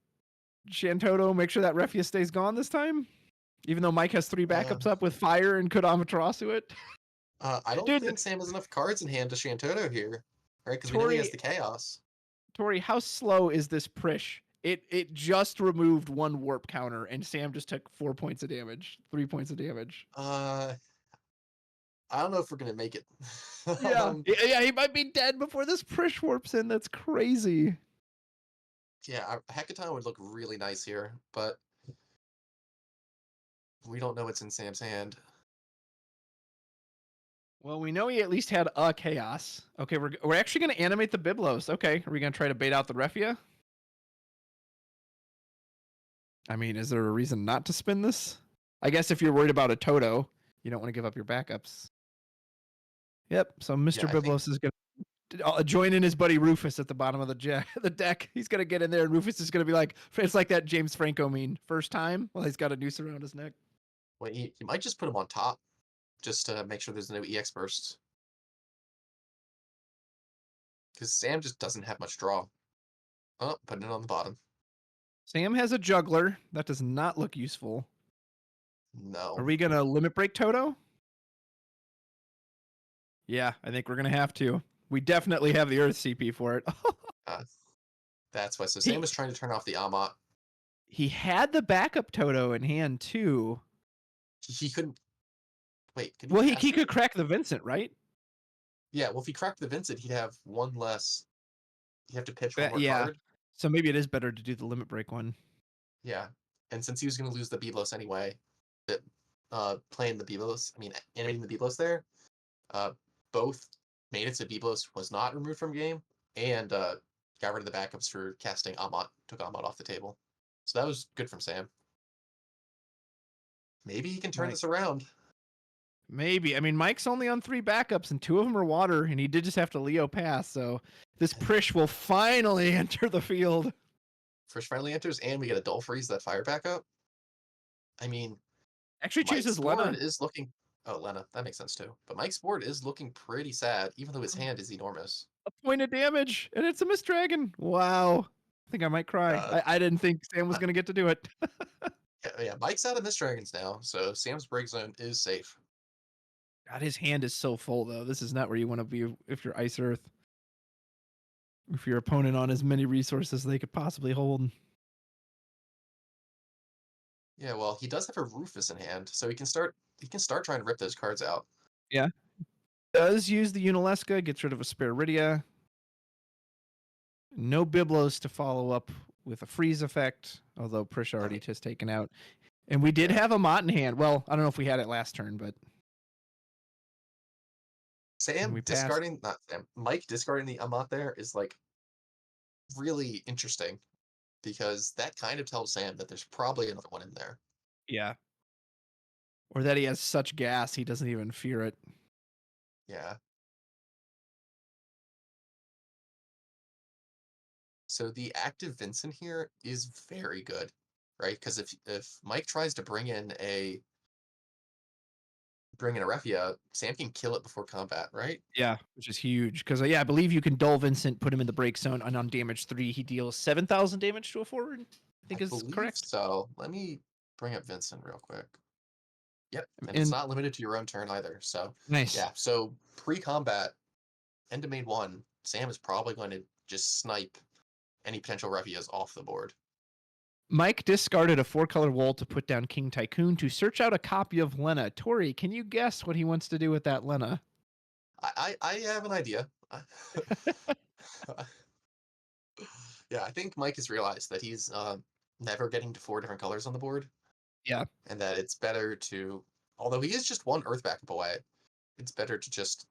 Shantoto, make sure that Refia stays gone this time. Even though Mike has 3 backups up with fire and could Amaterasu it. I don't think Sam has enough cards in hand to Shantoto here. Right? Because we know he has the Chaos. Tori, how slow is this Prish? It just removed 1 warp counter, and Sam just took 4 points of damage. 3 points of damage. I don't know if we're gonna make it. Yeah, he might be dead before this Prish warps in. That's crazy. Yeah, Hecaton would look really nice here, but we don't know what's in Sam's hand. Well, we know he at least had a Chaos. Okay, we're actually going to animate the Biblos. Okay, are we going to try to bait out the Refia? I mean, is there a reason not to spin this? I guess if you're worried about a Toto, you don't want to give up your backups. Yep. So Mr. Yeah, Biblos is going to join in his buddy Rufus at the bottom of the deck. He's going to get in there, and Rufus is going to be like, it's like that James Franco meme. First time? Well, he's got a noose around his neck. well, he might just put him on top, just to make sure there's no EX bursts. Because Sam just doesn't have much draw. Oh, putting it on the bottom. Sam has a juggler. That does not look useful. No. Are we going to limit break Toto? Yeah, I think we're going to have to. We definitely have the Earth CP for it. That's why. So Sam was trying to turn off the Amat. He had the backup Toto in hand, too. He couldn't. Wait. Well, he could crack the Vincent, right? Yeah, well, if he cracked the Vincent, he'd have one less. You have to pitch one more Yeah. card. So maybe it is better to do the limit break one. Yeah. And since he was going to lose the Biblos anyway, playing the Biblos, animating the Biblos there, both made it so Biblos was not removed from game and got rid of the backups for casting Amat, took Amat off the table. So that was good from Sam. Maybe he can turn this around. Maybe. I mean, Mike's only on 3 backups, and 2 of them are water, and he did just have to Leo pass, so this Prish will finally enter the field. Prish finally enters, and we get a Dull Freeze, that fire backup. I mean, actually chooses Lena. Is looking... Oh, Lena. That makes sense, too. But Mike's board is looking pretty sad, even though his hand is enormous. A point of damage, and it's a Mist Dragon. Wow. I think I might cry. I didn't think Sam was going to get to do it. Yeah, Mike's out of Mist Dragons now, so Sam's break zone is safe. God, his hand is so full, though. This is not where you want to be if you're Ice Earth. If your opponent on as many resources they could possibly hold. Yeah, well, he does have a Rufus in hand, so he can start trying to rip those cards out. Yeah. Does use the Unalesca, gets rid of a Spiridia. No Biblos to follow up with a freeze effect, although Prish already just taken out. And we did have a Mott in hand. Well, I don't know if we had it last turn, but Mike discarding the Amat there is like really interesting because that kind of tells Sam that there's probably another one in there. Yeah. Or that he has such gas he doesn't even fear it. Yeah. So the active Vincent here is very good, right? Because if Mike tries to bring in a Refia, Sam can kill it before combat, right? Yeah, which is huge. Because, I believe you can Dull Vincent, put him in the break zone, and on damage 3, he deals 7,000 damage to a forward. I think is correct. So let me bring up Vincent real quick. Yep, and it's not limited to your own turn either. So nice. Yeah, so pre-combat, end of main 1, Sam is probably going to just snipe any potential Revias off the board. Mike discarded a 4-color wool to put down King Tycoon to search out a copy of Lena. Tori, can you guess what he wants to do with that Lena? I have an idea. Yeah, I think Mike has realized that he's never getting to 4 different colors on the board. Yeah. And that it's better to, although he is just 1 Earth backup away, it's better to just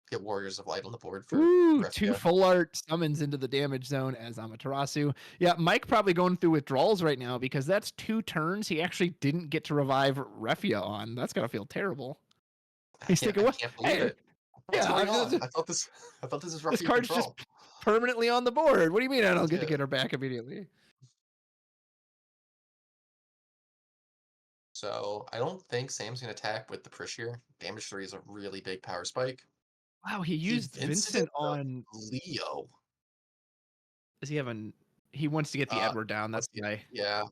get Warriors of Light on the board for 2 full art summons into the damage zone as Amaterasu. Yeah, Mike probably going through withdrawals right now because that's 2 turns he actually didn't get to revive Refia on. That's gotta feel terrible. He's thinking, what? I can't believe it. Yeah, I thought this is Refia. This card's just permanently on the board. What do you mean I don't get to get her back immediately? So I don't think Sam's gonna attack with the Prish here. Damage 3 is a really big power spike. Wow, he used Vincent on Leo. Does he have he wants to get the Edward down. That's the guy. Yeah.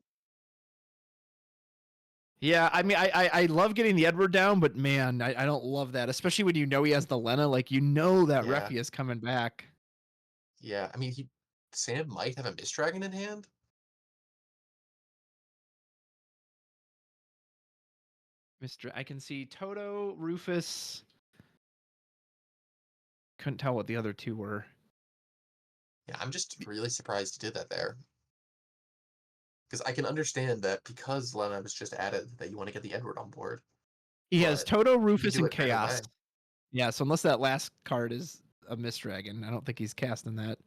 Yeah, I mean, I love getting the Edward down, but man, I don't love that, especially when you know he has the Lena. Like, you know that Refia is coming back. Yeah, I mean, Sam might have a Mist Dragon in hand. I can see Toto, Rufus. Couldn't tell what the other 2 were. Yeah, I'm just really surprised he did that there. Because I can understand that because Lena was just added that you want to get the Edward on board. He has Toto, Rufus, and Chaos. Yeah, so unless that last card is a Mist Dragon, I don't think he's casting that.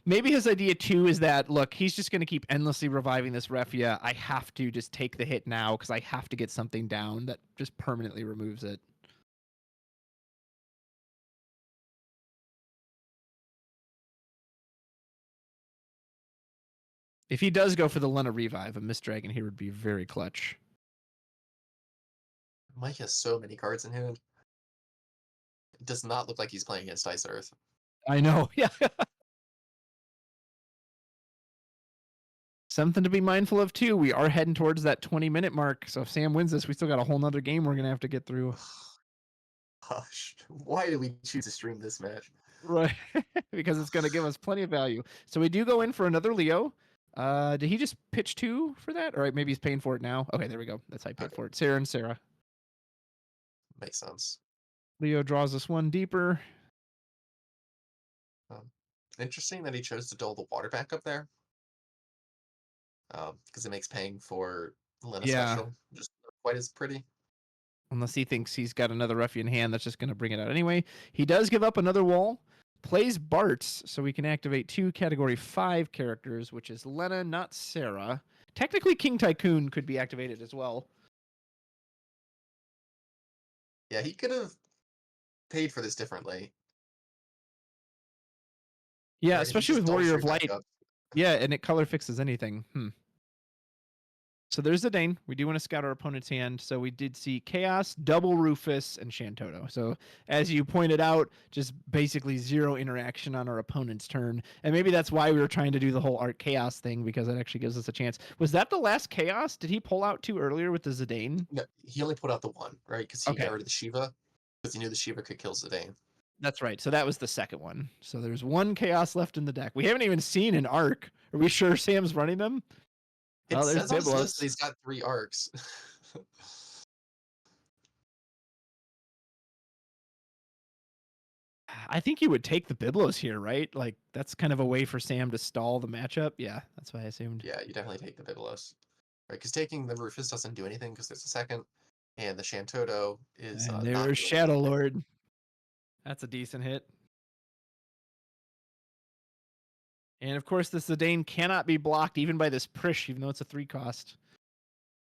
Maybe his idea too is that, look, he's just going to keep endlessly reviving this Refia. I have to just take the hit now because I have to get something down that just permanently removes it. If he does go for the Lena revive, a Mist Dragon here would be very clutch. Mike has so many cards in hand. It does not look like he's playing against Ice Earth. I know, yeah. Something to be mindful of too. We are heading towards that 20-minute mark. So if Sam wins this, we still got a whole nother game we're gonna have to get through. Gosh, why did we choose to stream this match? Right, because it's gonna give us plenty of value. So we do go in for another Leo. Did he just pitch 2 for that? All right, maybe he's paying for it now. Okay, there we go. That's how I paid for it. Sarah and Sarah. Makes sense. Leo draws us one deeper. Interesting that he chose to dole the water back up there. Because it makes paying for Lena special just not quite as pretty. Unless he thinks he's got another Refy in hand that's just going to bring it out anyway. He does give up another wall. Plays Bart's, so we can activate 2 Category 5 characters, which is Lena, not Sarah. Technically, King Tycoon could be activated as well. Yeah, he could have paid for this differently. Yeah, right? especially with Warrior of Light. Yeah, and it color fixes anything. So there's the Dane. We do want to scout our opponent's hand. So we did see Chaos, Double Rufus, and Shantoto. So as you pointed out, just basically 0 interaction on our opponent's turn. And maybe that's why we were trying to do the whole Art Chaos thing, because it actually gives us a chance. Was that the last Chaos? Did he pull out 2 earlier with the Zidane? No, he only put out the 1, right? Because he got rid of the Shiva, because he knew the Shiva could kill Zidane. That's right. So that was the second one. So there's 1 Chaos left in the deck. We haven't even seen an Arc. Are we sure Sam's running them? It says on his list that he's got 3 arcs. I think you would take the Biblos here, right? Like, that's kind of a way for Sam to stall the matchup. Yeah, that's what I assumed. Yeah, you definitely take the Biblos. Right, because taking the Rufus doesn't do anything because there's a second, and the Shantoto is and there's Shadow Lord. That's a decent hit. And of course, the Zidane cannot be blocked even by this Prish, even though it's a 3 cost.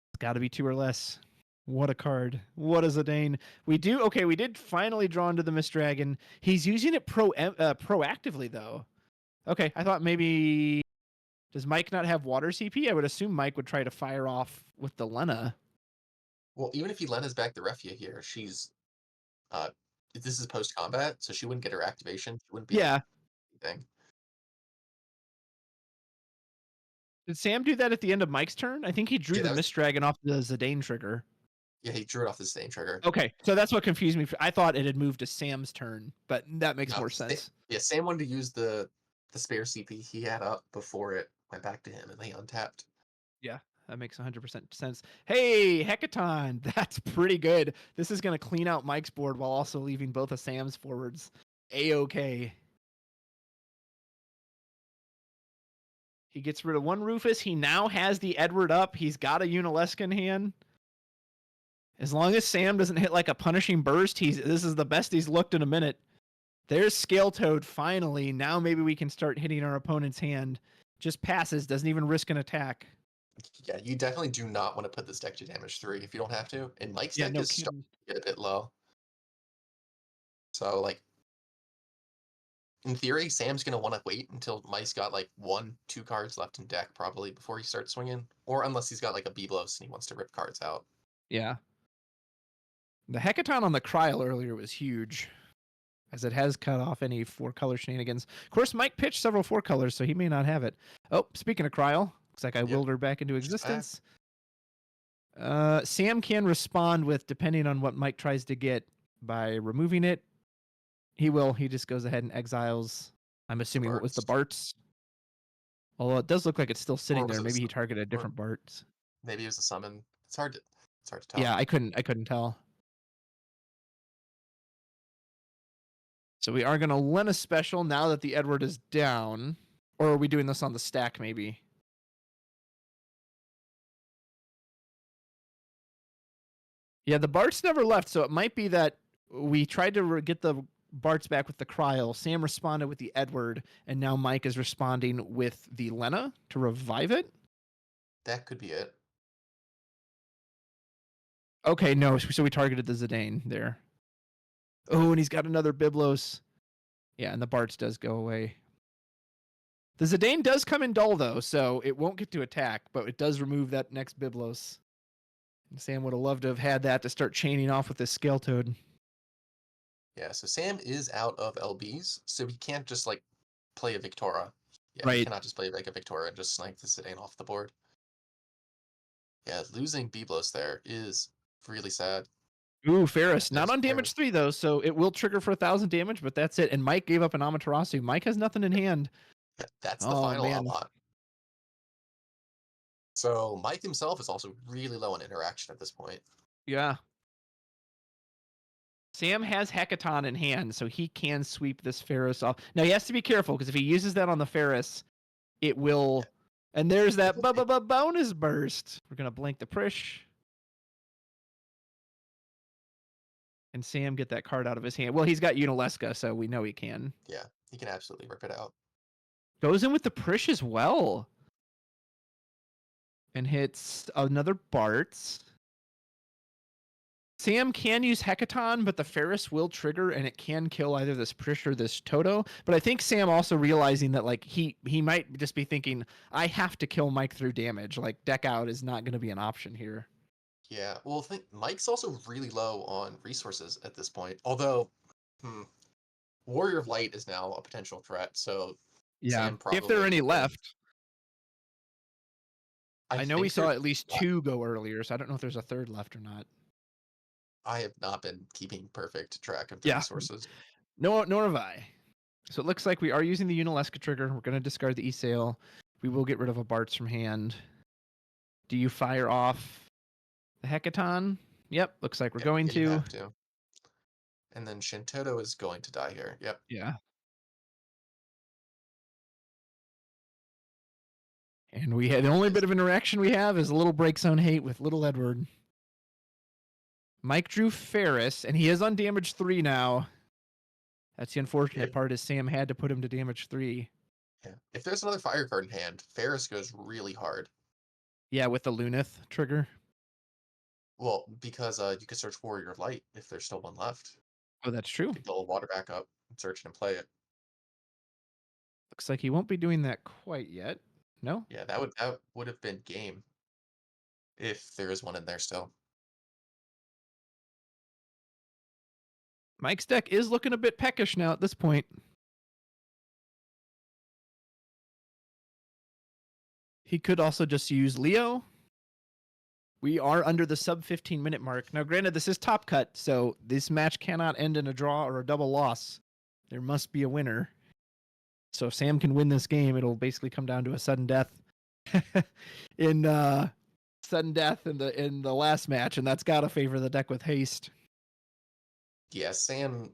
It's got to be 2 or less. What a card. What a Zidane. We did finally draw into the Mist Dragon. He's using it proactively, though. Okay, I thought maybe... Does Mike not have water CP? I would assume Mike would try to fire off with the Lena. Well, even if he Lena's back the Refia here, she's... this is post-combat, so she wouldn't get her activation. She wouldn't be anything. Did Sam do that at the end of Mike's turn? I think he drew the Mist Dragon off the Zidane trigger. Yeah, he drew it off the Zidane trigger. Okay, so that's what confused me. I thought it had moved to Sam's turn, but that makes more sense. Yeah, Sam wanted to use the spare CP he had up before it went back to him, and he untapped. Yeah, that makes 100% sense. Hey, Hecaton, that's pretty good. This is going to clean out Mike's board while also leaving both of Sam's forwards A-okay. He gets rid of 1 Rufus. He now has the Edward up. He's got a Unalesca in hand. As long as Sam doesn't hit like a punishing burst, this is the best he's looked in a minute. There's Scale Toad finally. Now maybe we can start hitting our opponent's hand. Just passes, doesn't even risk an attack. Yeah, you definitely do not want to put this deck to damage 3 if you don't have to. And Mike's deck is starting to get a bit low. So, like, in theory, Sam's going to want to wait until Mike's got, like, 1-2 cards left in deck, probably, before he starts swinging. Or unless he's got, like, a Biblos and he wants to rip cards out. Yeah. The Hecaton on the Kryl earlier was huge, as it has cut off any 4-color shenanigans. Of course, Mike pitched several 4 colors, so he may not have it. Oh, speaking of Kryl, looks like I willed her back into existence. Sam can respond with, depending on what Mike tries to get, by removing it. He will. He just goes ahead and exiles, I'm assuming, what was the Bart's? Although it does look like it's still sitting there. Maybe he targeted a different Bart's. Maybe it was a summon. It's hard to tell. Yeah, I couldn't tell. So we are going to Lena special now that the Edward is down. Or are we doing this on the stack, maybe? Yeah, the Bart's never left, so it might be that we tried to get the Bart's back with the Cryle. Sam responded with the Edward, and now Mike is responding with the Lena to revive it. That could be it. Okay, no, so we targeted the Zidane there. Oh, and he's got another Biblos. Yeah, and the Bart's does go away. The Zidane does come in dull, though, so it won't get to attack, but it does remove that next Biblos. And Sam would have loved to have had that to start chaining off with this Scale Toad. Yeah, so Sam is out of LBs, so he can't just, like, play a Victoria. Yeah, Right. He cannot just play, like, a Victoria and just snipe the Zidane off the board. Yeah, losing Biblos there is really sad. Ooh, Ferris. Not There's on damage 3, though, so it will trigger for 1,000 damage, but that's it. And Mike gave up an Amaterasu. Mike has nothing in hand. Yeah, that's the final outlaw. So Mike himself is also really low on interaction at this point. Yeah. Sam has Hecaton in hand, so he can sweep this Ferris off. Now, he has to be careful, because if he uses that on the Ferris, it will... And there's that bonus burst. We're going to blink the Prish. And Sam get that card out of his hand. Well, he's got Unileska, so we know he can. Yeah, he can absolutely rip it out. Goes in with the Prish as well. And hits another Bart's. Sam can use Hecaton, but the Ferris will trigger, and it can kill either this Prish or this Toto. But I think Sam also realizing that, like, he might just be thinking, I have to kill Mike through damage. Like, deck out is not going to be an option here. Yeah, well, I think Mike's also really low on resources at this point. Although, Warrior of Light is now a potential threat, so yeah, Sam probably if there are any left. I know we saw at least 2 go earlier, so I don't know if there's a third left or not. I have not been keeping perfect track of the resources. No, nor have I. So it looks like we are using the Unileska trigger. We're going to discard the E-Sail. We will get rid of a Bart's from hand. Do you fire off the Hecaton? Yep, looks like we're going you to. have to. And then Shintoto is going to die here. Yep. Yeah. And we had the only bit of interaction we have is a little break zone hate with little Edward. Mike drew Ferris, and he is on damage 3 now. That's the unfortunate part is Sam had to put him to damage 3. Yeah. If there's another fire card in hand, Ferris goes really hard. Yeah, with the Lunith trigger. Well, because you could search Warrior of Light if there's still one left. Oh, that's true. You could build a water back up, search it, and play it. Looks like he won't be doing that quite yet. No? Yeah, that would have been game if there is one in there still. Mike's deck is looking a bit peckish now at this point. He could also just use Leo. We are under the sub 15-minute mark. Now, granted, this is Top Cut, so this match cannot end in a draw or a double loss. There must be a winner. So if Sam can win this game, it'll basically come down to a sudden death in the last match, and that's got to favor the deck with haste. Yeah, Sam's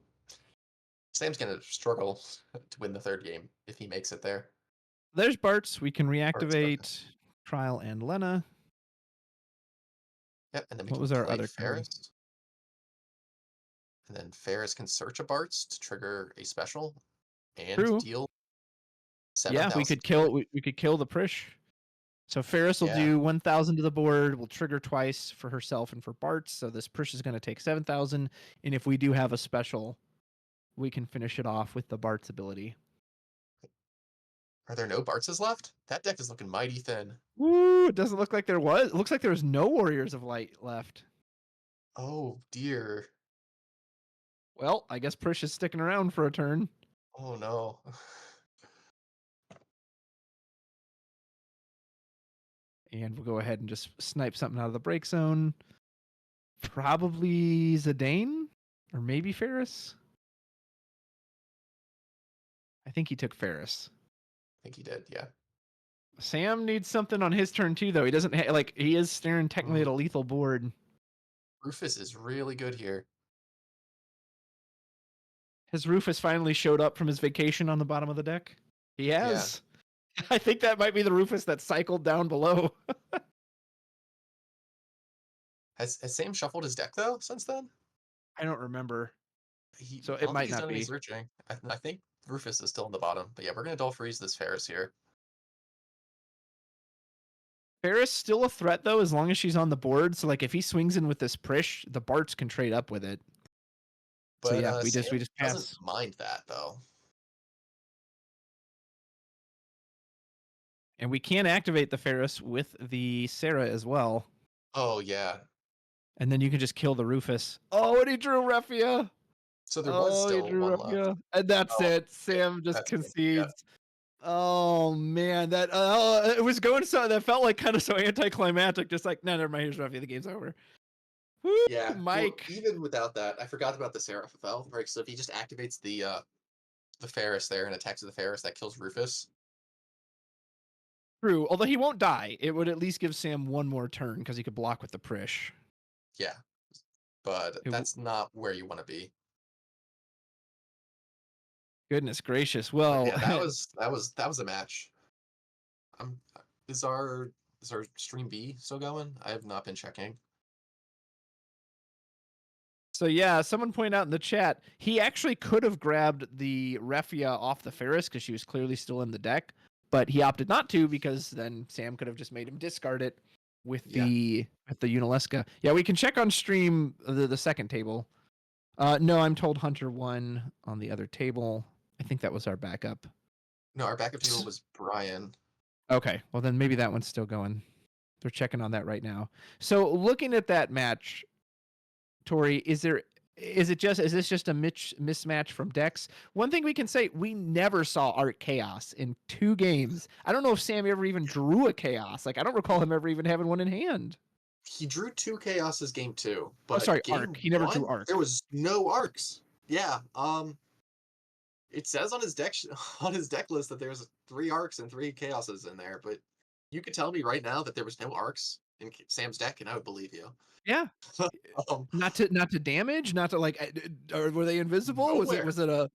gonna struggle to win the third game if he makes it there. There's Bart's. We can reactivate Trial and Lena. Yep, and then we what can was our play other Ferris. And then Ferris can search a Bart's to trigger a special and deal 7,000. Yeah, we could kill the Prish. So Ferris will do 1,000 to the board, will trigger twice for herself and for Bart's. So this Prish is going to take 7,000. And if we do have a special, we can finish it off with the Bart's ability. Are there no Bartz's left? That deck is looking mighty thin. Woo! It doesn't look like there was. It looks like there was no Warriors of Light left. Oh, dear. Well, I guess Prish is sticking around for a turn. Oh, no. And we'll go ahead and just snipe something out of the break zone. Probably Zidane? Or maybe Ferris? I think he took Ferris. I think he did, yeah. Sam needs something on his turn too, though. He doesn't he is staring technically at a lethal board. Rufus is really good here. Has Rufus finally showed up from his vacation on the bottom of the deck? He has. Yeah. I think that might be the Rufus that cycled down below. Has Sam shuffled his deck though since then? I don't remember. So I it don't think might he's not done any be. searching. I think Rufus is still in the bottom. But yeah, we're going to dull freeze this Ferris here. Ferris still a threat though, as long as she's on the board. So like if he swings in with this Prish, the Barts can trade up with it. So But yeah, we Sam just doesn't pass. mind that, though. And we can activate the Ferris with the Sarah as well. Oh, yeah. And then you can just kill the Rufus. Oh, and he drew Refia. So there was Oh, he still drew one left. Refia. And that's Oh, it. yeah, Sam just that's good. Yeah. concedes. Oh man, that it was going so that felt like kind of so anticlimactic. Just like, no, never mind. Here's Refia. The game's over. Woo, Yeah, Mike. well, even without that, I forgot about the Seraph FFL. Right, so if he just activates the Ferris there and attacks the Ferris, that kills Rufus. True. Although he won't die, it would at least give Sam one more turn because he could block with the Prish. Yeah, but that's not where you want to be. Goodness gracious. But Well, yeah, that was a match. Um, is our stream B still going? I have not been checking. so yeah, someone pointed out in the chat, he actually could have grabbed the Refia off the Ferris because she was clearly still in the deck, but he opted not to because then Sam could have just made him discard it with the Unalesca. Yeah, we can check on stream the second table. No, I'm told Hunter won on the other table. I think that was our backup. No, our backup table was Brian. Okay, well then maybe that one's still going. They're checking on that right now. So looking at that match, Tori, is this just a mismatch from decks? One thing we can say, we never saw Art Chaos in 2 games. I don't know if Sam ever even drew a Chaos. Like I don't recall him ever even having one in hand. He drew 2 Chaoses game 2, but Oh, sorry, game Arc. He never 1, drew Arc. there was no arcs. Yeah, it says on his deck list that there's 3 arcs and 3 Chaoses in there, but you could tell me right now that there was no arcs in Sam's deck, and I would believe you. Yeah. Not to damage, not to like, or were they invisible? Nowhere. Was it a?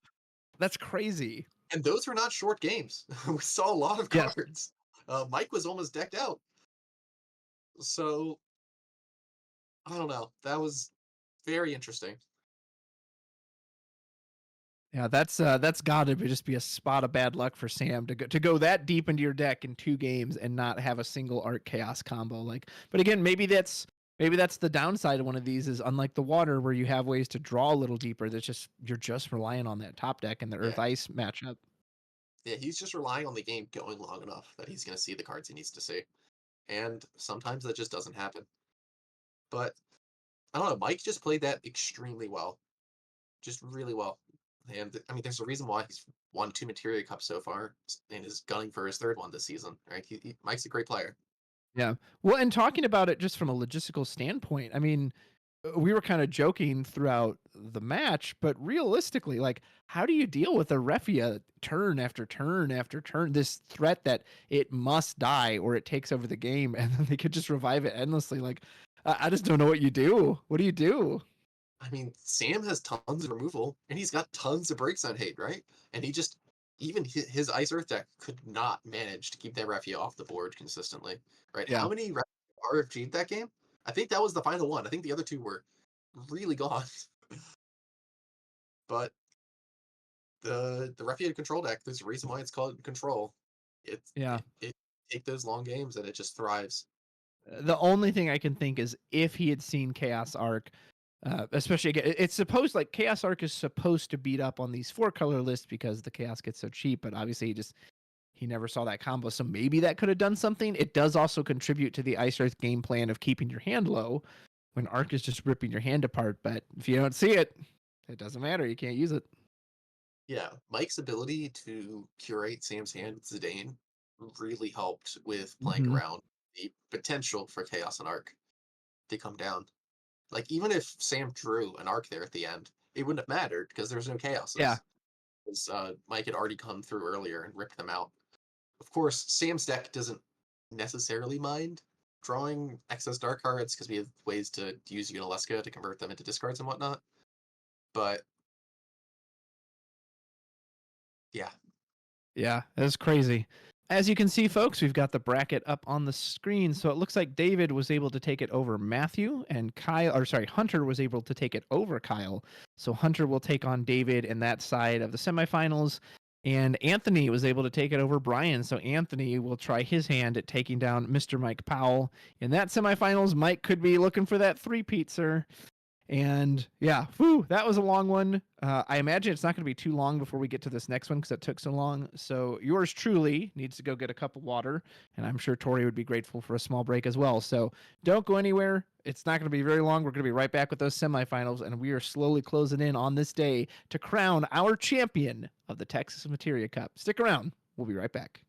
That's crazy. And those were not short games. We saw a lot of cards. Mike was almost decked out. So I don't know. That was very interesting. Yeah, that's got to just be a spot of bad luck for Sam to go that deep into your deck in 2 games and not have a single Art Chaos combo. Like, but again, maybe that's the downside of one of these is unlike the water where you have ways to draw a little deeper. You're just relying on that top deck and the Earth Ice matchup. Yeah, he's just relying on the game going long enough that he's going to see the cards he needs to see, and sometimes that just doesn't happen. But I don't know. Mike just played that extremely well, just really well. And I mean, there's a reason why he's won 2 Materia Cups so far and is gunning for his 3rd one this season. Right? Mike's a great player. Yeah. Well, and talking about it just from a logistical standpoint, I mean, we were kind of joking throughout the match, but realistically, like, how do you deal with a Refia turn after turn after turn? This threat that it must die or it takes over the game, and then they could just revive it endlessly. Like, I just don't know what you do. What do you do? I mean, Sam has tons of removal, and he's got tons of breaks on hate, right? And he just, even his Ice Earth deck could not manage to keep that Refia off the board consistently, right? Yeah. How many RFG'd that game? I think that was the final one. I think the other 2 were really gone. But the Refia control deck, there's a reason why it's called control. It take those long games and it just thrives. The only thing I can think is if he had seen Chaos Arc, especially again, it's supposed like Chaos Arc is supposed to beat up on these 4-color lists because the Chaos gets so cheap, but obviously he never saw that combo. So maybe that could have done something. It does also contribute to the Ice Earth game plan of keeping your hand low when Arc is just ripping your hand apart. But if you don't see it, it doesn't matter. You can't use it. Yeah, Mike's ability to curate Sam's hand with Zidane really helped with playing around the potential for Chaos and Arc to come down. Like, even if Sam drew an Arc there at the end, it wouldn't have mattered because there was no Chaos. Yeah. Because Mike had already come through earlier and ripped them out. Of course, Sam's deck doesn't necessarily mind drawing excess dark cards because we have ways to use Unalesca to convert them into discards and whatnot. But yeah. Yeah, that's crazy. As you can see, folks, we've got the bracket up on the screen. So it looks like David was able to take it over Matthew, and Hunter was able to take it over Kyle. So Hunter will take on David in that side of the semifinals. And Anthony was able to take it over Brian. So Anthony will try his hand at taking down Mr. Mike Powell. In that semifinals, Mike could be looking for that three-peat, sir. And yeah, that was a long one. I imagine it's not going to be too long before we get to this next one because it took so long. So yours truly needs to go get a cup of water, and I'm sure Tori would be grateful for a small break as well. So don't go anywhere. It's not going to be very long. We're going to be right back with those semifinals, and we are slowly closing in on this day to crown our champion of the Texas Materia Cup. Stick around. We'll be right back.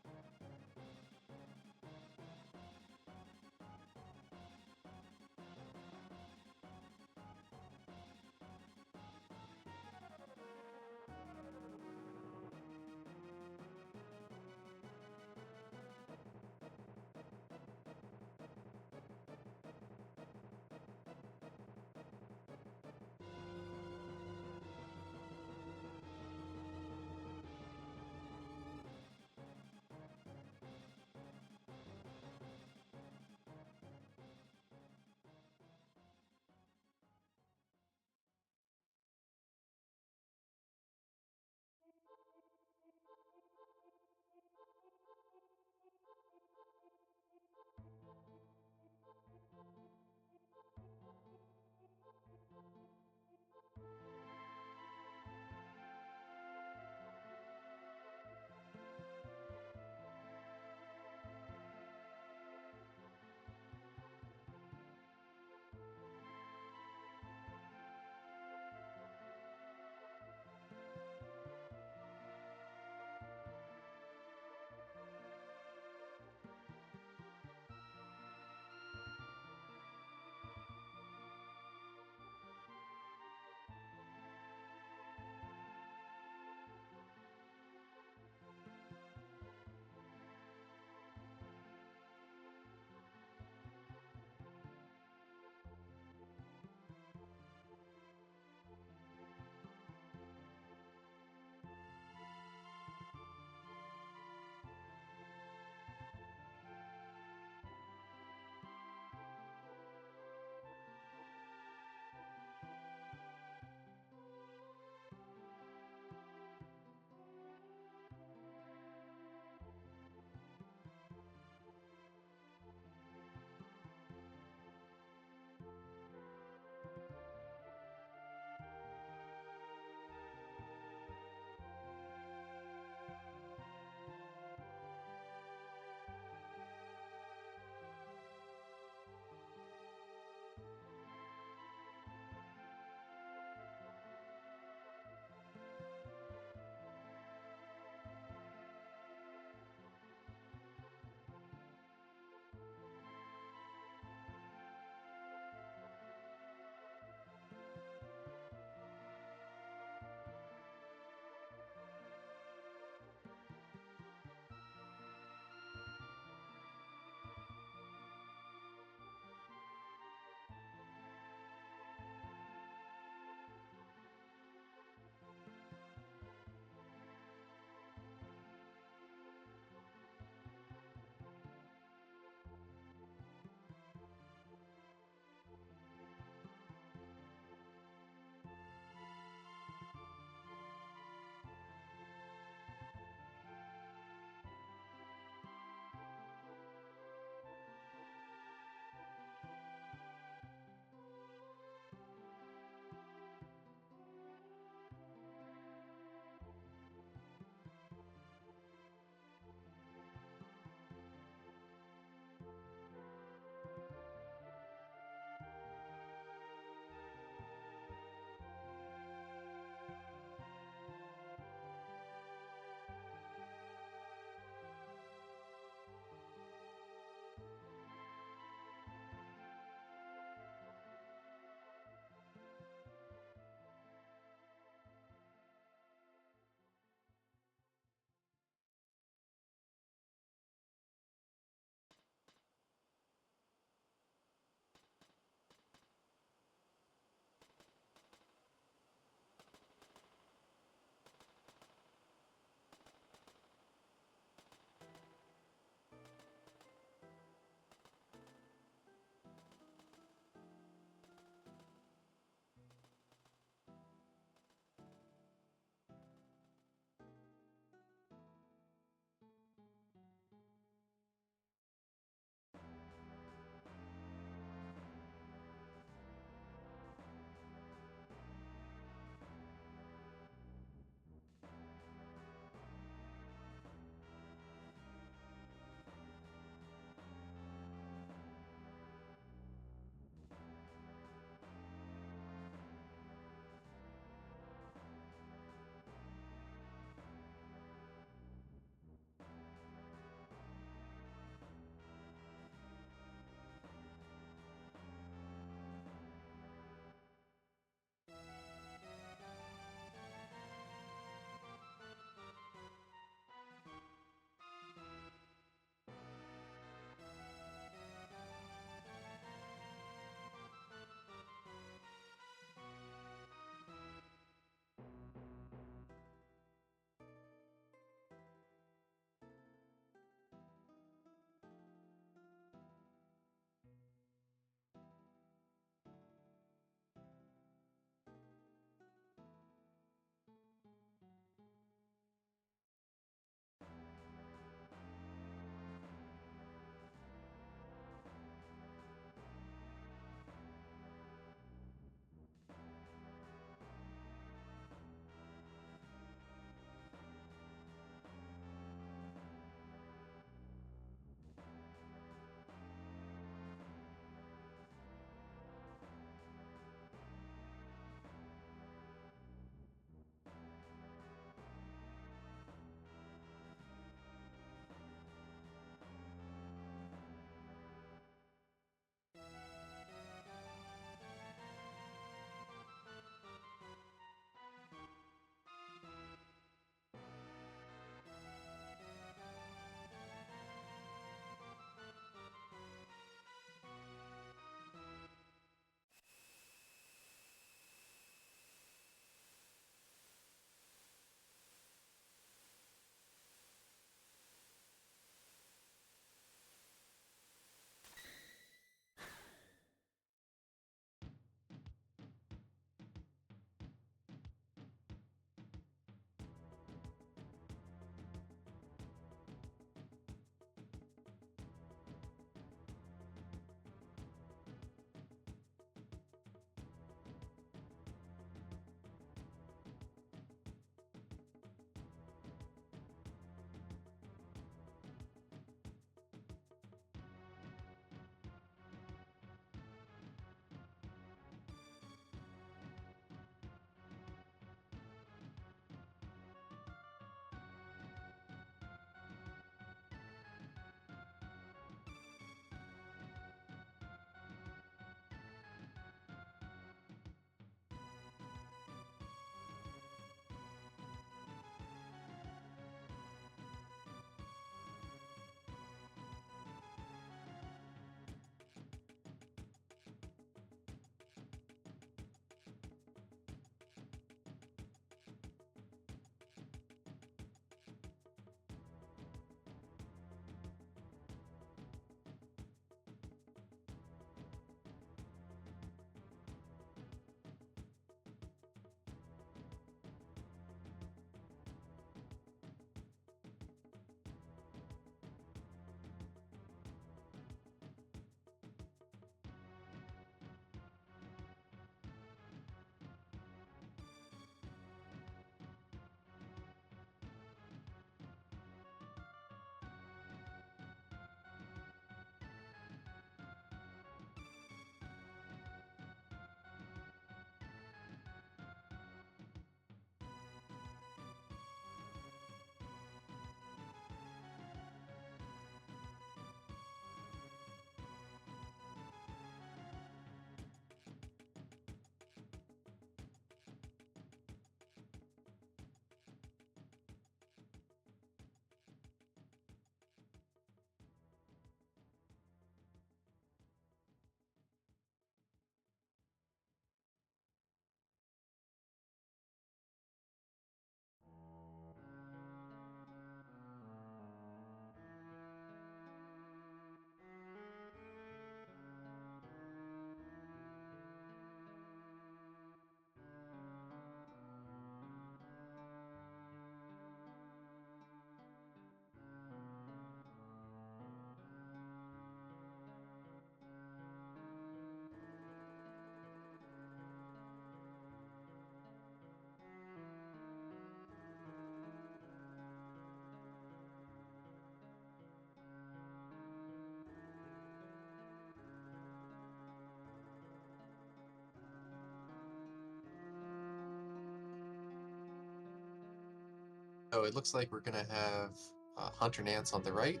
So it looks like we're gonna have Hunter Nance on the right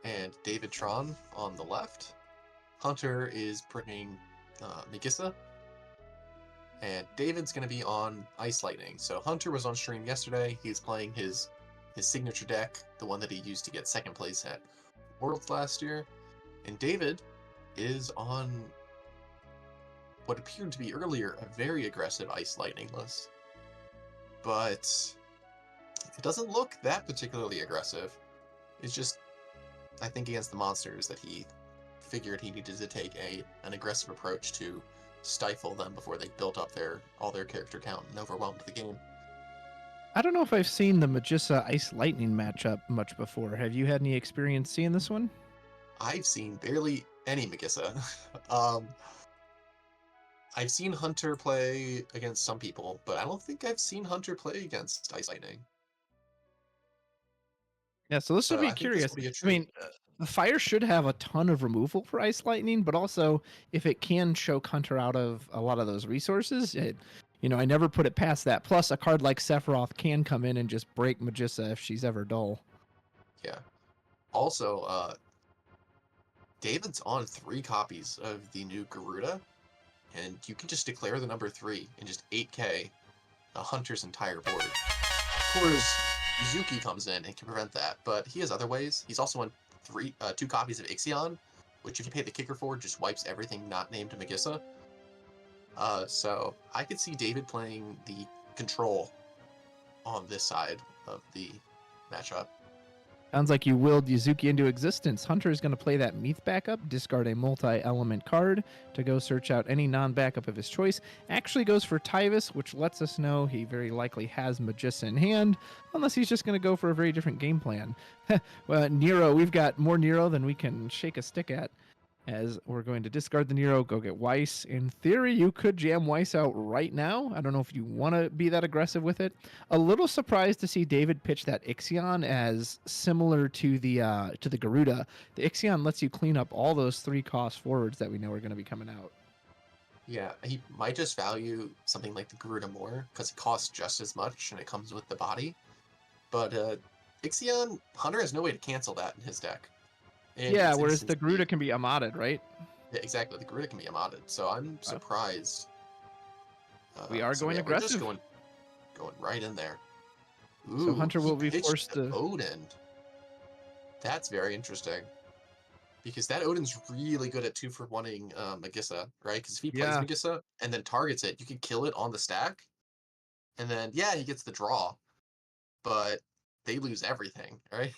and David Tron on the left. Hunter is bringing Magissa, and David's gonna be on Ice Lightning. So Hunter was on stream yesterday. He's playing his signature deck, the one that he used to get second place at Worlds last year. And David is on what appeared to be earlier a very aggressive Ice Lightning list. But it doesn't look that particularly aggressive. It's just, I think, against the monsters that he figured he needed to take an aggressive approach to stifle them before they built up all their character count and overwhelmed the game. I don't know if I've seen the Magissa Ice Lightning matchup much before. Have you had any experience seeing this one? I've seen barely any Magissa. I've seen Hunter play against some people, but I don't think I've seen Hunter play against Ice Lightning. Yeah, so this would be curious. I mean, the Fire should have a ton of removal for Ice Lightning, but also if it can choke Hunter out of a lot of those resources, I never put it past that. Plus, a card like Sephiroth can come in and just break Magissa if she's ever dull. Yeah. Also, David's on 3 copies of the new Garuda, and you can just declare the number 3 and just 8k Hunter's entire board. Of course, Yuzuki comes in and can prevent that, but he has other ways. He's also on 2 copies of Ixion, which if you pay the kicker for, just wipes everything not named Magissa. So I could see David playing the control on this side of the matchup. Sounds like you willed Yuzuki into existence. Hunter is going to play that Meath backup, discard a multi-element card to go search out any non-backup of his choice. Actually goes for Tyvis, which lets us know he very likely has Magissa in hand, unless he's just going to go for a very different game plan. Well, Nero, we've got more Nero than we can shake a stick at, as we're going to discard the Nero, go get Weiss. In theory, you could jam Weiss out right now. I don't know if you want to be that aggressive with it. A little surprised to see David pitch that Ixion as similar to the Garuda. The Ixion lets you clean up all those 3-cost forwards that we know are going to be coming out. Yeah, he might just value something like the Garuda more, because it costs just as much and it comes with the body. But Ixion, Hunter has no way to cancel that in his deck. And yeah, whereas the Garuda can be amodded, right? Yeah, exactly. The Garuda can be amodded, so I'm surprised. We are going aggressive. We're just going right in there. Ooh, so Hunter will be forced to Odin. That's very interesting, because that Odin's really good at 2-for-1ing Magissa, right? Because if he plays Magissa and then targets it, you can kill it on the stack, and then he gets the draw, but they lose everything, right?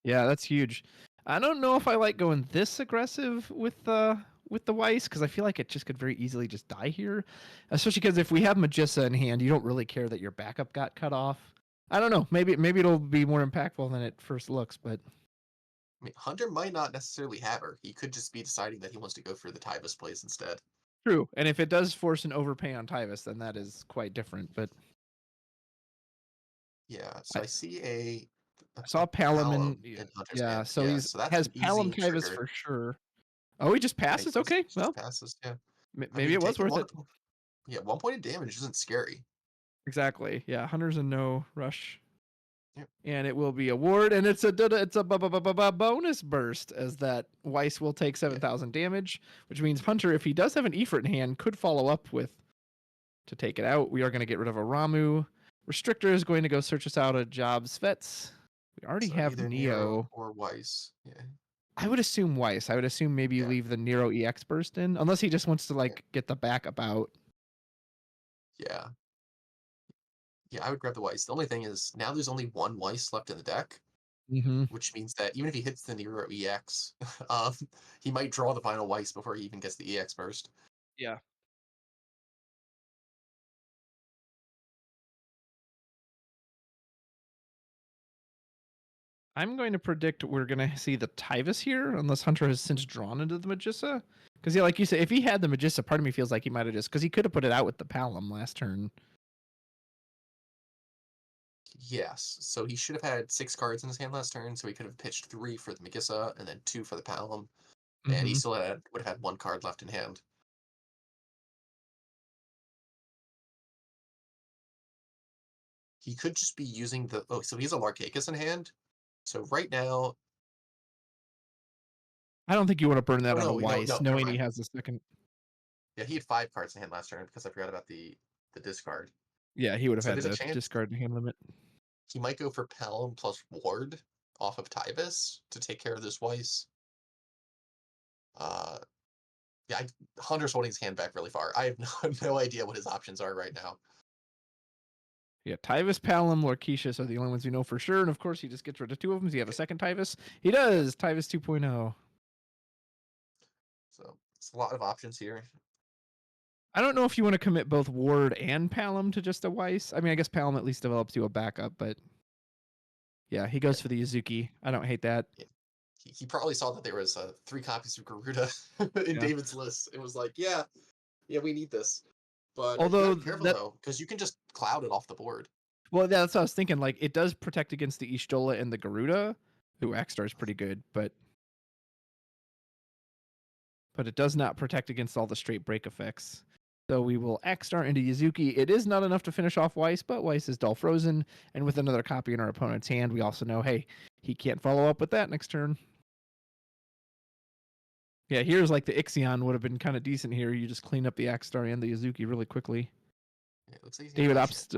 Yeah, that's huge. I don't know if I like going this aggressive with the Weiss, because I feel like it just could very easily just die here. Especially because if we have Magissa in hand, you don't really care that your backup got cut off. I don't know. Maybe it'll be more impactful than it first looks, but I mean, Hunter might not necessarily have her. He could just be deciding that he wants to go for the Tyvis plays instead. True. And if it does force an overpay on Tyvis, then that is quite different. But yeah, so I see I saw Palom in Hunter's hand. So he has Palom Tyvis for sure. Oh, he just passes? Yeah, okay, well. Passes, yeah. Maybe it was worth it. Yeah, 1 point of damage isn't scary. Exactly. Yeah, Hunter's in no rush. Yep. And it will be a ward, and it's a bonus burst, as that Weiss will take 7,000 damage, which means Hunter, if he does have an Ifrit in hand, could follow up with to take it out. We are going to get rid of a Ramu. Restrictor is going to go search us out a Jobs Vets. We already have Neo or Weiss. Yeah. I would assume Weiss. I would assume maybe you leave the Nero EX burst in, unless he just wants to get the backup out. Yeah. Yeah, I would grab the Weiss. The only thing is now there's only 1 Weiss left in the deck, which means that even if he hits the Nero EX, he might draw the final Weiss before he even gets the EX burst. Yeah. I'm going to predict we're going to see the Tyvis here, unless Hunter has since drawn into the Magissa. Because, like you said, if he had the Magissa, part of me feels like he might have just... Because he could have put it out with the Palom last turn. Yes, so he should have had 6 cards in his hand last turn, so he could have pitched 3 for the Magissa and then 2 for the Palom. And he still would have had 1 card left in hand. he could just be using the... Oh, so he has a Larcacus in hand. So right now... I don't think you want to burn that on a no, Weiss, never knowing he mind. has the second. Yeah, he had 5 cards in hand last turn because I forgot about the discard. Yeah, he would have So had there's a the chance discard and hand limit. he might go for Pelham plus Ward off of Tyvis to take care of this Weiss. Yeah, Hunter's holding his hand back really far. I have no idea what his options are right now. Yeah, Tyvis, Palom, Lorquicious are the only ones we know for sure. And of course, he just gets rid of 2 of them. Does he have a second Tyvis? He does. Tyvis 2.0. So it's a lot of options here. I don't know if you want to commit both Ward and Palom to just a Weiss. I mean, I guess Palom at least develops you a backup, but yeah, he goes for the Yuzuki. I don't hate that. Yeah. He probably saw that there was 3 copies of Garuda in David's list. It was like, yeah, we need this. But although you gotta be careful though, because you can just cloud it off the board. Well, that's what I was thinking. Like, it does protect against the Ishtola and the Garuda. Ooh, X-Star is pretty good, but it does not protect against all the straight break effects. So we will X-Star into Yuzuki. It is not enough to finish off Weiss, but Weiss is dull frozen, and with another copy in our opponent's hand, we also know, hey, he can't follow up with that next turn. Yeah, here's like the Ixion would have been kind of decent here. You just clean up the X-Star and the Yuzuki really quickly. Yeah, it looks like David opts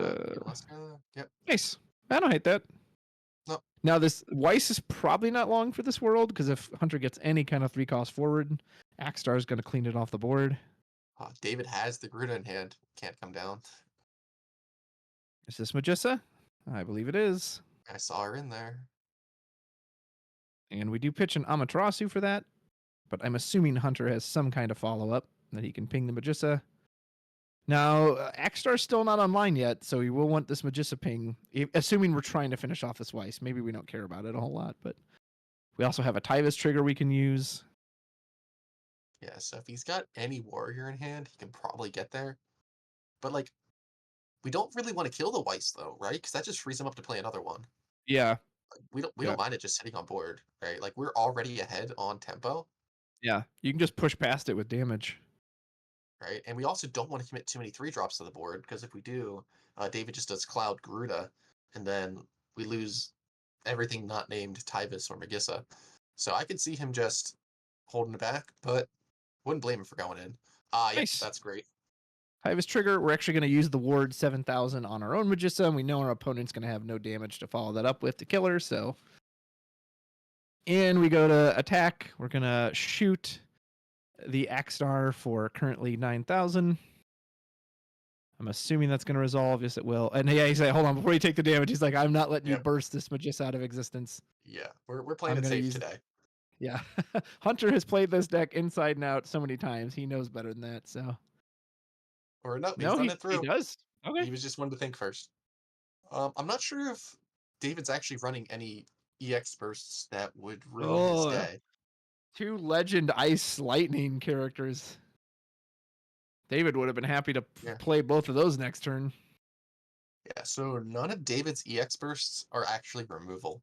Yep. Nice. I don't hate that. No. Now, this Weiss is probably not long for this world, because if Hunter gets any kind of 3-cost forward, Axstar is going to clean it off the board. David has the Garuda in hand. Can't come down. Is this Magissa? I believe it is. I saw her in there. And we do pitch an Amaterasu for that, but I'm assuming Hunter has some kind of follow-up that he can ping the Magissa. Now, Axstar's still not online yet, so we will want this Magissa ping, assuming we're trying to finish off this Weiss. Maybe we don't care about it a whole lot, but we also have a Tyvis trigger we can use. Yeah, so if he's got any warrior in hand, he can probably get there. But, like, we don't really want to kill the Weiss, though, right? Because that just frees him up to play another one. Yeah. Like, we don't mind it just sitting on board, right? Like, we're already ahead on tempo. Yeah, you can just push past it with damage. Right, and we also don't want to commit too many 3-drops to the board, because if we do, David just does Cloud Garuda, and then we lose everything not named Tyvis or Magissa. So I could see him just holding it back, but wouldn't blame him for going in. Nice. Yes, that's great. Tyvis trigger, we're actually going to use the ward 7,000 on our own Magissa, and we know our opponent's going to have no damage to follow that up with to kill her, so... And we go to attack. We're going to shoot the Axstar for currently 9,000. I'm assuming that's going to resolve. Yes, it will. And yeah, he's like, hold on, before you take the damage, he's like, I'm not letting you burst this Magissa out of existence. Yeah, we're playing it safe today. Yeah. Hunter has played this deck inside and out so many times. He knows better than that, so. Or no, No, he's done it through. He does. Okay. He was just one to think first. I'm not sure if David's actually running any EX bursts that would ruin his day. 2 legend ice lightning characters. David would have been happy to play both of those next turn. Yeah, so none of David's EX bursts are actually removal.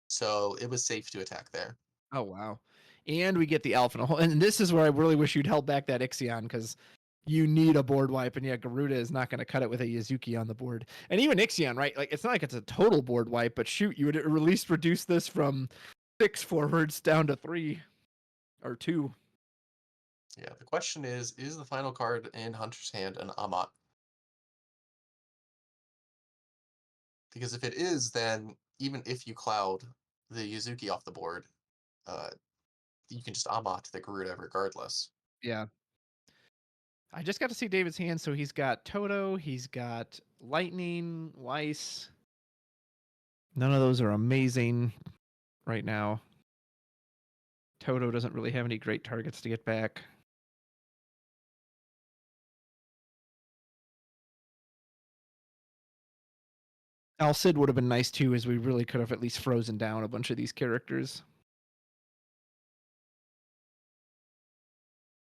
So it was safe to attack there. Oh, wow. And we get the Alpha. And this is where I really wish you'd held back that Ixion, because you need a board wipe, and Garuda is not going to cut it with a Yuzuki on the board. And even Ixion, right? Like, it's not like it's a total board wipe, but shoot, you would at least reduce this from 6 forwards down to 3 or 2. Yeah, the question is the final card in Hunter's hand an Amat? Because if it is, then even if you cloud the Yuzuki off the board, you can just Amat the Garuda regardless. Yeah. I just got to see David's hand, so he's got Toto, he's got Lightning, Weiss. None of those are amazing right now. Toto doesn't really have any great targets to get back. Alcid would have been nice too, as we really could have at least frozen down a bunch of these characters.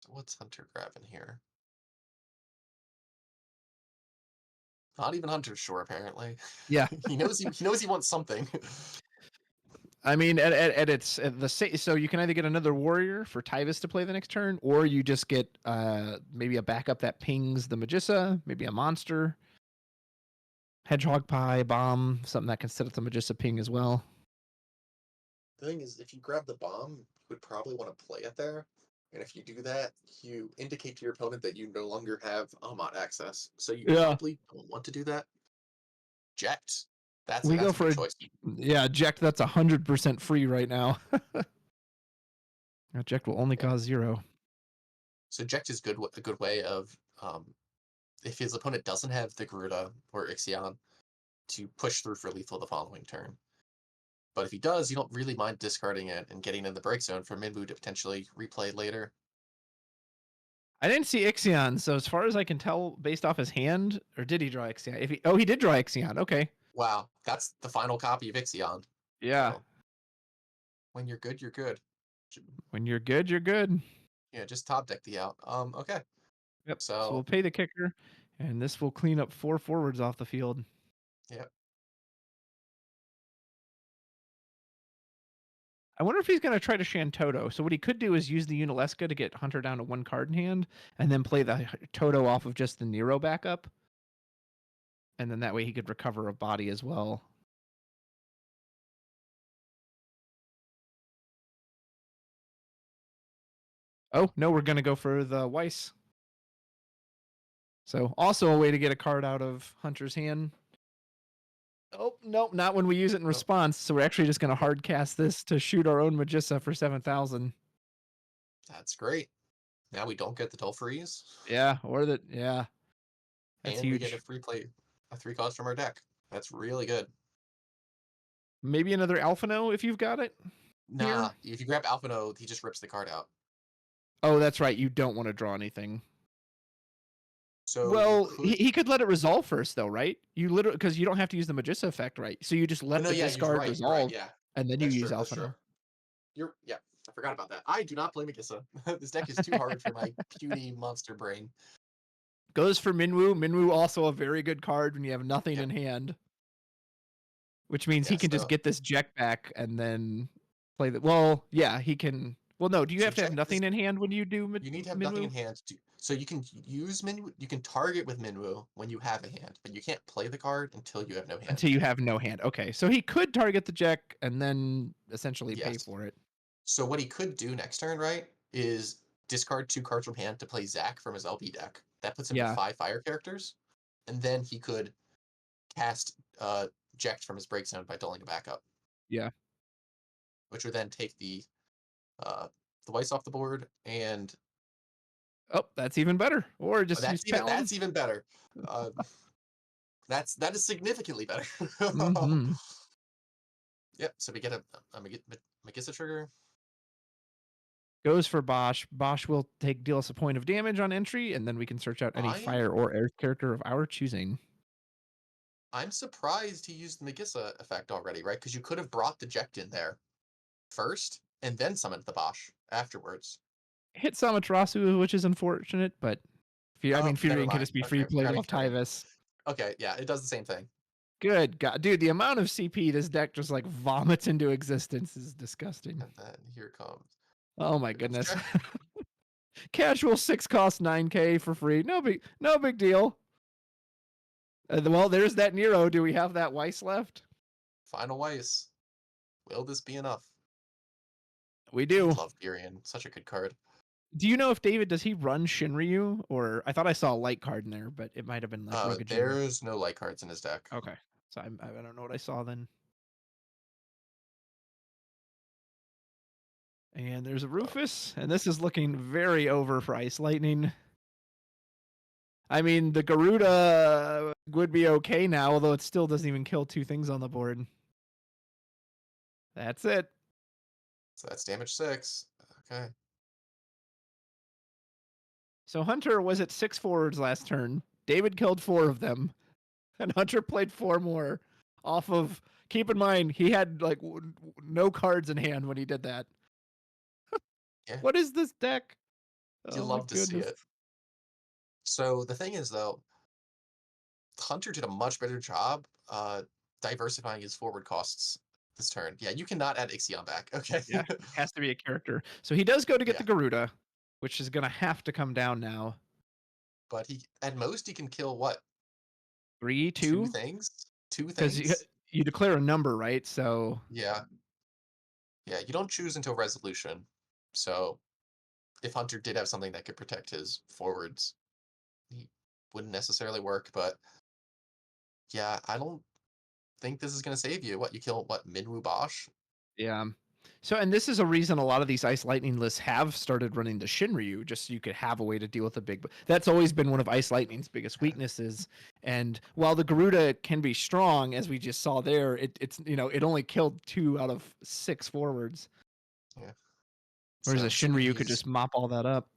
So what's Hunter grabbing here? Not even Hunter's sure, apparently. Yeah. he knows he wants something. I mean, so you can either get another warrior for Tyvis to play the next turn, or you just get maybe a backup that pings the Magissa, maybe a monster. Hedgehog Pie, Bomb, something that can sit at the Magissa ping as well. The thing is, if you grab the bomb, you would probably want to play it there. And if you do that, you indicate to your opponent that you no longer have Ahmad access. So you probably don't want to do that. Ject. That's a good choice. Ject, that's 100% free right now. Ject will only cause 0. So Ject is a good way of, if his opponent doesn't have the Garuda or Ixion, to push through for lethal the following turn. But if he does, you don't really mind discarding it and getting in the break zone for Minwu to potentially replay later. I didn't see Ixion, so as far as I can tell, based off his hand, or did he draw Ixion? He did draw Ixion. Okay. Wow, that's the final copy of Ixion. Yeah. So, when you're good, you're good. When you're good, you're good. Yeah, just top deck the out. Okay. Yep. So we'll pay the kicker, and this will clean up 4 forwards off the field. Yep. I wonder if he's going to try to Shantoto. So what he could do is use the Unalesca to get Hunter down to 1 card in hand, and then play the Toto off of just the Nero backup. And then that way he could recover a body as well. Oh, no, we're going to go for the Weiss. So also a way to get a card out of Hunter's hand. Oh, nope, not when we use it in response. So we're actually just going to hard cast this to shoot our own Magissa for 7,000. That's great. Now we don't get the toll freeze. Yeah, That's huge. We get a free play, a 3 cost from our deck. That's really good. Maybe another Alphino if you've got it. Nah, if you grab Alphino, he just rips the card out. Oh, that's right. You don't want to draw anything. So well, he could let it resolve first, though, right? You literally, because you don't have to use the Magissa effect, right? So you just let the discard resolve, and then you use Alphino. I forgot about that. I do not play Magissa. This deck is too hard for my puny monster brain. Goes for Minwu. Minwu also a very good card when you have nothing in hand. Which means he can just get this Ject back and then play the... Well, yeah, he can... Well, no, do you have to have nothing in hand when you do You need to have nothing in hand. So you can use Minwu... You can target with Minwu when you have a hand, but you can't play the card until you have no hand. Until you have no hand. Okay, so he could target the Ject and then essentially pay for it. So what he could do next turn, right, is discard 2 cards from hand to play Zac from his LB deck. That puts him to 5 fire characters. And then he could cast Ject from his break zone by dulling a backup. Yeah. Which would then take the Weiss off the board and... Oh, that's even better. Or just use Talon. That's even better. That is significantly better. Yep, so we get a Magissa trigger. Goes for Bosch. Bosch will deal us a point of damage on entry, and then we can search out any fire or earth character of our choosing. I'm surprised he used the Magissa effect already, right? Because you could have brought the Ject in there first, and then summoned the Bosch afterwards. Hit Samaterasu, which is unfortunate, but Fury can just be free played off Tyvis. Okay, yeah, it does the same thing. Good God. Dude, the amount of CP this deck just like vomits into existence is disgusting. And then here comes. Oh my goodness. Casual 6 cost 9k for free. No big deal. Well, there's that Nero. Do we have that Weiss left? Final Weiss. Will this be enough? We do. I love Furion. Such a good card. Do you know if David, does he run Shinryu? Or I thought I saw a light card in there, but it might have been like Rugged There's no light cards in his deck. Okay. So I don't know what I saw then. And there's a Rufus, and this is looking very over for Ice Lightning. I mean, the Garuda would be okay now, although it still doesn't even kill 2 things on the board. That's it. So that's damage 6. Okay. So Hunter was at 6 forwards last turn. David killed 4 of them. And Hunter played 4 more off of... Keep in mind, he had like no cards in hand when he did that. Yeah. What is this deck? You love to see it. So the thing is, though, Hunter did a much better job diversifying his forward costs this turn. Yeah, you cannot add Ixion back. Okay. Yeah, it has to be a character. So he does go to get the Garuda, which is going to have to come down now. But at most he can kill what? 3, two 2? things. Two Because things. you declare a number, right? So Yeah. Yeah, you don't choose until resolution. So if Hunter did have something that could protect his forwards, he wouldn't necessarily work. But yeah, I don't think this is going to save you. What, you kill, what, Minwoo Bosch? yeah. So, and this is a reason a lot of these Ice Lightning lists have started running the Shinryu, just so you could have a way to deal with the big. That's always been one of Ice Lightning's biggest weaknesses. And while the Garuda can be strong, as we just saw there, it's it only killed 2 out of 6 forwards. Yeah. Whereas So a I'm assuming Shinryu could just mop all that up.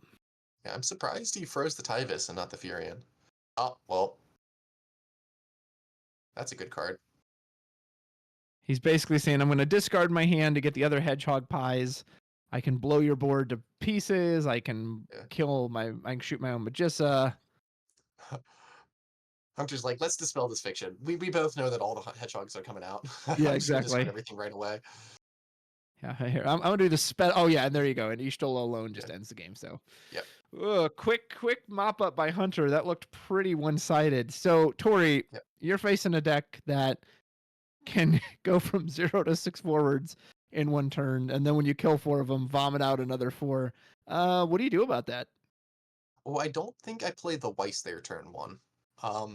Yeah, I'm surprised he froze the Tyvis and not the Furion. Oh, well. That's a good card. He's basically saying, I'm going to discard my hand to get the other Hedgehog Pies. I can blow your board to pieces. I can I can shoot my own Magissa. Hunter's like, let's dispel this fiction. We both know that all the hedgehogs are coming out. Yeah, I'm just gonna discard exactly. everything right away. Yeah, here I'm gonna do the spell. Oh yeah, and there you go. And Ishtola alone just ends the game. So, Yep. Quick mop up by Hunter. That looked pretty one-sided. So Tori, Yep. you're facing a deck that can go from 0 to 6 forwards in one turn, and then when you kill 4 of them, vomit out another 4. What do you do about that? Well, I don't think I played the Weiss there turn 1.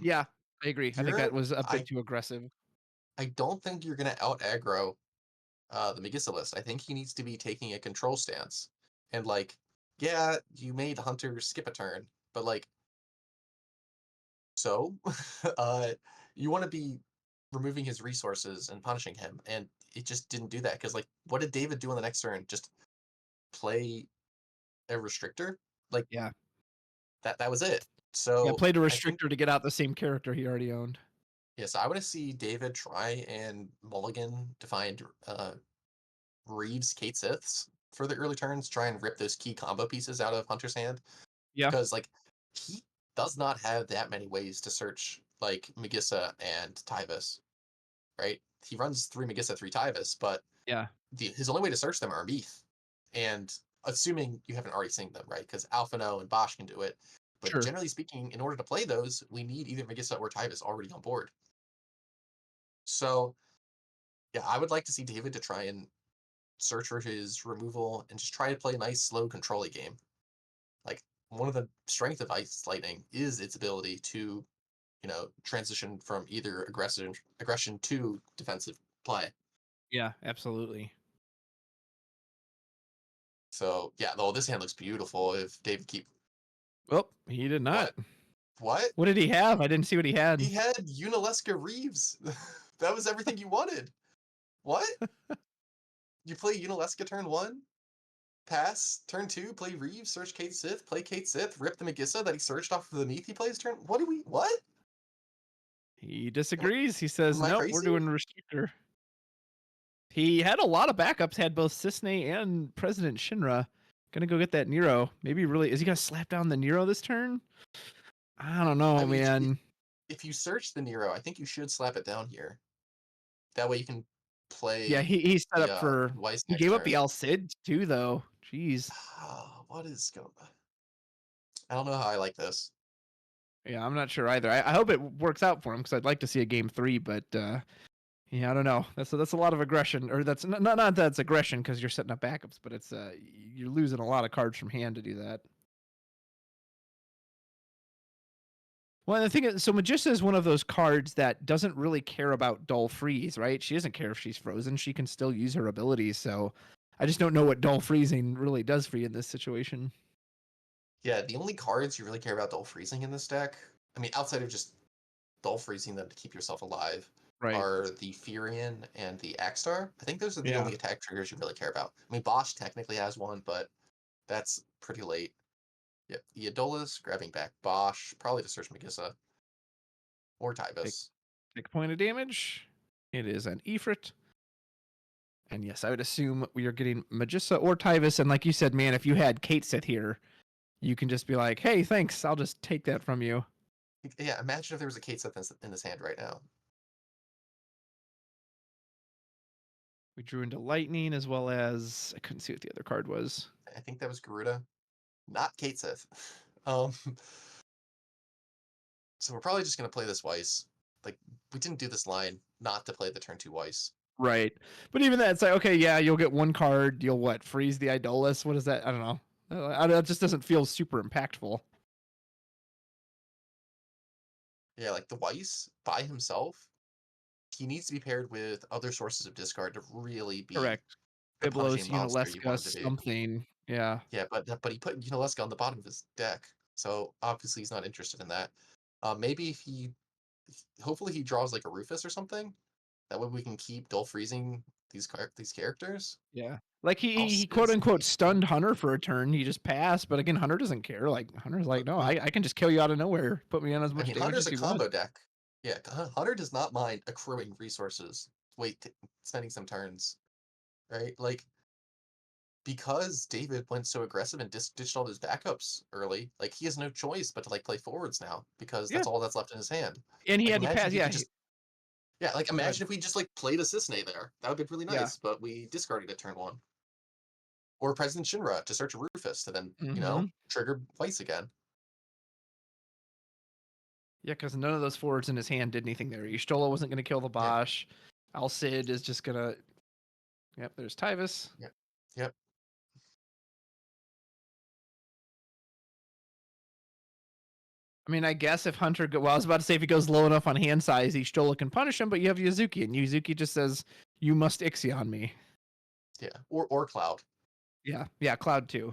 Yeah, I agree. I think that was a bit I too aggressive. I don't think you're gonna out aggro the Magissa list. I think he needs to be taking a control stance. And like, yeah, you made Hunter skip a turn, but like, so you want to be removing his resources and punishing him, and it just didn't do that. Because like, what did David do on the next turn? Just play a restrictor? Like Yeah. that was it. Yeah, So played a I think restrictor to get out the same character he already owned. yes, I want to see David try and mulligan to find Reeves Kate Siths for the early turns, try and rip those key combo pieces out of Hunter's hand. Yeah. Because like he does not have that many ways to search like Magissa and Tyvis, right? He runs 3 Magissa, 3 Tyvis, but Yeah. his only way to search them are Meath. And assuming you haven't already seen them, right? Because Alphino and Bosch can do it. But Sure. generally speaking, in order to play those, we need either Magissa or Tyvis already on board. So yeah, I would like to see David to try and search for his removal and just try to play a nice, slow, control-y game. Like, one of the strength of Ice Lightning is its ability to, transition from either aggression to defensive play. Yeah, absolutely. So yeah, though this hand looks beautiful. If David keep Oh, he did not. what? What did he have? I didn't see what he had. He had Unaleska Reeves. That was everything you wanted. What? You play Unaleska turn 1, pass turn 2, play Reeves, search Kate Sith, play Kate Sith, rip the Magissa that he searched off of the Meath he plays turn. What? He disagrees. He says, Am I nope, crazy? we're doing restrictor. He had a lot of backups, had both Cisne and President Shinra. Gonna go get that Nero. Maybe really, is he gonna slap down the Nero this turn? I don't know, I mean, man. if you search the Nero, I think you should slap it down here. That way you can play. Yeah, he set the, up for. Weiss He next gave up turn. the El Cid too, though. Jeez. What is going on? I don't know how I like this. Yeah, I'm not sure either. I hope it works out for him because I'd like to see a game 3, but yeah, I don't know. That's a lot of aggression, or that's not that's aggression because you're setting up backups, but it's you're losing a lot of cards from hand to do that. Well, the thing is, so Magissa is one of those cards that doesn't really care about dull freeze, right? She doesn't care if she's frozen; she can still use her abilities. So, I just don't know what dull freezing really does for you in this situation. Yeah, the only cards you really care about dull freezing in this deck, I mean, outside of just dull freezing them to keep yourself alive, Right. are the Furion and the Axstar. I think those are the Yeah. only attack triggers you really care about. I mean, Bosch technically has one, but that's pretty late. Yep, Eodolas, grabbing back Bosch, probably to search Magissa. Or Tyvis. Take a point of damage. It is an Ifrit. And yes, I would assume we are getting Magissa or Tyvis. And like you said, man, if you had Kate sit here, you can just be like, hey, thanks. I'll just take that from you. Yeah, imagine if there was a Kate Sith in this hand right now. We drew into Lightning as well as, I couldn't see what the other card was. I think that was Garuda. Not Kate Sith. So we're probably just going to play this Weiss. like we didn't do this line not to play the turn 2 Weiss. Right. But even that, it's like, okay, yeah, you'll get one card. You'll what? Freeze the Idolus? What is that? I don't know. It just doesn't feel super impactful. Yeah, like the Weiss by himself, he needs to be paired with other sources of discard to really be Correct. the Biblos, punishing monster you want him Unalesca, to be. something. Yeah. Yeah, but he put Unalesca on the bottom of his deck, so obviously he's not interested in that. Maybe if hopefully he draws like a Rufus or something. That way we can keep dull freezing these characters. Yeah. Like I'll he see quote this. unquote stunned Hunter for a turn. He just passed, but again, Hunter doesn't care. Like Hunter's like, no, I can just kill you out of nowhere. Put me on as much damage Hunter's as a you combo want. deck. Yeah, Hunter does not mind accruing resources. Spending some turns, right? Like because David went so aggressive and ditched all his backups early. Like he has no choice but to like play forwards now because Yeah. that's all that's left in his hand. And he Like had to imagine pass. if he Yeah. could just like imagine if we just like played a Cisne there. That would be really Yeah. nice. But we discarded it turn 1. Or President Shinra to search a Rufus to then, Mhm. trigger Weiss again. Yeah, because none of those forwards in his hand did anything there. Y'shtola wasn't going to kill the Bosch. Alcid is just going to... Yep, there's Tyvis. Yep. I mean, I guess if Hunter... Well, I was about to say if he goes low enough on hand size, Y'shtola can punish him, but you have Yuzuki, and Yuzuki just says, you must Ixion me. Yeah. Or Cloud. Yeah, Cloud too.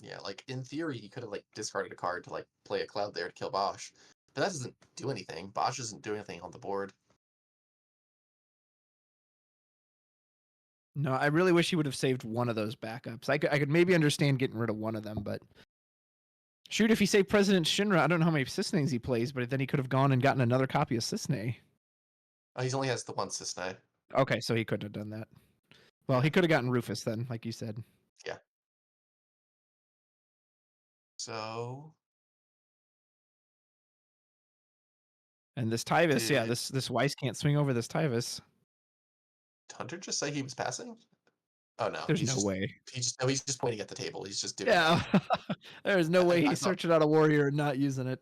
Yeah, like in theory, he could have like discarded a card to like play a Cloud there to kill Bosch, but that doesn't do anything. Bosch doesn't do anything on the board. No, I really wish he would have saved one of those backups. I could maybe understand getting rid of one of them, but shoot, if he saved President Shinra, I don't know how many Cisnes he plays, but then he could have gone and gotten another copy of Cisne. He only has the one Cisne. Okay, so he couldn't have done that. Well, he could have gotten Rufus then, like you said. Yeah. So. And this Tyvis, yeah, this Weiss can't swing over this Tyvis. Did Hunter just say he was passing? Oh no, There's no way. He's just pointing at the table. He's just doing. Yeah, there's no way he's searching out a warrior and not using it.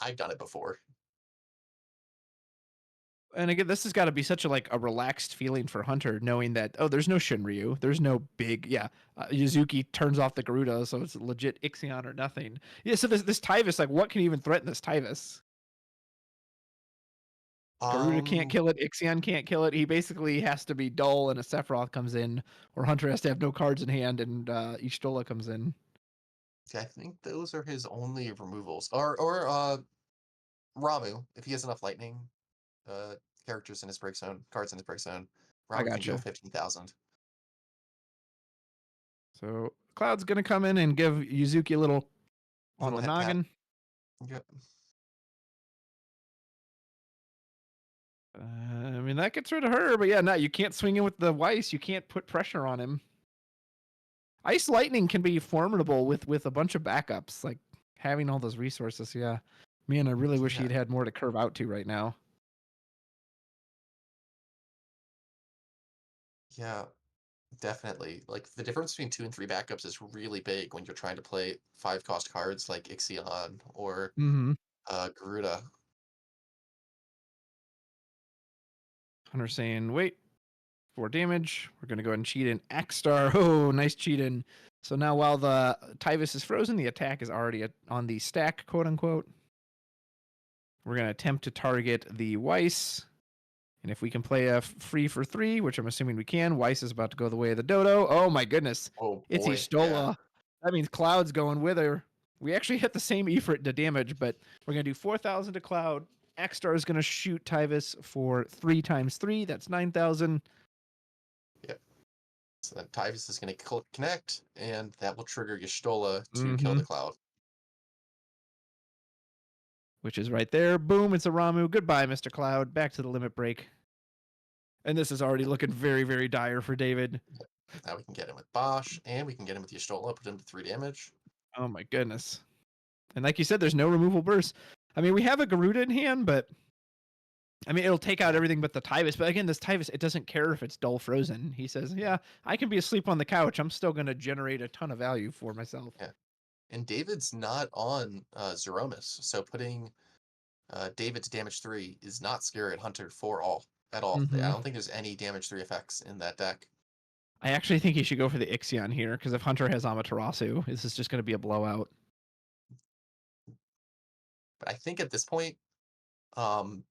I've done it before. And again, this has got to be such a relaxed feeling for Hunter, knowing that, oh, there's no Shinryu, there's no big, Yuzuki turns off the Garuda, so it's legit Ixion or nothing. Yeah, so this Tyvis, like, what can even threaten this Tyvis? Garuda can't kill it, Ixion can't kill it. He basically has to be dull, and a Sephiroth comes in, or Hunter has to have no cards in hand, and Y'shtola comes in. I think those are his only removals, or Ramu, if he has enough lightning. Characters in his break zone, cards in his break zone. Ramu can deal 15,000. So Cloud's gonna come in and give Yuzuki a little on the noggin. Yep. I mean, that gets rid of her, but yeah, no, you can't swing in with the Weiss. You can't put pressure on him. Ice Lightning can be formidable with a bunch of backups, like having all those resources. Yeah, man, I really wish he'd had more to curve out to right now. Yeah, definitely. Like the difference between 2 and 3 backups is really big when you're trying to play 5-cost cards like Ixion or Garuda. Hunter saying, wait, 4 damage. We're going to go ahead and cheat in Axstar. Oh, nice cheat in. So now while the Tyvis is frozen, the attack is already on the stack, quote unquote. We're going to attempt to target the Weiss. And if we can play a free for 3, which I'm assuming we can, Weiss is about to go the way of the dodo. Oh my goodness. Oh, it's Y'shtola. Yeah. That means Cloud's going with her. We actually hit the same Ifrit to damage, but we're going to do 4,000 to Cloud. Axstar is going to shoot Tyvis for 3 times 3. That's 9,000. Yep. So then Tyvis is going to connect, and that will trigger Y'shtola to kill the Cloud. Which is right there. Boom, it's a Ramu. Goodbye, Mr. Cloud. Back to the limit break. And this is already looking very, very dire for David. Now we can get him with Bosch, and we can get him with Y'shtola, put him to 3 damage. Oh my goodness. And like you said, there's no removal burst. I mean, we have a Garuda in hand, but I mean, it'll take out everything but the Tyvus. But again, this Tyvus, it doesn't care if it's dull frozen. He says, yeah, I can be asleep on the couch. I'm still going to generate a ton of value for myself. Yeah. And David's not on Zeromus, so putting David to damage 3 is not scary at Hunter at all. I don't think there's any damage 3 effects in that deck. I actually think he should go for the Ixion here, because if Hunter has Amaterasu, this is just going to be a blowout. But I think at this point,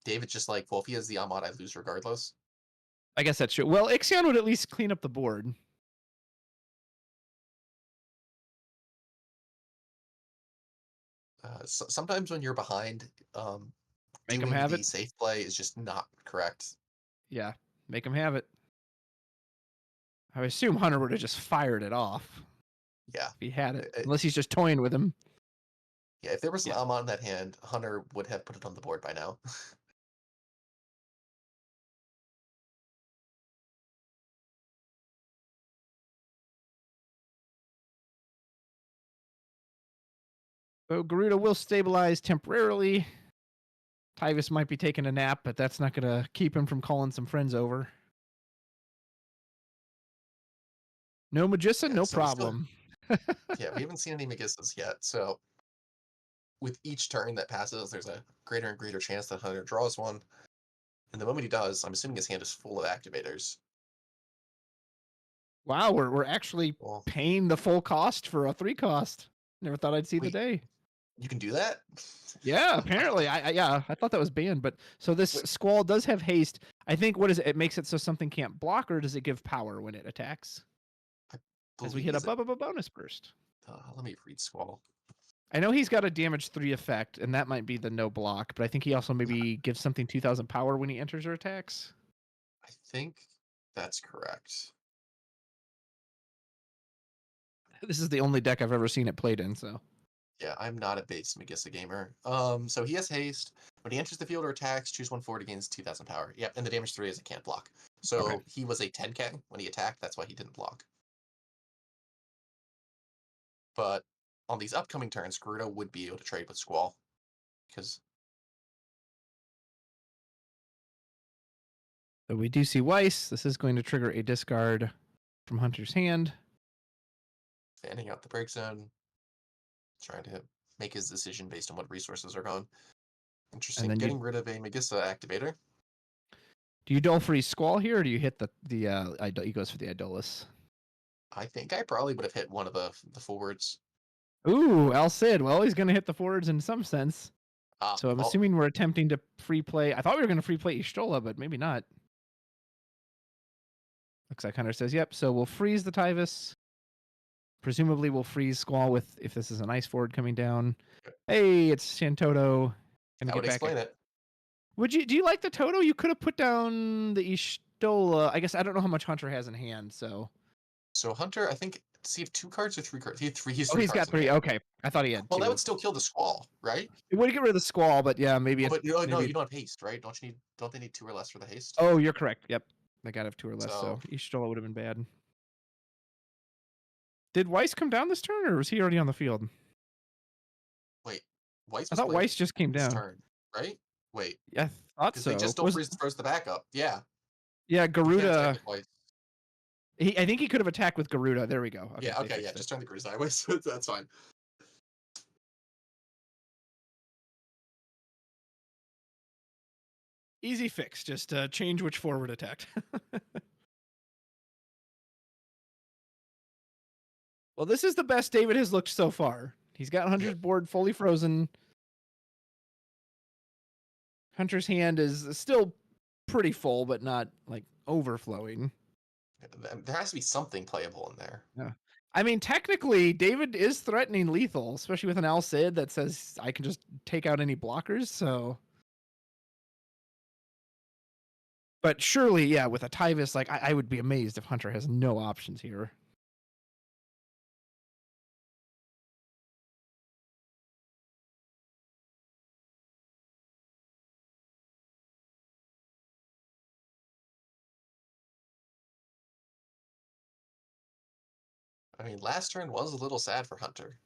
David's just like, well, if he has the Amat, I lose regardless. I guess that's true. Well, Ixion would at least clean up the board. Sometimes when you're behind, Make doing him have the it. safe play is just not correct. Yeah, make him have it. I assume Hunter would have just fired it off. Yeah. If he had it. Unless he's just toying with him. Yeah, if there was an Amat in that hand, Hunter would have put it on the board by now. So Garuda will stabilize temporarily. Tyvus might be taking a nap, but that's not going to keep him from calling some friends over. No Magissa, no problem. Yeah, we haven't seen any Magissas yet, so with each turn that passes, there's a greater and greater chance that Hunter draws one. And the moment he does, I'm assuming his hand is full of activators. Wow, we're actually paying the full cost for a 3 cost. Never thought I'd see the day. You can do that? Yeah, apparently. I thought that was banned, but so this Squall does have haste. I think what is it? It makes it so something can't block, or does it give power when it attacks? As we hit a bonus burst. Let me read Squall. I know he's got a damage 3 effect, and that might be the no block, but I think he also maybe gives something 2000 power when he enters or attacks. I think that's correct. This is the only deck I've ever seen it played in, so. Yeah, I'm not a base Magissa gamer. So he has haste. When he enters the field or attacks, choose 1 forward, gains 2000 power. Yep, and the damage 3 is it can't block. So he was a 10k when he attacked, that's why he didn't block. But on these upcoming turns, Garuda would be able to trade with Squall. Because so we do see Weiss. This is going to trigger a discard from Hunter's hand. fanning out the break zone. Trying to make his decision based on what resources are gone. Interesting. Getting rid of a Magissa activator. Do you dull freeze Squall here, or do you hit he goes for the Idolus? I think I probably would have hit one of the forwards. Ooh, Al Cid. Well, he's going to hit the forwards in some sense. So I'm assuming we're attempting to free play. I thought we were going to free play Y'shtola, but maybe not. Looks like Hunter says, yep. So we'll freeze the Tyvus. Presumably we'll freeze Squall if this is an ice forward coming down. Hey, it's Shantoto. That would explain it. Do you like the Toto? You could have put down the Y'shtola. I guess I don't know how much Hunter has in hand, so. So Hunter, I think, does he have 2 cards or 3 cards? He had 3. He's got 3. Okay, I thought he had 2. Well, that would still kill the Squall, right? It would get rid of the Squall, but yeah, maybe. But no, you don't have haste, right? Don't they need 2 or less for the haste? Oh, you're correct. Yep, they got to have 2 or less. So Y'shtola would have been bad. Did Weiss come down this turn, or was he already on the field? Wait, Weiss. I thought Weiss just came down. Turn, right? Wait. Yeah, I thought so. They just don't froze the backup. Yeah. Yeah, Garuda. I think he could have attacked with Garuda. There we go. Okay, yeah. Just turn the Garuda sideways. That's fine. Easy fix. Just change which forward attacked. Well, this is the best David has looked so far. He's got Hunter's board fully frozen. Hunter's hand is still pretty full, but not like overflowing. There has to be something playable in there. Yeah. I mean, technically, David is threatening lethal, especially with an Al Cid that says I can just take out any blockers, so. But surely, yeah, with a Tyvus, like I would be amazed if Hunter has no options here. I mean, last turn was a little sad for Hunter.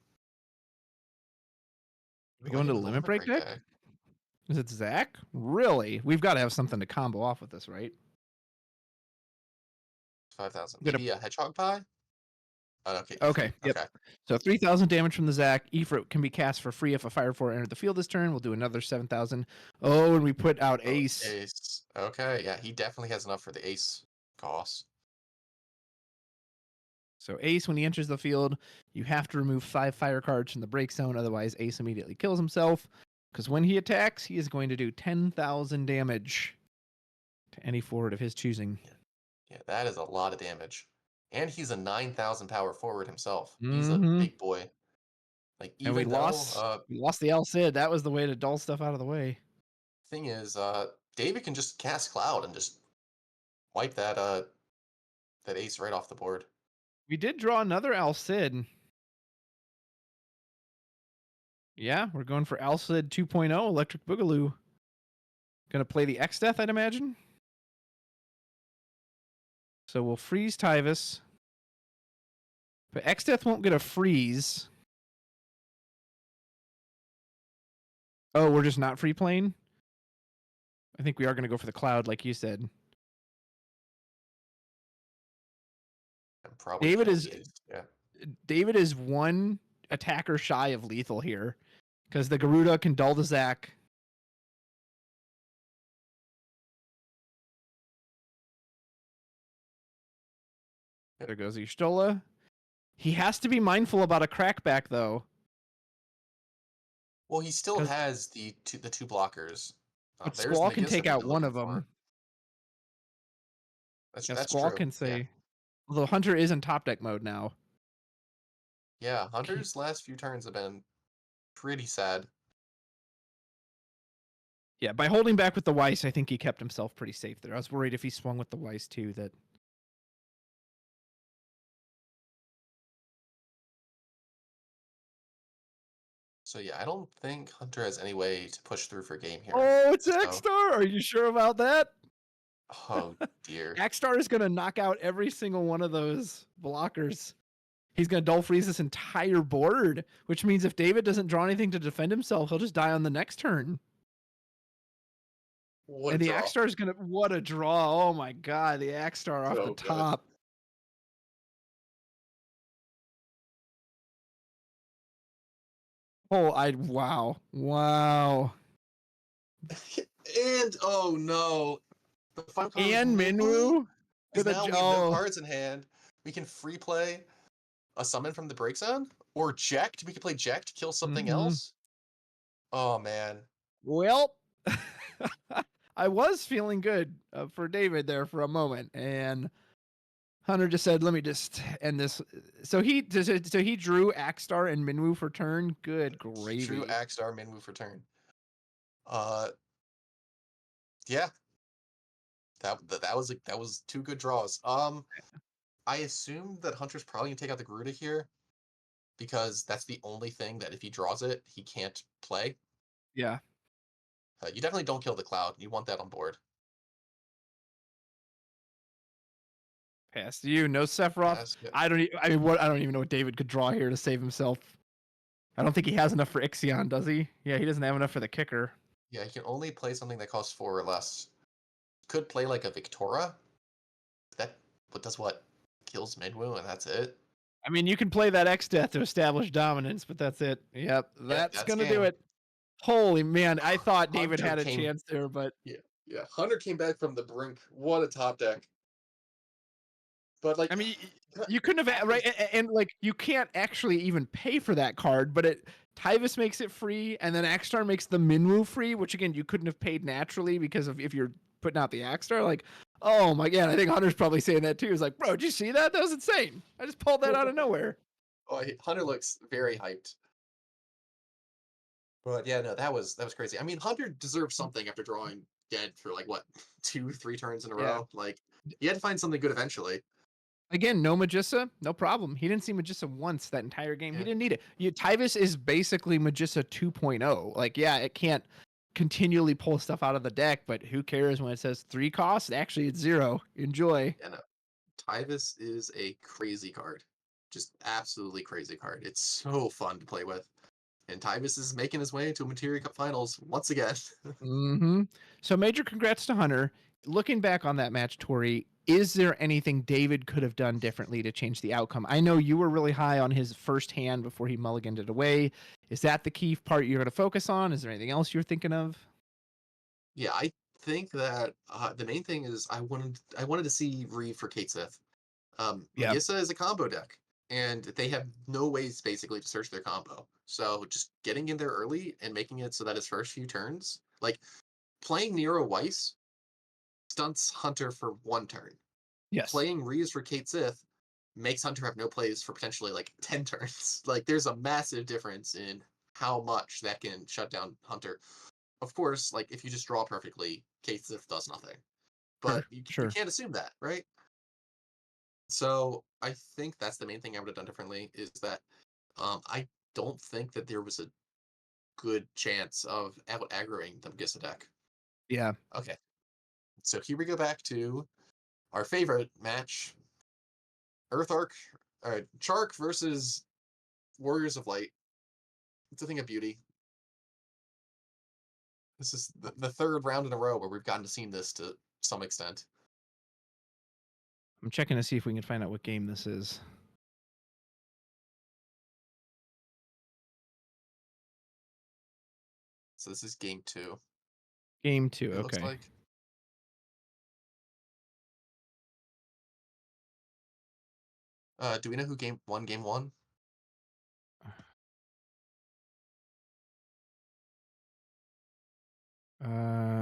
We go into the limit break deck? Is it Zach? Really? We've got to have something to combo off with this, right? 5,000. Maybe a hedgehog pie? Oh, okay. Okay. Yep. Okay. So 3,000 damage from the Zach. Ifrit can be cast for free if a fire four entered the field this turn. We'll do another 7,000. Oh, and we put out Ace. Ace. Okay. Yeah, he definitely has enough for the Ace cost. So Ace, when he enters the field, you have to remove 5 fire cards from the break zone. Otherwise, Ace immediately kills himself. Because when he attacks, he is going to do 10,000 damage to any forward of his choosing. Yeah, that is a lot of damage. And he's a 9,000 power forward himself. He's a Mhm. big boy. Like, And we even though lost the El Cid. That was the way to dull stuff out of the way. thing is, David can just cast Cloud and just wipe that that Ace right off the board. We did draw another El Cid. Yeah, we're going for El Cid 2.0 Electric Boogaloo. Gonna play the X Death, I'd imagine. So we'll freeze Tyvis. But X Death won't get a freeze. Oh, we're just not free playing? I think we are gonna go for the Cloud, like you said. And probably David kill is the Ace. Yeah. David is one attacker shy of lethal here. Because the Garuda can dull the Zach. There goes Y'shtola. He has to be mindful about a crackback, though. Well, he still has the two blockers. But There's Squall can Magissa take that out we're one looking of them. That's Yeah, that's Squall true. can say. Although Hunter is in top deck mode now. Yeah, Hunter's last few turns have been pretty sad. Yeah, by holding back with the Weiss, I think he kept himself pretty safe there. I was worried if he swung with the Weiss too that. So yeah, I don't think Hunter has any way to push through for game here. Oh, it's So- Axstar! Are you sure about that? Oh dear. Axstar is going to knock out every single one of those blockers. He's going to dull freeze this entire board, which means if David doesn't draw anything to defend himself, he'll just die on the next turn. What And a the draw. Axstar is going to... What a draw. Oh my god, the Axstar off So the good. top. Oh, wow. Wow. And oh no, the final card And was Minwoo? Because now we have no Oh. cards in hand. We can free play a summon from the break zone or Jekt. We can play Jekt, kill something else. Oh man. Well, I was feeling good for David there for a moment, and Hunter just said, "Let me just end this." So he drew Axstar and Minwoo for turn. Good gravy. True Axstar Minwoo for turn. Yeah. That was 2 good draws. I assume that Hunter's probably gonna take out the Garuda here because that's the only thing that if he draws it, he can't play. Yeah. You definitely don't kill the Cloud. You want that on board. Pass to you. No Sephiroth. I don't even know what David could draw here to save himself. I don't think he has enough for Ixion, does he? Yeah, he doesn't have enough for the kicker. Yeah, he can only play something that costs 4 or less. Could play like a Victora. But does what? Kills Minwoo and that's it? I mean, you can play that X Death to establish dominance, but that's it. Yep, that's going to do it. Holy man, I thought David had a chance there, but... Yeah, Hunter came back from the brink. What a top deck. But like... I mean, you couldn't have... Right, and like, you can't actually even pay for that card, but Tyvis makes it free, and then Axstar makes the Minwoo free, which again, you couldn't have paid naturally because of if you're putting out the Axstar, like... Oh my god, I think Hunter's probably saying that too. He's like, bro, did you see that? That was insane. I just pulled that out of nowhere. Oh, Hunter looks very hyped. But yeah, no, that was crazy. I mean, Hunter deserves something after drawing dead for like what, 2-3 turns in a row. Like, he had to find something good eventually. Again, no Magissa, no problem. He didn't see Magissa once that entire game. Yeah. He didn't need it. Tyvis is basically Magissa 2.0. Like, yeah, it can't continually pull stuff out of the deck, but who cares when it says 3 costs? Actually, it's 0. Enjoy. Yeah, no. Tyvis is a crazy card. Just absolutely crazy card. It's so fun to play with. And Tyvus is making his way to a Materia Cup Finals once again. So major congrats to Hunter. Looking back on that match, Tori, is there anything David could have done differently to change the outcome? I know you were really high on his first hand before he mulliganed it away. Is that the key part you're going to focus on? Is there anything else you're thinking of? Yeah, I think that the main thing is I wanted to see Reeve for Kate Sith. Yeah. Magissa is a combo deck, and they have no ways basically to search their combo. So just getting in there early and making it so that his first few turns, like playing Nero Weiss, stunts Hunter for 1 turn. Yes. Playing Reeves for Kate Sith makes Hunter have no plays for potentially like 10 turns. Like there's a massive difference in how much that can shut down Hunter. Of course, like if you just draw perfectly, Kate Sith does nothing. But you can't assume that, right? So I think that's the main thing I would have done differently is that I don't think that there was a good chance of out aggroing the Magissa deck. Yeah. Okay. So here we go back to our favorite match, Chark versus Warriors of Light. It's a thing of beauty. This is the 3rd round in a row where we've gotten to see this to some extent. I'm checking to see if we can find out what game this is. So this is game 2. Game 2, It okay. looks like. Do we know who won game 1?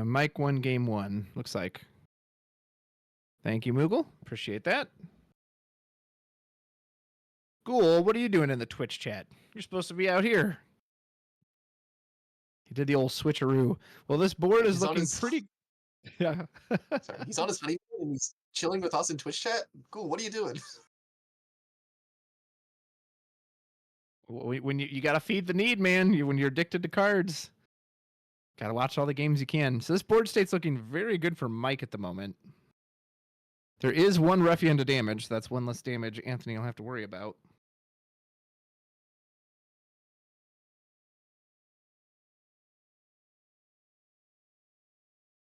Mike won game 1, looks like. Thank you, Moogle. Appreciate that. Ghoul, what are you doing in the Twitch chat? You're supposed to be out here. He did the old switcheroo. Well, this board is looking pretty... Yeah. Sorry, he's on his honeymoon and he's chilling with us in Twitch chat? Cool, what are you doing? When you got to feed the need, man. When you're addicted to cards, got to watch all the games you can. So this board state's looking very good for Mike at the moment. There is 1 Ruffian to damage. That's 1 less damage Anthony will have to worry about.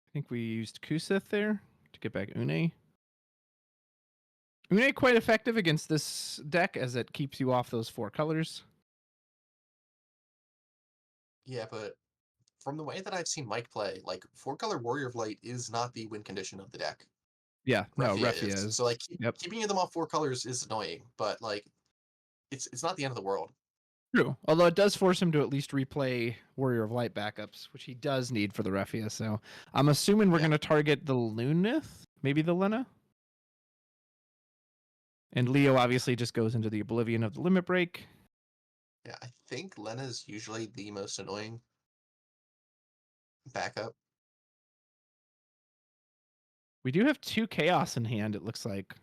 I think we used Kusith there to get back Une. Une quite effective against this deck as it keeps you off those 4 colors. Yeah, but from the way that I've seen Mike play, like 4-color Warrior of Light is not the win condition of the deck. Yeah, Reffia is. So like keeping them off 4 colors is annoying, but like it's not the end of the world. True. Although it does force him to at least replay Warrior of Light backups, which he does need for the Reffia. So I'm assuming we're going to target the Lunith, maybe the Lena. And Leo obviously just goes into the Oblivion of the Limit Break. Yeah, I think Lena is usually the most annoying backup. We do have 2 Chaos in hand, it looks like.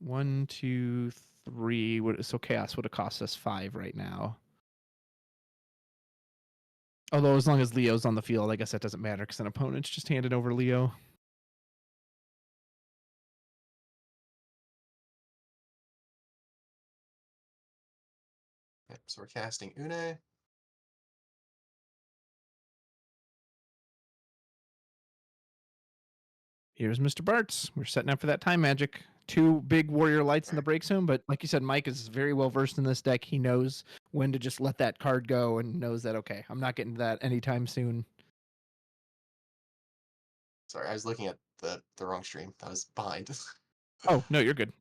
1, 2, 3. So Chaos would have cost us 5 right now. Although as long as Leo's on the field, I guess that doesn't matter because an opponent's just handed over Leo. Yep, so we're casting Une. Here's Mr. Bartz. We're setting up for that time magic. 2 big Warrior Lights in the break zone, but like you said, Mike is very well versed in this deck. He knows when to just let that card go and knows that, okay, I'm not getting to that anytime soon. Sorry, I was looking at the wrong stream. I was behind. Oh, no, you're good.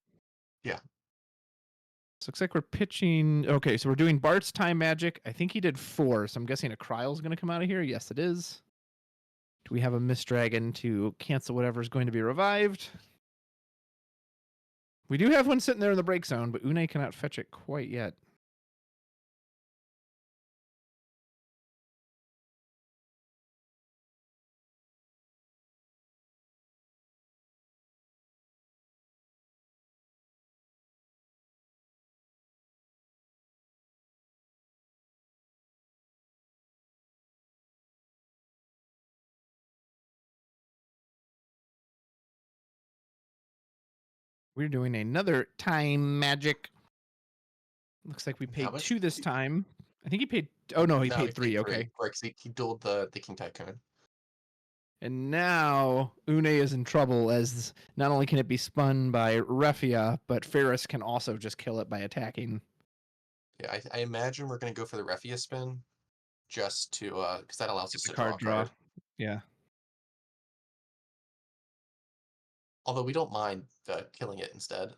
Yeah. So looks like we're pitching. Okay, so we're doing Bart's time magic. I think he did 4, so I'm guessing a Cryol's going to come out of here. Yes, it is. Do we have a Mist Dragon to cancel whatever's going to be revived? We do have one sitting there in the break zone, but Une cannot fetch it quite yet. We're doing another time magic. Looks like we How paid much 2 did this he- time. I think he paid. Oh no, he No, paid 3. Okay. Right, 'cause he dueled the King Tycoon. And now Une is in trouble as not only can it be spun by Refia, but Ferris can also just kill it by attacking. Yeah, I imagine we're gonna go for the Refia spin, just to because that allows us Get the to draw a card draw. card. Yeah. Although we don't mind killing it instead.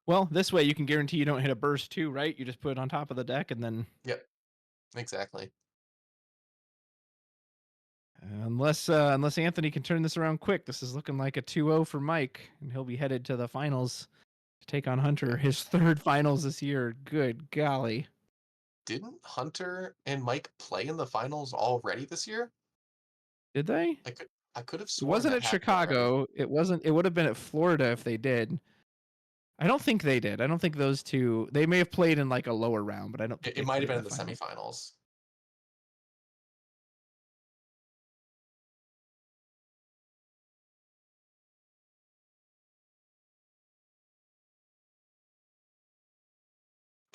Well, this way you can guarantee you don't hit a burst too, right? You just put it on top of the deck and then Yep, exactly. unless Anthony can turn this around quick, this is looking like a 2-0 for Mike, and he'll be headed to the finals to take on Hunter, his 3rd finals this year. Good golly. Didn't Hunter and Mike play in the finals already this year? Did they? I could have It sworn wasn't that at happened already. Chicago. It wasn't. It would have been at Florida if they did. I don't think they did. I don't think those two. They may have played in like a lower round, but I don't think It they might have played been in the finals. semifinals.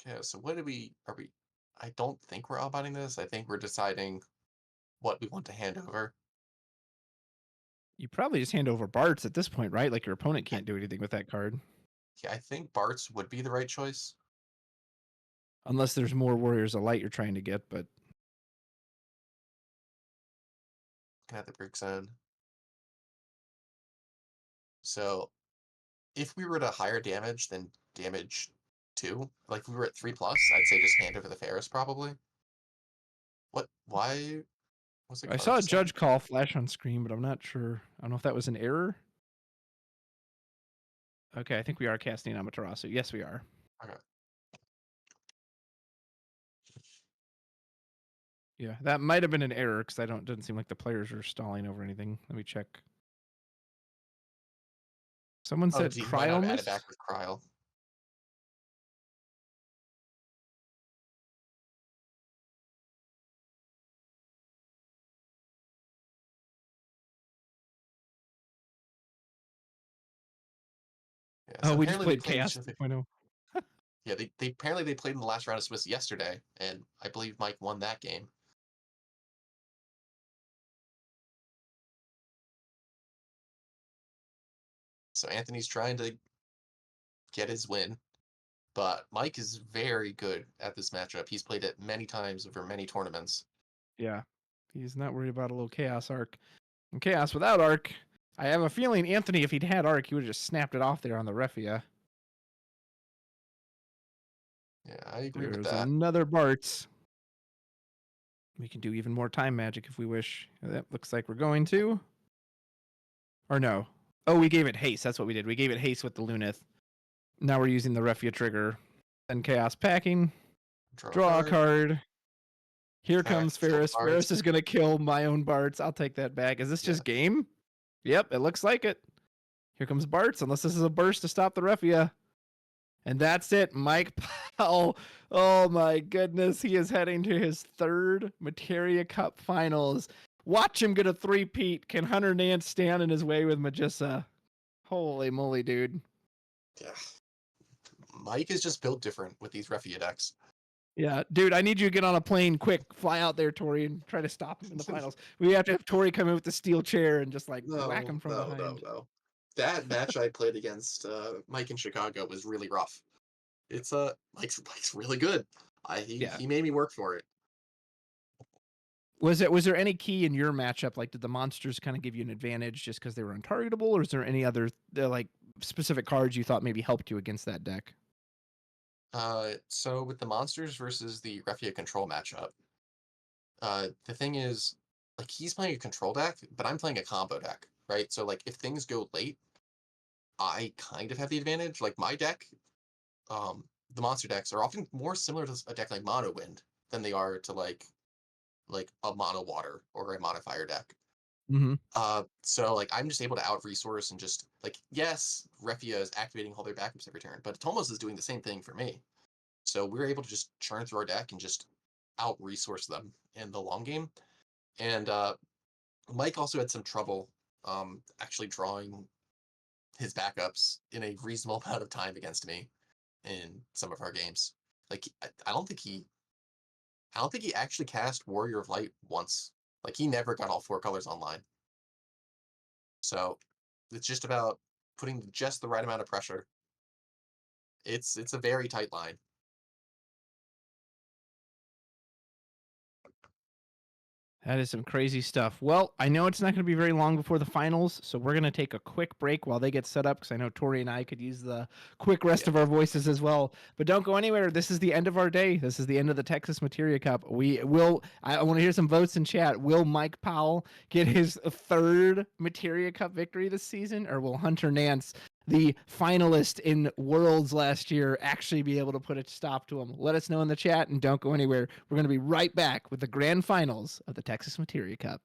Okay, so what are we? I don't think we're outbounding this. I think we're deciding what we want to hand over. You probably just hand over Bart's at this point, right? Like your opponent can't do anything with that card. Yeah, I think Bart's would be the right choice. Unless there's more Warriors of Light you're trying to get, but Can have the bricks in. So if we were to higher damage than damage 2, like if we were at 3+, I'd say just hand over the Ferris probably. What? Why was it? I saw a judge call flash on screen, but I'm not sure. I don't know if that was an error. Okay, I think we are casting Amaterasu. Yes, we are. Okay. Yeah, that might have been an error because doesn't seem like the players are stalling over anything. Let me check. Someone said He might have Cryo added back missed. with Cryo. Yeah, so Oh, we just apparently played Chaos 2.0. Yeah, they apparently they played in the last round of Swiss yesterday, and I believe Mike won that game. So Anthony's trying to get his win, but Mike is very good at this matchup. He's played it many times over many tournaments. Yeah, he's not worried about a little Chaos Arc. And Chaos without Arc, I have a feeling Anthony, if he'd had Arc, he would have just snapped it off there on the Refia. Yeah, I agree with There's that. another Bart's. We can do even more time magic if we wish. That looks like we're going to. Or no. Oh, we gave it haste. That's what we did. We gave it haste with the Lunith. Now we're using the Refia trigger. Then Chaos Packing. Draw a card. Here comes Ferris. Ferris is going to kill my own Bart's. I'll take that back. Is this just game? Yep, it looks like it. Here comes Bart's, unless this is a burst to stop the Refia. And that's it. Mike Powell. Oh my goodness. He is heading to his 3rd Materia Cup finals. Watch him get a 3-peat. Can Hunter Nance stand in his way with Magissa? Holy moly, dude. Yeah. Mike is just built different with these Refia decks. Yeah, dude, I need you to get on a plane quick. Fly out there, Tori, and try to stop him in the finals. We have to have Tori come in with the steel chair and just like whack him from behind. No. That match I played against Mike in Chicago was really rough. It's Mike's really good. He made me work for it. Was there any key in your matchup? Like, did the monsters kind of give you an advantage just because they were untargetable, or is there any other like specific cards you thought maybe helped you against that deck? So with the monsters versus the Refia control matchup, the thing is, like, he's playing a control deck, but I'm playing a combo deck, right? So like if things go late, I kind of have the advantage. Like my deck, the monster decks are often more similar to a deck like Mono Wind than they are to like a Mono Water or a Mono Fire deck. Mm-hmm. So like I'm just able to out resource and just like, yes, Refia is activating all their backups every turn, but Tomos is doing the same thing for me. So we're able to just churn through our deck and just out resource them in the long game. And Mike also had some trouble actually drawing his backups in a reasonable amount of time against me. in some of our games. Like I don't think he actually cast Warrior of Light once. Like he never got all 4 colors online. So it's just about putting just the right amount of pressure. It's a very tight line. That is some crazy stuff. Well, I know it's not going to be very long before the finals, so we're going to take a quick break while they get set up because I know Tori and I could use the quick rest of our voices as well. But don't go anywhere. This is the end of our day. This is the end of the Texas Materia Cup. I want to hear some votes in chat. Will Mike Powell get his 3rd Materia Cup victory this season, or will Hunter Nance, the finalist in Worlds last year, actually be able to put a stop to him? Let us know in the chat, and don't go anywhere. We're going to be right back with the grand finals of the Texas Materia Cup.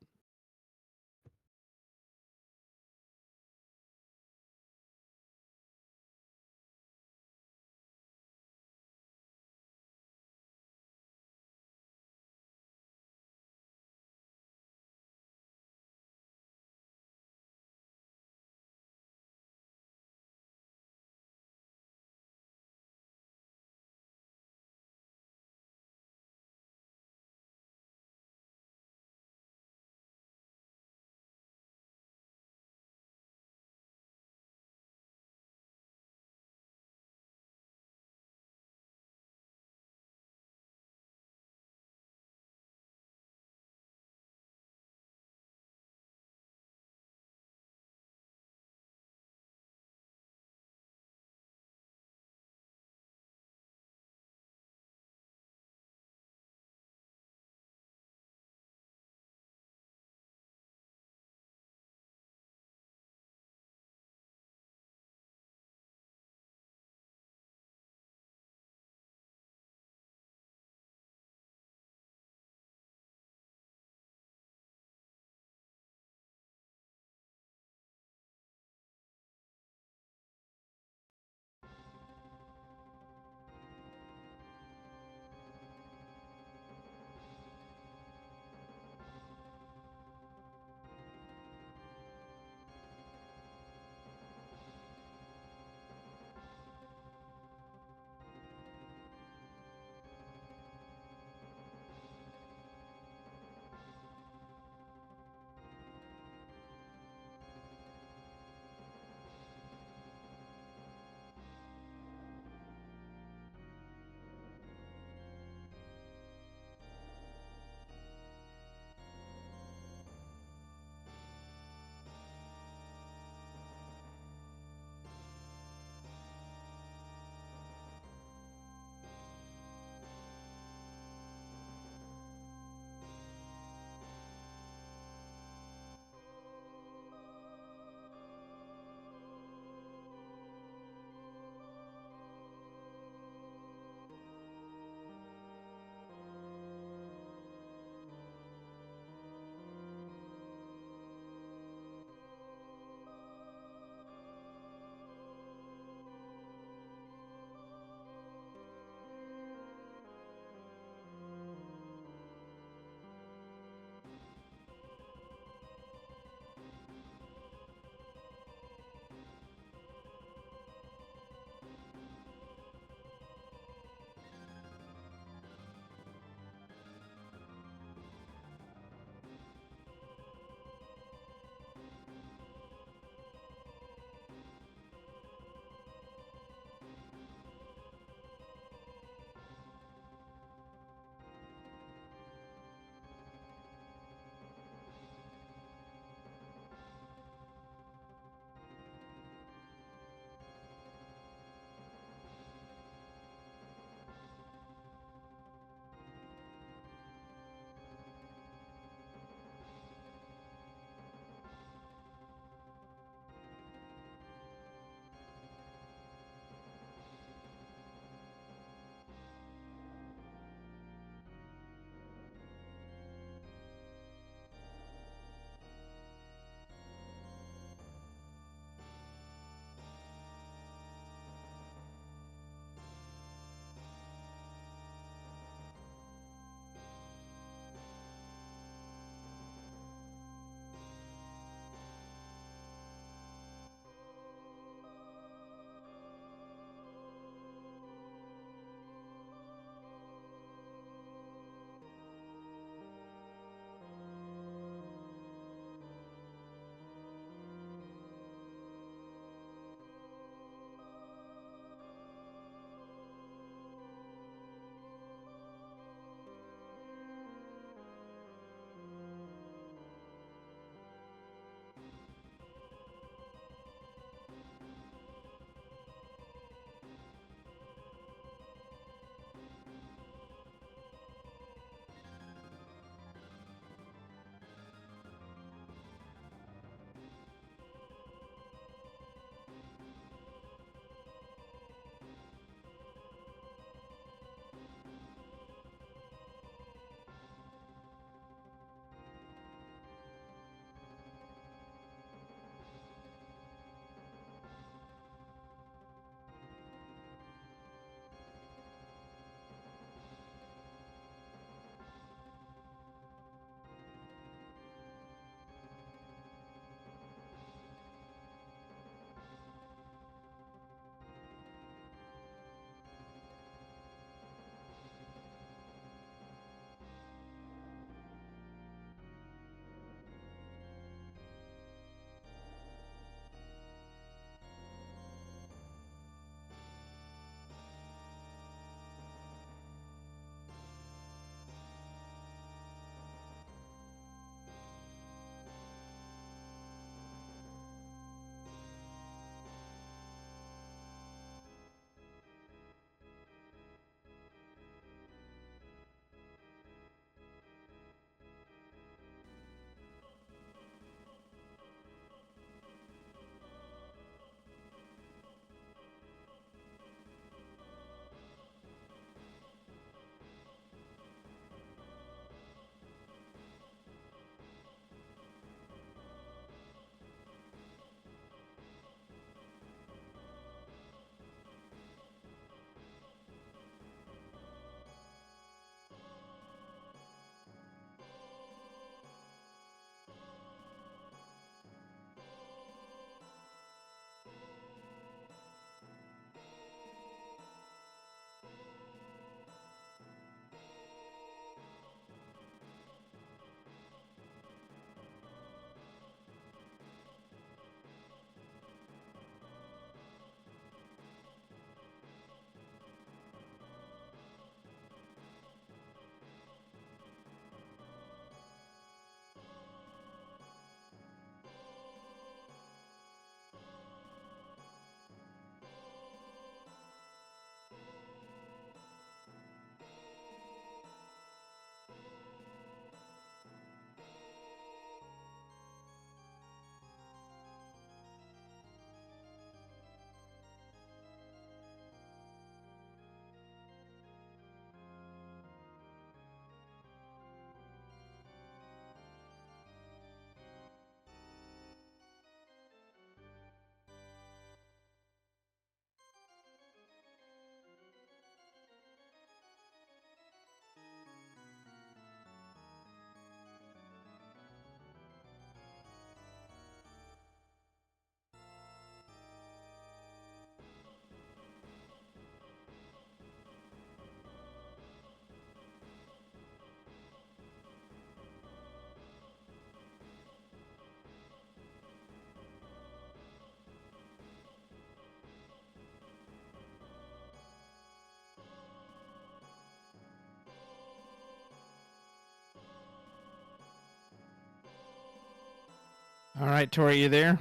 All right, Tori, you there?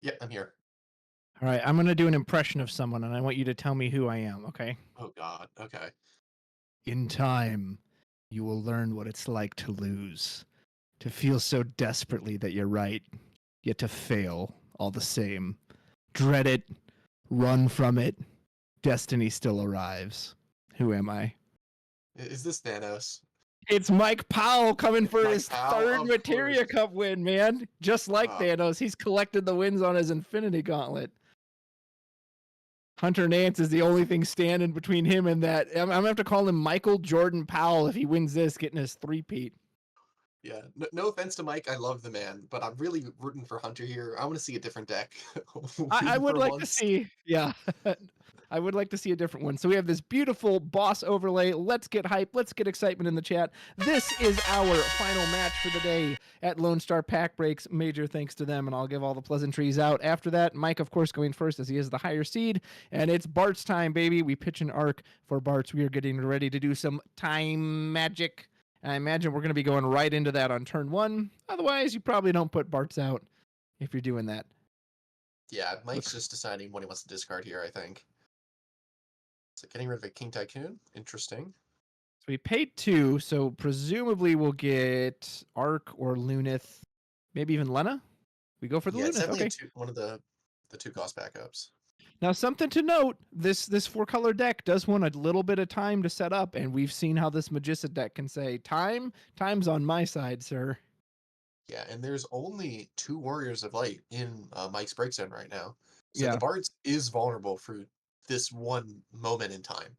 Yeah, I'm here. All right, I'm going to do an impression of someone, and I want you to tell me who I am, okay? Oh, God. Okay. In time, you will learn what it's like to lose, to feel so desperately that you're right, yet to fail all the same. Dread it, run from it, destiny still arrives. Who am I? Is this Thanos? It's Mike Powell coming for Mike his Powell, third of Materia course. Cup win, man. Just like Uh, Thanos, he's collected the wins on his Infinity Gauntlet. Hunter Nance is the only thing standing between him and that. I'm going to have to call him Michael Jordan Powell if he wins this, getting his three-peat. Yeah, no offense to Mike, I love the man, but I'm really rooting for Hunter here. I want to see a different deck. I Win would for like to once. see, yeah. I would like to see a different one. So we have this beautiful boss overlay. Let's get hype. Let's get excitement in the chat. This is our final match for the day at Lone Star Pack Breaks. Major thanks to them, and I'll give all the pleasantries out. After that, Mike, of course, going first as he is the higher seed. And it's Bart's time, baby. We pitch an arc for Bart's. We are getting ready to do some time magic. I imagine we're going to be going right into that on turn one. Otherwise, you probably don't put Bart's out if you're doing that. Yeah, Mike's just deciding what he wants to discard here, I think. So getting rid of a King Tycoon. Interesting. So we paid 2, so presumably we'll get Arc or Lunith, maybe even Lena. We go for the Yeah, it's Lunith. definitely Okay. one of the 2-cost backups. Now something to note: this 4-color deck does want a little bit of time to set up, and we've seen how this Magissa deck can say time's on my side, sir. Yeah, and there's only 2 Warriors of Light in Mike's break zone right now. So the Yeah. Bards is vulnerable for this one moment in time.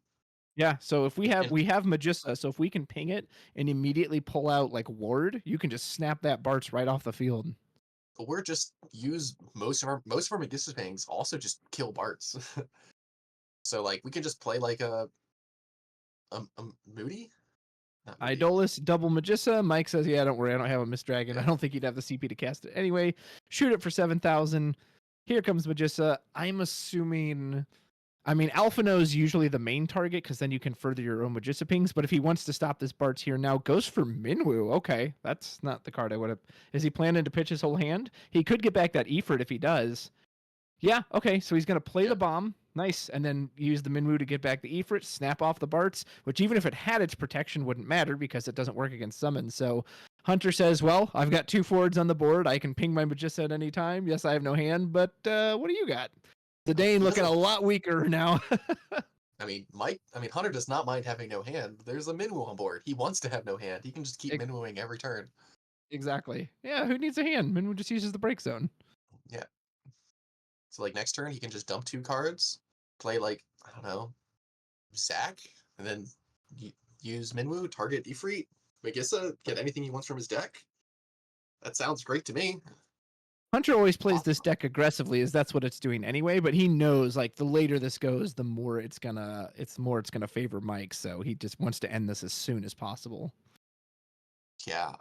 Yeah, so if we have And Magissa, so if we can ping it and immediately pull out like Ward, you can just snap that Bart's right off the field. we're just use most of our Magissa pings also just kill Barts. So like we could just play like a Moody? Not Moody. Idolus double Magissa. Mike says, yeah, don't worry, I don't have a Miss Dragon. I don't think he'd have the CP to cast it anyway. Shoot it for 7,000. Here comes Magissa. I'm assuming... I mean, Alphino is usually the main target because then you can further your own Magissa pings. But if he wants to stop this Bart's here now, goes for Minwu. Okay, that's not the card I would have... Is he planning to pitch his whole hand? He could get back that Ifrit if he does. Yeah, okay, so he's going to play the bomb. Nice. And then use the Minwu to get back the Ifrit, snap off the Bart's, which even if it had its protection wouldn't matter because it doesn't work against summons. So Hunter says, well, I've got 2 forwards on the board. I can ping my Magissa at any time. Yes, I have no hand, but what do you got? The Dane looking a lot weaker now. I mean, Hunter does not mind having no hand. There's a Minwu on board. He wants to have no hand. He can just keep Minwuing every turn. Exactly. Yeah, who needs a hand? Minwu just uses the break zone. Yeah. So like next turn, he can just dump 2 cards, play like, I don't know, Zac, and then use Minwu, target Ifrit, Magissa, get anything he wants from his deck. That sounds great to me. Hunter always plays this deck aggressively, as that's what it's doing anyway. But he knows, like, the later this goes, the more it's gonna favor Mike. So he just wants to end this as soon as possible. Yeah,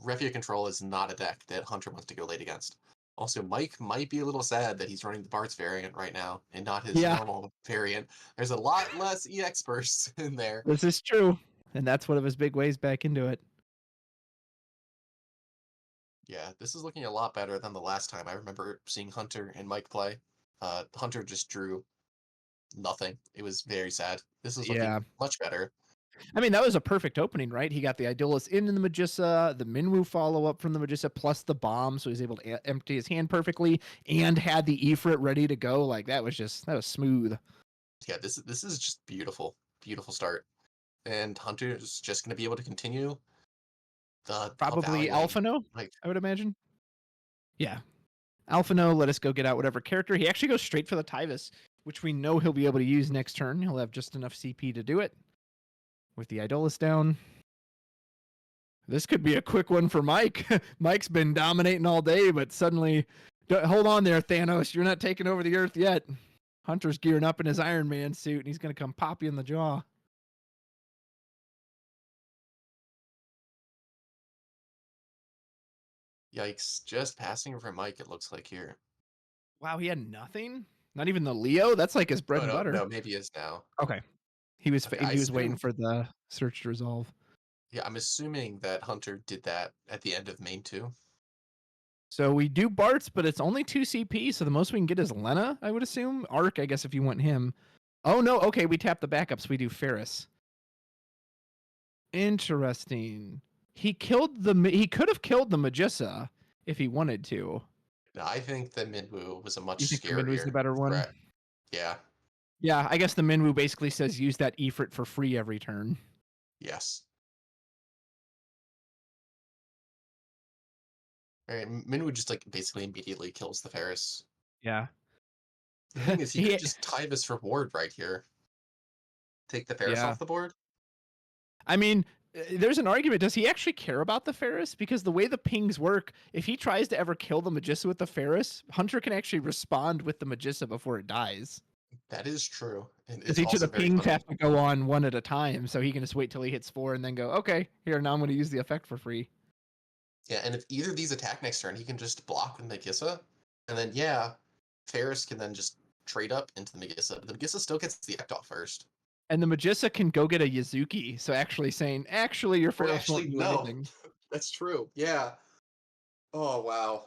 Refia Control is not a deck that Hunter wants to go late against. Also, Mike might be a little sad that he's running the Bart's variant right now and not his normal variant. There's a lot less EX bursts in there. This is true, and that's one of his big ways back into it. Yeah, this is looking a lot better than the last time I remember seeing Hunter and Mike play. Hunter just drew nothing. It was very sad. This is looking much better. I mean, that was a perfect opening, right? He got the Idolus in the Magissa, the Minwu follow-up from the Magissa, plus the bomb, so he's able to empty his hand perfectly, and had the Ifrit ready to go. Like, that was smooth. Yeah, this is just beautiful. Beautiful start. And Hunter is just going to be able to continue probably Alphino, I would imagine. Yeah. Alphino, let us go get out whatever character. He actually goes straight for the Tyvus, which we know he'll be able to use next turn. He'll have just enough CP to do it. With the Idolus down. This could be a quick one for Mike. Mike's been dominating all day, but suddenly... Hold on there, Thanos. You're not taking over the Earth yet. Hunter's gearing up in his Iron Man suit, and he's going to come pop you in the jaw. Yikes. Just passing over Mike, it looks like here. Wow, he had nothing? Not even the Leo? That's like his bread and butter. No, maybe he is now. Okay. He was Okay, he was waiting for the search to resolve. Yeah, I'm assuming that Hunter did that at the end of main 2. So we do Bart's, but it's only 2 CP, so the most we can get is Lena, I would assume. Arc, I guess, if you want him. Oh, no. Okay, we tap the backups. We do Ferris. Interesting. He could have killed the Magissa if he wanted to. No, I think the Minwoo was a much You think the Minwoo's the scarier better one? threat. Yeah. Yeah, I guess the Minwoo basically says use that Ifrit for free every turn. Yes. Right, Minwoo just like basically immediately kills the Ferris. Yeah. The thing is, he could just tie this reward right here. Take the Ferris off the board. I mean, there's an argument. Does he actually care about the Ferris? Because the way the pings work, if he tries to ever kill the Magissa with the Ferris, Hunter can actually respond with the Magissa before it dies. That is true. Because each of the pings have to go on one at a time, so he can just wait till he hits 4 and then go, okay, here, now I'm going to use the effect for free. Yeah, and if either of these attack next turn, he can just block with Magissa, and then, yeah, Ferris can then just trade up into the Magissa, but the Magissa still gets the effect off first. And the Magissa can go get a Yazuki, so actually saying, actually, your Ferris won't do anything. That's true, yeah. Oh, wow.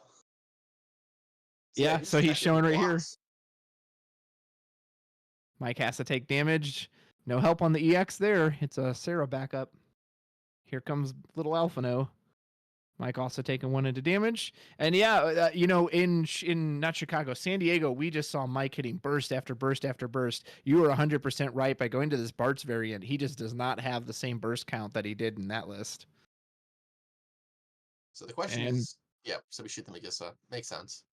Yeah, so he's showing right here. Mike has to take damage. No help on the EX there. It's a Sarah backup. Here comes little Alphano. Mike also taking 1 into damage. And yeah, you know, in not Chicago, San Diego, we just saw Mike hitting burst after burst after burst. You were 100% right by going to this Bart's variant. He just does not have the same burst count that he did in that list. So the question is, yeah, so we shoot the Magissa. Makes sense.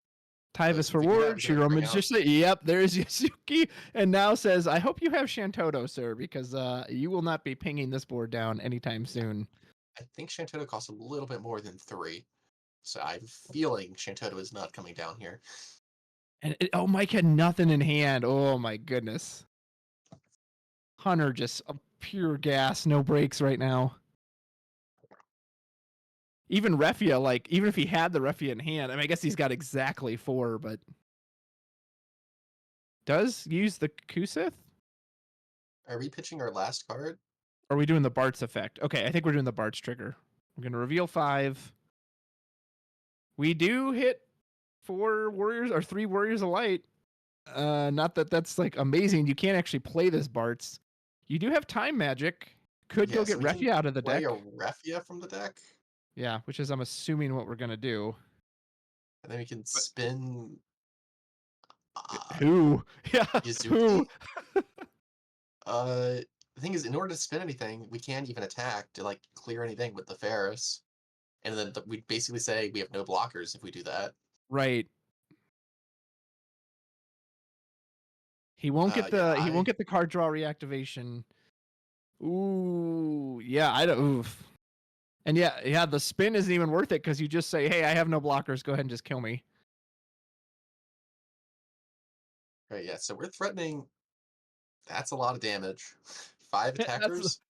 Tyvis for Ward, Shiro Magissa. Yep, there's Yasuki. And now says, I hope you have Shantoto, sir, because you will not be pinging this board down anytime soon. I think Shantoto costs a little bit more than 3. So I'm feeling Shantoto is not coming down here. And Mike had nothing in hand. Oh my goodness. Hunter just a pure gas, no brakes right now. Even Refia, like, even if he had the Refia in hand, I mean, I guess he's got exactly 4, but does use the Kusith? Are we pitching our last card? Or are we doing the Bart's effect? Okay, I think we're doing the Bart's trigger. We're going to reveal 5. We do hit 4 warriors or 3 warriors of light. Not that that's like amazing. You can't actually play this Bart's. You do have time magic. Could go get Refia out of the deck. Play a Refia from the deck? Yeah, which is I'm assuming what we're going to do. And then we can spin who? Yeah, Yazuki? The thing is, in order to spin anything, we can't even attack to like clear anything with the Ferris. And then we basically say we have no blockers if we do that. Right. He won't get he won't get the card draw reactivation. Ooh, yeah, I don't. Oof. And yeah, the spin isn't even worth it because you just say, "Hey, I have no blockers. Go ahead and just kill me." Right. Yeah. So we're threatening. That's a lot of damage. 5 attackers.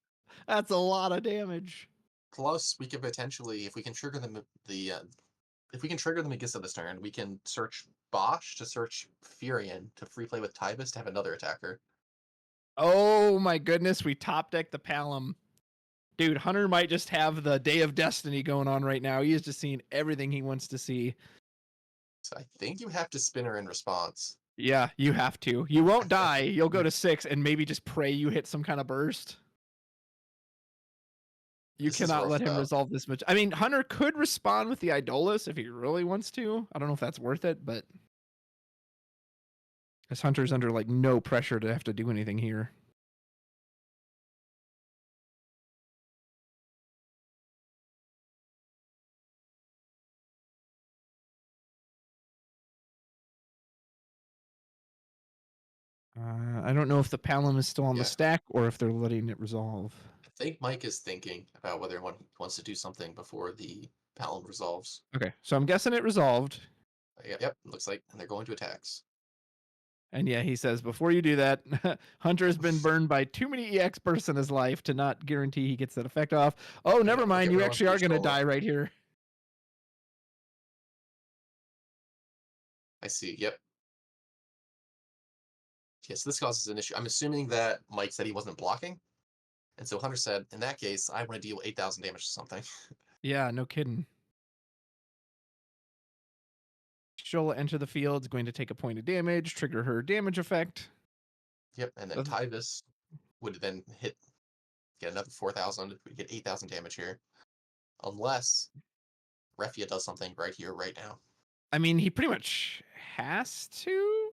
That's a lot of damage. Plus, we could potentially, if we can trigger if we can trigger the Magissa this turn, we can search Bosch to search Furion to free play with Tybus to have another attacker. Oh my goodness, we top deck the Palom. Dude, Hunter might just have the Day of Destiny going on right now. He is just seeing everything he wants to see. So I think you have to spin her in response. Yeah, you have to. You won't die. You'll go to 6 and maybe just pray you hit some kind of burst. You cannot let him resolve this much. I mean, Hunter could respond with the Idolus if he really wants to. I don't know if that's worth it, but because Hunter's under like no pressure to have to do anything here. I don't know if the Palom is still on the stack or if they're letting it resolve. I think Mike is thinking about whether he wants to do something before the Palom resolves. Okay, so I'm guessing it resolved. Yep, looks like, and they're going to attacks. And yeah, he says, before you do that, Hunter has been burned by too many EX bursts in his life to not guarantee he gets that effect off. Oh, never mind, you actually are going to die right here. I see, yep. Yes, this causes an issue. I'm assuming that Mike said he wasn't blocking. And so Hunter said, in that case, I want to deal 8,000 damage to something. Yeah, no kidding. Shola enter the field, is going to take a point of damage, trigger her damage effect. Yep, and then Tyvis would then get another 4,000, we get 8,000 damage here. Unless Refia does something right here, right now. I mean, he pretty much has to.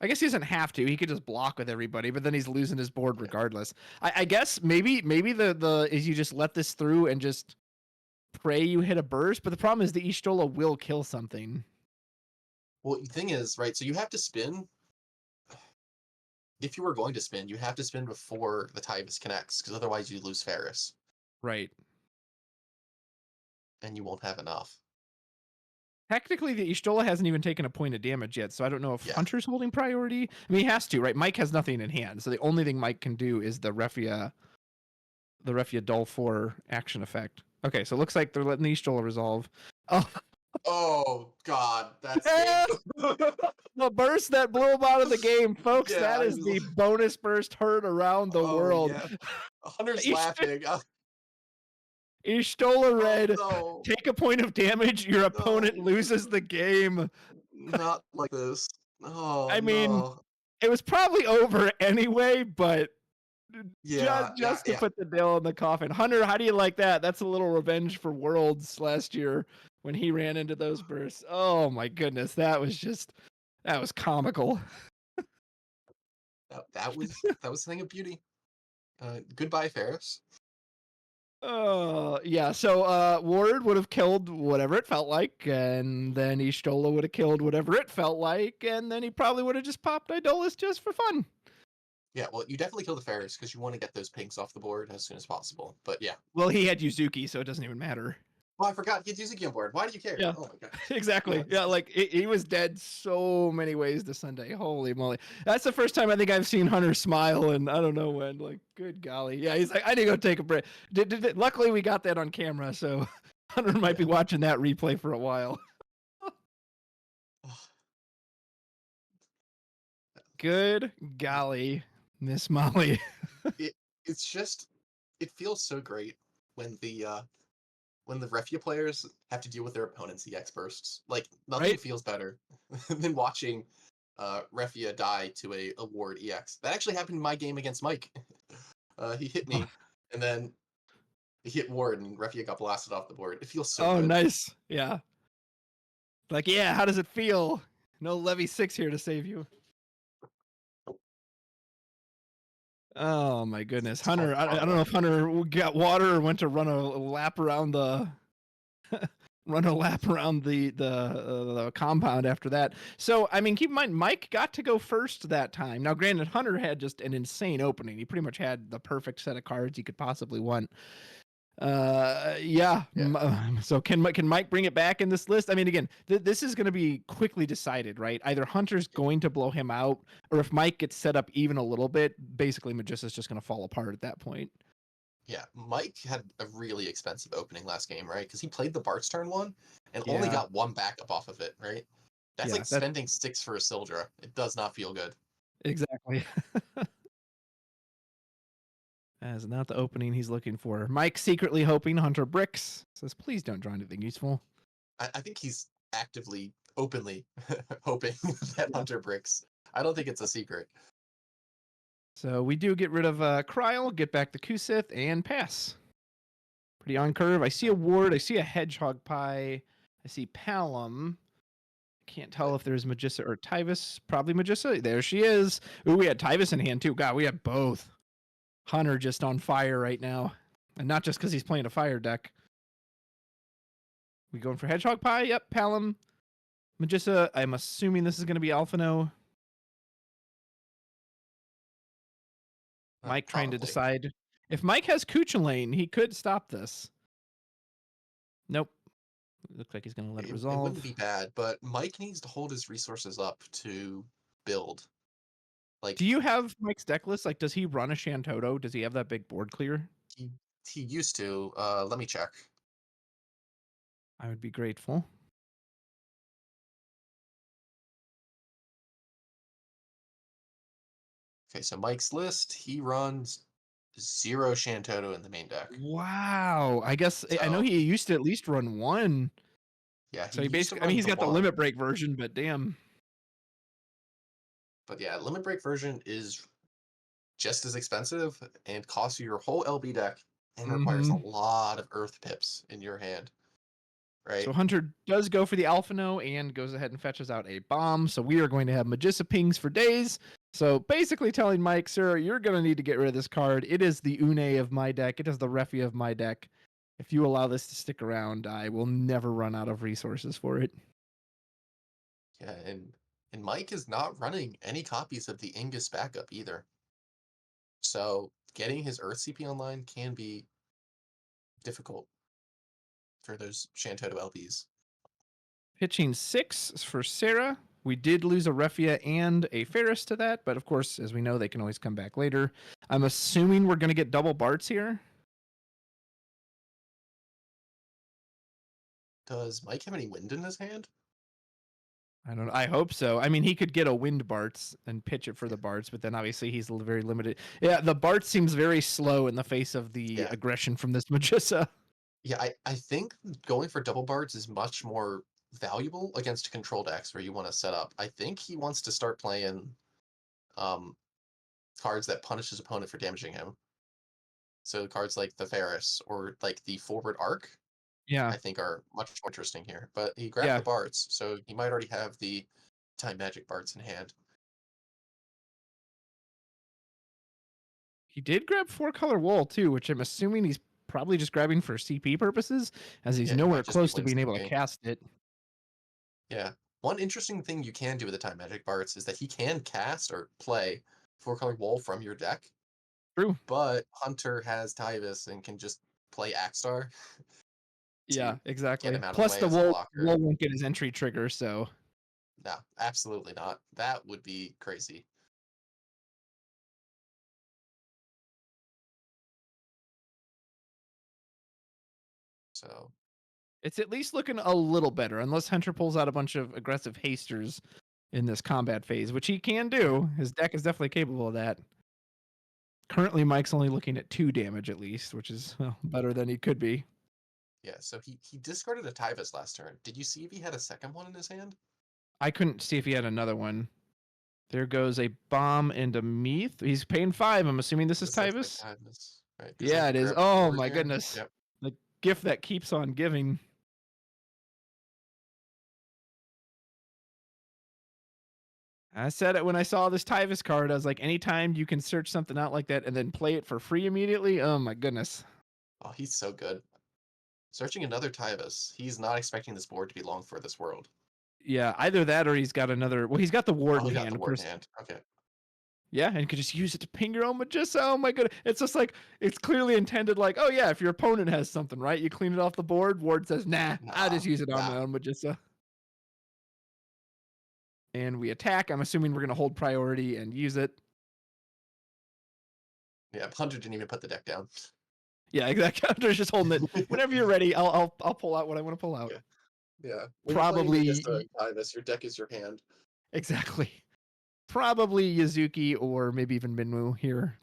I guess he doesn't have to. He could just block with everybody, but then he's losing his board regardless. I guess maybe the is you just let this through and just pray you hit a burst. But the problem is the Y'shtola will kill something. Well, the thing is, right, so you have to spin. If you were going to spin, you have to spin before the Tyvis connects, because otherwise you lose Ferris. Right. And you won't have enough. Technically, the Y'shtola hasn't even taken a point of damage yet, so I don't know if Hunter's holding priority. I mean, he has to, right? Mike has nothing in hand, so the only thing Mike can do is the Refia Dull 4 action effect. Okay, so it looks like they're letting the Y'shtola resolve. Oh, God, that's the burst that blew him out of the game, folks. Yeah, that is the bonus burst heard around the world. Yeah. Hunter's laughing. Y'shtola red. No. Take a point of damage. Your opponent loses the game. Not like this. Oh, I mean, it was probably over anyway, but just to put the nail in the coffin. Hunter, how do you like that? That's a little revenge for Worlds last year when he ran into those bursts. Oh my goodness, that was comical. That was a thing of beauty. Goodbye, Ferris. Yeah, so Ward would have killed whatever it felt like, and then Y'shtola would have killed whatever it felt like, and then he probably would have just popped Idolus just for fun. Yeah, well, you definitely kill the Ferris because you want to get those pinks off the board as soon as possible. But yeah. Well, he had Yuzuki, so it doesn't even matter. Oh, I forgot. Get Yuzuki on board. Why do you care? Yeah. Oh my god. Exactly. Yeah, like he was dead so many ways to Sunday. Holy moly. That's the first time I think I've seen Hunter smile, and I don't know when. Like, good golly. Yeah, he's like, I need to go take a break. Luckily, we got that on camera, so Hunter might be watching that replay for a while. Good golly, Miss Molly. It's just, it feels so great when the Refia players have to deal with their opponent's EX bursts. Like, nothing feels better than watching Refia die to a Ward EX. That actually happened in my game against Mike. He hit me, and then he hit Ward, and Refia got blasted off the board. It feels so good. Oh, nice. Yeah. Like, yeah, how does it feel? No Levy 6 here to save you. Oh my goodness, Hunter! I don't know if Hunter got water or went to run a lap around the the compound after that. So I mean, keep in mind, Mike got to go first that time. Now, granted, Hunter had just an insane opening. He pretty much had the perfect set of cards he could possibly want. Yeah. So can Mike bring it back in this list? I mean, again, this is going to be quickly decided, right? Either Hunter's going to blow him out, or if Mike gets set up even a little bit, basically Magissa's just going to fall apart at that point. Yeah, Mike had a really expensive opening last game, right? Because he played the Bart's turn one and only got one backup off of it, right? That's like spending 6 for a Sildra. It does not feel good. Exactly. That is not the opening he's looking for. Mike secretly hoping Hunter bricks. Says, please don't draw anything useful. I think he's actively, openly hoping that Hunter bricks. I don't think it's a secret. So we do get rid of Kryl, get back the Kusith, and pass. Pretty on curve. I see a Ward. I see a Hedgehog Pie. I see Palom. Can't tell if there's Magissa or Tyvis. Probably Magissa. There she is. Ooh, we had Tyvis in hand too. God, we had both. Hunter just on fire right now. And not just because he's playing a fire deck. We going for Hedgehog Pie? Yep, Palom. Magissa, I'm assuming this is going to be Alphino. Mike trying to decide. If Mike has Kuchulain, he could stop this. Nope. Looks like he's going to let it resolve. It wouldn't be bad, but Mike needs to hold his resources up to build. Like, do you have Mike's deck list? Like, does he run a Shantoto? Does he have that big board clear? He used to. Let me check. I would be grateful. Okay, so Mike's list, he runs 0 Shantoto in the main deck. Wow. I guess I know he used to at least run one. Yeah, So he used to basically, I mean, run he's got the one. limit break version, but damn. But yeah, limit break version is just as expensive and costs you your whole LB deck and requires a lot of Earth pips in your hand, right? So Hunter does go for the Alphino and goes ahead and fetches out a bomb. So we are going to have Magissa pings for days. So basically telling Mike, sir, you're going to need to get rid of this card. It is the Une of my deck. It is the Refi of my deck. If you allow this to stick around, I will never run out of resources for it. Yeah, and Mike is not running any copies of the Ingus backup either. So getting his Earth CP online can be difficult for those Shantoto LBs. Pitching 6 for Sarah. We did lose a Refia and a Ferris to that, but of course, as we know, they can always come back later. I'm assuming we're going to get double Barts here. Does Mike have any wind in his hand? I don't know. I hope so. I mean, he could get a wind Barts and pitch it for the Barts, but then obviously he's very limited. Yeah, the Barts seems very slow in the face of the aggression from this Magissa. Yeah, I think going for double Barts is much more valuable against control decks where you want to set up. I think he wants to start playing cards that punish his opponent for damaging him. So cards like the Ferris or like the Forward Arc, I think are much more interesting here. But he grabbed the Barts, so he might already have the Time Magic Barts in hand. He did grab 4-color wool too, which I'm assuming he's probably just grabbing for CP purposes, as he's nowhere close to being able to cast it. Yeah. One interesting thing you can do with the Time Magic Barts is that he can cast or play 4-color wool from your deck. True. But Hunter has Tyvis and can just play Axstar. Yeah, exactly. Get him out Plus of the the way wool won't get his entry trigger, so. No, absolutely not. That would be crazy. So it's at least looking a little better, unless Hunter pulls out a bunch of aggressive hasters in this combat phase, which he can do. His deck is definitely capable of that. Currently, Mike's only looking at 2 damage at least, which is better than he could be. Yeah, so he discarded a Tyvis last turn. Did you see if he had a second one in his hand? I couldn't see if he had another one. There goes a bomb into Meath. He's paying 5. I'm assuming this is Tyvis. Like Tyvis, right? Yeah, it is. Oh my goodness. Yep. The gift that keeps on giving. I said it when I saw this Tyvis card. I was like, anytime you can search something out like that and then play it for free immediately, oh my goodness. Oh, he's so good. Searching another Tyvis. He's not expecting this board to be long for this world. Yeah, either that or he's got another. Well, he's got the ward in hand. The ward in hand. Okay. Yeah, and you could just use it to ping your own Magissa. Oh my goodness. It's just like, it's clearly intended like, oh yeah, if your opponent has something, right? You clean it off the board. Ward says, nah, I'll just use it on my own Magissa. And we attack. I'm assuming we're going to hold priority and use it. Yeah, Hunter didn't even put the deck down. Yeah, exactly. Hunter's just holding it. Whenever you're ready, I'll pull out what I want to pull out. Yeah. Probably Tyvis, your deck is your hand. Exactly. Probably Yuzuki or maybe even Minwoo here.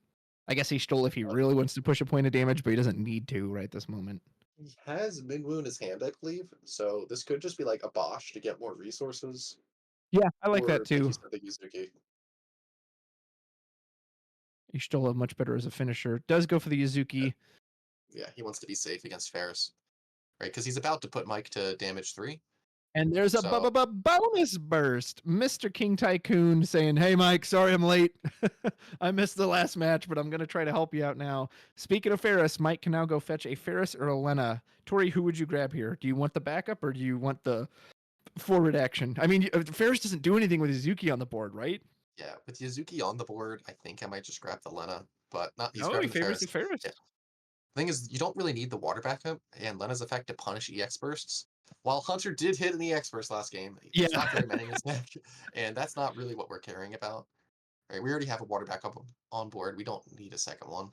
I guess he stole if he really wants to push a point of damage, but he doesn't need to right this moment. He has Minwoo in his hand, I believe. So this could just be like a Bosch to get more resources. Yeah, I like that too. Like Yuzuki. He stole it much better as a finisher. Does go for the Yuzuki. Yeah, he wants to be safe against Ferris. Right, because he's about to put Mike to damage 3. And there's a bonus burst. Mr. King Tycoon saying, hey, Mike, sorry I'm late. I missed the last match, but I'm going to try to help you out now. Speaking of Ferris, Mike can now go fetch a Ferris or a Lena. Tori, who would you grab here? Do you want the backup or do you want the forward action? I mean, Ferris doesn't do anything with Yuzuki on the board, right? Yeah, with Yuzuki on the board, I think I might just grab the Lena, but not. He favors the Ferris. Yeah. The thing is, you don't really need the water backup, and Lena's effect to punish EX bursts. While Hunter did hit an EX burst last game, there's not very many in his deck, and that's not really what we're caring about. Right, we already have a water backup on board. We don't need a second one.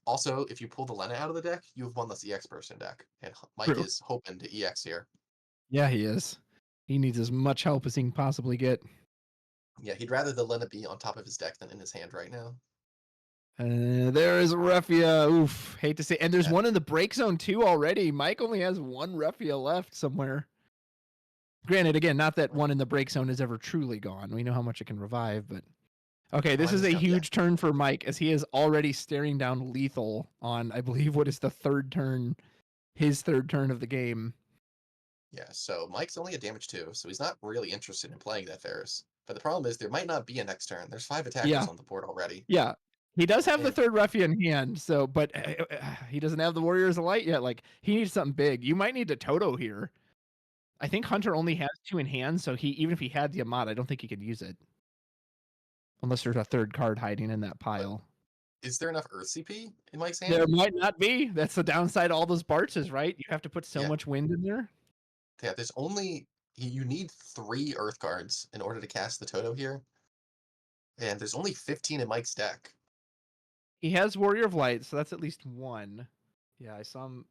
Also, if you pull the Lena out of the deck, you have one less EX burst in deck, and Mike is hoping to EX here. Yeah, he is. He needs as much help as he can possibly get. Yeah, he'd rather the Lena be on top of his deck than in his hand right now. There is Refia. Oof, hate to say. And there's one in the break zone too already. Mike only has one Refia left somewhere. Granted, again, not that one in the break zone is ever truly gone. We know how much it can revive, but okay, this is a huge turn for Mike as he is already staring down lethal on, I believe, what is the third turn, his third turn of the game. Yeah, so Mike's only a damage 2, so he's not really interested in playing that Ferris. But the problem is there might not be a next turn. There's 5 attackers on the board already. Yeah. He does have the third Refia in hand, so but he doesn't have the Warriors of Light yet. Like, he needs something big. You might need a Toto here. I think Hunter only has 2 in hand, so even if he had the Amat, I don't think he could use it. Unless there's a third card hiding in that pile. Is there enough Earth CP in Mike's hand? There might not be. That's the downside of all those Barts, right? You have to put so much wind in there. Yeah, there's only... You need 3 Earth cards in order to cast the Toto here. And there's only 15 in Mike's deck. He has Warrior of Light, so that's at least 1. Yeah, I saw him.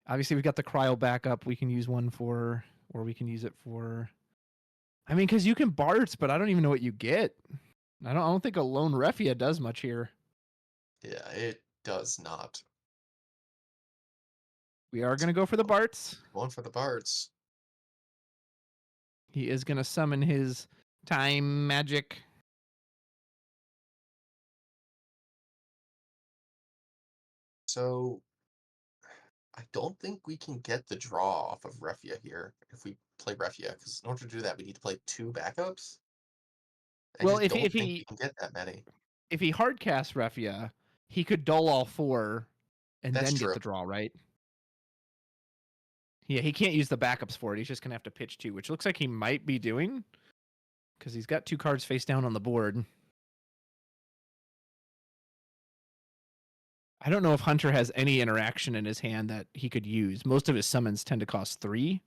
Obviously, we got the Cryo backup. We can use one for, or we can use it for. I mean, because you can Barts, but I don't even know what you get. I don't think a lone Refia does much here. Yeah, it does not. We are going to go for the Barts. Going for the Barts. He is going to summon his time magic. So, I don't think we can get the draw off of Refia here if we play Refia, because in order to do that, we need to play 2 backups. Well, if we he can get that many. If he hard casts Refia, he could dull all 4 and then get the draw, right? Yeah, he can't use the backups for it. He's just going to have to pitch 2, which looks like he might be doing because he's got 2 cards face down on the board. I don't know if Hunter has any interaction in his hand that he could use. Most of his summons tend to cost 3.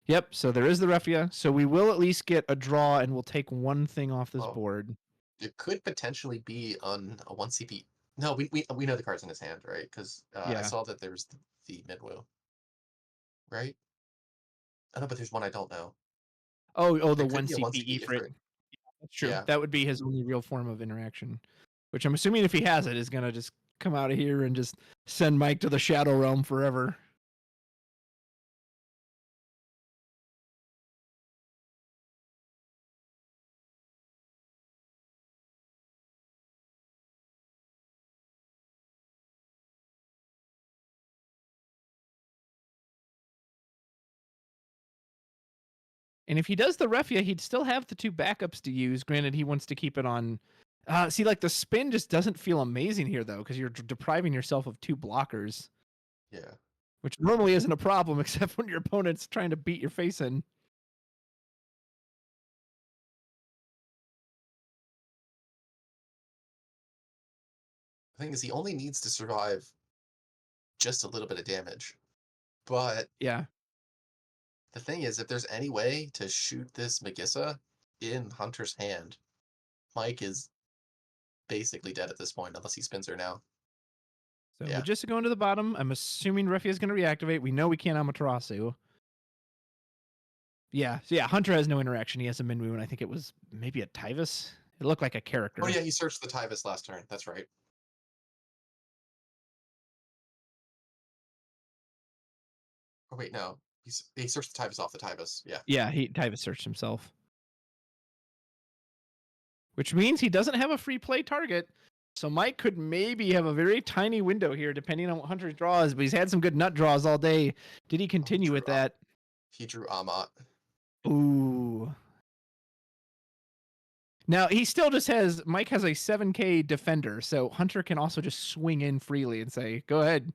Yep, so there is the Refia. So we will at least get a draw, and we'll take 1 thing off this board. It could potentially be on a 1 CP. No, we know the cards in his hand, right? Because I saw that there's the Midwoo. Right? I know, but there's one I don't know. Oh, the 1 CP Ifrit. Yeah, that's true. Yeah. That would be his only real form of interaction. Which I'm assuming if he has it, is going to just come out of here and just send Mike to the Shadow Realm forever. And if he does the Refia, he'd still have the 2 backups to use. Granted, he wants to keep it on. See, like the spin just doesn't feel amazing here, though, because you're depriving yourself of 2 blockers. Yeah. Which normally isn't a problem, except when your opponent's trying to beat your face in. The thing is, he only needs to survive just a little bit of damage. But yeah, the thing is, if there's any way to shoot this Magissa in Hunter's hand, Mike is basically dead at this point, unless he spins her now. So Magissa going to the bottom. I'm assuming Refia is going to reactivate. We know we can't Amaterasu. Yeah, so Hunter has no interaction. He has a Minwoo, and I think it was maybe a Tyvus. It looked like a character. Oh yeah, he searched the Tyvus last turn. That's right. Oh wait, no. He searched the Tyvus off the Tyvus. Yeah. Yeah, Tyvus searched himself. Which means he doesn't have a free play target. So Mike could maybe have a very tiny window here, depending on what Hunter draws. But he's had some good nut draws all day. Did he continue with that? He drew Amat. Ooh. Now, he still just has... Mike has a 7k defender, so Hunter can also just swing in freely and say, go ahead.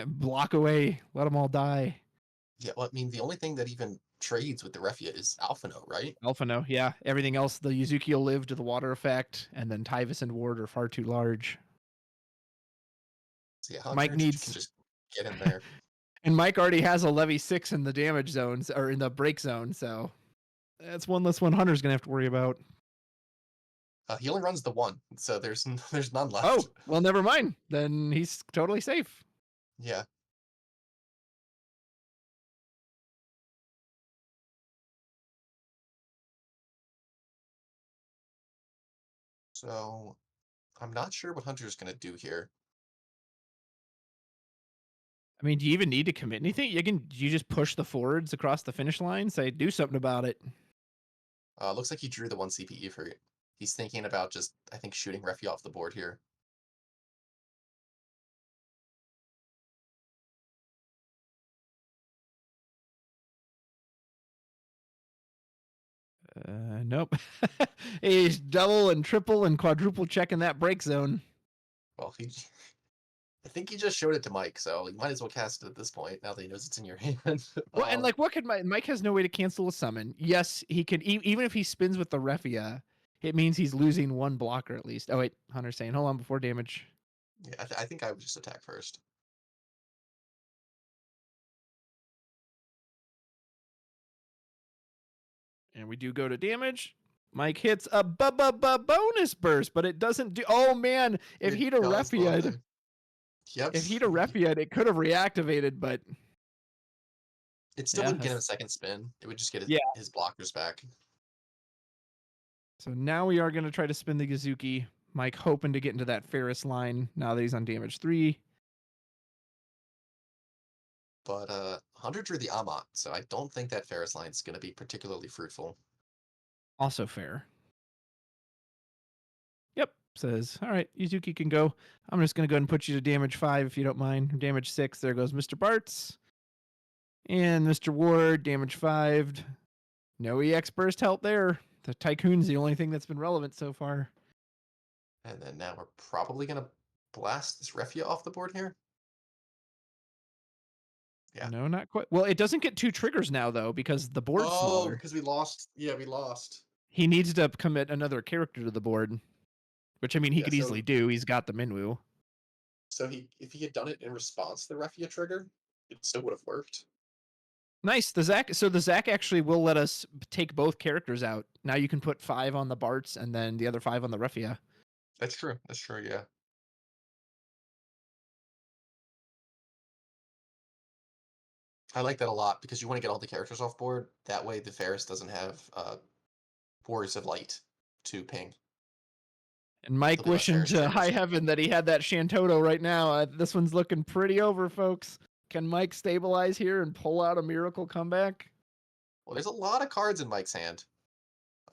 Block away. Let them all die. Yeah, well, I mean, the only thing that even trades with the Refia is Alphino, right? Alphino, yeah. Everything else, the Yuzuki will live to the water effect, and then Tyvus and Ward are far too large. So yeah, Mike needs... can just get in there. And Mike already has a Levy 6 in the damage zones, or in the break zone, so that's one less one Hunter's going to have to worry about. He only runs the 1, so there's none left. Oh, well, never mind. Then he's totally safe. Yeah. So I'm not sure what Hunter's going to do here. I mean, do you even need to commit anything? You just push the forwards across the finish line, say do something about it. Looks like he drew the 1 CPE for it. He's thinking about just, I think, shooting Refy off the board here. Nope. He's double and triple and quadruple checking that break zone. Well, I think he just showed it to Mike, so you might as well cast it at this point, now that he knows it's in your hand. Well, and like, what could Mike has no way to cancel a summon. Yes, he can, even if he spins with the Refia, it means he's losing one blocker at least. Oh, wait, Hunter's saying, hold on before damage. Yeah, I think I would just attack first. And we do go to damage. Mike hits a bonus burst, but it doesn't do. Oh man, if he'd have Refia'd, if he'd have Refia'd, it could have reactivated, but it still wouldn't get him a second spin. It would just get his blockers back. So now we are going to try to spin the Gazuki. Mike hoping to get into that Ferris line now that he's on damage 3. But Hunter drew the Amat, so I don't think that Ferris line is going to be particularly fruitful. Also fair. Yep, says, all right, Yuzuki can go. I'm just going to go ahead and put you to damage 5 if you don't mind. Damage 6, there goes Mr. Bartz. And Mr. Ward, damage 5. No EX burst help there. The Tycoon's the only thing that's been relevant so far. And then now we're probably going to blast this Refia off the board here. Yeah. No, not quite. Well, it doesn't get 2 triggers now, though, because the board's smaller. Because we lost. Yeah, we lost. He needs to commit another character to the board, which, I mean, he could easily do. He's got the Minwu. So if he had done it in response to the Refia trigger, it still would have worked. Nice. The Zach actually will let us take both characters out. Now you can put 5 on the Bartz and then the other 5 on the Refia. That's true. That's true, yeah. I like that a lot because you want to get all the characters off board. That way the Ferris doesn't have Warriors of Light to ping. And Mike wishing to high heaven that he had that Shantoto right now. This one's looking pretty over, folks. Can Mike stabilize here and pull out a miracle comeback? Well, there's a lot of cards in Mike's hand.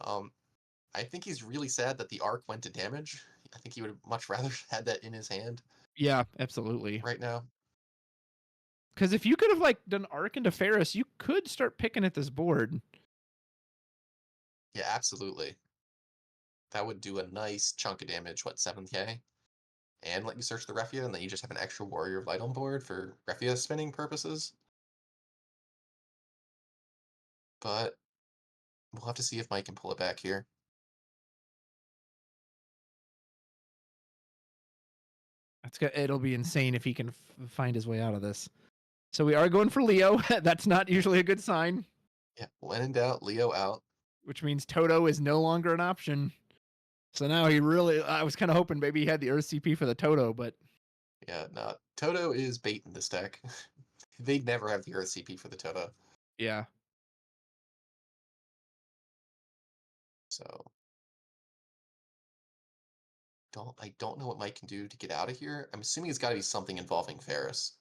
I think he's really sad that the Arc went to damage. I think he would have much rather had that in his hand. Yeah, absolutely. Right now. Because if you could have done Arc into Ferris, you could start picking at this board. Yeah, absolutely. That would do a nice chunk of damage. What, 7k? And let you search the Refia, and then you just have an extra Warrior of Light on board for Refia spinning purposes. But we'll have to see if Mike can pull it back here. That's good. It'll be insane if he can find his way out of this. So we are going for Leo. That's not usually a good sign. Yeah, when in doubt, Leo out. Which means Toto is no longer an option. So now I was kind of hoping maybe he had the Earth CP for the Toto, but... Yeah, no, Toto is bait in this deck. They'd never have the Earth CP for the Toto. Yeah. So... I don't know what Mike can do to get out of here. I'm assuming it's got to be something involving Ferris.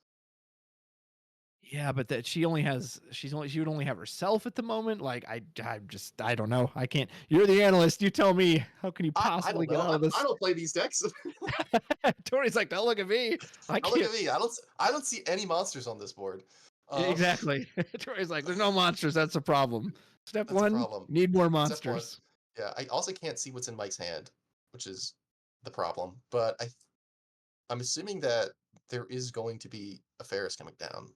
Yeah, but that she would only have herself at the moment. I don't know. I can't. You're the analyst. You tell me. How can you possibly get out of this? I don't play these decks. Tori's like, don't look at me. Look at me. I don't see any monsters on this board. Exactly. Tori's like, there's no monsters. That's a problem. Step 1, need more monsters. Yeah, I also can't see what's in Mike's hand, which is the problem. But I'm assuming that there is going to be a Ferris coming down.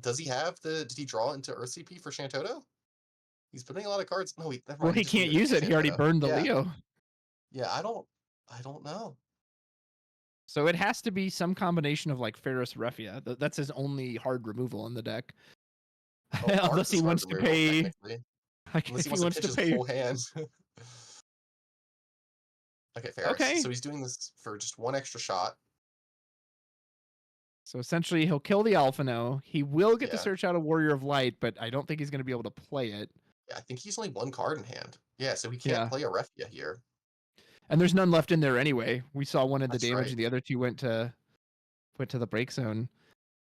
Did he draw into Earth CP for Shantoto? He's putting a lot of cards. No, he can't use it. He already burned the Leo. Yeah, I don't know. So it has to be some combination of Ferris Refia. That's his only hard removal in the deck. Unless he wants to pay. Unless he wants to pitch his whole hand. Okay, Ferris. Okay. So he's doing this for just one extra shot. So essentially, he'll kill the Alphino. He will get to search out a Warrior of Light, but I don't think he's going to be able to play it. Yeah, I think he's only one card in hand. Yeah, so he can't play a Refia here. And there's none left in there anyway. We saw one of the That's damage, right. and the other two went to the break zone.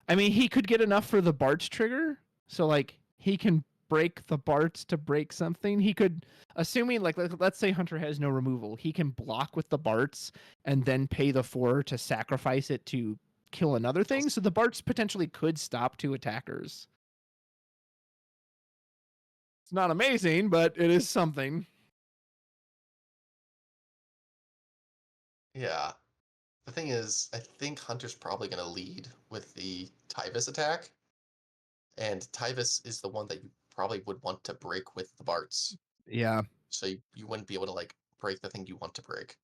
I mean, he could get enough for the Bart's trigger, so like he can break the Bart's to break something. He could, assuming like let's say Hunter has no removal, he can block with the Bart's and then pay the 4 to sacrifice it to kill another thing. So the Bart's potentially could stop 2 attackers. It's not amazing, but it is something. Yeah. The thing is, I think Hunter's probably going to lead with the Tyvis attack. And Tyvis is the one that you probably would want to break with the Bart's. Yeah. So you wouldn't be able to like break the thing you want to break.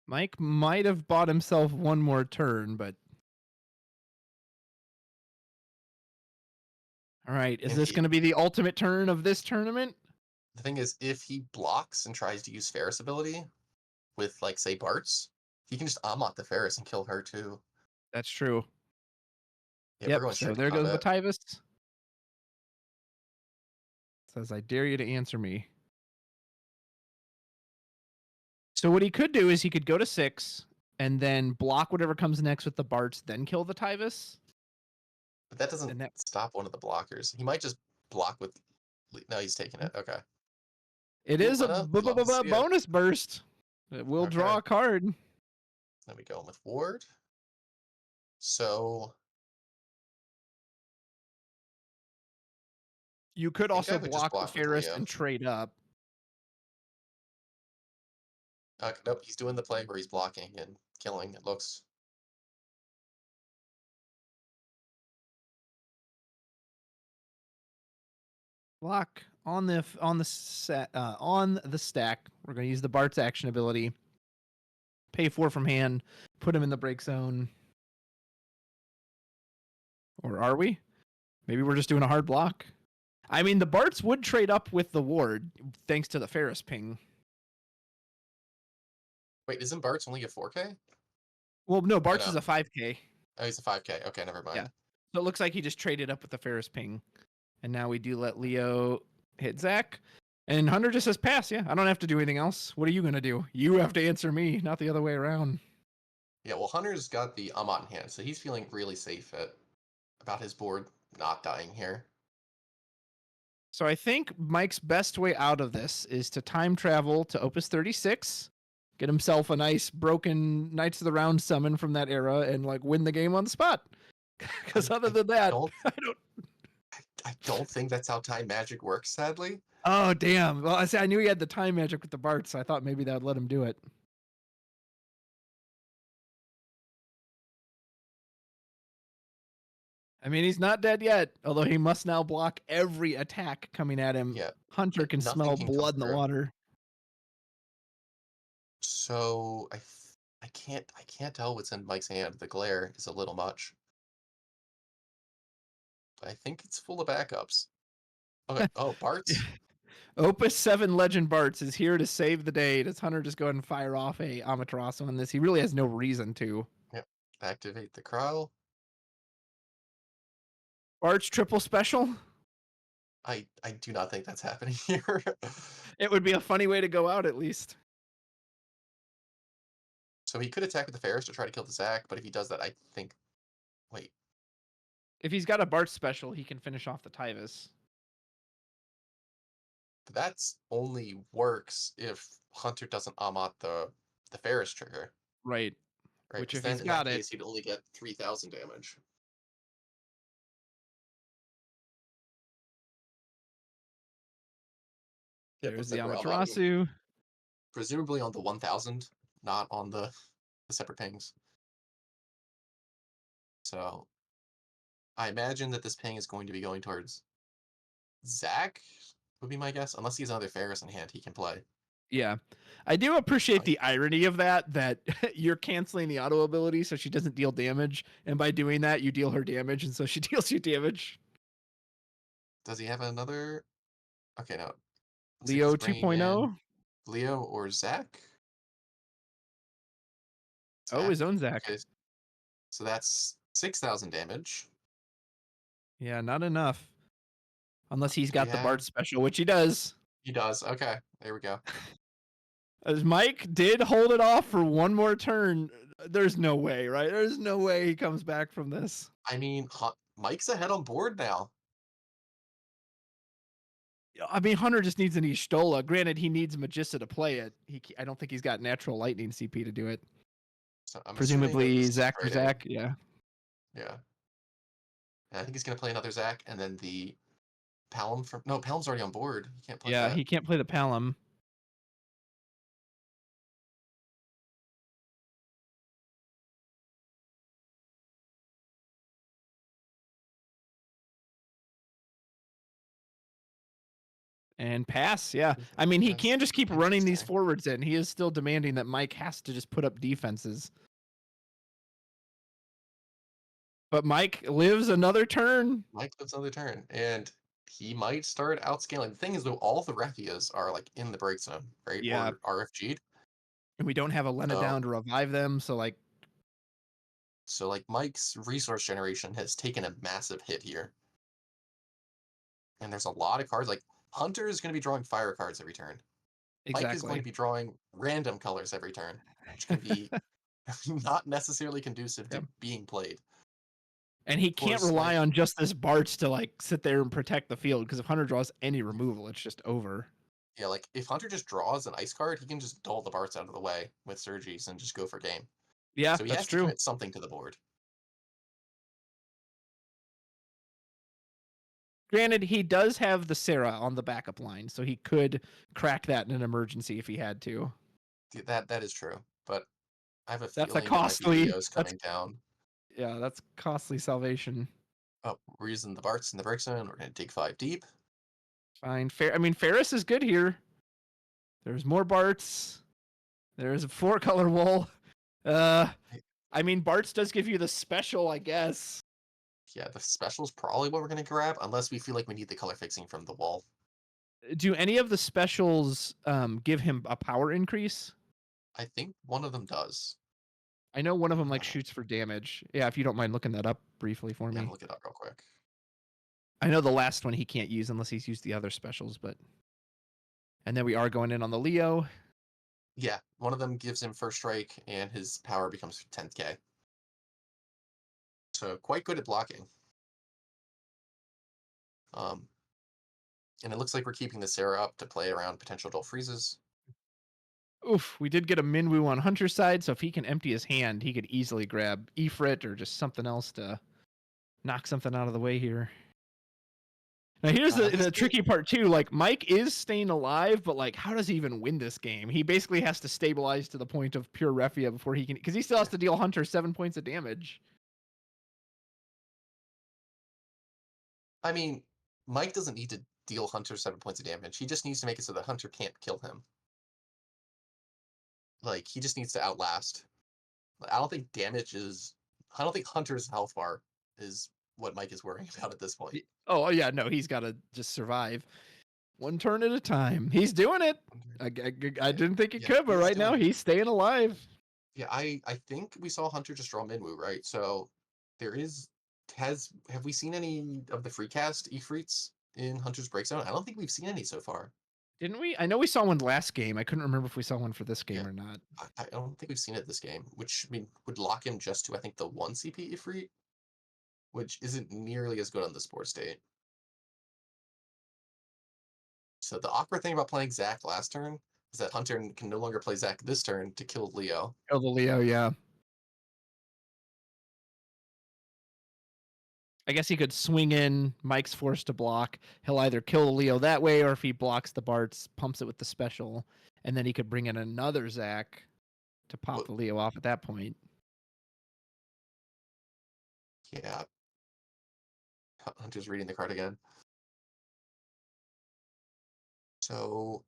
Mike might have bought himself one more turn, but all right. Is this going to be the ultimate turn of this tournament? The thing is, if he blocks and tries to use Ferris ability with, like, say, Bart's, he can just Ammon the Ferris and kill her too. That's true. Yeah, yep, we're going so there goes the combat. Tyvis. Says, I dare you to answer me. So what he could do is he could go to 6 and then block whatever comes next with the Bart's, then kill the Tyvis. But that doesn't stop one of the blockers. He might just block with... No, he's taking it. Okay. It is a bonus burst. It will draw a card. Then we go with Ward. So... You could also block the Ferris and trade up. Nope, he's doing the play where he's blocking and killing, it looks. Block on the stack. We're going to use the Bart's action ability. Pay 4 from hand. Put him in the break zone. Or are we? Maybe we're just doing a hard block. I mean, the Bart's would trade up with the Ward, thanks to the Ferris ping. Wait, isn't Bart's only a 4K? Well, no, Bart's is a 5K. Oh, he's a 5K. Okay, never mind. Yeah. So it looks like he just traded up with the Ferris ping. And now we do let Leo hit Zach. And Hunter just says pass. Yeah, I don't have to do anything else. What are you going to do? You have to answer me, not the other way around. Yeah, well, Hunter's got the Ammon in hand, so he's feeling really safe about his board not dying here. So I think Mike's best way out of this is to time travel to Opus 36, get himself a nice broken Knights of the Round summon from that era, and like win the game on the spot. Because other than that, I don't think that's how time magic works, sadly. Oh, damn. Well, I knew he had the time magic with the Bart, so I thought maybe that would let him do it. I mean, he's not dead yet, although he must now block every attack coming at him. Yeah. Hunter can smell blood in the water. So I can't tell what's in Mike's hand. The glare is a little much. But I think it's full of backups. Okay. Oh, Bart's. Opus 7 Legend Bart's is here to save the day. Does Hunter just go ahead and fire off a Amaterasu on this? He really has no reason to. Yep. Activate the Crow. Bart's triple special? I do not think that's happening here. It would be a funny way to go out, at least. So he could attack with the Ferris to try to kill the Zach, but if he does that, I think... Wait. If he's got a Bart special, he can finish off the Tyvis. But that's only works if Hunter doesn't Ammon the Ferris trigger. Right. Which if he's in got that it... case, he'd only get 3,000 damage. There's the Amaterasu. Presumably on the 1,000, not on the separate pings. So I imagine that this ping is going to be going towards Zach, would be my guess. Unless he has another Ferris in hand, he can play. Yeah. I do appreciate the irony of that you're canceling the auto ability so she doesn't deal damage. And by doing that, you deal her damage, and so she deals you damage. Does he have another? Okay, no. Leo 2.0? Leo or Zach? Oh, his own Zach. Okay. So that's 6,000 damage. Yeah, not enough. Unless he's got the Bart special, which he does. He does. Okay, there we go. As Mike did hold it off for one more turn. There's no way, right? There's no way he comes back from this. I mean, Mike's ahead on board now. I mean, Hunter just needs an Y'shtola. Granted, he needs Magissa to play it. I don't think he's got natural lightning CP to do it. So I'm presumably Zach for Zach. Yeah. Yeah. And I think he's gonna play another Zach, and then the Palom from Palom's already on board. He can't play that. Yeah, he can't play the Palom. And pass, yeah. I mean, he can just keep running these forwards in. He is still demanding that Mike has to just put up defenses. But Mike lives another turn. Mike lives another turn, and he might start outscaling. The thing is, though, all the Refias are like in the break zone, right? Yeah. Or RFG'd. And we don't have a Lena down to revive them, so like Mike's resource generation has taken a massive hit here. And there's a lot of cards. Like Hunter is going to be drawing fire cards every turn. Exactly. Mike is going to be drawing random colors every turn, which can be not necessarily conducive to being played. And he can't rely on just this Bartz to like sit there and protect the field, because if Hunter draws any removal, it's just over. Yeah, like if Hunter just draws an ice card, he can just dull the Bartz out of the way with Surges and just go for game. Yeah, so he that's has true. To commit something to the board. Granted, he does have the Sarah on the backup line, so he could crack that in an emergency if he had to. That is true, but I have a that's feeling a costly. Leo's coming down. Yeah, that's costly salvation. Oh, we're using the Bartz in the break zone. We're going to dig 5 deep. Fine. I mean, Ferris is good here. There's more Bartz. There's a 4-color wool. I mean, Bartz does give you the special, I guess. Yeah, the special is probably what we're going to grab, unless we feel like we need the color fixing from the wall. Do any of the specials give him a power increase? I think one of them does. I know one of them like shoots for damage. Yeah, if you don't mind looking that up briefly for me. Yeah, look it up real quick. I know the last one he can't use unless he's used the other specials, but... And then we are going in on the Leo. Yeah, one of them gives him first strike, and his power becomes 10k. So quite good at blocking. And it looks like we're keeping the Sarah up to play around potential dull freezes. Oof, we did get a Minwoo on Hunter's side, so if he can empty his hand, he could easily grab Ifrit or just something else to knock something out of the way here. Now here's the tricky part too. Like Mike is staying alive, but like how does he even win this game? He basically has to stabilize to the point of pure Refia before he can, because he still has to deal Hunter 7 points of damage. I mean, Mike doesn't need to deal Hunter 7 points of damage. He just needs to make it so that Hunter can't kill him. Like he just needs to outlast. I don't think Hunter's health bar is what Mike is worrying about at this point. Oh yeah, no, he's got to just survive. One turn at a time. He's doing it. I didn't think he could, but right now he's staying alive. Yeah, I think we saw Hunter just draw Minwoo, right? So there is have we seen any of the free cast Ifrits in Hunter's Break Zone? I don't think we've seen any so far. Didn't we? I know we saw one last game. I couldn't remember if we saw one for this game or not. I don't think we've seen it this game, which I mean would lock him just to I think the 1 CP Ifrit, which isn't nearly as good on the sport state. So the awkward thing about playing Zach last turn is that Hunter can no longer play Zach this turn to kill Leo. Kill the Leo, yeah. I guess he could swing in. Mike's forced to block. He'll either kill the Leo that way, or if he blocks the Bartz, pumps it with the special, and then he could bring in another Zach to pop the Leo off at that point. Yeah. Hunter's reading the card again. So...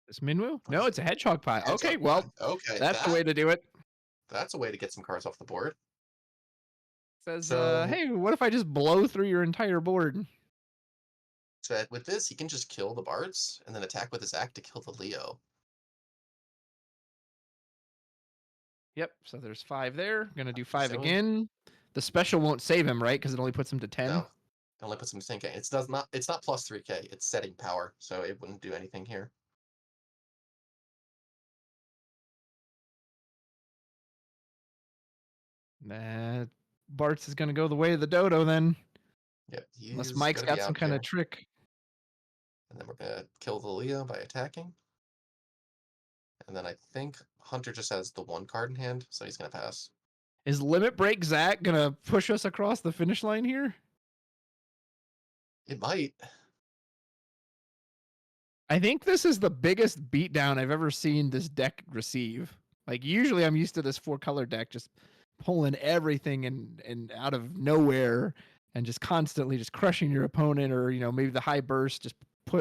Is Minwoo? No, it's a Hedgehog pile. Okay, well, that's the way to do it. That's a way to get some cards off the board. Says, hey, what if I just blow through your entire board? So with this, he can just kill the Bartz and then attack with his act to kill the Leo. Yep, so there's 5 there. Gonna do 5 again. The special won't save him, right? Because it only puts him to 10. No. only puts him to 10k. It's not plus 3k. It's setting power, so it wouldn't do anything here. Bart's is going to go the way of the dodo then. Yep. Unless Mike's got some kind of trick. And then we're going to kill the Leo by attacking. And then I think Hunter just has the 1 card in hand, so he's going to pass. Is Limit Break Zach going to push us across the finish line here? It might. I think this is the biggest beatdown I've ever seen this deck receive. Like, usually I'm used to this 4-color deck just pulling everything and out of nowhere and just constantly just crushing your opponent, or, you know, maybe the high burst, just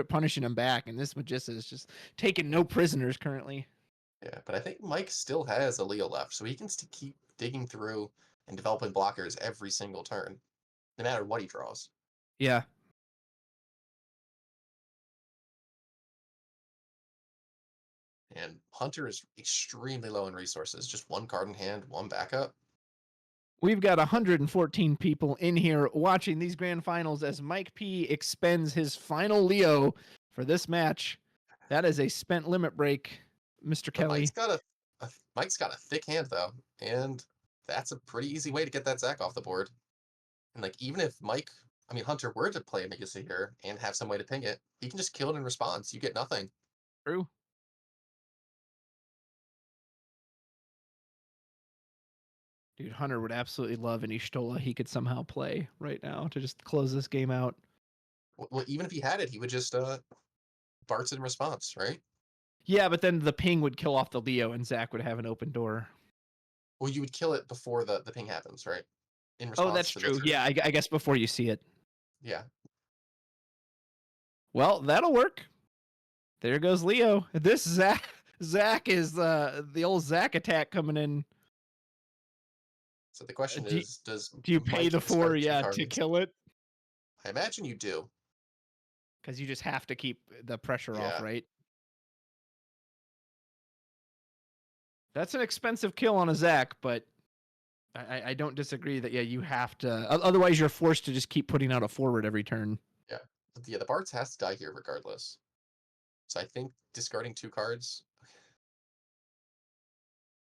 punishing them back. And this Magissa is just taking no prisoners currently. Yeah, but I think Mike still has a Leo left, so he can keep digging through and developing blockers every single turn, no matter what he draws. Yeah. And Hunter is extremely low in resources. Just 1 card in hand, 1 backup. We've got 114 people in here watching these grand finals as Mike P expends his final Leo for this match. That is a spent limit break, Mr. Kelly. Mike's got a thick hand, though, and that's a pretty easy way to get that Zach off the board. And, like, even if Hunter were to play Magissa here and have some way to ping it, he can just kill it in response. You get nothing. True. Dude, Hunter would absolutely love an Y'shtola he could somehow play right now to just close this game out. Well, even if he had it, he would just Bart's in response, right? Yeah, but then the ping would kill off the Leo and Zach would have an open door. Well, you would kill it before the ping happens, right? In response. Oh, that's true. Yeah, I guess before you see it. Yeah. Well, that'll work. There goes Leo. This Zach is the old Zach attack coming in. So the question is, do you pay the 4 to kill it? I imagine you do. Because you just have to keep the pressure off, right? That's an expensive kill on a Zach, but I don't disagree that, you have to. Otherwise, you're forced to just keep putting out a forward every turn. Yeah. Yeah, the Bart's has to die here regardless. So I think discarding 2 cards.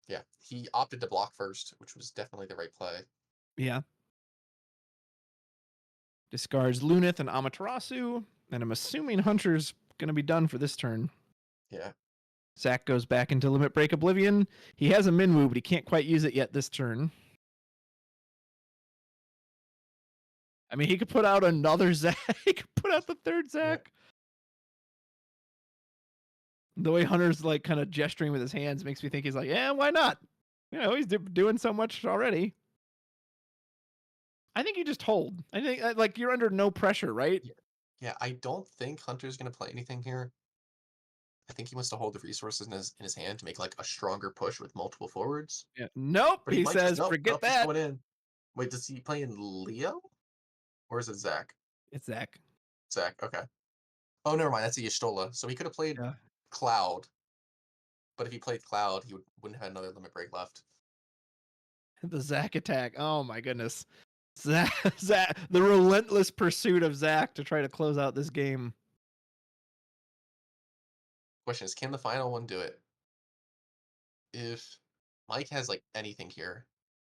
Yeah, he opted to block first, which was definitely the right play. Yeah. Discards Lunith and Amaterasu, and I'm assuming Hunter's going to be done for this turn. Yeah. Zach goes back into Limit Break Oblivion. He has a Minwu, but he can't quite use it yet this turn. I mean, he could put out another Zach. He could put out the 3rd Zach. The way Hunter's like kind of gesturing with his hands makes me think he's like, yeah, why not? You know, he's doing so much already. I think you just hold. I think like you're under no pressure, right? Yeah, I don't think Hunter's going to play anything here. I think he wants to hold the resources in his hand to make like a stronger push with multiple forwards. Yeah. Nope. But he says, forget that. Going in. Wait, does he play in Leo? Or is it Zach? It's Zach. Zach, okay. Oh, never mind. That's a Y'shtola. So he could have played Cloud. But if he played Cloud, he wouldn't have another limit break left. The Zach attack. Oh my goodness. Zach, the relentless pursuit of Zach to try to close out this game. Question is, can the final one do it? If Mike has like anything here,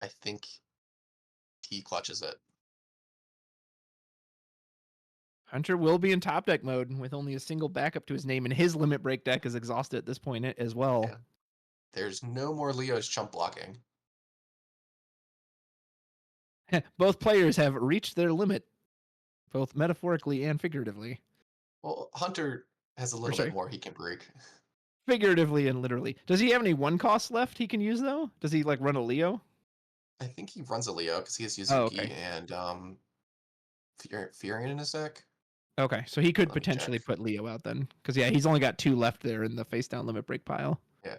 I think he clutches it. Hunter will be in top deck mode with only a single backup to his name, and his limit break deck is exhausted at this point as well. Yeah. There's no more Leo's chump blocking. Both players have reached their limit, both metaphorically and figuratively. Well, Hunter has a little bit more he can break. Figuratively and literally. Does he have any 1-cost left he can use, though? Does he, like, run a Leo? I think he runs a Leo because he has Yuzuki and Furion in his deck. Okay, so he could potentially put Leo out then. Because, he's only got 2 left there in the face-down limit break pile. Yeah,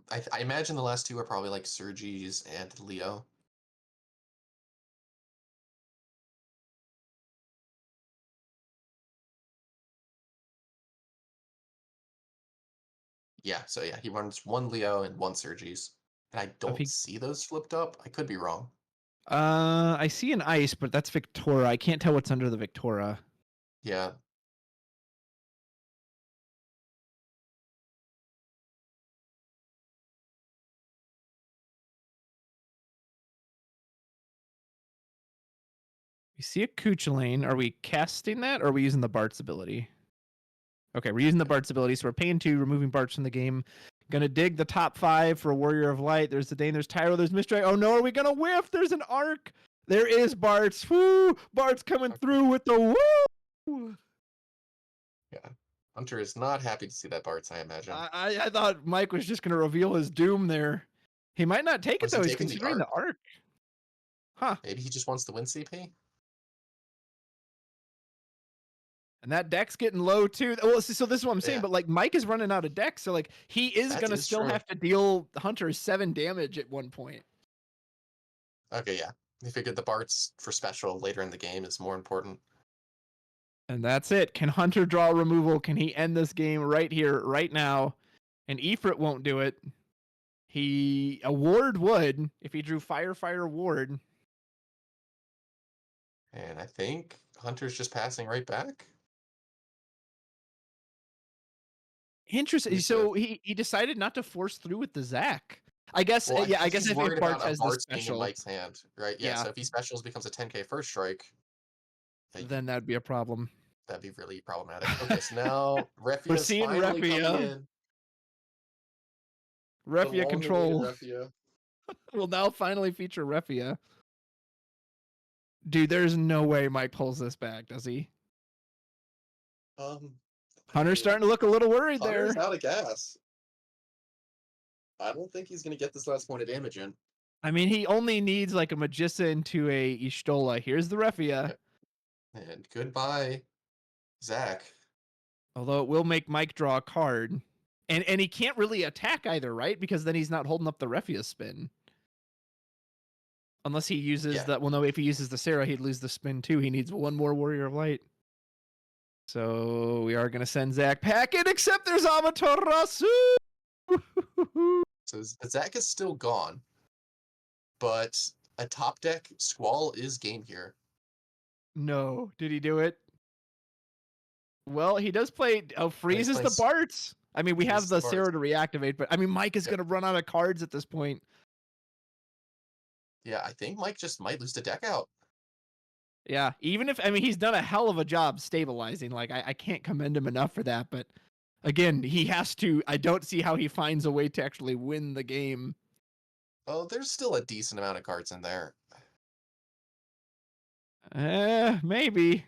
I imagine the last 2 are probably, like, Sergi's and Leo. Yeah, so he runs 1 Leo and 1 Sergi's. And I don't see those flipped up. I could be wrong. I see an ice, but that's Victoria. I can't tell what's under the Victoria. Yeah. We see a Cuchulain. Are we casting that, or are we using the Bart's ability? Okay, we're using the Bart's ability, so we're paying 2, removing Bart's from the game. Gonna dig the top 5 for a Warrior of Light. There's the Dane, there's Tyro, there's Mistray. Oh no, are we gonna whiff? There's an Arc. There is Bart's. Woo! Bart's coming through with the woo! Yeah. Hunter is not happy to see that Bart's, I imagine. I thought Mike was just gonna reveal his doom there. He might not take it though. He's considering the arc. Huh. Maybe he just wants to win CP? And that deck's getting low too. Well, so this is what I'm saying. But like Mike is running out of deck, so like he is gonna still have to deal Hunter 7 damage at one point. Okay, yeah. He figured the Bart's for special later in the game is more important. And that's it. Can Hunter draw removal? Can he end this game right here, right now? And Ifrit won't do it. A ward would if he drew Fire Ward. And I think Hunter's just passing right back. Interesting. So he decided not to force through with the Zac. I guess. Well, I guess if Bart has the special being in Mike's hand, right? Yeah. So if he specials becomes a 10k first strike, then that'd be a problem. That'd be really problematic. Okay, so now Refia. We're seeing Refia. Refia control. Will now finally feature Refia. Dude, there's no way Mike pulls this back, does he? Hunter's starting to look a little worried there. Hunter's out of gas. I don't think he's going to get this last point of damage in. I mean, he only needs like a Magissa into a Y'shtola. Here's the Refia. And goodbye, Zac. Although it will make Mike draw a card. And he can't really attack either, right? Because then he's not holding up the Refia spin. Unless he uses that. Well, no, if he uses the Sarah, he'd lose the spin too. He needs 1 more Warrior of Light. So we are going to send Zac packing, except there's Amaterasu. So Zac is still gone. But a top deck Squall is game here. No. Did he do it? Well, he does play. Oh, freezes the Barts. I mean, we have the Sarah to reactivate, but I mean, Mike is going to run out of cards at this point. Yeah, I think Mike just might lose the deck out. Yeah, even if, I mean, he's done a hell of a job stabilizing. Like, I can't commend him enough for that. But again, he has to, I don't see how he finds a way to actually win the game. Oh, there's still a decent amount of cards in there. Maybe.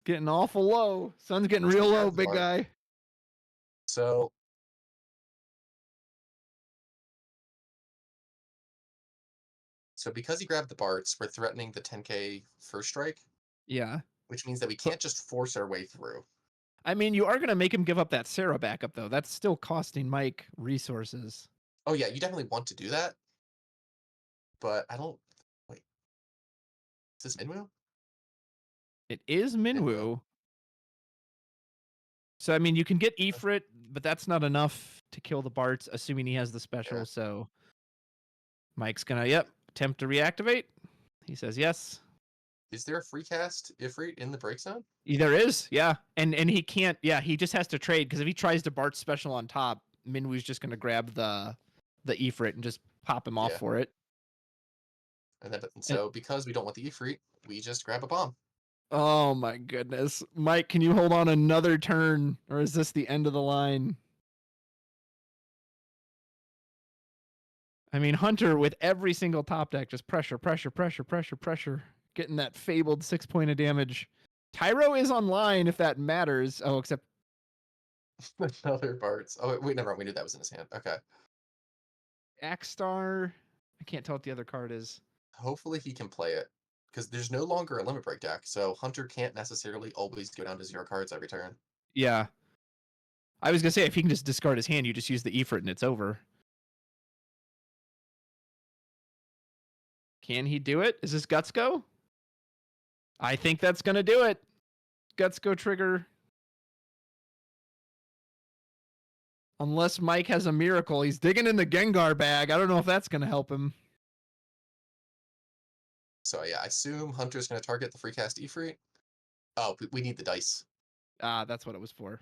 Getting awful low. Sun's getting real low, big guy. So because he grabbed the Barts, we're threatening the 10k first strike. Yeah. Which means that we can't just force our way through. I mean, you are going to make him give up that Sarah backup, though. That's still costing Mike resources. Oh, yeah, you definitely want to do that. But I don't... Wait. Is this Minwu? It is Minwu. So, I mean, you can get Ifrit, but that's not enough to kill the Barts, assuming he has the special. Yeah. So Mike's going to, attempt to reactivate. He says yes. Is there a free cast Ifrit in the break zone? There is, yeah. And he can't, he just has to trade, because if he tries to Bart special on top, Minwu's just going to grab the Ifrit and just pop him off for it. And then, so because we don't want the Ifrit, we just grab a bomb. Oh my goodness. Mike, can you hold on another turn, or is this the end of the line? I mean, Hunter with every single top deck, just pressure, getting that fabled 6 point of damage. Tyro is online if that matters. Oh, except another Barts. Oh wait, never mind. We knew that was in his hand. Okay. Axstar. I can't tell what the other card is. Hopefully he can play it, because there's no longer a limit break deck, so Hunter can't necessarily always go down to 0 cards every turn. Yeah. I was gonna say, if he can just discard his hand, you just use the Ifrit and it's over. Can he do it? Is this Guts Go? I think that's gonna do it. Guts Go trigger. Unless Mike has a miracle. He's digging in the Gengar bag. I don't know if that's gonna help him. So yeah, I assume Hunter's going to target the free cast Ifrit. Oh, we need the dice. That's what it was for.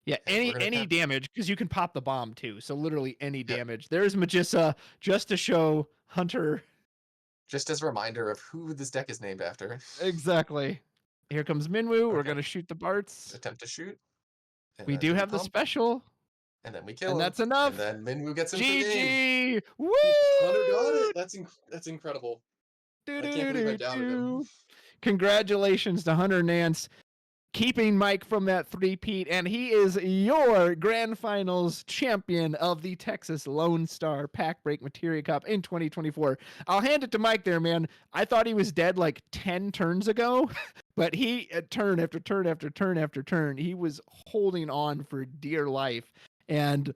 Yeah, And any damage, because you can pop the bomb too. So literally any damage. There's Magissa just to show Hunter. Just as a reminder of who this deck is named after. Exactly. Here comes Minwoo. Okay. We're going to shoot the Barts. Attempt to shoot. We do have the special. And then we kill him. And that's enough. And then Minwoo gets him GG! for game. Woo! Hunter got it. That's incredible. I can't believe I doubted him. Congratulations to Hunter Nance, keeping Mike from that three-peat, and he is your Grand Finals champion of the Texas Lone Star Pack Break Materia Cup in 2024. I'll hand it to Mike there, man. I thought he was dead like 10 turns ago, but he, turn after turn after turn after turn, he was holding on for dear life, and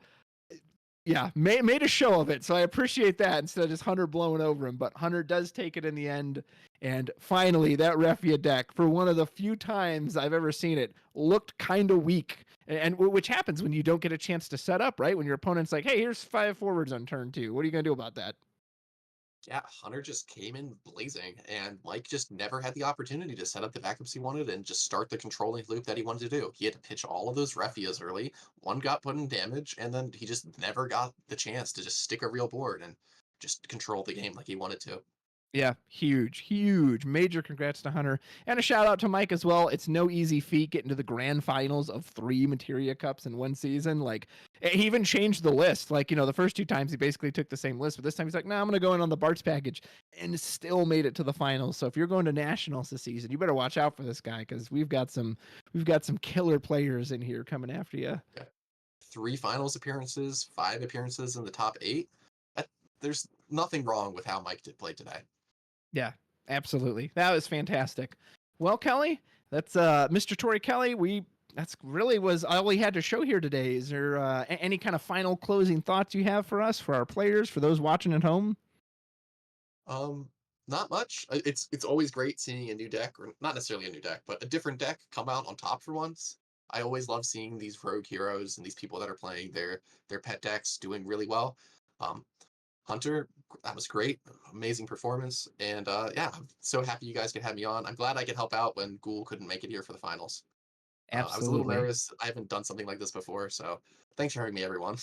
yeah, made a show of it. So I appreciate that instead of just Hunter blowing over him. But Hunter does take it in the end. And finally, that Refia deck, for one of the few times I've ever seen it, looked kind of weak. And which happens when you don't get a chance to set up, right? When your opponent's like, hey, here's 5 forwards on turn 2. What are you going to do about that? Yeah, Hunter just came in blazing, and Mike just never had the opportunity to set up the backups he wanted and just start the controlling loop that he wanted to do. He had to pitch all of those Refias early. One got put in damage, and then he just never got the chance to just stick a real board and just control the game like he wanted to. Yeah, huge. Major congrats to Hunter. And a shout out to Mike as well. It's no easy feat getting to the grand finals of 3 Materia Cups in one season. Like, he even changed the list. Like, the first 2 times he basically took the same list, but this time he's like, nah, I'm going to go in on the Bart's package, and still made it to the finals. So if you're going to nationals this season, you better watch out for this guy, because we've got some killer players in here coming after you. Yeah. 3 finals appearances, 5 appearances in the top 8. There's nothing wrong with how Mike did play today. Yeah, absolutely. That was fantastic. Well, Kelly, that's Mr. Tori Kelly. That's really was all we had to show here today. Is there any kind of final closing thoughts you have for us, for our players, for those watching at home? Not much. It's always great seeing a new deck, or not necessarily a new deck, but a different deck come out on top for once. I always love seeing these rogue heroes and these people that are playing their pet decks doing really well. Hunter, that was great. Amazing performance. And yeah, I'm so happy you guys could have me on. I'm glad I could help out when Ghoul couldn't make it here for the finals. Absolutely. I was a little nervous. I haven't done something like this before, so thanks for having me, everyone.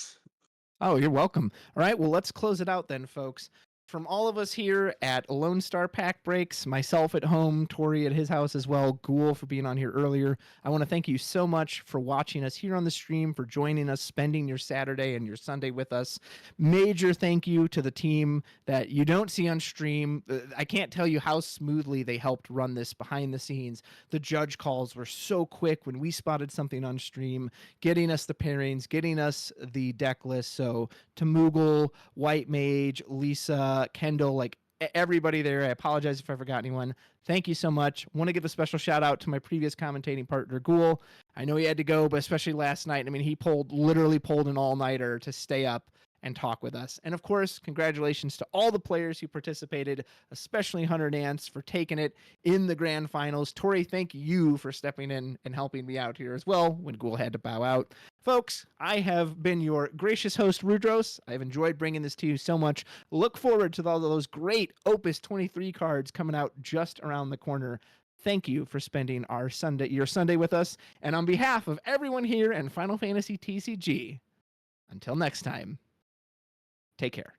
Oh, you're welcome. All right, well, let's close it out then, folks. From all of us here at Lone Star Pack Breaks, myself at home, Tori at his house as well, Ghoul for being on here earlier, I want to thank you so much for watching us here on the stream, for joining us, spending your Saturday and your Sunday with us. Major thank you to the team that you don't see on stream. I can't tell you how smoothly they helped run this behind the scenes. The judge calls were so quick when we spotted something on stream, getting us the pairings, getting us the deck list. So to Moogle, White Mage, Lisa, Kendall, like everybody there. I apologize if I forgot anyone. Thank you so much. Want to give a special shout out to my previous commentating partner, Ghoul. I know he had to go, but especially last night. I mean, he literally pulled an all-nighter to stay up and talk with us. And of course, congratulations to all the players who participated, especially Hunter Nance for taking it in the grand finals. Tori, thank you for stepping in and helping me out here as well when Ghoul had to bow out. Folks, I have been your gracious host, Rudros. I've enjoyed bringing this to you so much. Look forward to all of those great Opus 23 cards coming out just around the corner. Thank you for spending your Sunday with us. And on behalf of everyone here in Final Fantasy TCG, until next time, take care.